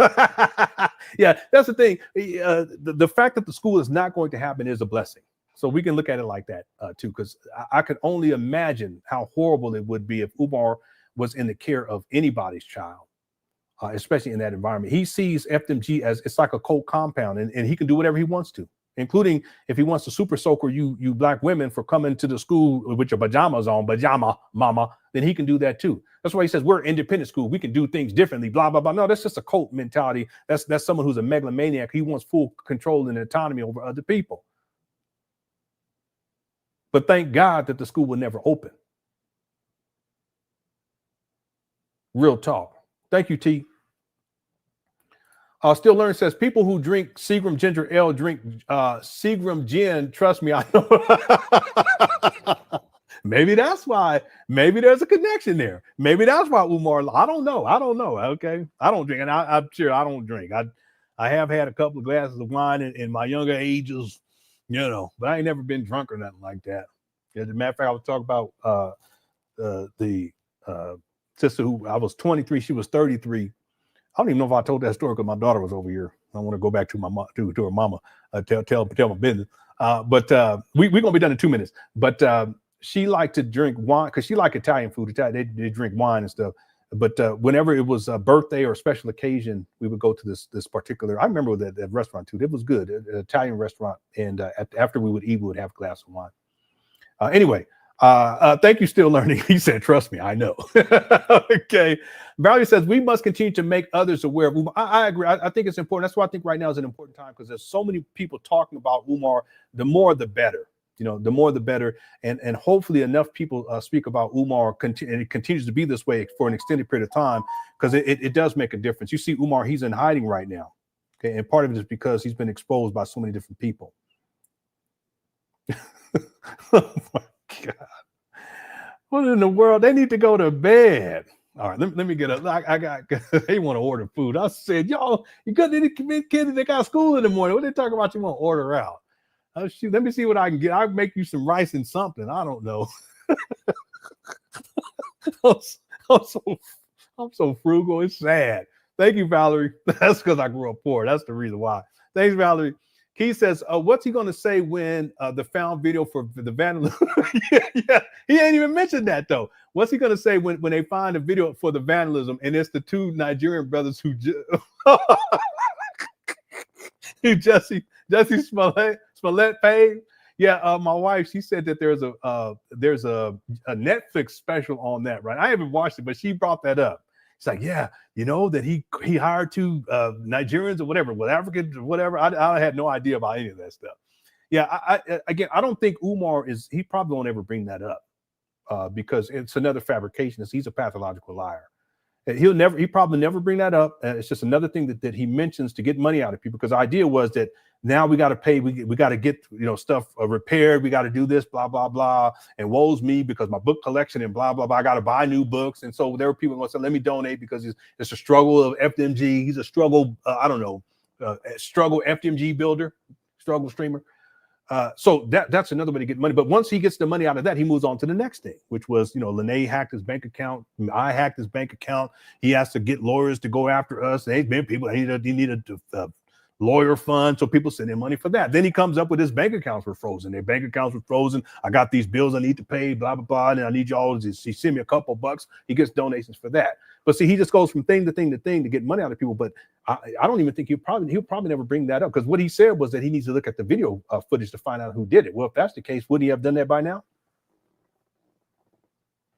Yeah, that's the thing. The fact that the school is not going to happen is a blessing. So we can look at it like that too, because I could only imagine how horrible it would be if Umar was in the care of anybody's child, especially in that environment. He sees FDMG as it's like a cold compound, and he can do whatever he wants to, including if he wants to super soaker you black women for coming to the school with your pajamas on, pajama mama, then he can do that too. That's why he says we're an independent school. We can do things differently, blah, blah, blah. No, that's just a cult mentality. That's someone who's a megalomaniac. He wants full control and autonomy over other people. But thank God that the school will never open. Real talk. Thank you, T. Still Learn says people who drink Seagram ginger ale drink Seagram gin. Trust me, I know. Maybe that's why. Maybe there's a connection there. Maybe that's why Umar. I don't know. Okay, I don't drink, and I'm sure I don't drink. I have had a couple of glasses of wine in my younger ages, but I ain't never been drunk or nothing like that. As a matter of fact, I was talking about the sister who I was 23, she was 33. I don't even know if I told that story because my daughter was over here. I want to go back to my to her mama, tell my business. But we're gonna be done in 2 minutes. But she liked to drink wine because she liked Italian food. They drink wine and stuff. But whenever it was a birthday or a special occasion, we would go to this particular. I remember that restaurant too. It was good, an Italian restaurant. And after we would eat, we would have a glass of wine. Anyway, thank you, Still Learning. He said, trust me, I know. Okay. Valerie says, we must continue to make others aware of Umar. I agree. I think it's important. That's why I think right now is an important time because there's so many people talking about Umar. The more, the better. The more, the better. And hopefully enough people speak about Umar and it continues to be this way for an extended period of time because it does make a difference. You see Umar, he's in hiding right now. Okay. And part of it is because he's been exposed by so many different people. Oh my God. What in the world? They need to go to bed. All right, let me get up. I got they want to order food. I said, y'all, you got any kids that got school in the morning. What they talking about you want to order out? Oh, shoot, let me see what I can get. I'll make you some rice and something. I don't know. I'm so frugal. It's sad. Thank you, Valerie. That's because I grew up poor. That's the reason why. Thanks, Valerie. He says, what's he going to say when the found video for the vandalism? Yeah, he ain't even mentioned that, though. What's he going to say when they find a video for the vandalism and it's the two Nigerian brothers who Jesse Smollett paid? Yeah, my wife, she said that there's a Netflix special on that, right? I haven't watched it, but she brought that up. It's like, yeah, that he hired two Nigerians or whatever, with Africans or whatever. I had no idea about any of that stuff. Yeah, I don't think Umar he probably won't ever bring that up because it's another fabrication. He's a pathological liar. He probably never bring that up. It's just another thing that he mentions to get money out of people because the idea was that now we got to pay, we got to get stuff repaired, we got to do this, blah blah blah, and woe's me because my book collection and blah blah blah, I got to buy new books. And so there were people going to say, let me donate because it's a struggle of FDMG. He's a struggle, struggle FDMG builder, struggle streamer. So that's another way to get money. But once he gets the money out of that, he moves on to the next thing, which was, Lene hacked his bank account. I hacked his bank account. He has to get lawyers to go after us. There's been people, he needed a lawyer fund. So people send in money for that. Then he comes up with his bank accounts were frozen. Their bank accounts were frozen. I got these bills I need to pay, blah, blah, blah. And I need y'all to send me a couple bucks. He gets donations for that. But see, he just goes from thing to thing to thing to get money out of people. But I don't even think he'll probably never bring that up because what he said was that he needs to look at the video footage to find out who did it. Well, if that's the case, would he have done that by now?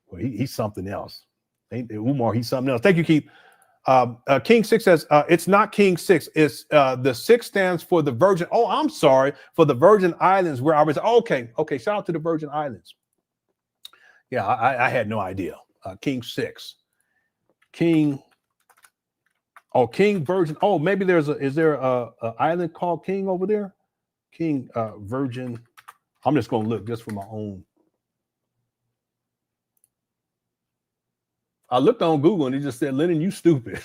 Well, he's something else. Umar, he's something else. Thank you, Keith. King 6 says, it's not King 6. It's the 6 stands for the Virgin. Oh, I'm sorry. For the Virgin Islands where I was. Okay. Shout out to the Virgin Islands. Yeah, I had no idea. King 6. King Virgin. Oh, maybe is there a island called King over there? King Virgin. I'm just going to look just for my own. I looked on Google and it just said, Lenon, you stupid.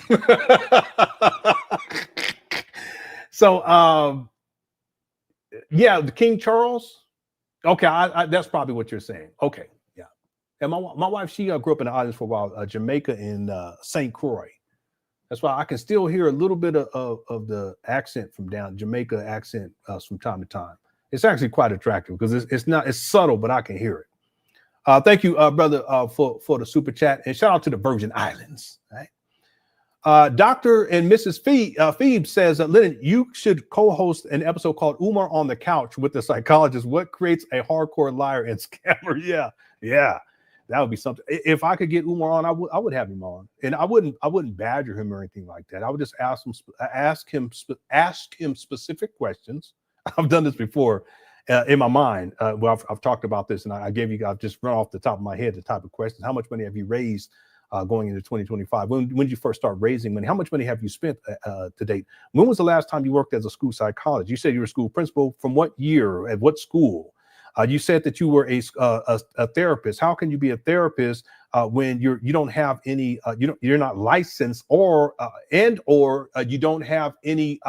So, yeah, the King Charles. Okay, that's probably what you're saying. Okay, yeah. And my wife, she grew up in the islands for a while, Jamaica and St. Croix. That's why I can still hear a little bit of the accent from down Jamaica accent from time to time. It's actually quite attractive because it's subtle, but I can hear it. Thank you, brother, for the super chat, and shout out to the Virgin Islands. Right? Dr. and Mrs. Phoebe says, Lenon, you should co-host an episode called Umar on the Couch with the psychologist. What creates a hardcore liar and scammer? Yeah. That would be something. If I could get Umar on, I would have him on, and I wouldn't badger him or anything like that. I would just ask him specific questions. I've done this before in my mind. Well, I've talked about this, and I've just run off the top of my head the type of questions. How much money have you raised going into 2025? When did you first start raising money? How much money have you spent to date? When was the last time you worked as a school psychologist? You said you were a school principal. From what year? At what school? You said that you were a therapist. How can you be a therapist when you don't have any? You're not licensed, or you don't have any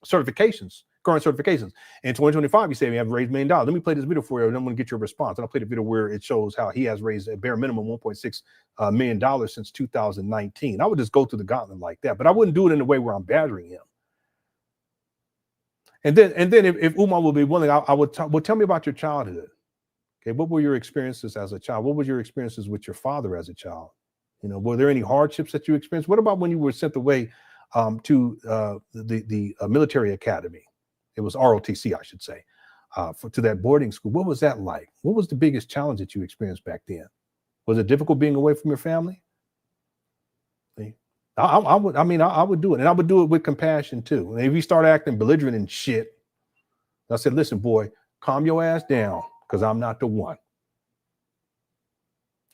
certifications, current certifications. In 2025, you say we have raised $1 million. Let me play this video for you, and I'm going to get your response. And I'll play the video where it shows how he has raised a bare minimum $1.6 million since 2019. I would just go through the gauntlet like that, but I wouldn't do it in a way where I'm badgering him. And then if Umar will be willing, I would tell me about your childhood. Okay, what were your experiences as a child? What were your experiences with your father as a child? Were there any hardships that you experienced? What about when you were sent away to the military academy? It was ROTC, I should say, to that boarding school. What was that like? What was the biggest challenge that you experienced back then? Was it difficult being away from your family? I would do it, and I would do it with compassion too. And if you start acting belligerent and shit, I said, listen, boy, calm your ass down, because I'm not the one.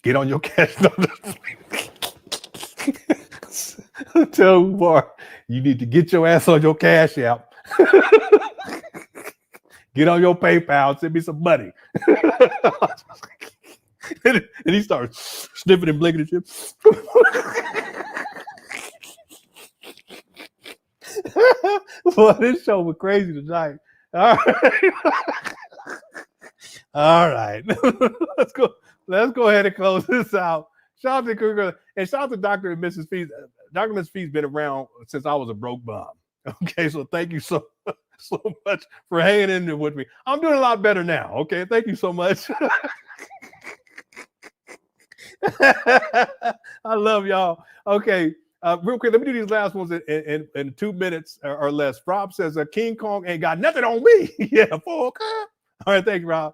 Get on your cash. Tell Umar, you need to get your ass on your Cash App. Get on your PayPal, send me some money. And he starts sniffing and blinking and shit. Boy, this show was crazy tonight. All right. Let's go ahead and close this out. Shout out to Kruger, and shout out to Dr. and Mrs. Fees. Dr. and Mrs. Fees been around since I was a broke bum. Okay, so thank you so much for hanging in there with me. I'm doing a lot better now. Okay, thank you so much. I love y'all. Okay. Real quick, let me do these last ones in 2 minutes or less. Rob says, King Kong ain't got nothing on me. Yeah, fuck. All right, thank you, Rob.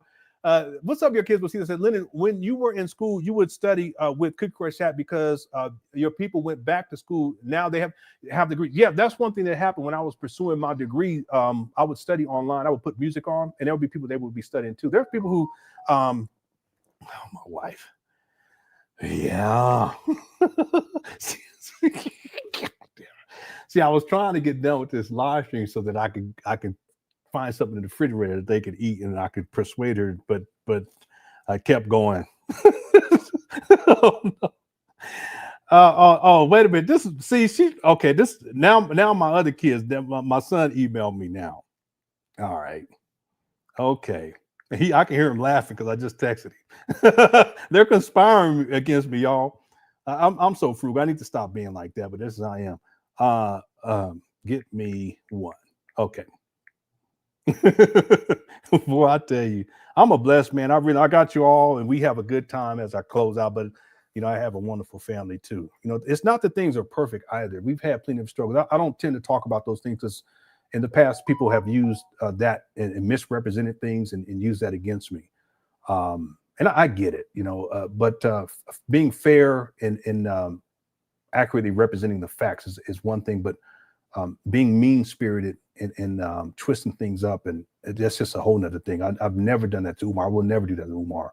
What's up, your kids? We'll see. Said, Lenon, when you were in school, you would study with CashApp because your people went back to school. Now they have degrees. Yeah, that's one thing that happened when I was pursuing my degree. I would study online. I would put music on, and there would be people they would be studying too. There's people who, my wife. Yeah. See, I was trying to get done with this live stream so that I could find something in the refrigerator that they could eat, and I could persuade her, but I kept going. Oh, wait a minute. This now my other kids, my son emailed me now. All right. Okay. I can hear him laughing because I just texted him. They're conspiring against me, y'all. I'm so frugal. I need to stop being like that, but this is how I am. Get me one. Okay. Boy, I tell you, I'm a blessed man. I got you all, and we have a good time as I close out. But I have a wonderful family too. It's not that things are perfect either. We've had plenty of struggles. I don't tend to talk about those things because in the past people have used that and misrepresented things and used that against me. And I get it, but being fair and accurately representing the facts is one thing, but being mean-spirited and twisting things up, and that's just a whole nother thing. I've never done that to Umar. I will never do that to Umar.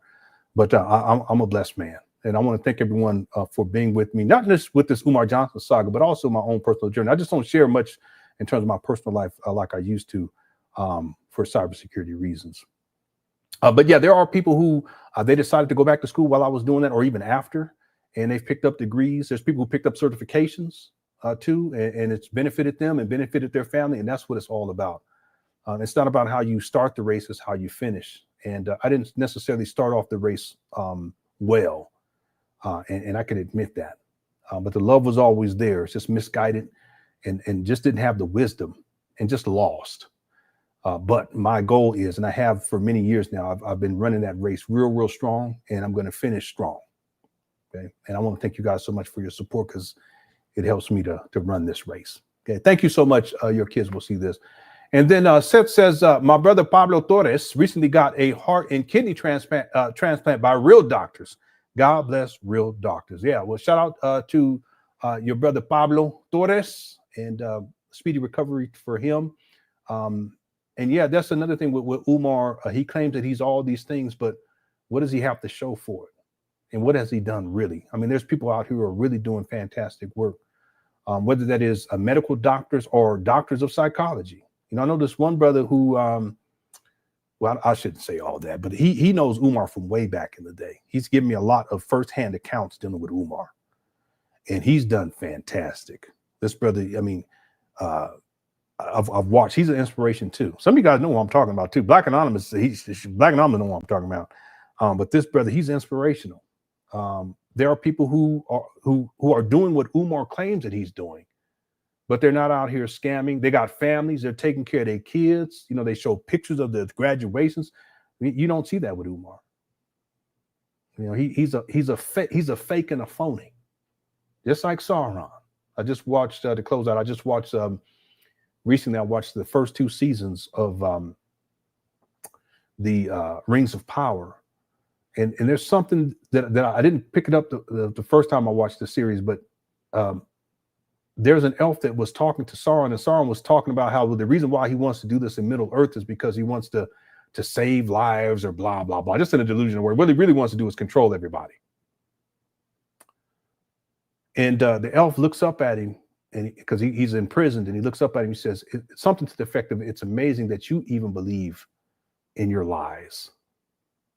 But I'm a blessed man, and I want to thank everyone for being with me, not just with this Umar Johnson saga, but also my own personal journey. I just don't share much in terms of my personal life like I used to for cybersecurity reasons. But yeah, there are people who they decided to go back to school while I was doing that, or even after, and they've picked up degrees. There's people who picked up certifications too, and it's benefited them and benefited their family, and that's what it's all about. It's not about how you start the race, it's how you finish. And I didn't necessarily start off the race well, and I can admit that. But the love was always there. It's just misguided, and just didn't have the wisdom, and just lost. But my goal is, and I have for many years now, I've been running that race real strong, and I'm going to finish strong. Okay. And I want to thank you guys so much for your support, because it helps me to run this race. Okay. Thank you so much. Your kids will see this. And then Seth says, my brother Pablo Torres recently got a heart and kidney transplant by real doctors. God bless real doctors. Yeah. Well, shout out to your brother Pablo Torres, and speedy recovery for him. And yeah, that's another thing with Umar. He claims that he's all these things, but what does he have to show for it? And what has he done really? I mean, there's people out here who are really doing fantastic work, whether that is medical doctors or doctors of psychology. You know, I know this one brother who, well, I shouldn't say all that, but he knows Umar from way back in the day. He's given me a lot of firsthand accounts dealing with Umar, and he's done fantastic. This brother, I mean, I've watched. He's an inspiration too. Some of you guys know what I'm talking about too. Black Anonymous, Black Anonymous know what I'm talking about. But this brother, he's inspirational. There are people who are doing what Umar claims that he's doing, but they're not out here scamming. They got families. They're taking care of their kids. You know, they show pictures of the graduations. You don't see that with Umar. You know, he's a fake and a phony, just like Sauron. I just watched to close out. I just watched recently. I watched the first 2 seasons of the Rings of Power. And there's something that I didn't pick it up the first time I watched the series, but there's an elf that was talking to Sauron, and Sauron was talking about how the reason why he wants to do this in Middle Earth is because he wants to save lives or blah, blah, blah. Just in a delusional word. What he really wants to do is control everybody. And the elf looks up at him, and because he's imprisoned, and he looks up at him, he says something to the effect of, "It's amazing that you even believe in your lies,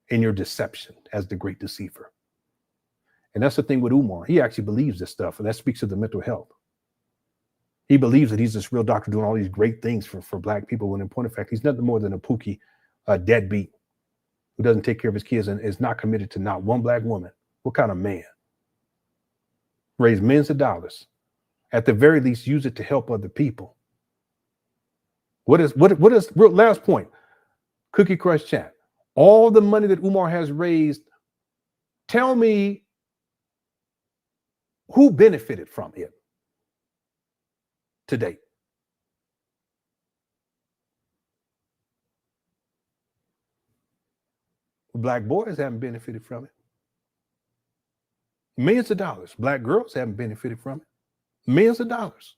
in your deception as the great deceiver." And that's the thing with Umar. He actually believes this stuff, and that speaks to the mental health. He believes that he's this real doctor doing all these great things for Black people, when in point of fact, he's nothing more than a pookie, deadbeat who doesn't take care of his kids and is not committed to not one Black woman. What kind of man? Raise millions of dollars. At the very least, use it to help other people. What is real last point? Cookie Crush chat. All the money that Umar has raised, tell me who benefited from it to date. Black boys haven't benefited from it. Millions of dollars. Black girls haven't benefited from it. Millions of dollars.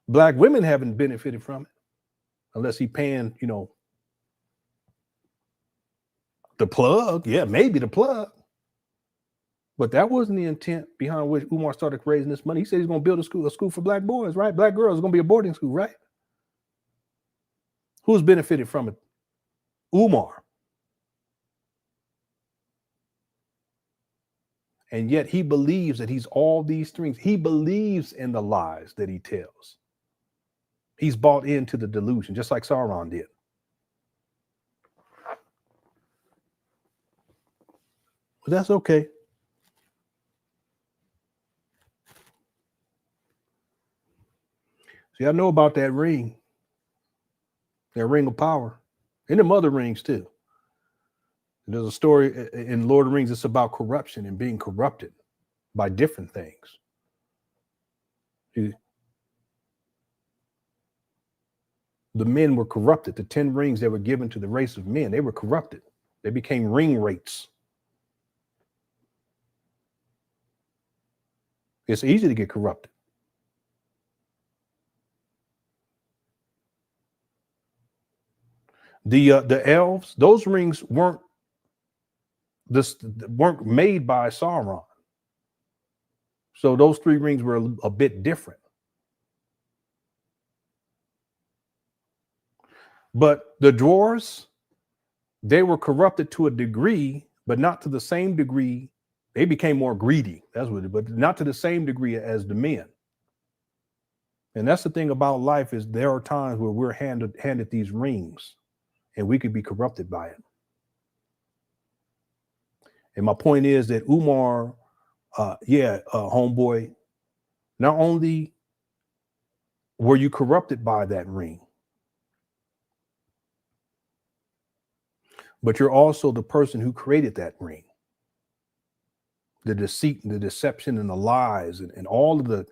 Black women haven't benefited from it, unless he paying, you know, the plug. Yeah, maybe the plug. But that wasn't the intent behind which Umar started raising this money. He said he's going to build a school for Black boys, right? Black girls, is going to be a boarding school, right? Who's benefited from it? Umar. And yet he believes that he's all these things. He believes in the lies that he tells. He's bought into the delusion, just like Sauron did. But that's okay. See, I know about that ring of power, and them other rings too. There's a story in Lord of the Rings. It's about corruption and being corrupted by different things. The men were corrupted. The 10 rings that were given to the race of men, they were corrupted. They became ring rates. It's easy to get corrupted. The elves, those rings weren't made by Sauron. So those 3 rings were a bit different. But the dwarves, they were corrupted to a degree, but not to the same degree. They became more greedy. That's what it, but not to the same degree as the men. And that's the thing about life, is there are times where we're handed these rings, and we could be corrupted by it. And my point is that Umar, homeboy, not only were you corrupted by that ring, but you're also the person who created that ring. The deceit and the deception and the lies and all of the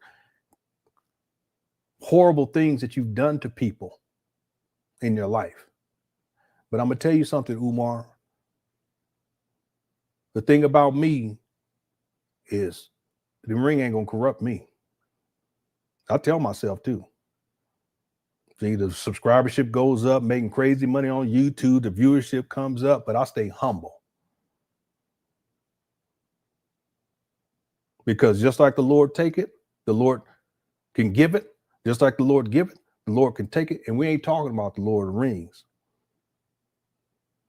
horrible things that you've done to people in your life. But I'm going to tell you something, Umar. The thing about me is the ring ain't going to corrupt me. I tell myself too. See, the subscribership goes up, making crazy money on YouTube. The viewership comes up, but I stay humble. Because just like the Lord take it, the Lord can give it. Just like the Lord give it, the Lord can take it. And we ain't talking about the Lord of the Rings.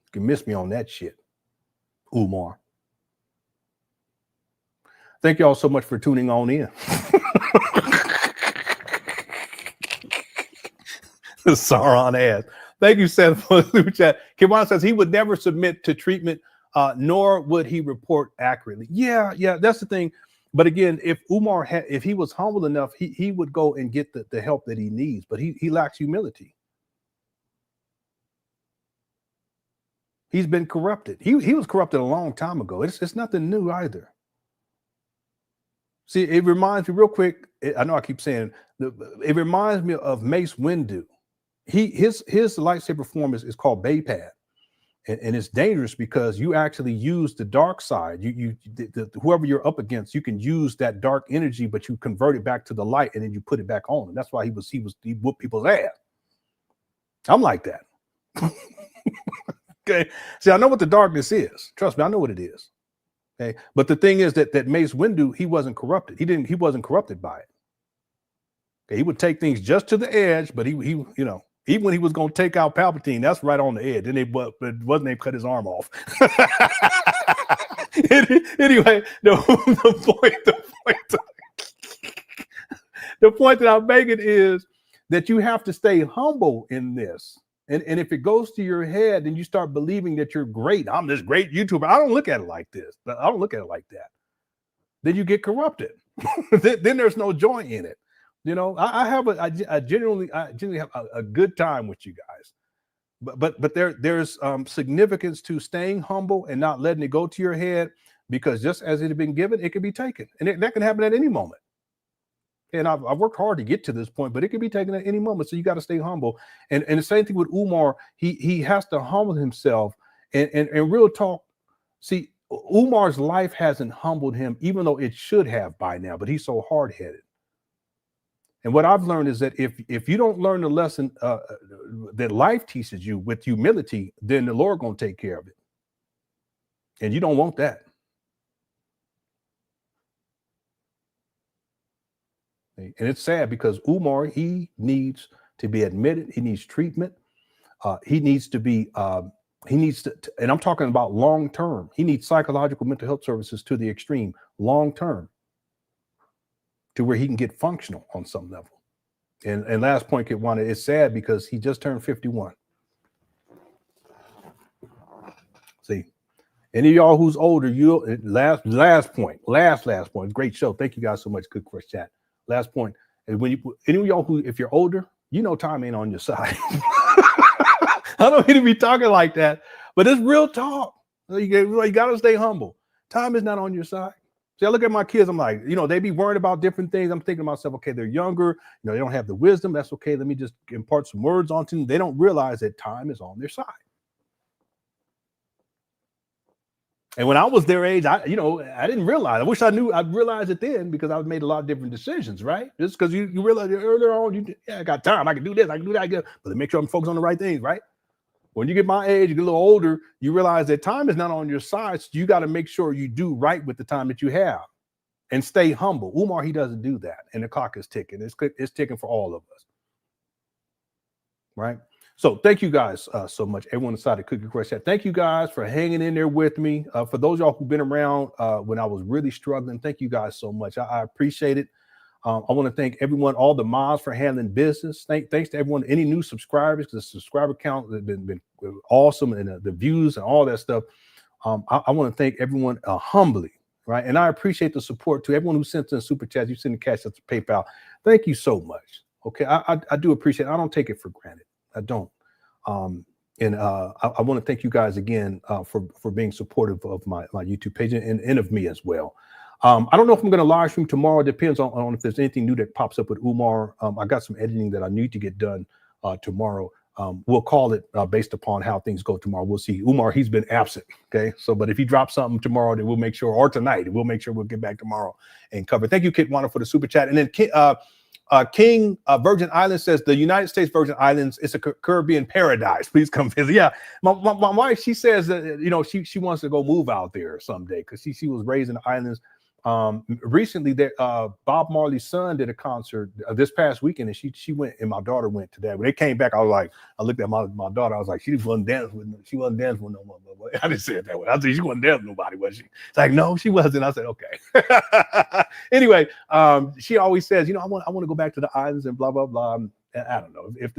You can miss me on that shit, Umar. Thank y'all so much for tuning on in. Sauron ass. Thank you, Seth, for the super chat. Kiwan says he would never submit to treatment, nor would he report accurately. Yeah, that's the thing. But again, if Umar if he was humble enough, he would go and get the help that he needs. But he lacks humility. He's been corrupted. He was corrupted a long time ago. It's nothing new either. See, it reminds me real quick. I know I keep saying it reminds me of Mace Windu. His lightsaber form is called Baypad, and it's dangerous because you actually use the dark side. Whoever you're up against, you can use that dark energy, but you convert it back to the light, and then you put it back on. And that's why he whooped people's ass. I'm like that. Okay. See, I know what the darkness is. Trust me, I know what it is. Okay. But the thing is that Mace Windu, he wasn't corrupted. He wasn't corrupted by it. Okay. He would take things just to the edge, but he even when he was going to take out Palpatine, that's right on the edge. And it wasn't they cut his arm off. Anyway, the point that I'm making is that you have to stay humble in this. And if it goes to your head and you start believing that you're great, I'm this great YouTuber. I don't look at it like this. I don't look at it like that. Then you get corrupted. Then there's no joy in it. You know, I genuinely have a good time with you guys, but there's significance to staying humble and not letting it go to your head, because just as it had been given, it can be taken, and that can happen at any moment. And I've worked hard to get to this point, but it can be taken at any moment. So you got to stay humble. And the same thing with Umar, he has to humble himself. And real talk, see, Umar's life hasn't humbled him, even though it should have by now, but he's so hard-headed. And what I've learned is that if you don't learn the lesson that life teaches you with humility, then the Lord gonna take care of it. And you don't want that. And it's sad because Umar, he needs to be admitted. He needs treatment. He needs to be, and I'm talking about long-term. He needs psychological mental health services to the extreme, long-term, to where he can get functional on some level. And last point, Kitwana, it's sad because he just turned 51. See, any of y'all who's older, last point, great show. Thank you guys so much. Good for chat. Last point is when any of y'all who, if you're older, you know time ain't on your side. I don't mean to be talking like that, but it's real talk. You got to stay humble. Time is not on your side. See, I look at my kids, I'm like, they be worried about different things. I'm thinking to myself, okay, they're younger, they don't have the wisdom. That's okay. Let me just impart some words onto them. They don't realize that time is on their side. And when I was their age, I didn't realize. I wish I knew. I'd realized it then, because I've made a lot of different decisions, right? Just because you realize earlier on, I got time. I can do this. I can do that. But make sure I'm focused on the right things, right? When you get my age, you get a little older, you realize that time is not on your side. So you got to make sure you do right with the time that you have and stay humble. Umar, he doesn't do that. And the clock is ticking. It's ticking for all of us. Right? So thank you guys so much. Everyone inside the Cookie Crush chat. Thank you guys for hanging in there with me. For those of y'all who've been around when I was really struggling, thank you guys so much. I appreciate it. I want to thank everyone, all the mods, for handling business. Thanks to everyone, any new subscribers, because the subscriber count has been awesome, and the views and all that stuff. I want to thank everyone humbly, right? And I appreciate the support to everyone who sent in super chats. You send the cash up to PayPal. Thank you so much. Okay, I do appreciate it. I don't take it for granted. I don't. And I want to thank you guys again for being supportive of my YouTube page and of me as well. I don't know if I'm going to live stream tomorrow. It depends on if there's anything new that pops up with Umar. I got some editing that I need to get done tomorrow. We'll call it based upon how things go tomorrow. We'll see. Umar, he's been absent. Okay, so but if he drops something tomorrow, then we'll make sure, or tonight, we'll make sure we'll get back tomorrow and cover. Thank you, Kit Warner, for the super chat. And then King Virgin Islands says the United States Virgin Islands is a Caribbean paradise. Please come visit. Yeah, my wife, she says that she wants to go move out there someday because she was raised in the islands. Recently, Bob Marley's son did a concert this past weekend, and she went, and my daughter went to that. When they came back, I looked at my daughter. I was like, she wasn't dancing with no one. I didn't say it that way. I said she wasn't dancing with nobody, was she? It's like, no, she wasn't. I said, okay. Anyway, she always says, I want to go back to the islands and blah blah blah. And I don't know if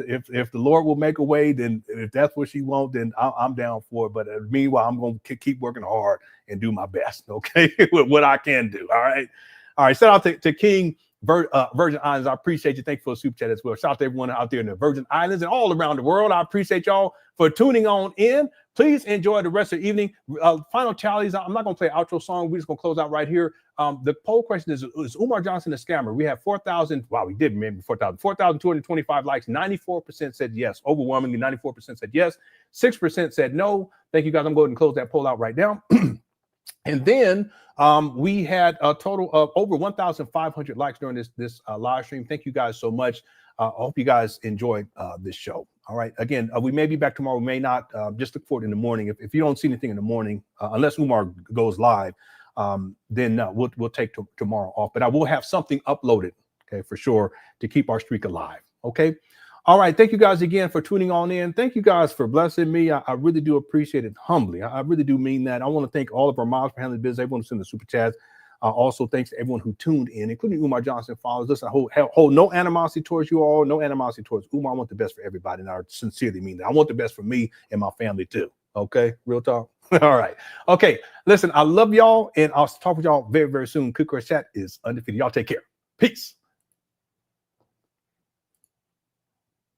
the Lord will make a way, then if that's what she wants, then I'm down for it. But meanwhile, I'm going to keep working hard and do my best, okay, with what I can do. All right. Shout out to King Virgin Islands. I appreciate you. Thank you for the super chat as well. Shout out to everyone out there in the Virgin Islands and all around the world. I appreciate y'all for tuning on in. Please enjoy the rest of the evening. Final tallies. I'm not going to play an outro song. We're just going to close out right here. The poll question is Umar Johnson a scammer? We have 4,000. Wow, we did maybe 4,000. 4,225 likes. 94% said yes. Overwhelmingly, 94% said yes. 6% said no. Thank you guys. I'm going to close that poll out right now. And then we had a total of over 1,500 likes during this live stream. Thank you guys so much. I hope you guys enjoyed this show. All right. Again, we may be back tomorrow. We may not. Just look for it in the morning. If you don't see anything in the morning, unless Umar goes live, then we'll take tomorrow off. But I will have something uploaded, okay, for sure, to keep our streak alive. Okay. All right. Thank you guys again for tuning on in. Thank you guys for blessing me. I really do appreciate it humbly. I really do mean that. I want to thank all of our Miles for Handling Business, everyone who sent the super chats. Also, thanks to everyone who tuned in, including Umar Johnson followers. Listen, I hold no animosity towards you all, no animosity towards Umar. I want the best for everybody, and I sincerely mean that. I want the best for me and my family too. Okay, real talk. All right. Okay, listen, I love y'all, and I'll talk with y'all very, very soon. Cook or Chat is undefeated. Y'all take care. Peace.